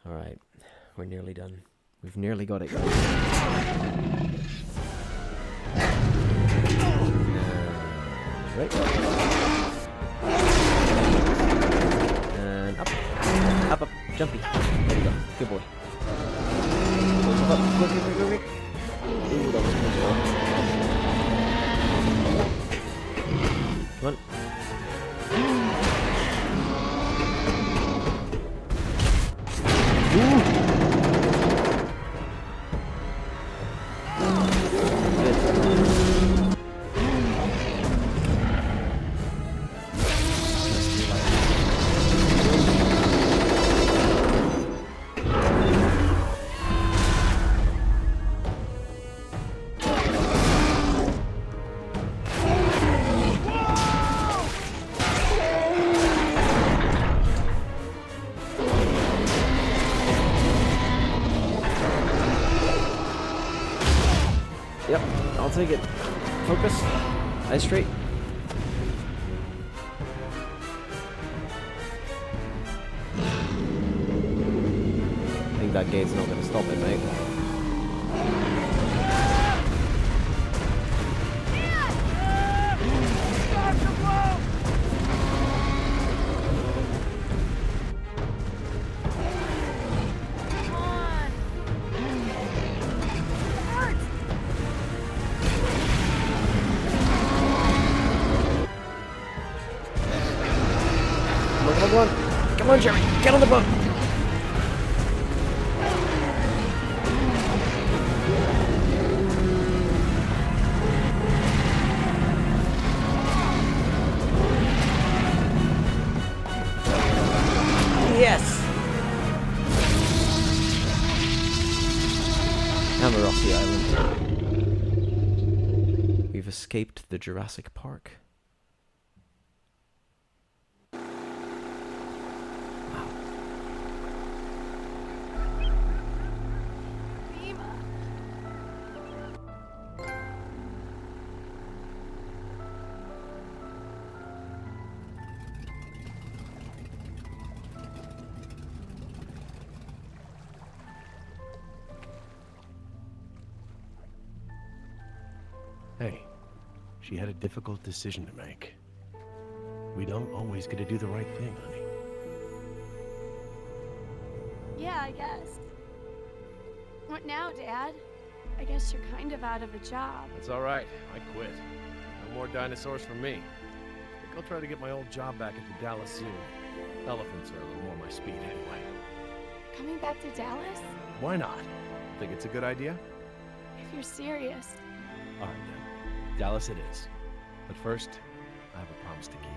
Alright, we're nearly done. We've nearly got it, guys. Right. And up. Up, up. Jumpy. There you go. Good boy. Up, quick, quick, quick, quick. Ooh, that was close. Come on. Yep, I'll take it. Focus. Eyes straight. I think that gate's not going to stop it, mate. Come on, Jerry. Get on the boat. Yes. And we're off the island. We've escaped the Jurassic Park. Hey, she had a difficult decision to make. We don't always get to do the right thing, honey. Yeah, I guess. What now, Dad? I guess you're kind of out of a job. That's all right. I quit. No more dinosaurs for me. I think I'll try to get my old job back at the Dallas Zoo. Elephants are a little more my speed anyway. Coming back to Dallas? Why not? Think it's a good idea? If you're serious. All right, then. Dallas it is. But first, I have a promise to keep.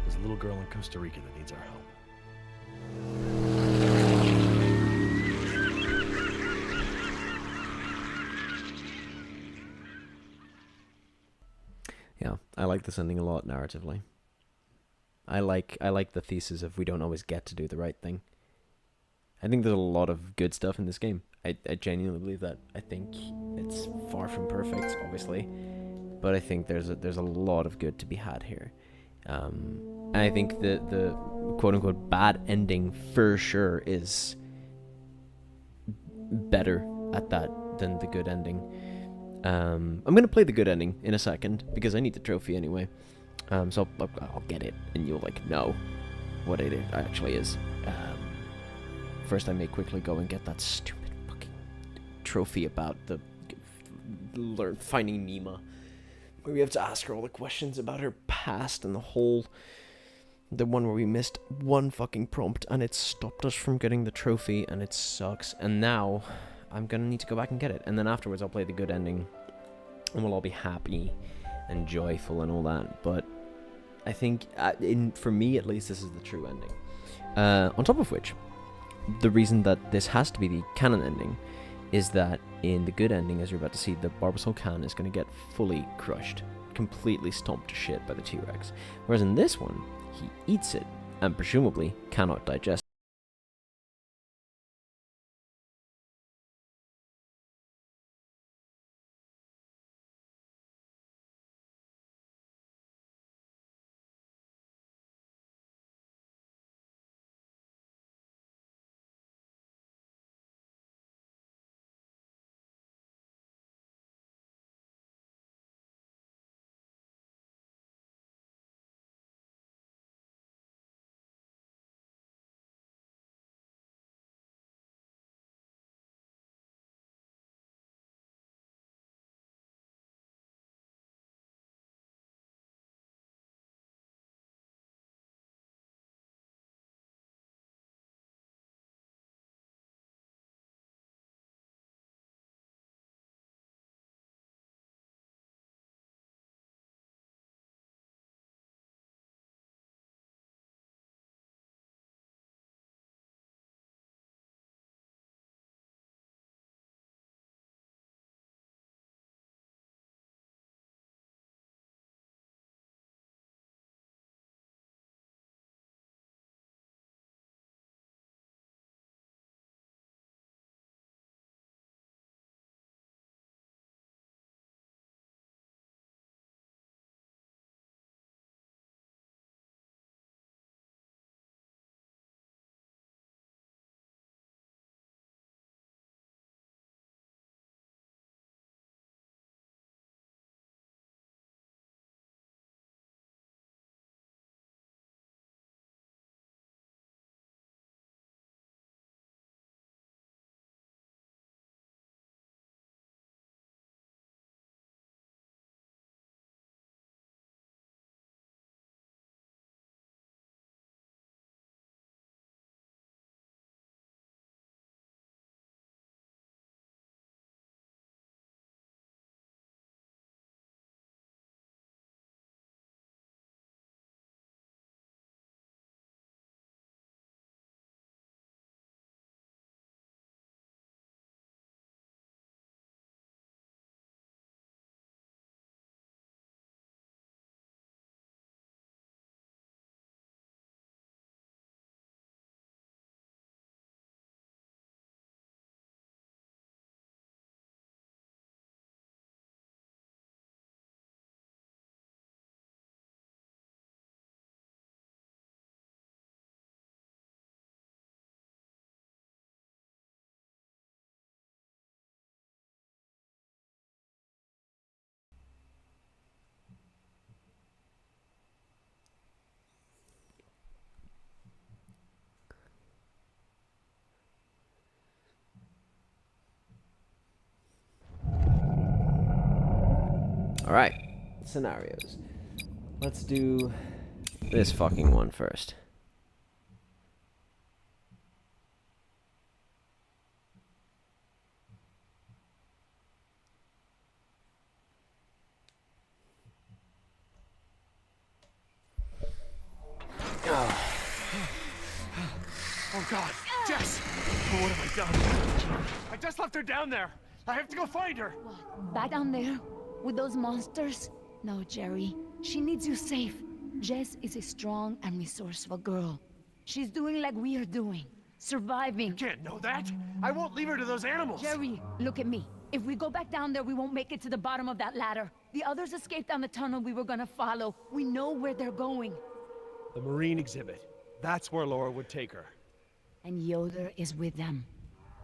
There's a little girl in Costa Rica that needs our help. Yeah, I like this ending a lot narratively. I like the thesis of we don't always get to do the right thing. I think there's a lot of good stuff in this game. I genuinely believe that. I think it's far from perfect, obviously, but I think there's a lot of good to be had here. And I think the quote unquote bad ending for sure is better at that than the good ending. I'm gonna play the good ending in a second because I need the trophy anyway. So I'll get it and you'll know what it actually is. First, I may quickly go and get that stupid fucking trophy about the finding Nima, where we have to ask her all the questions about her past and the whole The one where we missed one fucking prompt and it stopped us from getting the trophy, and it sucks. And now I'm gonna need to go back and get it. And then afterwards I'll play the good ending and we'll all be happy and joyful and all that. But I think, for me at least, this is the true ending. On top of which, the reason that this has to be the canon ending is that in the good ending, as you're about to see, the Barbasol Khan is going to get fully crushed, completely stomped to shit by the T-Rex. Whereas in this one, he eats it, and presumably cannot digest. Alright, scenarios. Let's do this fucking one first. Oh God, Jess! Oh, what have I done? I just left her down there. I have to go find her. What? Back down there? With those monsters? No, Jerry. She needs you safe. Jess is a strong and resourceful girl. She's doing like we are doing. Surviving. You can't know that. I won't leave her to those animals. Jerry, look at me. If we go back down there, we won't make it to the bottom of that ladder. The others escaped down the tunnel we were gonna follow. We know where they're going. The Marine exhibit. That's where Laura would take her. And Yoder is with them.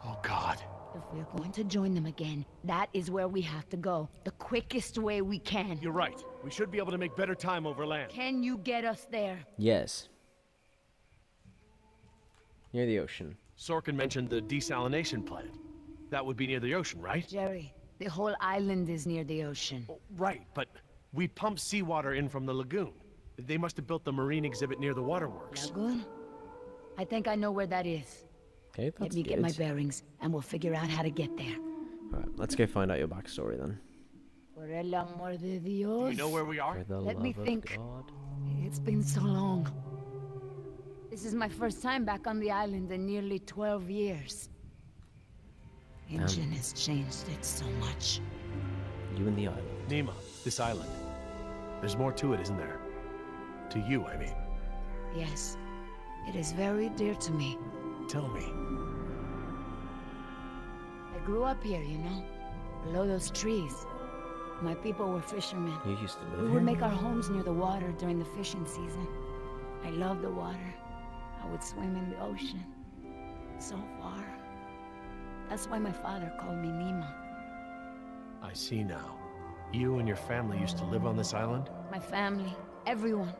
Oh God. If we're going to join them again, that is where we have to go. The quickest way we can. You're right. We should be able to make better time over land. Can you get us there? Yes. Near the ocean. Sorkin mentioned the desalination plant. That would be near the ocean, right? Jerry, the whole island is near the ocean. Oh, right, but we pump seawater in from the lagoon. They must have built the marine exhibit near the waterworks. Lagoon? I think I know where that is. Okay, that's Let me good. get my bearings, and we'll figure out how to get there. Alright, let's go find out your backstory then. Por el amor de Do Dios. you know where we are? For the Let love me of think. God. It's been so long. This is my first time back on the island in nearly 12 years. Engine has changed it so much. You and the island. Nima, this island. There's more to it, isn't there? To you, I mean. Yes, it is very dear to me. Tell me. I grew up here, you know, below those trees. My people were fishermen. You used to live We here? would make our homes near the water during the fishing season. I loved the water. I would swim in the ocean. So far. That's why my father called me Nima. I see now. You and your family used to live on this island? My family, everyone,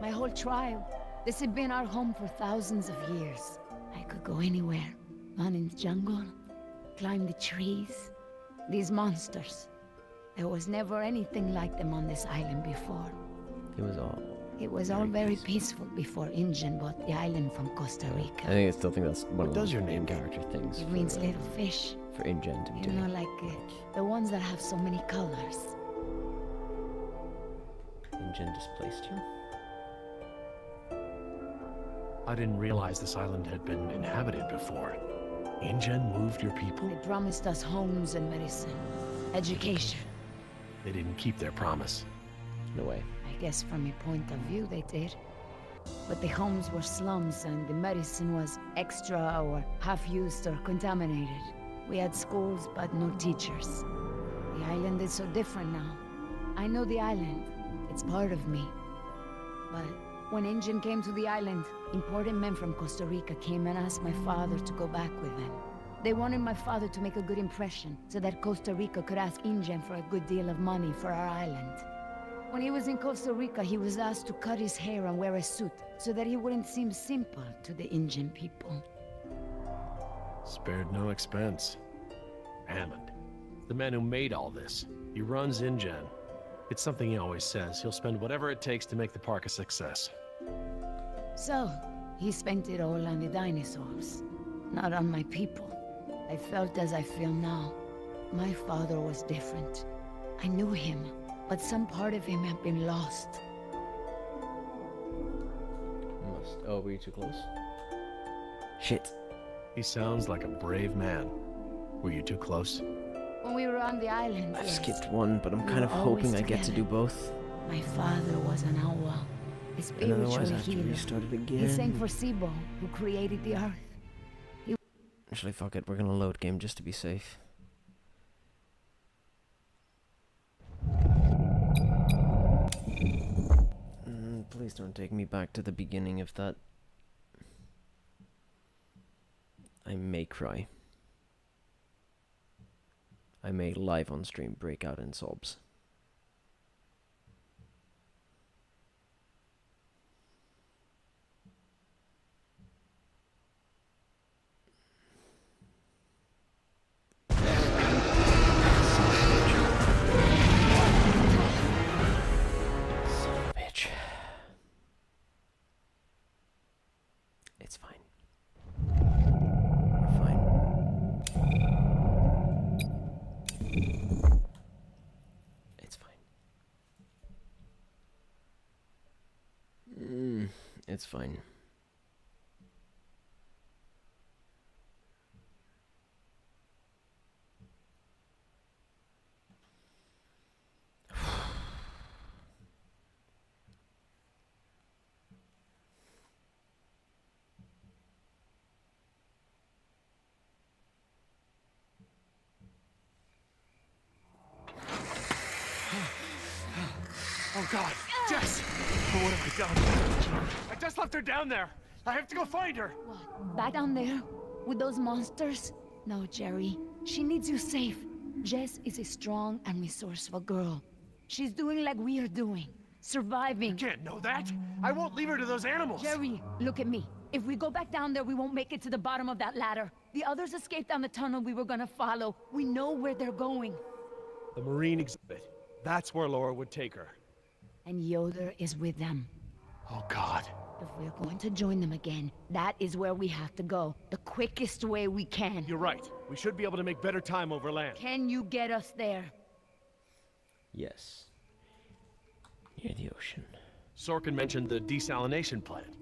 my whole tribe. This had been our home for thousands of years. I could go anywhere, run in the jungle, climb the trees. These monsters. There was never anything like them on this island before. It was all very peaceful before Injun bought the island from Costa Rica. I still think that's one of does the your main name character things. It means little fish. For InGen to be You doing. know, like the ones that have so many colors. InGen displaced you? I didn't realize this island had been inhabited before. InGen moved your people? They promised us homes and medicine, education. They didn't keep their promise. No way. I guess from your point of view they did. But the homes were slums and the medicine was extra or half-used or contaminated. We had schools but no teachers. The island is so different now. I know the island. It's part of me. But when Injun came to the island, important men from Costa Rica came and asked my father to go back with them. They wanted my father to make a good impression so that Costa Rica could ask Injun for a good deal of money for our island. When he was in Costa Rica, he was asked to cut his hair and wear a suit so that he wouldn't seem simple to the Injun people. Spared no expense. Hammond, the man who made all this. He runs InGen. It's something he always says. He'll spend whatever it takes to make the park a success. So, he spent it all on the dinosaurs, not on my people. I felt as I feel now. My father was different. I knew him, but some part of him had been lost. Oh, were you too close? Shit. He sounds like a brave man. Were you too close? When we were on the island, I've yes. skipped one, but I'm We kind were of always hoping I get to do together. both. My father was an owl, a And spiritual otherwise I have to healer. restart it He sang again. for Sibo, who created the earth. Actually, fuck it. We're gonna load game just to be safe. Please don't take me back to the beginning of that. I may cry. I may live on stream break out in sobs. Bitch. It's fine. We're fine. It's fine. It's fine. Oh God, Jess! Oh, what have I done? I just left her down there. I have to go find her. What? Back down there? With those monsters? No, Jerry. She needs you safe. Jess is a strong and resourceful girl. She's doing like we are doing. Surviving. You can't know that. I won't leave her to those animals. Jerry, look at me. If we go back down there, we won't make it to the bottom of that ladder. The others escaped down the tunnel we were gonna follow. We know where they're going. The marine exhibit. That's where Laura would take her. And Yoder is with them. Oh, God. If we're going to join them again, that is where we have to go. The quickest way we can. You're right. We should be able to make better time over land. Can you get us there? Yes. Near the ocean. Sorkin mentioned the desalination plant.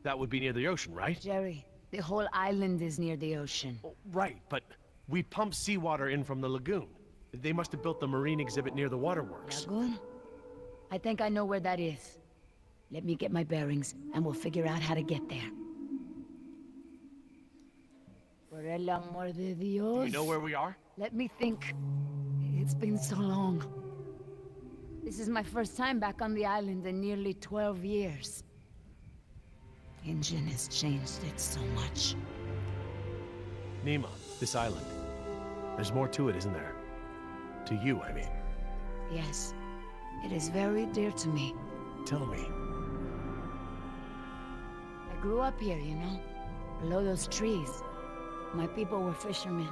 That would be near the ocean, right? Jerry, the whole island is near the ocean. Oh, right, but we pump seawater in from the lagoon. They must have built the marine exhibit near the waterworks. Lagoon? I think I know where that is. Let me get my bearings, and we'll figure out how to get there. Por el amor de Dios. Do you know where we are? Let me think. It's been so long. This is my first time back on the island in nearly 12 years. Ingen has changed it so much. Nima, this island. There's more to it, isn't there? To you, I mean. Yes. It is very dear to me. Tell me. I grew up here, you know, below those trees. My people were fishermen.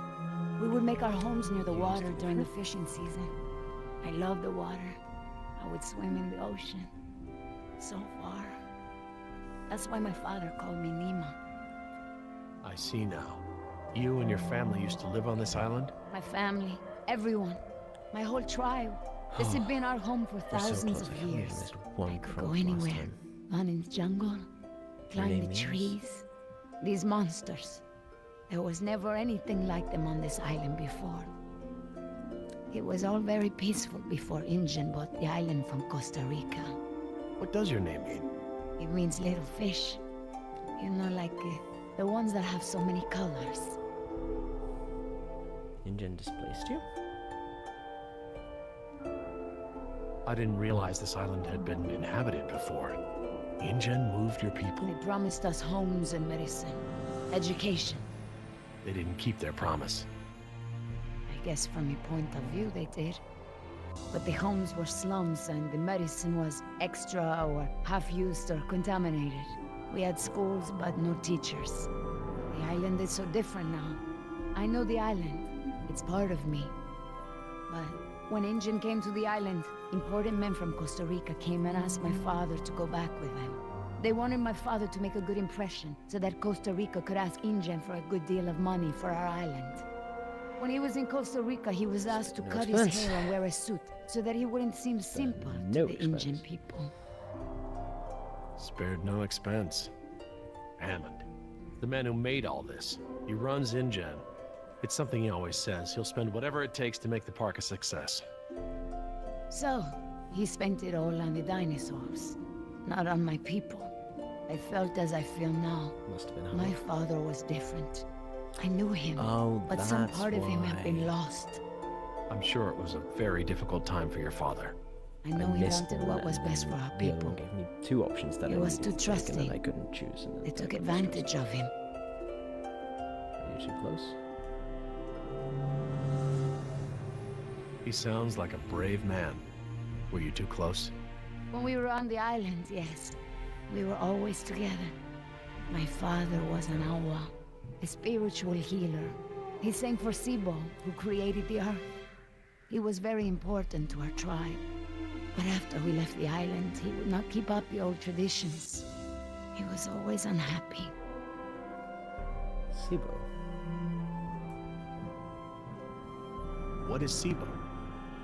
We would make our homes near the water during the fishing season. I loved the water. I would swim in the ocean. So far. That's why my father called me Nima. I see now. You and your family used to live on this island? My family, everyone, my whole tribe. This had been our home for thousands of years. I could go anywhere, run in the jungle, climb the trees. These monsters. There was never anything like them on this island before. It was all very peaceful before Ingen bought the island from Costa Rica. What does your name mean? It means little fish. You know, like the ones that have so many colors. Ingen displaced you? I didn't realize this island had been inhabited before. Ingen moved your people? They promised us homes and medicine, education. They didn't keep their promise. I guess from your point of view they did. But the homes were slums and the medicine was extra or half-used or contaminated. We had schools but no teachers. The island is so different now. I know the island. It's part of me. But when Ingen came to the island, important men from Costa Rica came and asked my father to go back with them. They wanted my father to make a good impression, so that Costa Rica could ask Ingen for a good deal of money for our island. When he was in Costa Rica, he was asked to cut his hair and wear a suit, so that he wouldn't seem simple to the Ingen people. Spared no expense. Hammond, the man who made all this, he runs Ingen. It's something he always says. He'll spend whatever it takes to make the park a success. So, he spent it all on the dinosaurs, not on my people. I felt as I feel now. Must have been my father was different. I knew him, but some part of him had been lost. I'm sure it was a very difficult time for your father. I know he wanted what was best for our people. Gave me two options that he was too trusting. And I couldn't choose. And they took advantage of him. Are you too close? He sounds like a brave man. Were you too close? When we were on the island, yes. We were always together. My father was an awa, a spiritual healer. He sang for Sibo, who created the earth. He was very important to our tribe. But after we left the island, he would not keep up the old traditions. He was always unhappy. Sibo. What is Sibo?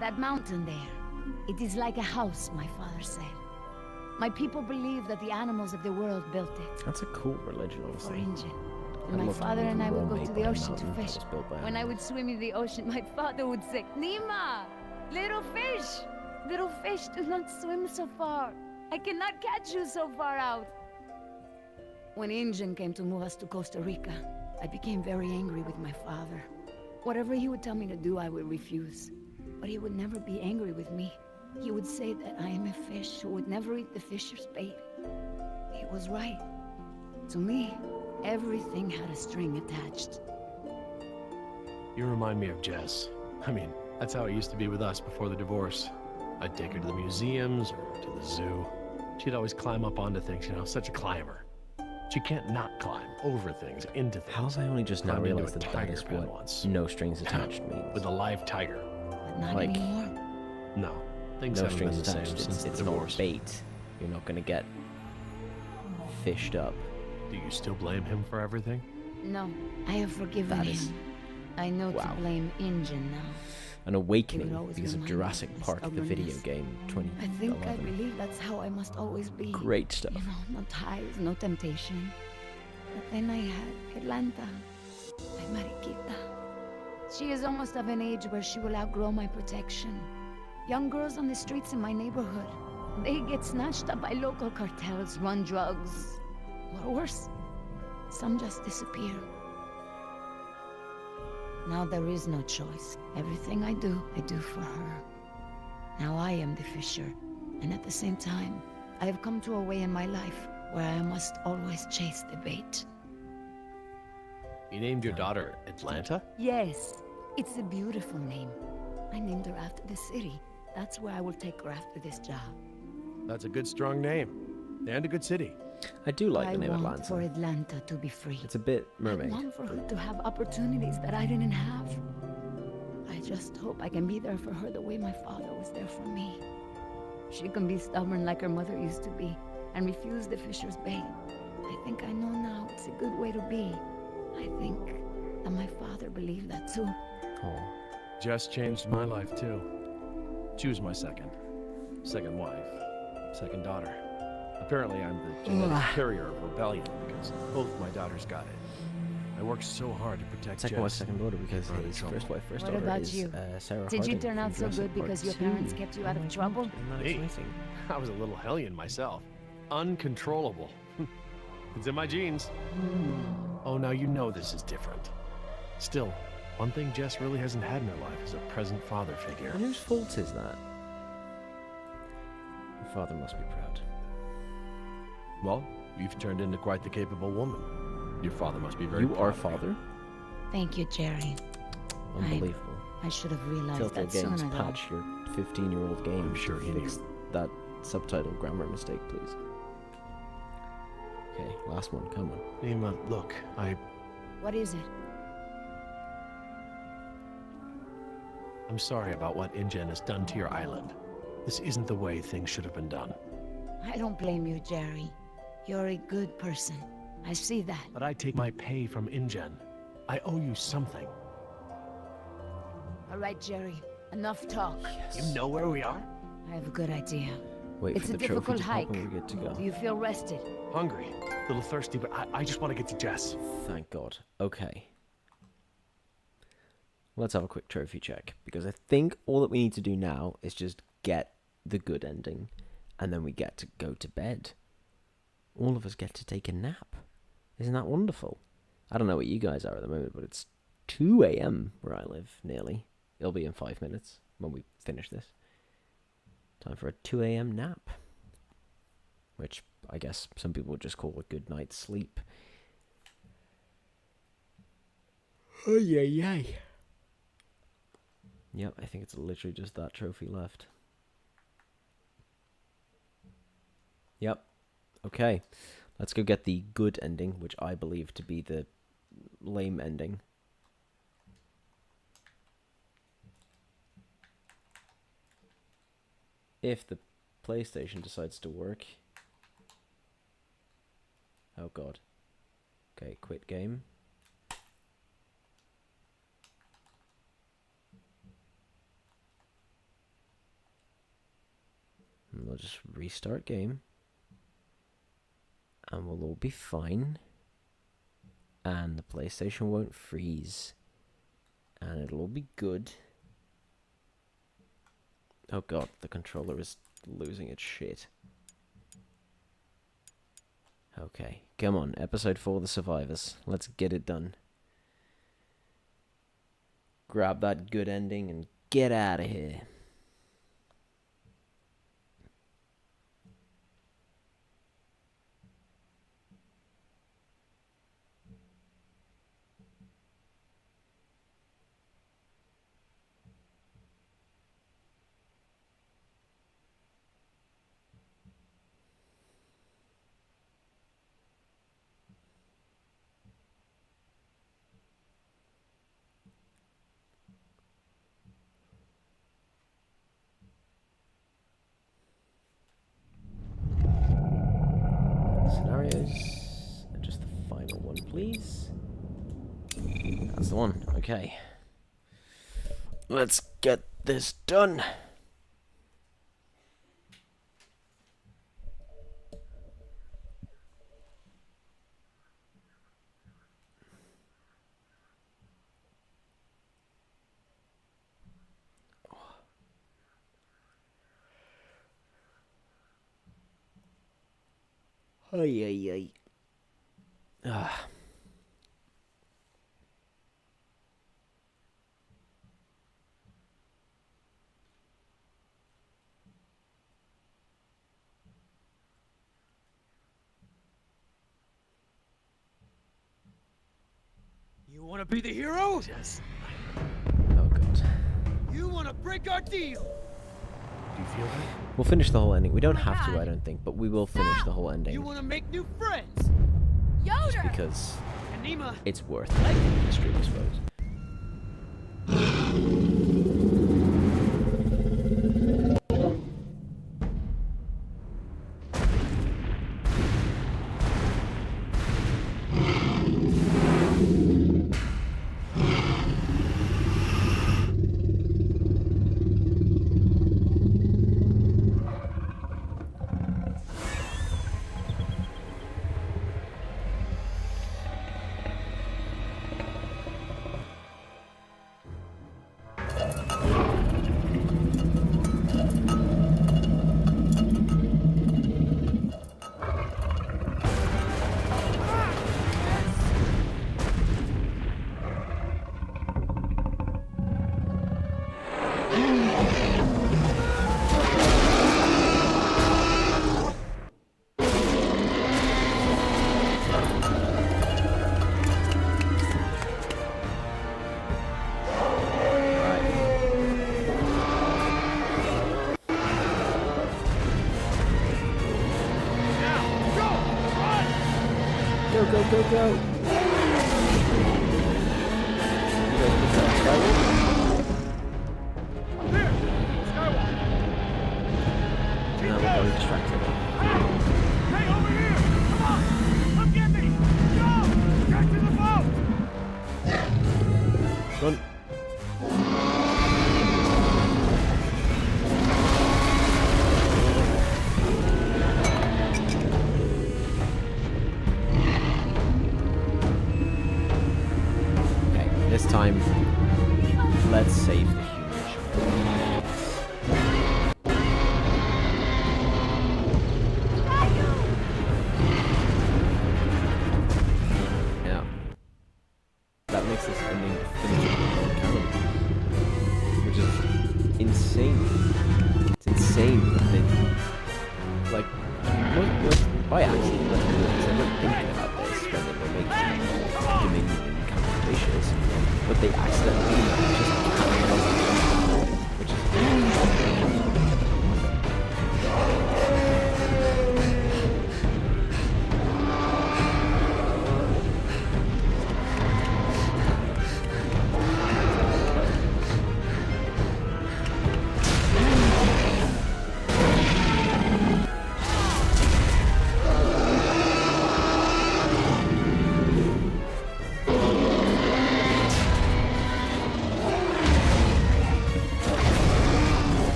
That mountain there. It is like a house, my father said. My people believe that the animals of the world built it. That's a cool religion, For honestly. Ingen. And my father and I would go to the ocean to fish. When I would swim in the ocean, my father would say, Nima! Little fish! Little fish, do not swim so far. I cannot catch you so far out. When Ingen came to move us to Costa Rica, I became very angry with my father. Whatever he would tell me to do, I would refuse. But he would never be angry with me. He would say that I am a fish who would never eat the fisher's bait. He was right. To me, everything had a string attached. You remind me of Jess. I mean, that's how it used to be with us before the divorce. I'd take her to the museums or to the zoo. She'd always climb up onto things, you know, such a climber. She can't not climb over things, into things. How have I only just now realized that that is what once. no strings attached means? With a live tiger. But not Like, anymore. No. Things No haven't been strings the same attached. since It's the not divorce. bait. You're not gonna get fished up. Do you still blame him for everything? No, I have forgiven That is- him. I know Wow. to blame Ingen now. An awakening He would always because of remind me Jurassic of my Park, the video stubbornness. game, I 2011. believe that's how I must always be. Great stuff. You know, no ties, no temptation. But then I had Atlanta, my Mariquita. She is almost of an age where she will outgrow my protection. Young girls on the streets in my neighborhood, they get snatched up by local cartels, run drugs. Or worse, some just disappear. Now there is no choice. Everything I do for her. Now I am the fisher, and at the same time, I have come to a way in my life where I must always chase the bait. You named your daughter Atlanta? Yes, it's a beautiful name. I named her after the city. That's where I will take her after this job. That's a good, strong name. And a good city. I do like the name I want Atlanta. for Atlanta to be free. It's a bit mermaid. I want for her to have opportunities that I didn't have. I just hope I can be there for her the way my father was there for me. She can be stubborn like her mother used to be and refuse the fisher's bait. I think I know now it's a good way to be. I think that my father believed that too. Oh. Jess changed my life too. She was my second wife, second daughter. Apparently I'm the genetic carrier of rebellion because both my daughters got it. I worked so hard to protect Second wife, Jess. second daughter, because Run in his trouble. first wife, first What daughter about is you? Sarah Did you Harding turn from out so Jurassic good Park because your 2. parents kept you out of trouble? Isn't that Hey. exciting? I was a little hellion myself. Uncontrollable. It's in my genes. Oh, now you know this is different. Still, one thing Jess really hasn't had in her life is a present father figure. And whose fault is that? Your father must be proud. Well, you've turned into quite the capable woman. Your father must be very You proud are of you. father? Thank you, Jerry. Unbelievable. I should have realized Telltale that Games, sooner, though. patch your 15-year-old game. I'm sure he Fix that subtitle grammar mistake, please. Okay, last one, come on. Nima, look, What is it? I'm sorry about what InGen has done to your island. This isn't the way things should have been done. I don't blame you, Jerry. You're a good person. I see that. But I take my pay from InGen. I owe you something. All right, Jerry. Enough talk. You know where we are? I have a good idea. Wait It's for a the trophy difficult to pop hike. and we're good to go. Do you feel rested? Hungry, a little thirsty, but I just want to get to Jess. Thank God. Okay. Let's have a quick trophy check, because I think all that we need to do now is just get the good ending, and then we get to go to bed. All of us get to take a nap. Isn't that wonderful? I don't know what you guys are at the moment, but it's 2 a.m. where I live, nearly. It'll be in 5 minutes when we finish this. Time for a 2 a.m. nap. Which I guess some people would just call a good night's sleep. Oh, yeah. Yep, I think it's literally just that trophy left. Yep. Okay. Let's go get the good ending, which I believe to be the lame ending. If the PlayStation decides to work. Oh god. Okay, quit game. And we'll just restart game. And we'll all be fine. And the PlayStation won't freeze. And it'll all be good. Oh god, the controller is losing its shit. Okay, come on, episode 4, The Survivors. Let's get it done. Grab that good ending and get out of here. please? That's the one. Okay. Let's get this done. Ay, ay, ay. Ah. You want to be the hero? Yes. Oh, God. You want to break our deal? Do you feel that? We'll finish the whole ending. We don't have to, I don't think, but we will finish the whole ending. You want to make new friends? Just because Anima. it's worth it. History, I suppose. Go, go, go, go! Now we're going distracted. Hey, over here! Come on! Come get me! Go! Get to the boat! Run! This time, let's save the human shark. Yeah. That makes this ending definitively canon. Which is insane. It's insane that they, like, by accident, like, they weren't thinking about this when they were making Dominion and Calculations. But they accidentally just which is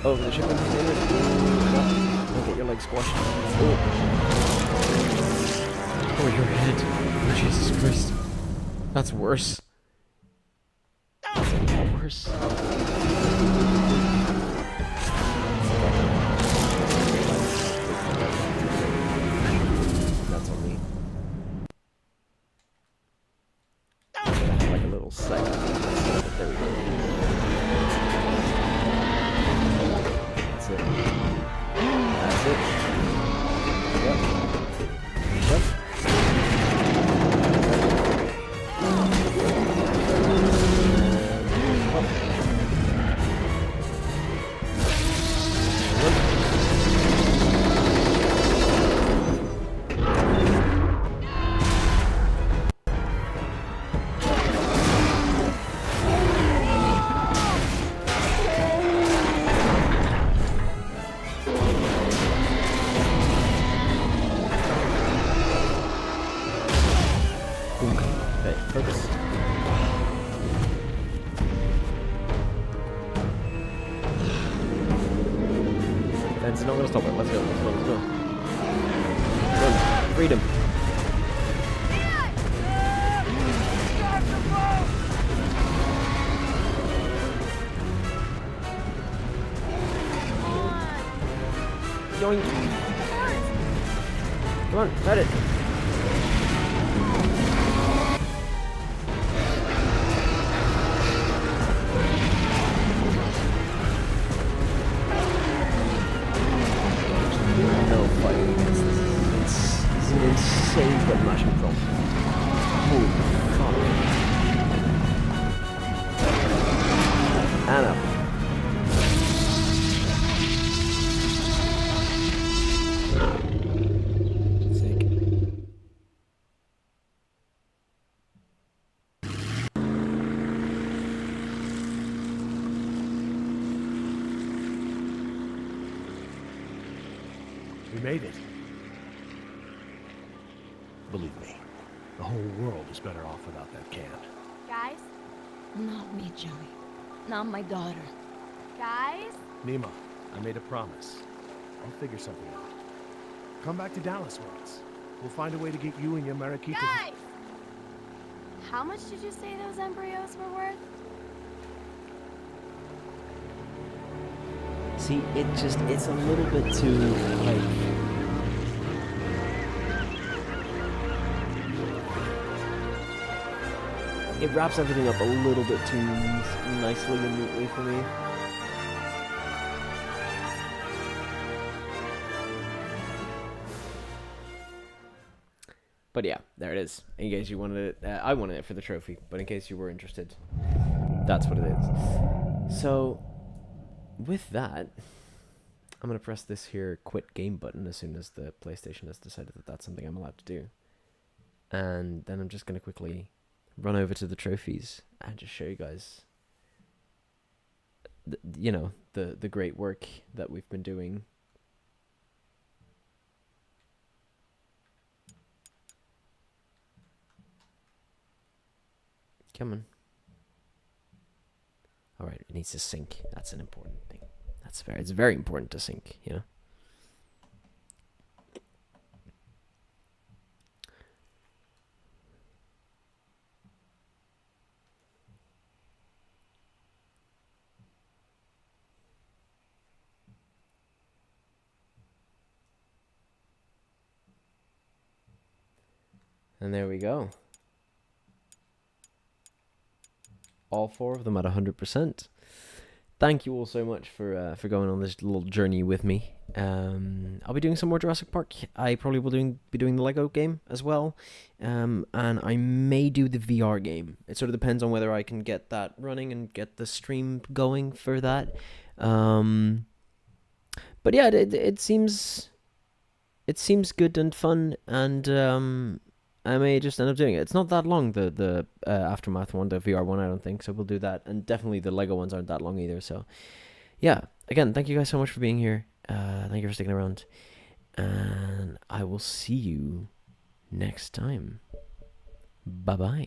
oh, the ship is don't get your leg squashed. Oh, oh your head. Oh, Jesus Christ. That's worse. That's a lot worse. That's on me. I have like a little segment. There we go. That's it. That's it. Yep. Yep. It's not gonna stop it. Let's go. Let's go. Let's go. Run. Freedom. Yoink. Come on, ride it. No fighting against this. It's an insane button mashing control. Holy fuck. And up. We made it. Believe me, the whole world is better off without that can. Guys? Not me, Joey. Not my daughter. Guys? Nima, I made a promise. I'll figure something out. Come back to Dallas once. We'll find a way to get you and your Mariquita. Guys! How much did you say those embryos were worth? See, it's a little bit too, like... It wraps everything up a little bit too nicely and neatly for me. But yeah, there it is. In case you wanted it, I wanted it for the trophy, but in case you were interested, that's what it is. So, with that, I'm going to press this here quit game button as soon as the PlayStation has decided that that's something I'm allowed to do. And then I'm just going to quickly run over to the trophies and just show you guys, the great work that we've been doing. Come on. Alright, it needs to sync. That's an important thing. It's very important to sync, you know? And there we go. All 4 of them at 100%. Thank you all so much for going on this little journey with me. I'll be doing some more Jurassic Park. I probably will be doing the Lego game as well. And I may do the VR game. It sort of depends on whether I can get that running and get the stream going for that. But yeah, it seems good and fun, and I may just end up doing it. It's not that long, the Aftermath one, the VR one, I don't think, so we'll do that. And definitely the Lego ones aren't that long either, so yeah. Again, thank you guys so much for being here. Thank you for sticking around. And I will see you next time. Bye-bye.